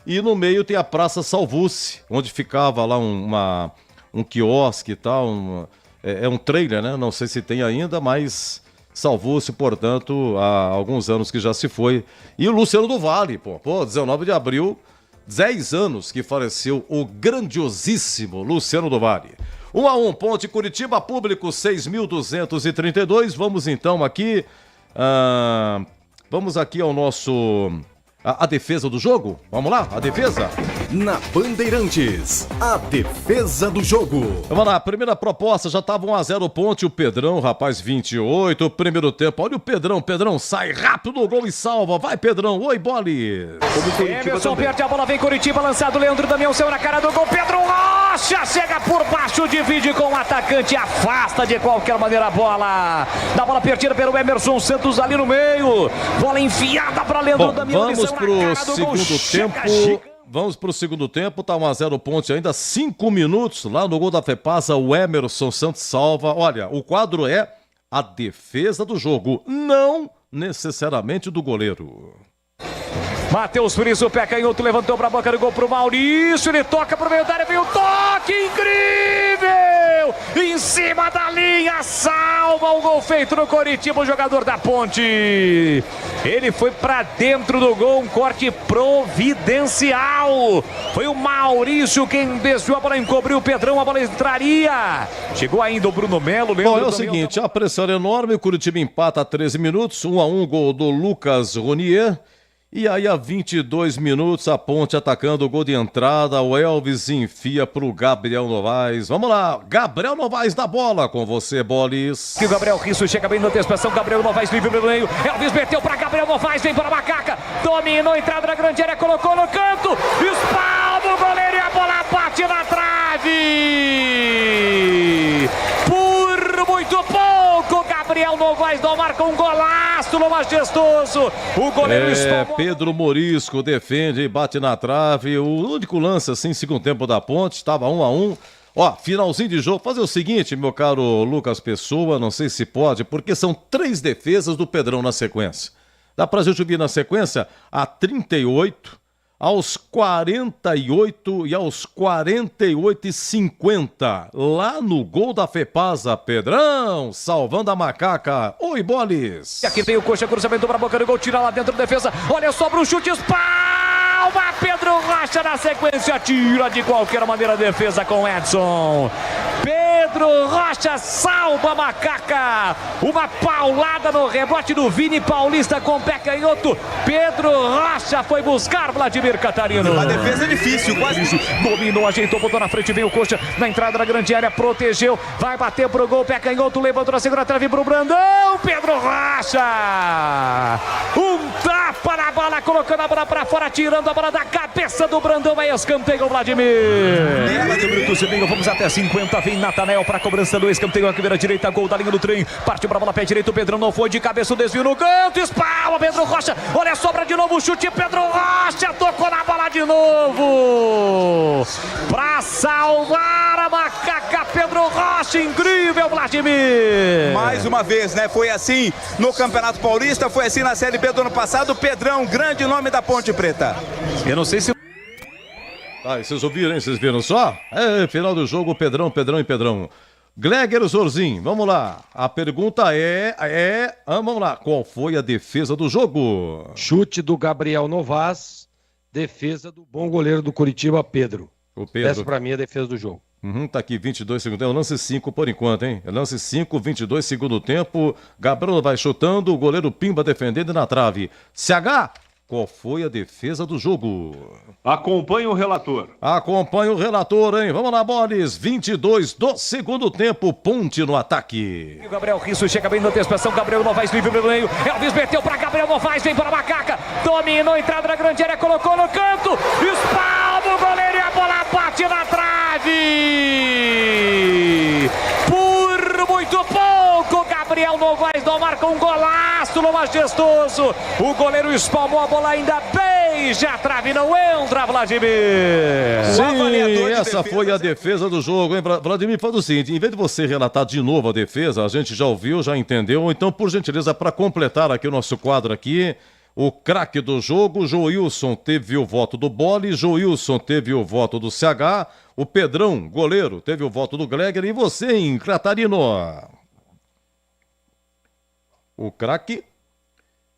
E no meio tem a Praça Salvuce, onde ficava lá um quiosque e tal, é um trailer, né? Não sei se tem ainda, mas Salvuce, portanto, há alguns anos que já se foi. E o Luciano do Vale, 19 de abril, 10 anos que faleceu o grandiosíssimo Luciano do Vale. 1-1, Ponte Curitiba, público 6.232. Vamos então aqui, ao nosso... A defesa do jogo? Vamos lá, a defesa? Na Bandeirantes, a defesa do jogo. Vamos lá, primeira proposta, já estava 1-0 Ponte, o Pedrão, rapaz, 28, primeiro tempo, olha o Pedrão, sai rápido no gol e salva, vai Pedrão, oi Bolis. Emerson perde a bola, vem Curitiba, lançado, Leandro Damião, saiu na cara do gol, Pedro Rocha, chega por baixo, divide com o atacante, afasta de qualquer maneira a bola, da bola perdida pelo Emerson Santos ali no meio, bola enfiada para Leandro Damião. Vamos pro segundo tempo, tá 1-0 Ponte ainda, 5 minutos, lá no gol da FEPASA, o Emerson Santos salva. Olha, o quadro é a defesa do jogo, não necessariamente do goleiro. Matheus Friso, pé canhoto, levantou pra boca do gol pro Maurício, ele toca pro meio da área, vem o toque incrível! Em cima da linha, salva o gol feito no Coritiba, o jogador da Ponte. Ele foi pra dentro do gol, um corte providencial. Foi o Maurício quem desviou a bola, encobriu o Pedrão, a bola entraria. Chegou ainda o Bruno Melo. Bom, é o seguinte, a pressão é enorme, o Coritiba empata a 13 minutos, 1-1, gol do Lucas Ronier. E aí, a 22 minutos, a Ponte atacando o gol de entrada, o Elvis enfia pro Gabriel Novaes. Vamos lá, Gabriel Novaes da bola, com você, Bolis. Que o Gabriel Risso chega bem na antecipação, Gabriel Novaes livre no meio, Elvis meteu pra Gabriel Novaes, vem para a Macaca, dominou, entrada na grande área, colocou no canto, espalma o goleiro e a bola bate na trave. Por muito pouco, Gabriel Novaes não marca um golaço no majestoso. O goleiro Pedro Morisco defende e bate na trave. O único lance assim, segundo tempo da Ponte, estava 1-1. Ó, finalzinho de jogo. Fazer o seguinte, meu caro Lucas Pessoa, não sei se pode, porque são 3 defesas do Pedrão na sequência. Dá pra gente ouvir na sequência a 38, aos 48 e aos 48:50. Lá no gol da FEPASA, Pedrão, salvando a Macaca. Oi, Bolis. E aqui tem o coxa, cruzamento para a boca do gol, tira lá dentro da defesa. Olha, sobra um chute, espalma Pedro Rocha na sequência, tira de qualquer maneira a defesa com Edson. Pedro Rocha salva a Macaca. Uma paulada no rebote do Vini Paulista com pé canhoto. Pedro Rocha foi buscar Vladimir Catarino. A defesa é difícil, quase. Dominou, ajeitou, botou na frente, veio o coxa na entrada da grande área, protegeu, vai bater pro gol, pé canhoto, levantou na segunda trave pro Brandão. Pedro Rocha. Um tapa na bola, colocando a bola pra fora, tirando a bola da cabeça do Brandão. Aí escanteio o Vladimir. Vamos até 50, vem Natanel para a cobrança do escanteio, aqui vira direita, gol da linha do trem, partiu para a bola, pé direito, o Pedrão não foi, de cabeça o desvio no canto, espalma Pedro Rocha, olha, sobra de novo o chute, Pedro Rocha tocou na bola de novo, para salvar a Macaca, Pedro Rocha, incrível, Vladimir. Mais uma vez, né, foi assim no Campeonato Paulista, foi assim na Série B do ano passado, Pedrão, grande nome da Ponte Preta. Eu não sei se... Vocês ouviram, hein? Vocês viram só? Final do jogo, Pedrão e Pedrão. Gleger Zorzin, vamos lá. A pergunta vamos lá. Qual foi a defesa do jogo? Chute do Gabriel Novaes, defesa do bom goleiro do Coritiba, Pedro. Essa pra mim é a defesa do jogo. Tá aqui, 22 segundos tempo, lance 5 por enquanto, hein? Lance 5, 22 segundo tempo. Gabriel vai chutando, o goleiro Pimba defendendo na trave. CH, qual foi a defesa do jogo? Acompanhe o relator. Acompanhe o relator, hein? Vamos lá, Bolis. 22 do segundo tempo, Ponte no ataque. O Gabriel Risso chega bem na antecipação, Gabriel Novaes livre no meio. Elvis meteu para Gabriel Novaes, vem para a Macaca. Dominou, entrada na grande área, colocou no canto. Espalma o goleiro e a bola bate na trave. Por muito pouco, Gabriel Novaes não marca um golaço no majestoso. O goleiro espalmou a bola ainda bem, já a trave não entra, Vladimir. Sim, essa foi a defesa do jogo, hein? Vladimir, faz o seguinte, em vez de você relatar de novo a defesa, a gente já ouviu, já entendeu, então, por gentileza, para completar aqui o nosso quadro aqui, O craque do jogo, Joilson teve o voto do Bolle, Joilson teve o voto do CH, o Pedrão, goleiro, teve o voto do Gleger e você, hein, Catarino? O craque,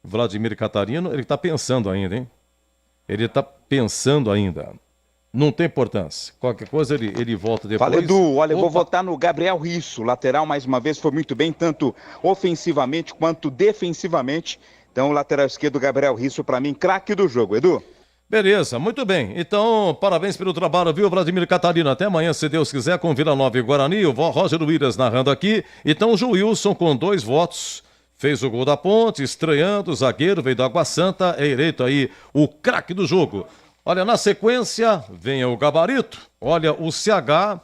Vladimir Catarino, ele tá pensando ainda, hein? Ele tá pensando ainda. Não tem importância. Qualquer coisa ele volta depois. Fala, Edu. Olha, eu vou votar no Gabriel Risso. Lateral, mais uma vez, foi muito bem, tanto ofensivamente quanto defensivamente. Então, lateral esquerdo, Gabriel Risso, para mim, craque do jogo. Edu? Beleza, muito bem. Então, parabéns pelo trabalho, viu, Vladimir Catarino? Até amanhã, se Deus quiser, com Vila Nova e Guarani. O Roger Williams narrando aqui. Então, o Joilson, com 2 votos, fez o gol da Ponte, estreando, o zagueiro, veio da Água Santa, é eleito aí o craque do jogo. Olha, na sequência, vem o Gabarito, olha, o CH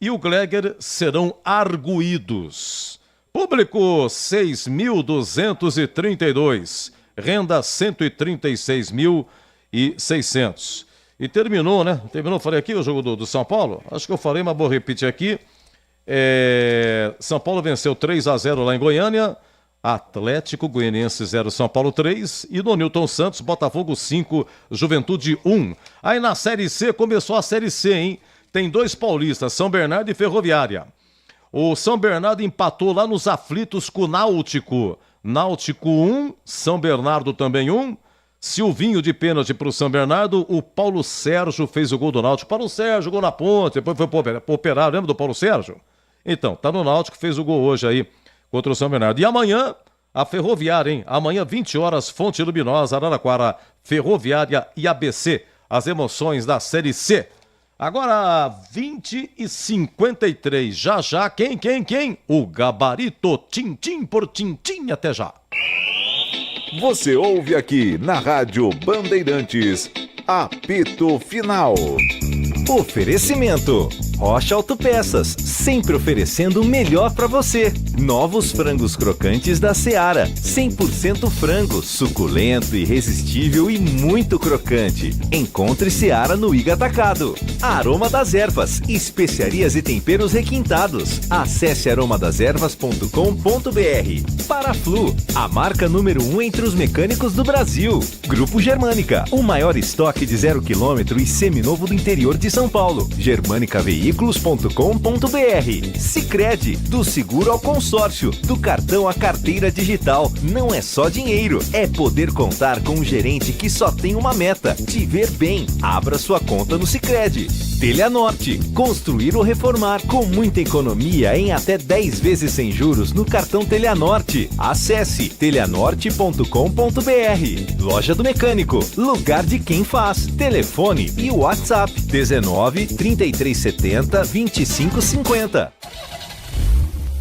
e o Gleger serão arguídos. Público 6.232, renda 136.600. E terminou, né? Terminou, falei aqui o jogo do São Paulo? Acho que eu falei, mas vou repetir aqui. São Paulo venceu 3-0 lá em Goiânia. Atlético Goianiense 0, São Paulo 3 e no Newton Santos, Botafogo 5, Juventude 1. Aí na Série C, começou a Série C, hein? Tem 2 paulistas, São Bernardo e Ferroviária. O São Bernardo empatou lá nos aflitos com o Náutico. Náutico 1, São Bernardo também 1. Silvinho de pênalti para o São Bernardo. O Paulo Sérgio fez o gol do Náutico. Paulo Sérgio, gol na Ponte, depois foi pro Operário, lembra do Paulo Sérgio? Então, tá no Náutico, fez o gol hoje aí contra o São Bernardo. E amanhã, a Ferroviária, hein? Amanhã, 20 horas, Fonte Luminosa, Araraquara, Ferroviária e ABC. As emoções da Série C. Agora, 20h53. Já, quem? O Gabarito, tintim por tintim, até já. Você ouve aqui na Rádio Bandeirantes, apito final. Oferecimento: Rocha Autopeças, sempre oferecendo o melhor para você. Novos frangos crocantes da Seara, 100% frango, suculento, irresistível e muito crocante. Encontre Seara no Iga Atacado. Aroma das Ervas, especiarias e temperos requintados. Acesse aromadeservas.com.br. Paraflu, a marca número 1 entre os mecânicos do Brasil. Grupo Germânica, o maior estoque de 0 km e seminovo do interior de São Paulo. Germanicaveículos.com.br. Sicredi, do seguro ao consórcio, do cartão à carteira digital. Não é só dinheiro, é poder contar com um gerente que só tem uma meta: te ver bem. Abra sua conta no Sicredi. Telhanorte, construir ou reformar com muita economia em até 10 vezes sem juros no cartão Telhanorte. Acesse telhanorte.com.br. Loja do Mecânico, lugar de quem faz. Telefone e WhatsApp 19 3370 2550.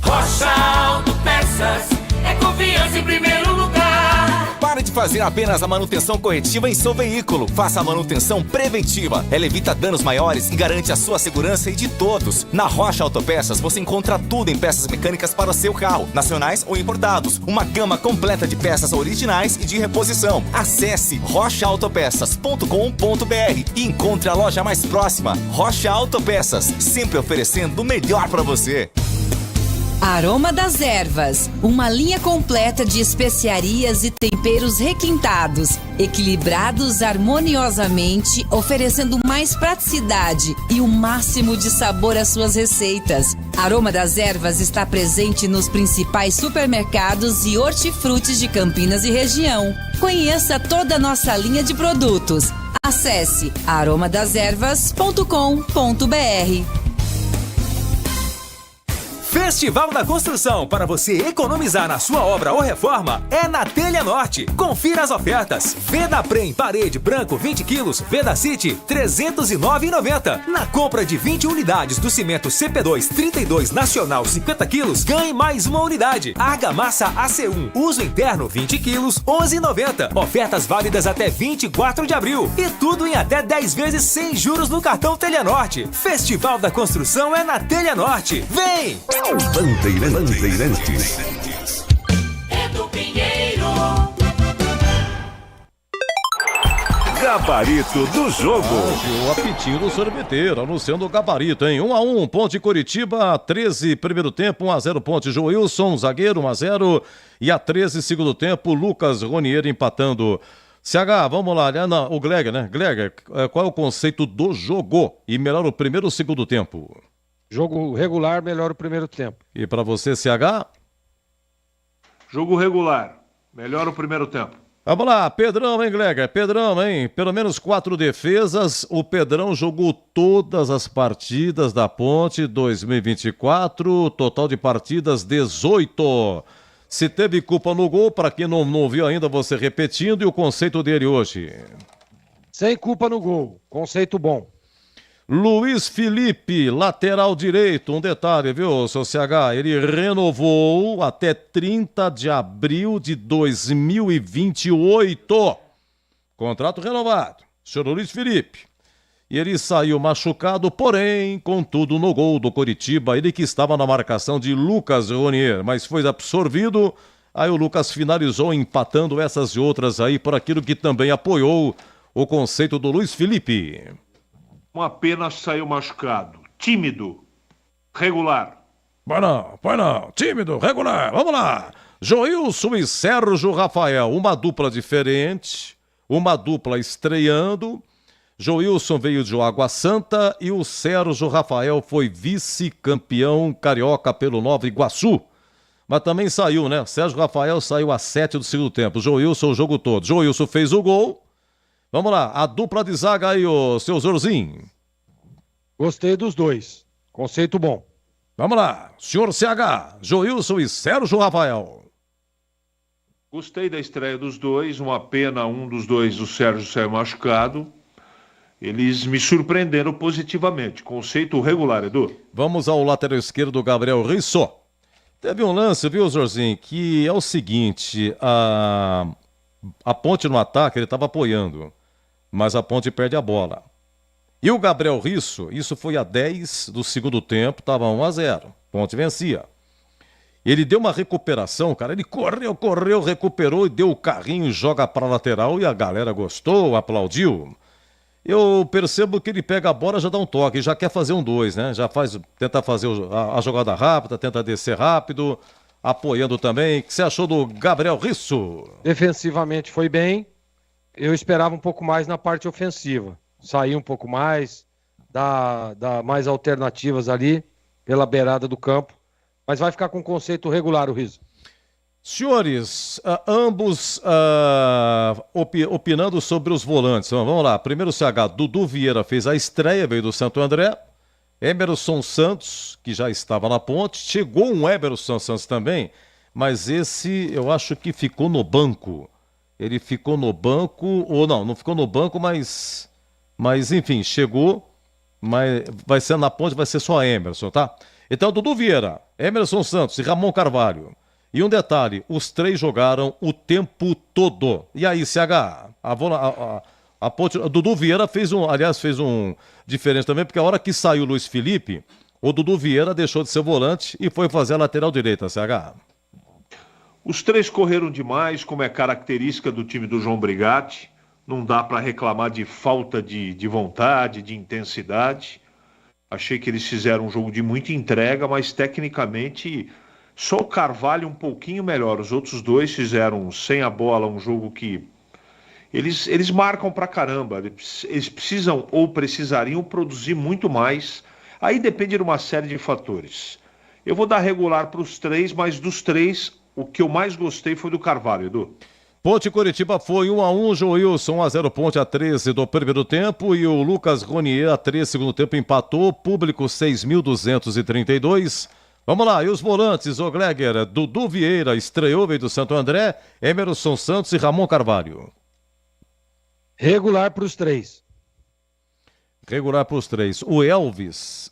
Rocha Autopeças é confiança em primeiro lugar. Pare de fazer apenas a manutenção corretiva em seu veículo. Faça a manutenção preventiva. Ela evita danos maiores e garante a sua segurança e de todos. Na Rocha Autopeças você encontra tudo em peças mecânicas para o seu carro, nacionais ou importados. Uma gama completa de peças originais e de reposição. Acesse rochaautopeças.com.br e encontre a loja mais próxima. Rocha Autopeças, sempre oferecendo o melhor para você. Aroma das Ervas, uma linha completa de especiarias e temperos requintados, equilibrados harmoniosamente, oferecendo mais praticidade e o máximo de sabor às suas receitas. Aroma das Ervas está presente nos principais supermercados e hortifrutis de Campinas e região. Conheça toda a nossa linha de produtos. Acesse aromadeservas.com.br. Festival da Construção, para você economizar na sua obra ou reforma, é na Telha Norte. Confira as ofertas. Vedaprem parede branco 20 quilos, Vedacity R$ 309,90. Na compra de 20 unidades do cimento CP2 32 nacional 50 quilos, ganhe mais uma unidade. Argamassa AC1, uso interno 20 quilos, R$ 11,90. Ofertas válidas até 24 de abril. E tudo em até 10 vezes sem juros no cartão Telha Norte. Festival da Construção é na Telha Norte. Vem! Bandeirantes. Edu Pinheiro. Gabarito do jogo. O apitinho do sorveteiro, anunciando o gabarito, hein? 1-1, Ponte Coritiba, 13, primeiro tempo, 1-0, Ponte Joilson, zagueiro, 1-0. E a 13, segundo tempo, Lucas Ronier empatando. CH, vamos lá, o Gleger, né? Gleger, qual é o conceito do jogo? E melhor o primeiro ou o segundo tempo? Jogo regular, melhor o primeiro tempo. E para você, CH? Jogo regular, melhor o primeiro tempo. Vamos lá, Pedrão, hein, Gleger? Pedrão, hein? Pelo menos 4 defesas. O Pedrão jogou todas as partidas da Ponte 2024. Total de partidas 18. Se teve culpa no gol, para quem não viu ainda, você repetindo. E o conceito dele hoje? Sem culpa no gol. Conceito bom. Luiz Felipe, lateral direito. Um detalhe, viu, seu CH? Ele renovou até 30 de abril de 2028. Contrato renovado. Senhor Luiz Felipe. E ele saiu machucado, porém, contudo, no gol do Coritiba. Ele que estava na marcação de Lucas Ronier, mas foi absorvido. Aí o Lucas finalizou empatando essas e outras aí por aquilo que também apoiou o conceito do Luiz Felipe. Uma pena, saiu machucado. Tímido. Regular. Põe não. Tímido, regular. Vamos lá. Joilson e Sérgio Rafael. Uma dupla diferente. Uma dupla estreando. Joilson veio de Água Santa e o Sérgio Rafael foi vice-campeão carioca pelo Nova Iguaçu. Mas também saiu, né? Sérgio Rafael saiu a 7 do segundo tempo. Joilson o jogo todo. Joilson fez o gol. Vamos lá, a dupla de zaga aí, o seu Zorzinho. Gostei dos dois. Conceito bom. Vamos lá, senhor CH, Joilson e Sérgio Rafael. Gostei da estreia dos dois. Uma pena, um dos dois, o Sérgio, saiu machucado. Eles me surpreenderam positivamente. Conceito regular, Edu. Vamos ao lateral esquerdo, Gabriel Risso. Teve um lance, viu, Zorzinho, que é o seguinte, a Ponte no ataque, ele estava apoiando, mas a Ponte perde a bola. E o Gabriel Risso, isso foi a 10 do segundo tempo, estava 1-0, Ponte vencia. Ele deu uma recuperação, cara, ele correu, recuperou e deu o carrinho, joga para a lateral e a galera gostou, aplaudiu. Eu percebo que ele pega a bola, já dá um toque, já quer fazer um 2, né? Já tenta fazer a jogada rápida, tenta descer rápido, apoiando também. O que você achou do Gabriel Risso? Defensivamente foi bem. Eu esperava um pouco mais na parte ofensiva. Sair um pouco mais, dar mais alternativas ali pela beirada do campo. Mas vai ficar com conceito regular o Risso. Senhores, ambos opinando sobre os volantes. Vamos lá. Primeiro o CH, Dudu Vieira fez a estreia, veio do Santo André. Emerson Santos, que já estava na Ponte. Chegou um Emerson Santos também, mas esse eu acho que ficou no banco. Ele ficou no banco, ou não ficou no banco, mas enfim, chegou, mas vai ser na Ponte, vai ser só Emerson, tá? Então, Dudu Vieira, Emerson Santos e Ramon Carvalho. E um detalhe, os três jogaram o tempo todo. E aí, CH, a Ponte, o Dudu Vieira fez um diferente também, porque a hora que saiu o Luiz Felipe, o Dudu Vieira deixou de ser volante e foi fazer a lateral direita, CH. Os três correram demais, como é característica do time do João Brigatti. Não dá para reclamar de falta de vontade, de intensidade. Achei que eles fizeram um jogo de muita entrega, mas tecnicamente só o Carvalho um pouquinho melhor. Os outros dois fizeram sem a bola um jogo que eles marcam pra caramba. Eles precisam ou precisariam produzir muito mais. Aí depende de uma série de fatores. Eu vou dar regular para os três, mas dos três, o que eu mais gostei foi do Carvalho, Edu. Ponte Coritiba foi 1-1, Joilson 1-0, Ponte a 13 do primeiro tempo e o Lucas Ronier a 3 segundo tempo empatou, público 6.232. Vamos lá, e os volantes, o Gleger, Dudu Vieira estreou, veio do Santo André, Emerson Santos e Ramon Carvalho. Regular para os três. Regular para os três. O Elvis,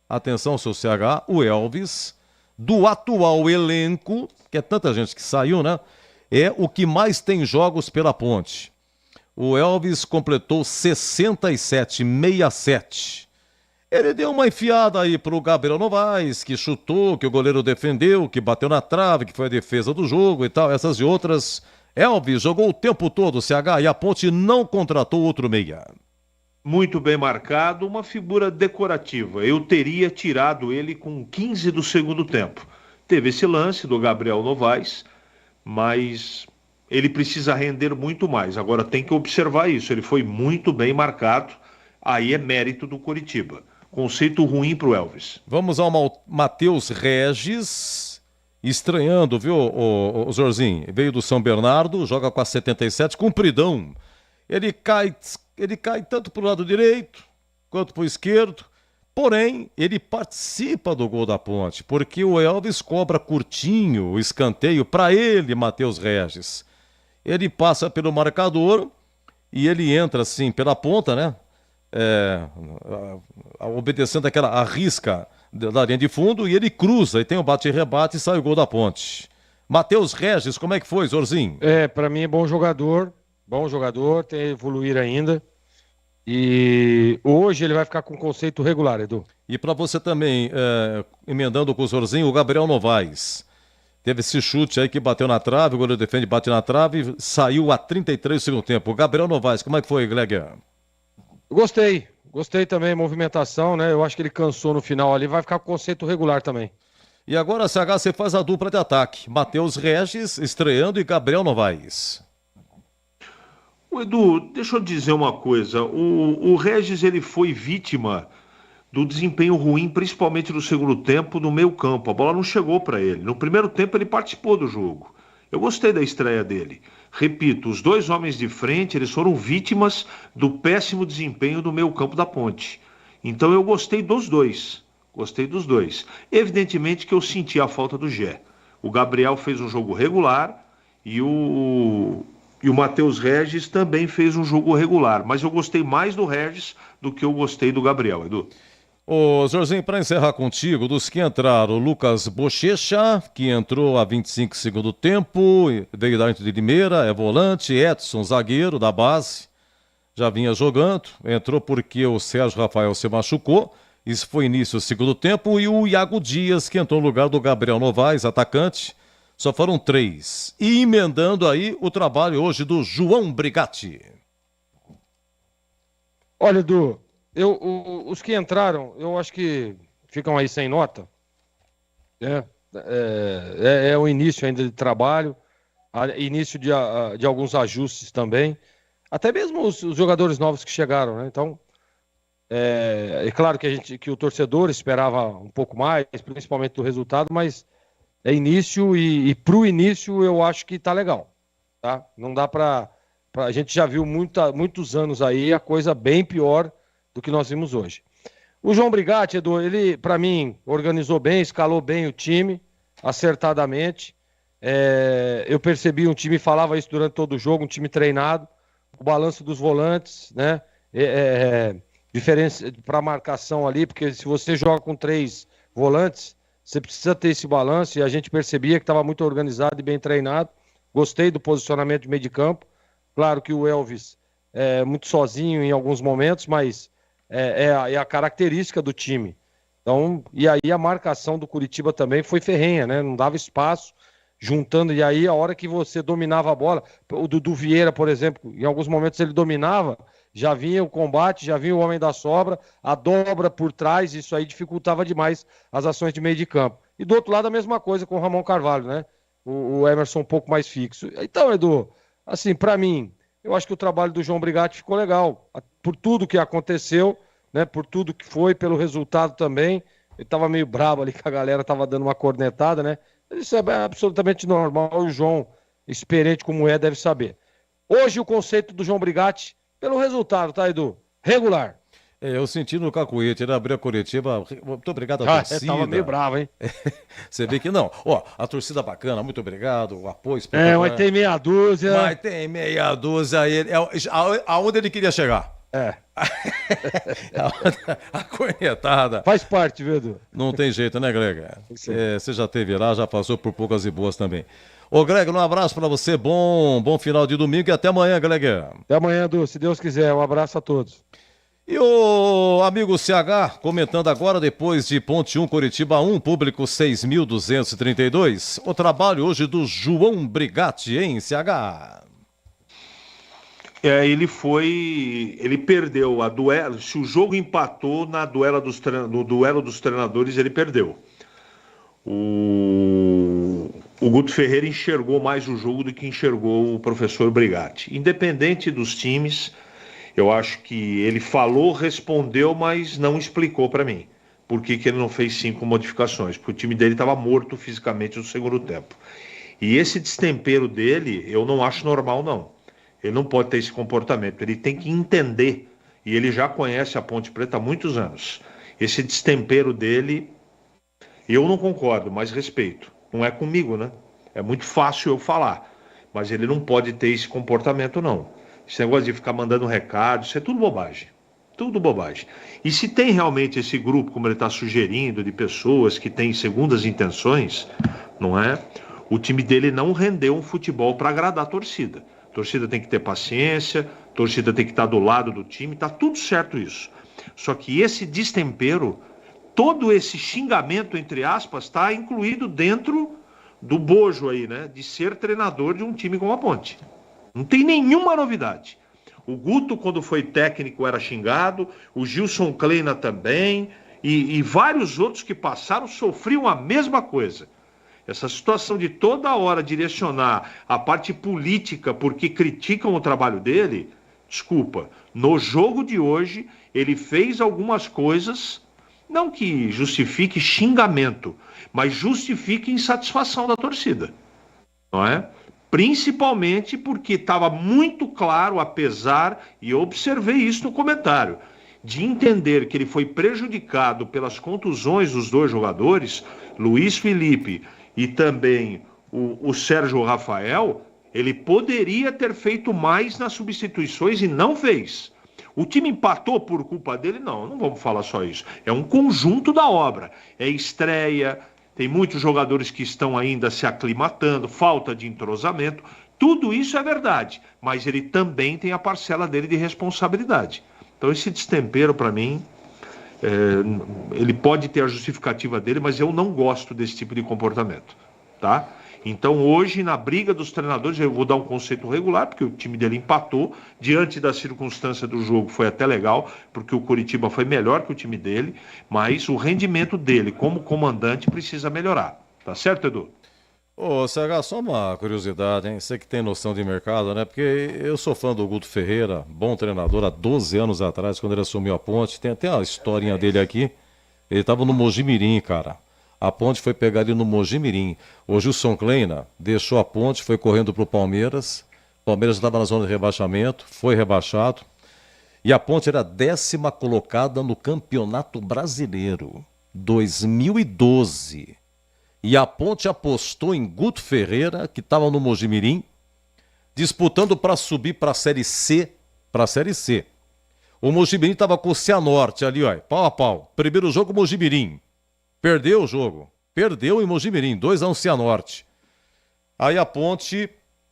atenção seu CH, o Elvis, do atual elenco, que é tanta gente que saiu, né? É o que mais tem jogos pela Ponte. O Elvis completou 67. Ele deu uma enfiada aí pro Gabriel Novaes, que chutou, que o goleiro defendeu, que bateu na trave, que foi a defesa do jogo e tal, essas e outras. Elvis jogou o tempo todo, CH, e a Ponte não contratou outro meia. Muito bem marcado, uma figura decorativa. Eu teria tirado ele com 15 do segundo tempo. Teve esse lance do Gabriel Novaes, mas ele precisa render muito mais. Agora tem que observar isso, ele foi muito bem marcado, aí é mérito do Coritiba. Conceito ruim pro Elvis. Vamos ao Matheus Regis, estranhando, viu, o Zorzinho? Veio do São Bernardo, joga com a 77, compridão. Ele cai tanto pro lado direito quanto pro esquerdo. Porém, ele participa do gol da Ponte, porque o Elvis cobra curtinho o escanteio para ele, Matheus Regis. Ele passa pelo marcador e ele entra assim pela ponta, né? Obedecendo aquela arrisca da linha de fundo, e ele cruza e tem um bate-rebate e sai o gol da Ponte. Matheus Regis, como é que foi, Zorzinho? Para mim é bom jogador, tem a evoluir ainda. E hoje ele vai ficar com conceito regular, Edu. E para você também, emendando com o Zorzinho, o Gabriel Novaes. Teve esse chute aí que bateu na trave, o goleiro defende, bate na trave, saiu a 33 do segundo tempo. O Gabriel Novaes, como é que foi, Gleger? Gostei também, movimentação, né? Eu acho que ele cansou no final ali, vai ficar com conceito regular também. E agora, CH, você faz a dupla de ataque. Matheus Regis estreando e Gabriel Novaes. O Edu, deixa eu dizer uma coisa. O Regis, ele foi vítima do desempenho ruim, principalmente no segundo tempo, no meio campo. A bola não chegou para ele. No primeiro tempo, ele participou do jogo. Eu gostei da estreia dele. Repito, os dois homens de frente, eles foram vítimas do péssimo desempenho do meio campo da Ponte. Então eu gostei dos dois. Evidentemente que eu senti a falta do Gé. O Gabriel fez um jogo regular e o Matheus Regis também fez um jogo regular. Mas eu gostei mais do Regis do que eu gostei do Gabriel, Edu. Ô, Jorginho, para encerrar contigo, dos que entraram, o Lucas Bochecha, que entrou a 25 segundo tempo, veio da Inter de Limeira, é volante, Edson, zagueiro da base, já vinha jogando, entrou porque o Sérgio Rafael se machucou, isso foi início do segundo tempo, e o Iago Dias, que entrou no lugar do Gabriel Novaes, atacante, só foram 3. E emendando aí o trabalho hoje do João Brigatti. Olha, Edu, os que entraram, eu acho que ficam aí sem nota. É o início ainda de trabalho, início de alguns ajustes também. Até mesmo os jogadores novos que chegaram, né? Então, é claro que o torcedor esperava um pouco mais, principalmente do resultado, mas é início e pro início eu acho que tá legal, tá? Não dá a gente já viu muitos anos aí a coisa bem pior do que nós vimos hoje. O João Brigatti, Edu, ele, para mim, organizou bem, escalou bem o time, acertadamente. Eu percebi um time, falava isso durante todo o jogo, um time treinado, o balanço dos volantes, né? Diferença para marcação ali, porque se você joga com 3 volantes, você precisa ter esse balanço, e a gente percebia que estava muito organizado e bem treinado. Gostei do posicionamento de meio de campo. Claro que o Elvis é muito sozinho em alguns momentos, mas é a característica do time. Então, e aí a marcação do Coritiba também foi ferrenha, né? Não dava espaço, juntando, e aí a hora que você dominava a bola, o Dudu Vieira, por exemplo, em alguns momentos ele dominava, já vinha o combate, já vinha o homem da sobra, a dobra por trás, isso aí dificultava demais as ações de meio de campo. E do outro lado a mesma coisa com o Ramon Carvalho, né? O Emerson um pouco mais fixo. Então, Edu, assim, pra mim, eu acho que o trabalho do João Brigatti ficou legal, por tudo que aconteceu, né? Por tudo que foi, pelo resultado também. Ele tava meio bravo ali que a galera tava dando uma cornetada, né? Isso é absolutamente normal, e o João, experiente como deve saber. Hoje o conceito do João Brigatti, pelo resultado, tá, Edu? Regular. Eu senti no cacuete, ele abriu a coletiva. Muito obrigado à torcida. Tava meio bravo, hein? Você vê que não. Ó, a torcida bacana, muito obrigado, o apoio espetacular. Mas tem meia dúzia. Mas tem meia dúzia aí. Aonde ele queria chegar? A cornetada. Faz parte, viu, Edu? Não tem jeito, né, Greg? Você já esteve lá, já passou por poucas e boas também. Ô, Greg, um abraço pra você, bom final de domingo e até amanhã, Greg. Até amanhã, Edu, se Deus quiser. Um abraço a todos. E o amigo CH, comentando agora, depois de Ponte 1, Coritiba 1, público 6.232, o trabalho hoje do João Brigatti, hein, CH? Ele perdeu a duelo. Se o jogo empatou no duelo dos treinadores, ele perdeu. O Guto Ferreira enxergou mais o jogo do que enxergou o professor Brigatti. Independente dos times, eu acho que ele falou, respondeu, mas não explicou para mim por que ele não fez 5 modificações, porque o time dele estava morto fisicamente no segundo tempo. E esse destempero dele, eu não acho normal, não. Ele não pode ter esse comportamento, ele tem que entender, e ele já conhece a Ponte Preta há muitos anos. Esse destempero dele, eu não concordo, mas respeito. Não é comigo, né? É muito fácil eu falar, mas ele não pode ter esse comportamento, não. Esse negócio de ficar mandando recado, isso é tudo bobagem. Tudo bobagem. E se tem realmente esse grupo, como ele está sugerindo, de pessoas que têm segundas intenções, não é? O time dele não rendeu um futebol para agradar a torcida. A torcida tem que ter paciência, a torcida tem que estar do lado do time, tá tudo certo isso. Só que esse destempero, todo esse xingamento, entre aspas, está incluído dentro do bojo aí, né? De ser treinador de um time como a Ponte. Não tem nenhuma novidade. O Guto, quando foi técnico, era xingado, o Gilson Kleina também, e vários outros que passaram sofriam a mesma coisa. Essa situação de toda hora direcionar a parte política porque criticam o trabalho dele, desculpa, no jogo de hoje ele fez algumas coisas, não que justifique xingamento, mas justifique insatisfação da torcida, não é? Principalmente porque estava muito claro, apesar, e eu observei isso no comentário, de entender que ele foi prejudicado pelas contusões dos dois jogadores, Luiz Felipe e também o Sérgio Rafael, ele poderia ter feito mais nas substituições e não fez. O time empatou por culpa dele? Não vamos falar só isso. É um conjunto da obra. É estreia, tem muitos jogadores que estão ainda se aclimatando, falta de entrosamento. Tudo isso é verdade, mas ele também tem a parcela dele de responsabilidade. Então esse destempero, para mim, ele pode ter a justificativa dele, mas eu não gosto desse tipo de comportamento, tá? Então hoje, na briga dos treinadores, eu vou dar um conceito regular, porque o time dele empatou, diante da circunstância do jogo foi até legal, porque o Coritiba foi melhor que o time dele, mas o rendimento dele como comandante precisa melhorar, tá certo, Edu? Ô, CH, só uma curiosidade, hein? Você que tem noção de mercado, né? Porque eu sou fã do Guto Ferreira, bom treinador, há 12 anos atrás, quando ele assumiu a Ponte. Tem até a historinha dele aqui. Ele estava no Mojimirim, cara. A Ponte foi pegar ele no Mojimirim. O Gilson Kleina deixou a Ponte, foi correndo para o Palmeiras. O Palmeiras estava na zona de rebaixamento, foi rebaixado. E a Ponte era 10ª colocada no Campeonato Brasileiro, 2012. E a Ponte apostou em Guto Ferreira, que estava no Mojimirim, disputando para subir para a Série C. O Mojimirim estava com o Cianorte ali, ó, pau a pau. Primeiro jogo, Mojimirim. Perdeu o jogo. Perdeu em Mojimirim, 2-1 Cianorte. Aí a Ponte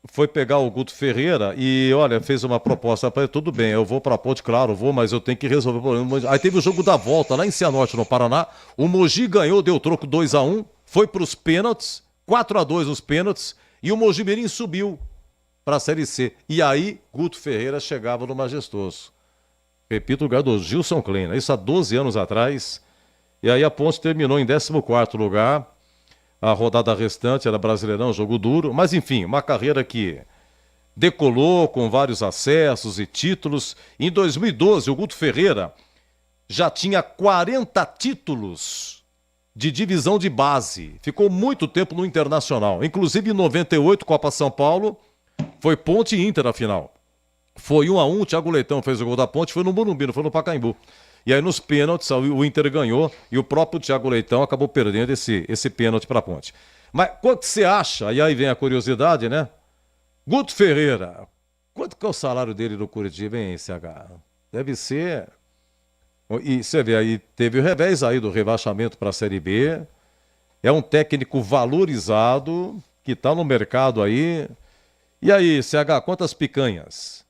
foi pegar o Guto Ferreira e, olha, fez uma proposta para ele. Tudo bem, eu vou para a Ponte, claro, vou, mas eu tenho que resolver o problema. Aí teve o jogo da volta lá em Cianorte, no Paraná. O Mogi ganhou, deu troco 2-1. Foi para os pênaltis, 4-2 nos pênaltis, e o Mojimirim subiu para a Série C. E aí, Guto Ferreira chegava no Majestoso. Repito, o lugar do Gilson Kleina. Isso há 12 anos atrás. E aí a Ponte terminou em 14º lugar. A rodada restante era Brasileirão, jogo duro. Mas enfim, uma carreira que decolou com vários acessos e títulos. Em 2012, o Guto Ferreira já tinha 40 títulos de divisão de base. Ficou muito tempo no Internacional. Inclusive em 98, Copa São Paulo, foi Ponte e Inter na final. Foi 1-1, o Thiago Leitão fez o gol da Ponte, foi no Morumbi, não foi no Pacaembu. E aí nos pênaltis o Inter ganhou e o próprio Thiago Leitão acabou perdendo esse pênalti para a Ponte. Mas quanto você acha, e aí vem a curiosidade, né? Guto Ferreira, quanto que é o salário dele no Curitiba, hein, CH? Deve ser... E você vê aí, teve o revés aí do rebaixamento para a Série B. É um técnico valorizado, que está no mercado aí. E aí, CH, quantas picanhas?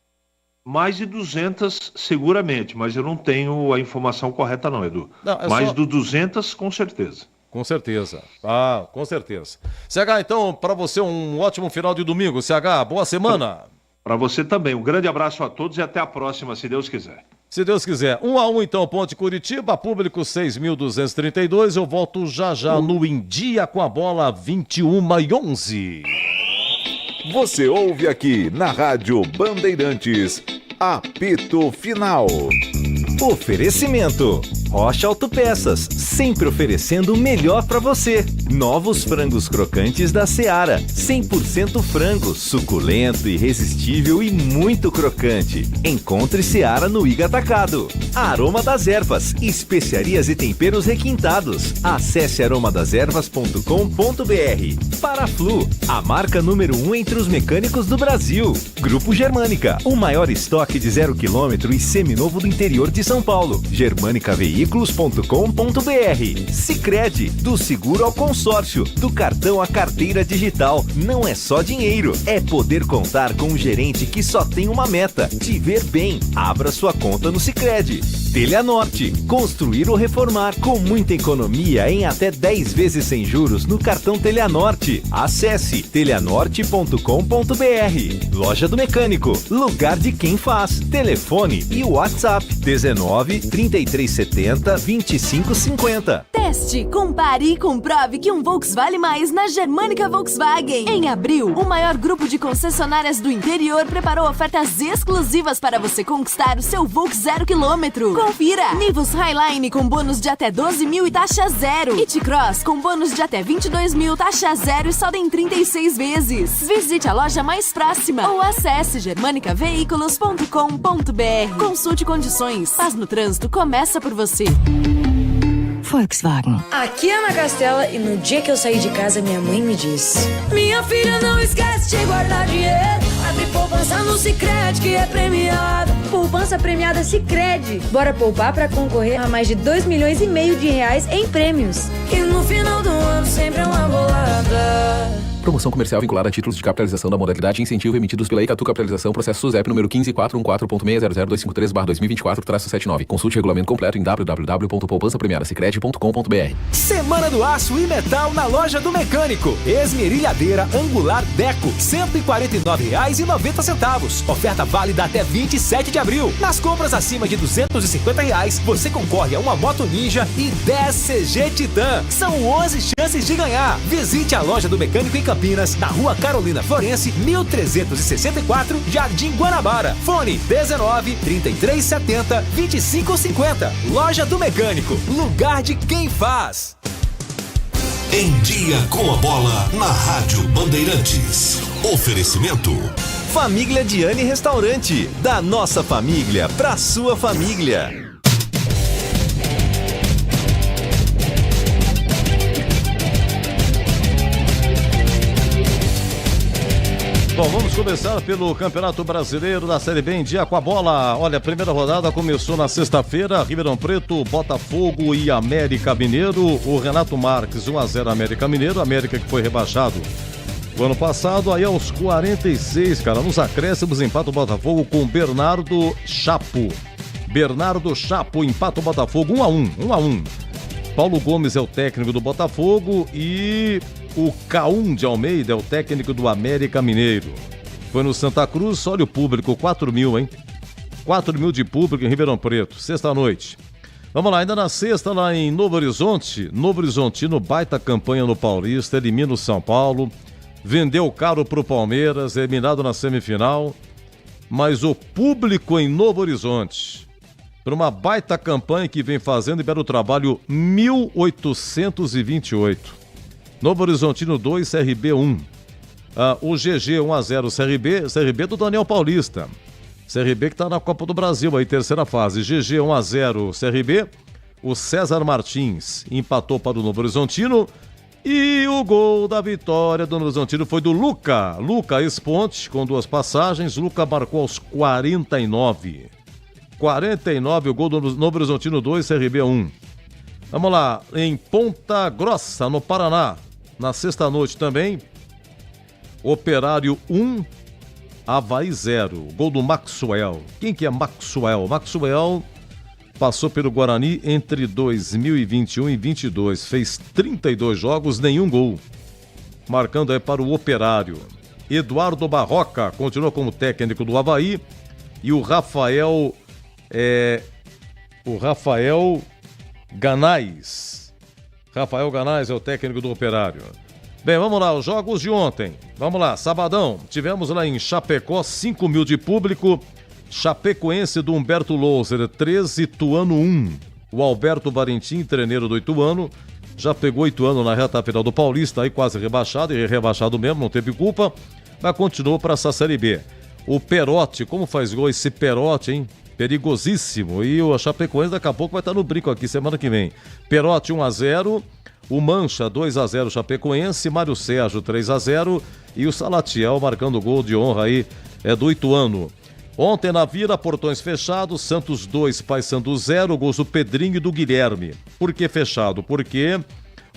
Mais de 200 seguramente, mas eu não tenho a informação correta não, Edu. Não, mais só... de 200 com certeza. Com certeza. Com certeza. CH, então, para você um ótimo final de domingo. CH, boa semana. Para você também. Um grande abraço a todos e até a próxima, se Deus quiser. Se Deus quiser. 1-1 então, Ponte Curitiba, público 6.232. Eu volto já no Em Dia com a Bola, 21h11. Você ouve aqui na Rádio Bandeirantes, apito final. Oferecimento: Rocha Autopeças, sempre oferecendo o melhor para você. Novos frangos crocantes da Seara, 100% frango, suculento, irresistível e muito crocante. Encontre Seara no Iga Atacado. Aroma das Ervas, especiarias e temperos requintados. Acesse aromadeservas.com.br. Paraflu, a marca número 1 entre os mecânicos do Brasil. Grupo Germânica, o maior estoque de 0 km e seminovo do interior de São Paulo. germanicaveículos.com.br. Sicredi, do seguro ao consórcio, do cartão à carteira digital. Não é só dinheiro, é poder contar com um gerente que só tem uma meta: te ver bem. Abra sua conta no Sicredi. Teleanorte, construir ou reformar com muita economia em até 10 vezes sem juros no cartão Teleanorte. Acesse teleanorte.com.br. Loja do Mecânico, lugar de quem faz. Telefone e WhatsApp 19 3370 2550. Teste, compare e comprove que um Volks vale mais na Germânica Volkswagen. Em abril, o maior grupo de concessionárias do interior preparou ofertas exclusivas para você conquistar o seu Volks 0 km. Confira! Nivus Highline com bônus de até 12 mil e taxa zero. T-Cross com bônus de até 22 mil, taxa zero e só em 36 vezes. Visite a loja mais próxima ou acesse germanicaveículos.com.br. Consulte condições. Paz no trânsito começa por você. Volkswagen. Aqui é Ana Castela e no dia que eu saí de casa minha mãe me disse: minha filha, não esquece de guardar dinheiro. Abre poupança no Sicredi que é premiado. Poupança premiada Sicredi. Bora poupar pra concorrer a mais de 2,5 milhões de reais em prêmios. E no final do ano sempre é uma bolada. Promoção comercial vinculada a títulos de capitalização da modalidade incentivo emitidos pela Icatu Capitalização, processo SUSEP número 15414.600.253/2024-79. Consulte o regulamento completo em www.poupançapremiadasicredi.com.br. Semana do Aço e Metal na Loja do Mecânico. Esmerilhadeira Angular Deco, R$ 149,90. Oferta válida até 27 de abril. Nas compras acima de R$ 250, você concorre a uma Moto Ninja e 10 CG Titan. São 11 chances de ganhar. Visite a Loja do Mecânico em Campinas, na Rua Carolina Florense, 1364, Jardim Guanabara. Fone 19 3370 2550. Loja do Mecânico, lugar de quem faz. Em Dia com a Bola na Rádio Bandeirantes. Oferecimento: Família Diane Restaurante, da nossa família pra sua família. Bom, vamos começar pelo Campeonato Brasileiro da Série B Em Dia com a Bola. Olha, a primeira rodada começou na sexta-feira. Ribeirão Preto, Botafogo e América Mineiro. O Renato Marques, 1-0 América Mineiro. América que foi rebaixado o ano passado. Aí aos 46, cara, nos acréscimos, empata o Botafogo com Bernardo Chapo. Bernardo Chapo empata o Botafogo 1-1. Paulo Gomes é o técnico do Botafogo e o Caum de Almeida é o técnico do América Mineiro. Foi no Santa Cruz, olha o público, 4 mil, hein? 4 mil de público em Ribeirão Preto, sexta-noite. Vamos lá, ainda na sexta, lá em Novo Horizonte. Novo Horizontino, baita campanha no Paulista, elimina o São Paulo. Vendeu caro pro Palmeiras, eliminado na semifinal. Mas o público em Novo Horizonte, para uma baita campanha que vem fazendo, libera o trabalho 1828. Novo Horizontino 2, CRB 1. O GG 1-0 CRB do Daniel Paulista. CRB que está na Copa do Brasil, aí terceira fase. GG 1-0 CRB. O César Martins empatou para o Novo Horizontino. E o gol da vitória do Novo Horizontino foi do Luca. Luca Esponte, com 2 passagens. Luca marcou aos 49. 49 o gol do Novo Horizontino 2, CRB 1. Vamos lá, em Ponta Grossa, no Paraná. Na sexta-noite também, Operário 1, Avaí 0. Gol do Maxwell. Quem que é Maxwell? Maxwell passou pelo Guarani entre 2021 e 22. Fez 32 jogos, nenhum gol. Marcando aí para o Operário. Eduardo Barroca continua como técnico do Avaí. E o Rafael Ganais. Rafael Ganais é o técnico do Operário. Bem, vamos lá, os jogos de ontem. Vamos lá, sabadão, tivemos lá em Chapecó 5 mil de público. Chapecoense do Humberto Louser 13, Ituano 1. O Alberto Valentim, treineiro do Ituano, já pegou Ituano na reta final do Paulista, aí quase rebaixado, e rebaixado mesmo, não teve culpa, mas continuou para essa Série B. O Perotti, como faz gol esse Perotti, hein? Perigosíssimo. E o Chapecoense daqui a pouco vai estar no brinco aqui semana que vem. Perotti 1-0, o Mancha 2-0 Chapecoense, Mário Sérgio 3-0 e o Salatiel marcando gol de honra aí do Ituano. Ontem na Vila, portões fechados, Santos 2, Paysandu 0, gols do Pedrinho e do Guilherme. Por que fechado? Porque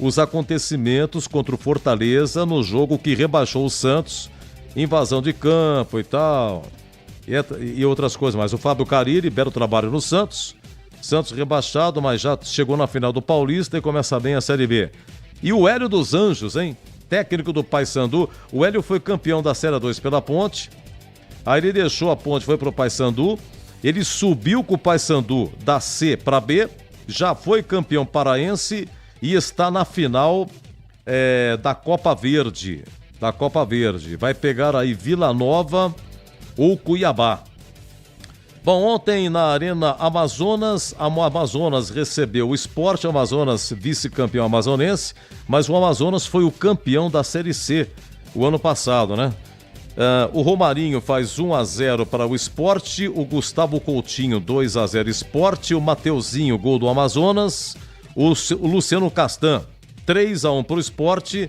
os acontecimentos contra o Fortaleza no jogo que rebaixou o Santos, invasão de campo e tal, e outras coisas mais. O Fábio Carille, belo trabalho no Santos rebaixado, mas já chegou na final do Paulista e começa bem a Série B. E o Hélio dos Anjos, hein? Técnico do Paysandu. O Hélio foi campeão da Série 2 pela Ponte, aí ele deixou a Ponte, foi pro Paysandu, ele subiu com o Paysandu da C para B, já foi campeão paraense e está na final da Copa Verde. Vai pegar aí Vila Nova ou Cuiabá. Bom, ontem na Arena Amazonas, a Amazonas recebeu o Sport, Amazonas vice-campeão amazonense, mas o Amazonas foi o campeão da Série C o ano passado, né? O Romarinho faz 1-0 para o Sport, o Gustavo Coutinho 2-0 Sport, o Mateuzinho, gol do Amazonas, o Luciano Castan 3-1 para o Sport.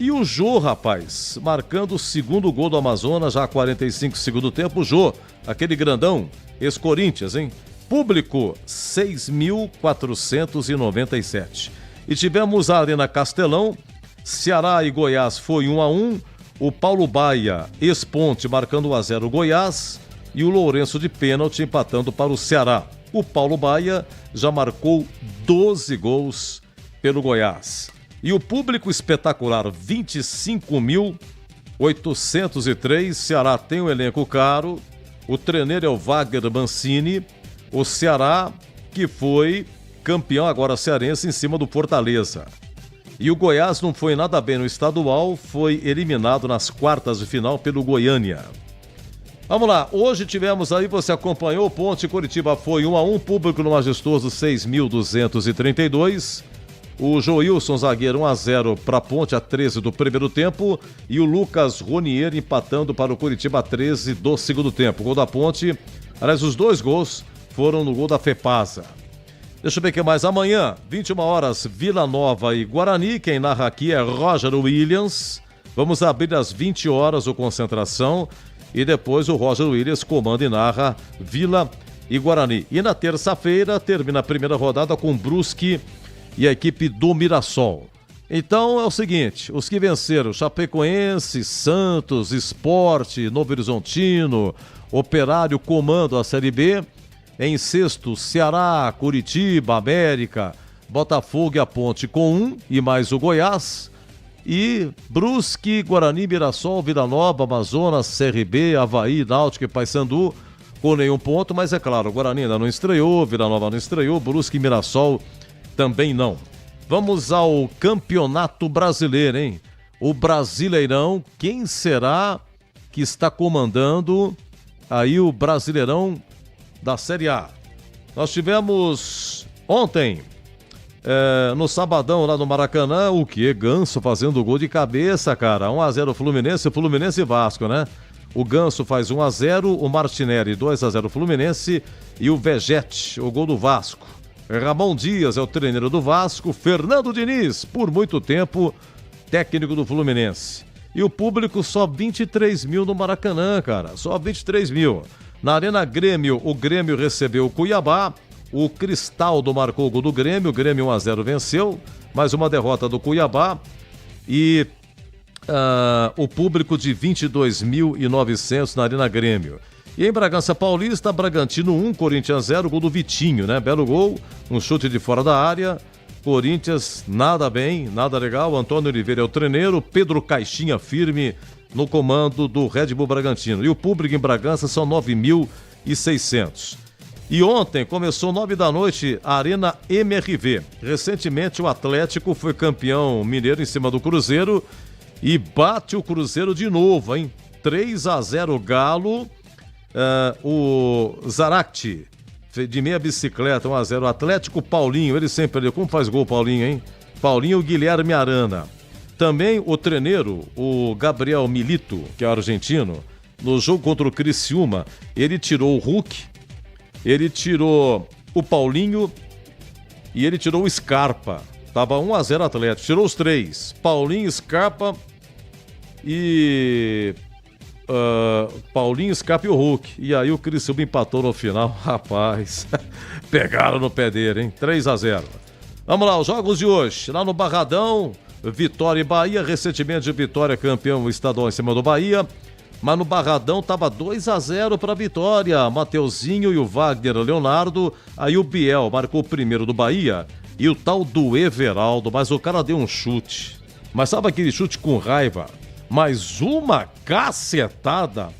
E o Jô, rapaz, marcando o segundo gol do Amazonas, já 45 segundo tempo. O Jô, aquele grandão, ex-Corinthians, hein? Público, 6.497. E tivemos a Arena Castelão, Ceará e Goiás foi 1-1. O Paulo Baia, ex-Ponte, marcando 1-0 Goiás. E o Lourenço de pênalti empatando para o Ceará. O Paulo Baia já marcou 12 gols pelo Goiás. E o público espetacular, 25.803. Ceará tem um elenco caro. O treneiro é o Wagner Mancini. O Ceará, que foi campeão agora cearense em cima do Fortaleza. E o Goiás não foi nada bem no estadual, foi eliminado nas quartas de final pelo Goiânia. Vamos lá, hoje tivemos aí, você acompanhou, Ponte Curitiba foi 1-1, público no Majestoso 6.232. O Joilson, zagueiro, 1-0 para a Ponte, a 13 do primeiro tempo. E o Lucas Ronier empatando para o Curitiba, a 13 do segundo tempo. O gol da Ponte, aliás, os dois gols foram no gol da Fepasa. Deixa eu ver o que mais. Amanhã, 21 horas, Vila Nova e Guarani. Quem narra aqui é Roger Williams. Vamos abrir às 20 horas o Concentração. E depois o Roger Williams comanda e narra Vila e Guarani. E na terça-feira, termina a primeira rodada com Brusque e a equipe do Mirassol. Então é o seguinte, os que venceram, Chapecoense, Santos, Sport, Novo Horizontino, Operário comando a Série B. Em sexto, Ceará, Curitiba, América, Botafogo e a Ponte com 1 e mais o Goiás. E Brusque, Guarani, Mirassol, Vila Nova, Amazonas, CRB, Avaí, Náutico e Paysandu com nenhum ponto, mas é claro, o Guarani ainda não estreou, Vila Nova não estreou, Brusque e Mirassol também não. Vamos ao Campeonato Brasileiro, hein? O Brasileirão, quem será que está comandando aí o Brasileirão da Série A? Nós tivemos ontem, no sabadão lá no Maracanã, o que? Ganso fazendo gol de cabeça, cara. 1-0 Fluminense e Vasco, né? O Ganso faz 1-0, o Martinelli 2-0 Fluminense e o Vegete, o gol do Vasco. Ramon Dias é o treino do Vasco, Fernando Diniz, por muito tempo, técnico do Fluminense. E o público só 23 mil no Maracanã, cara, só 23 mil. Na Arena Grêmio, o Grêmio recebeu o Cuiabá, o Cristaldo marcou o gol do Grêmio, o Grêmio 1-0 venceu, mais uma derrota do Cuiabá. E o público de 22.900 na Arena Grêmio. E em Bragança Paulista, Bragantino 1, Corinthians 0, gol do Vitinho, né? Belo gol, um chute de fora da área. Corinthians nada bem, nada legal. Antônio Oliveira é o treneiro, Pedro Caixinha firme no comando do Red Bull Bragantino. E o público em Bragança são 9.600. E ontem começou 9 da noite a Arena MRV. Recentemente o Atlético foi campeão mineiro em cima do Cruzeiro e bate o Cruzeiro de novo, hein? 3-0 Galo. O Zarate de meia bicicleta, 1-0. Atlético, Paulinho, ele sempre perdeu. Como faz gol, Paulinho, hein? Paulinho, Guilherme Arana. Também o treneiro, o Gabriel Milito, que é argentino, no jogo contra o Criciúma, ele tirou o Hulk, ele tirou o Paulinho e ele tirou o Scarpa. Tava 1-0 Atlético. Tirou os três. Paulinho, Scarpa e... Paulinho, Scarpa e o Hulk. E aí o Criciúma empatou no final. Rapaz, pegaram no pé dele, hein? 3-0. Vamos lá, os jogos de hoje. Lá no Barradão, Vitória e Bahia. Recentemente o Vitória campeão estadual em cima do Bahia. Mas no Barradão tava 2-0 para Vitória. Mateuzinho e o Wagner Leonardo. Aí o Biel marcou o primeiro do Bahia. E o tal do Everaldo. Mas o cara deu um chute. Mas sabe aquele chute com raiva? Mas uma cacetada,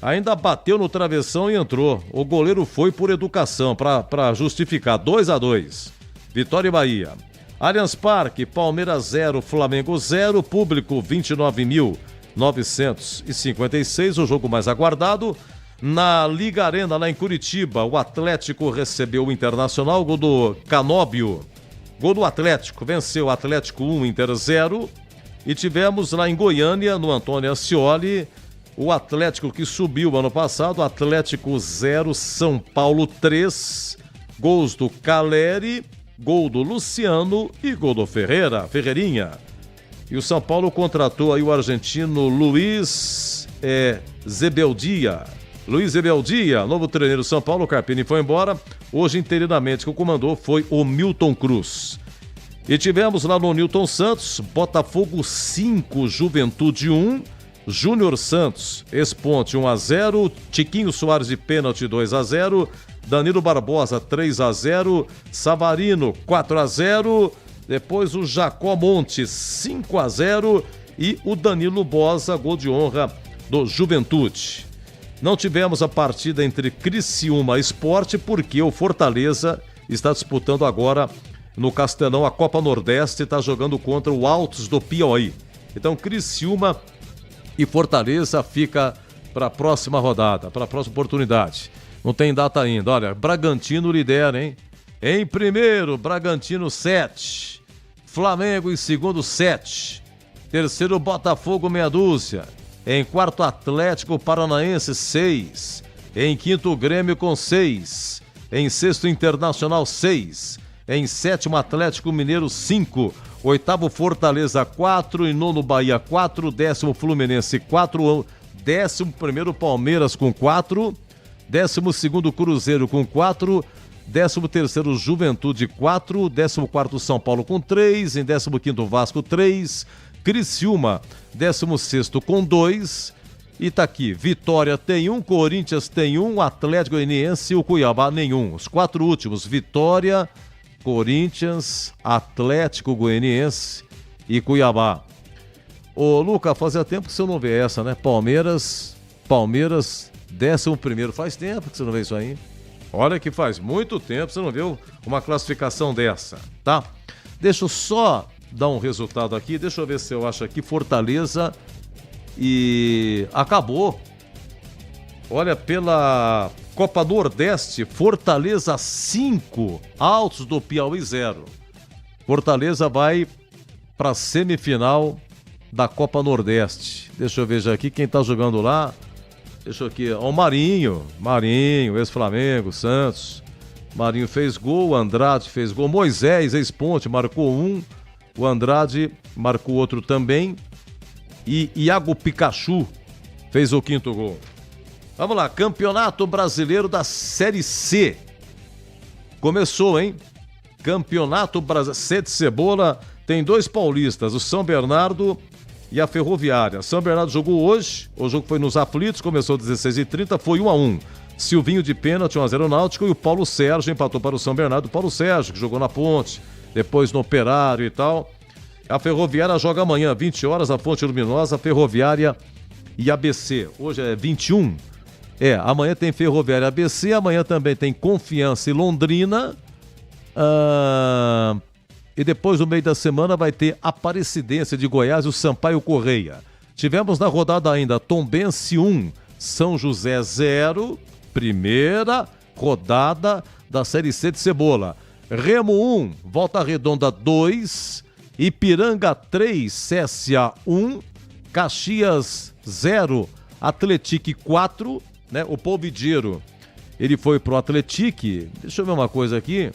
ainda bateu no travessão e entrou. O goleiro foi por educação, para justificar. 2-2, Vitória e Bahia. Allianz Parque, Palmeiras 0, Flamengo 0, público 29.956, o jogo mais aguardado. Na Liga Arena, lá em Curitiba, o Atlético recebeu o Internacional, gol do Canóbio. Gol do Atlético, venceu o Atlético 1, Inter 0. E tivemos lá em Goiânia, no Antônio Ascioli, o Atlético que subiu ano passado, Atlético 0, São Paulo 3, gols do Caleri, gol do Luciano e gol do Ferreirinha. E o São Paulo contratou aí o argentino Luiz Zebeldia. Luiz Zebeldia, novo treino do São Paulo, o Carpini foi embora. Hoje, interinamente, que o comandou foi o Milton Cruz. E tivemos lá no Newton Santos, Botafogo 5, Juventude 1, Júnior Santos, ex-Ponte 1-0, Tiquinho Soares de pênalti 2-0, Danilo Barbosa 3-0, Savarino 4-0, depois o Jacó Monte 5-0 e o Danilo Bosa, gol de honra do Juventude. Não tivemos a partida entre Criciúma e Sport porque o Fortaleza está disputando agora no Castelão a Copa Nordeste, está jogando contra o Altos do Piauí. Então Criciúma e Fortaleza fica para a próxima rodada, para a próxima oportunidade. Não tem data ainda. Olha, Bragantino lidera, hein? Em primeiro, Bragantino 7. Flamengo em segundo, 7. Terceiro, Botafogo, meia dúzia. Em quarto, Atlético Paranaense, 6. Em quinto, Grêmio com 6. Em sexto, Internacional, 6. Em sétimo, Atlético Mineiro, 5. Oitavo, Fortaleza, 4. E nono, Bahia, 4. Décimo, Fluminense, 4. Décimo primeiro, Palmeiras, com 4. Décimo segundo, Cruzeiro, com 4. Décimo terceiro, Juventude, 4. Décimo quarto, São Paulo, com 3. Em décimo quinto, Vasco, 3. Criciúma, décimo sexto, com 2. E tá aqui, Vitória tem 1, Corinthians tem 1, Atlético Goianiense e o Cuiabá nenhum. Os 4 últimos, Vitória, Corinthians, Atlético Goianiense e Cuiabá. Ô, Luca, fazia tempo que você não vê essa, né? Palmeiras, 11º. Faz tempo que você não vê isso aí. Olha que faz muito tempo que você não viu uma classificação dessa, tá? Deixa eu só dar um resultado aqui. Deixa eu ver se eu acho aqui. Fortaleza e acabou. Olha, pela Copa Nordeste, Fortaleza 5, Altos do Piauí 0. Fortaleza vai para a semifinal da Copa Nordeste. Deixa eu ver já aqui quem tá jogando lá. Deixa eu aqui, ó, o Marinho, ex-Flamengo, Santos. Marinho fez gol, o Andrade fez gol, Moisés, ex-Ponte, marcou 1. O Andrade marcou outro também. E Iago Pikachu fez o 5º gol. Vamos lá, Campeonato Brasileiro da Série C. Começou, hein? Campeonato Brasileiro C de Cebola. Tem 2 paulistas, o São Bernardo e a Ferroviária. São Bernardo jogou hoje, o jogo foi nos aflitos, começou às 16h30, foi 1-1. Silvinho de pênalti, 1-0 Náutico, e o Paulo Sérgio empatou para o São Bernardo. O Paulo Sérgio, que jogou na Ponte, depois no Operário e tal. A Ferroviária joga amanhã, 20 horas, a Fonte Luminosa, Ferroviária e ABC. Hoje é 21. Amanhã tem Ferroviária e ABC, amanhã também tem Confiança e Londrina. E depois, no meio da semana, vai ter Aparecidense de Goiás e o Sampaio Correia. Tivemos na rodada ainda Tombense 1, São José 0, primeira rodada da Série C de Cebola. Remo 1, Volta Redonda 2, Ipiranga 3, CSA 1, Caxias 0, Atletique 4, né? O Polvideiro, ele foi pro Atletique, deixa eu ver uma coisa aqui,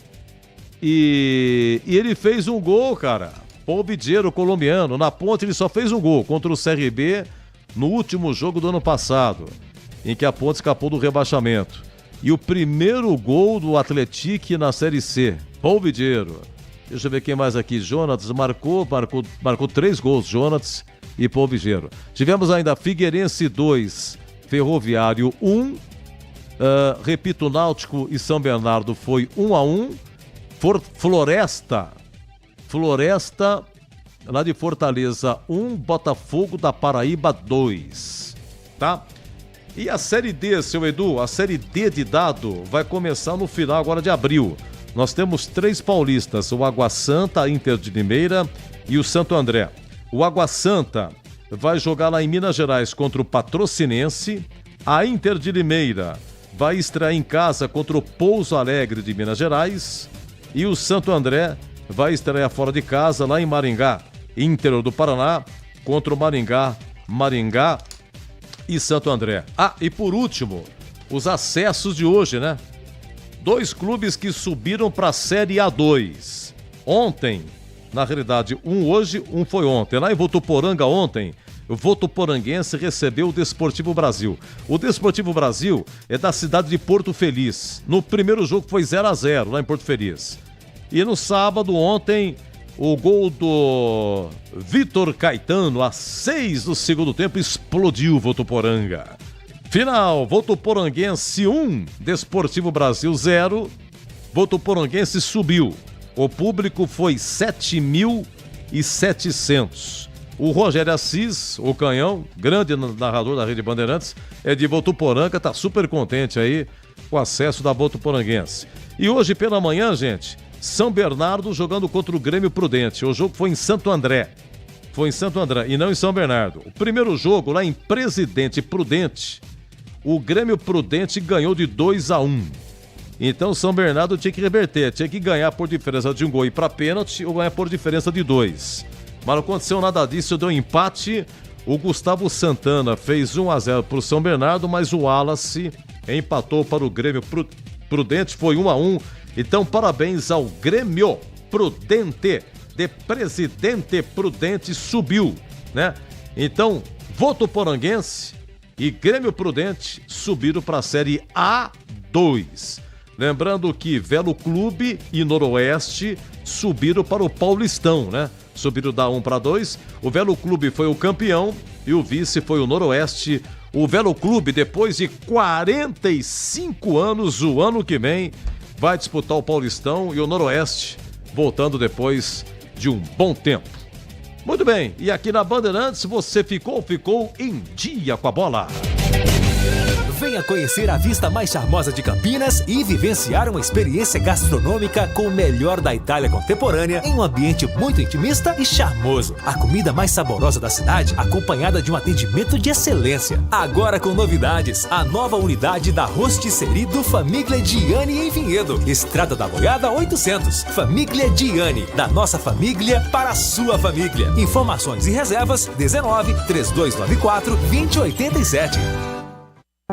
e ele fez um gol, cara. Polvideiro colombiano, na Ponte ele só fez um gol contra o CRB no último jogo do ano passado, em que a Ponte escapou do rebaixamento. E o primeiro gol do Atletique na Série C, Polvideiro. Deixa eu ver quem mais aqui. Jonatas marcou 3 gols, Jonatas e Polvideiro. Tivemos ainda Figueirense 2, Ferroviário 1. Repito, Náutico e São Bernardo foi 1-1. Floresta, lá de Fortaleza 1, Botafogo da Paraíba 2, tá? E a Série D, seu Edu, a Série D de dado vai começar no final agora de abril. Nós temos 3 paulistas, o Água Santa, a Inter de Limeira e o Santo André. O Água Santa vai jogar lá em Minas Gerais contra o Patrocinense, a Inter de Limeira vai estrear em casa contra o Pouso Alegre de Minas Gerais e o Santo André vai estrear fora de casa lá em Maringá, Inter do Paraná contra o Maringá e Santo André. E por último, os acessos de hoje, né? 2 clubes que subiram para a Série A2. Ontem, na realidade, um hoje, um foi ontem. Lá em Votuporanga ontem, o Votuporanguense recebeu o Desportivo Brasil. O Desportivo Brasil é da cidade de Porto Feliz. No primeiro jogo foi 0-0 lá em Porto Feliz. E no sábado, ontem, o gol do Vitor Caetano, a 6 do segundo tempo, explodiu o Votuporanga. Final, Votuporanguense 1, Desportivo Brasil 0. Votuporanguense subiu. O público foi 7.700. O Rogério Assis, o Canhão, grande narrador da Rede Bandeirantes, é de Votuporanga, tá super contente aí com o acesso da Votuporanguense. E hoje pela manhã, gente, São Bernardo jogando contra o Grêmio Prudente. O jogo foi em Santo André. Foi em Santo André e não em São Bernardo. O primeiro jogo lá em Presidente Prudente, o Grêmio Prudente ganhou de 2-1. Então São Bernardo tinha que reverter, tinha que ganhar por diferença de um gol e para pênalti ou ganhar por diferença de 2. Mas não aconteceu nada disso, deu empate. O Gustavo Santana fez 1-0 para o São Bernardo, mas o Wallace empatou para o Grêmio Prudente, foi 1-1. Então parabéns ao Grêmio Prudente, de Presidente Prudente, subiu, né? Então, Votuporanguense e Grêmio Prudente subiram para a Série A2. Lembrando que Velo Clube e Noroeste subiram para o Paulistão, né? Subiram da 1 para 2. O Velo Clube foi o campeão e o vice foi o Noroeste. O Velo Clube, depois de 45 anos, o ano que vem, vai disputar o Paulistão, e o Noroeste voltando depois de um bom tempo. Muito bem, e aqui na Bandeirantes você ficou em dia com a bola. Venha conhecer a vista mais charmosa de Campinas e vivenciar uma experiência gastronômica com o melhor da Itália contemporânea em um ambiente muito intimista e charmoso. A comida mais saborosa da cidade, acompanhada de um atendimento de excelência. Agora com novidades, a nova unidade da Rostisserie do Famiglia Gianni em Vinhedo. Estrada da Boiada 800. Famiglia Gianni, da nossa família para a sua família. Informações e reservas 19 3294 2087.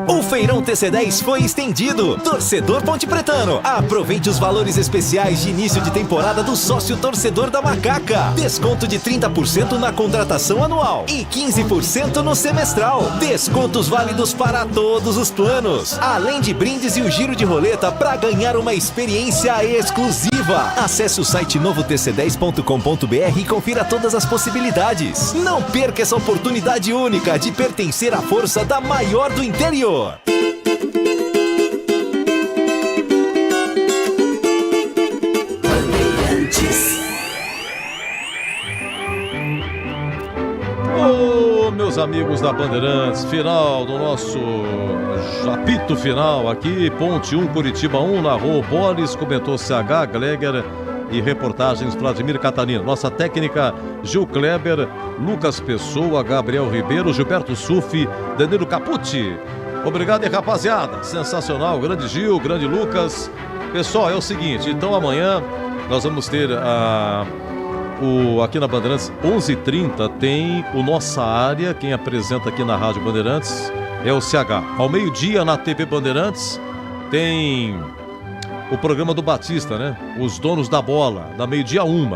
O Feirão TC10 foi estendido. Torcedor Ponte Pretano, aproveite os valores especiais de início de temporada do sócio torcedor da Macaca. Desconto de 30% na contratação anual e 15% no semestral. Descontos válidos para todos os planos. Além de brindes e o giro de roleta para ganhar uma experiência exclusiva. Acesse o site novotc10.com.br e confira todas as possibilidades. Não perca essa oportunidade única de pertencer à força da maior do interior. Ô, meus amigos da Bandeirantes, final do nosso apito final aqui, Ponte 1, Curitiba 1, narrou Boris, comentou CH, Gleger e reportagens Vladimir Catarina. Nossa técnica Gil Kleber, Lucas Pessoa, Gabriel Ribeiro, Gilberto Sufi, Danilo Capucci. Obrigado aí, rapaziada, sensacional, grande Gil, grande Lucas. Pessoal, é o seguinte, então amanhã nós vamos ter aqui na Bandeirantes, 11h30, tem o Nossa Área. Quem apresenta aqui na Rádio Bandeirantes é o CH. Ao meio-dia, na TV Bandeirantes, tem o programa do Batista, né? Os Donos da Bola, da meio-dia 1.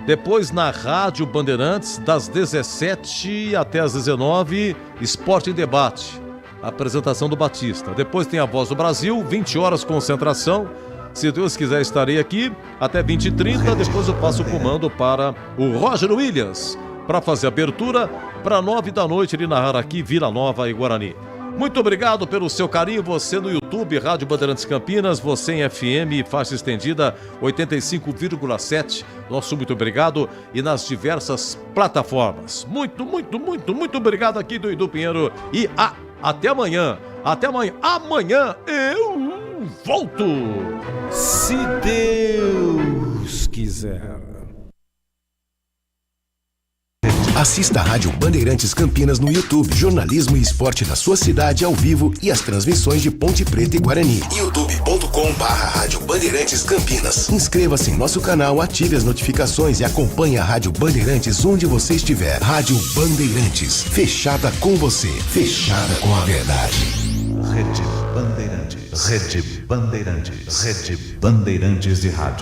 Depois, na Rádio Bandeirantes, das 17 até as 19, Esporte em Debate, a apresentação do Batista. Depois tem a Voz do Brasil, 20 horas, concentração. Se Deus quiser, estarei aqui até 20h30. Depois eu passo o comando para o Roger Williams para fazer a abertura para 9 da noite ele narrar aqui Vila Nova e Guarani. Muito obrigado pelo seu carinho, você no YouTube, Rádio Bandeirantes Campinas, você em FM, faixa estendida 85,7. Nosso muito obrigado e nas diversas plataformas. Muito obrigado aqui do Edu Pinheiro e até amanhã. Até amanhã. Amanhã eu volto, se Deus quiser. Assista a Rádio Bandeirantes Campinas no YouTube. Jornalismo e esporte da sua cidade ao vivo e as transmissões de Ponte Preta e Guarani. youtube.com/Rádio Bandeirantes Campinas. Inscreva-se em nosso canal, ative as notificações e acompanhe a Rádio Bandeirantes onde você estiver. Rádio Bandeirantes, fechada com você, fechada com a verdade. Rede Bandeirantes, Rede Bandeirantes, Rede Bandeirantes de Rádio.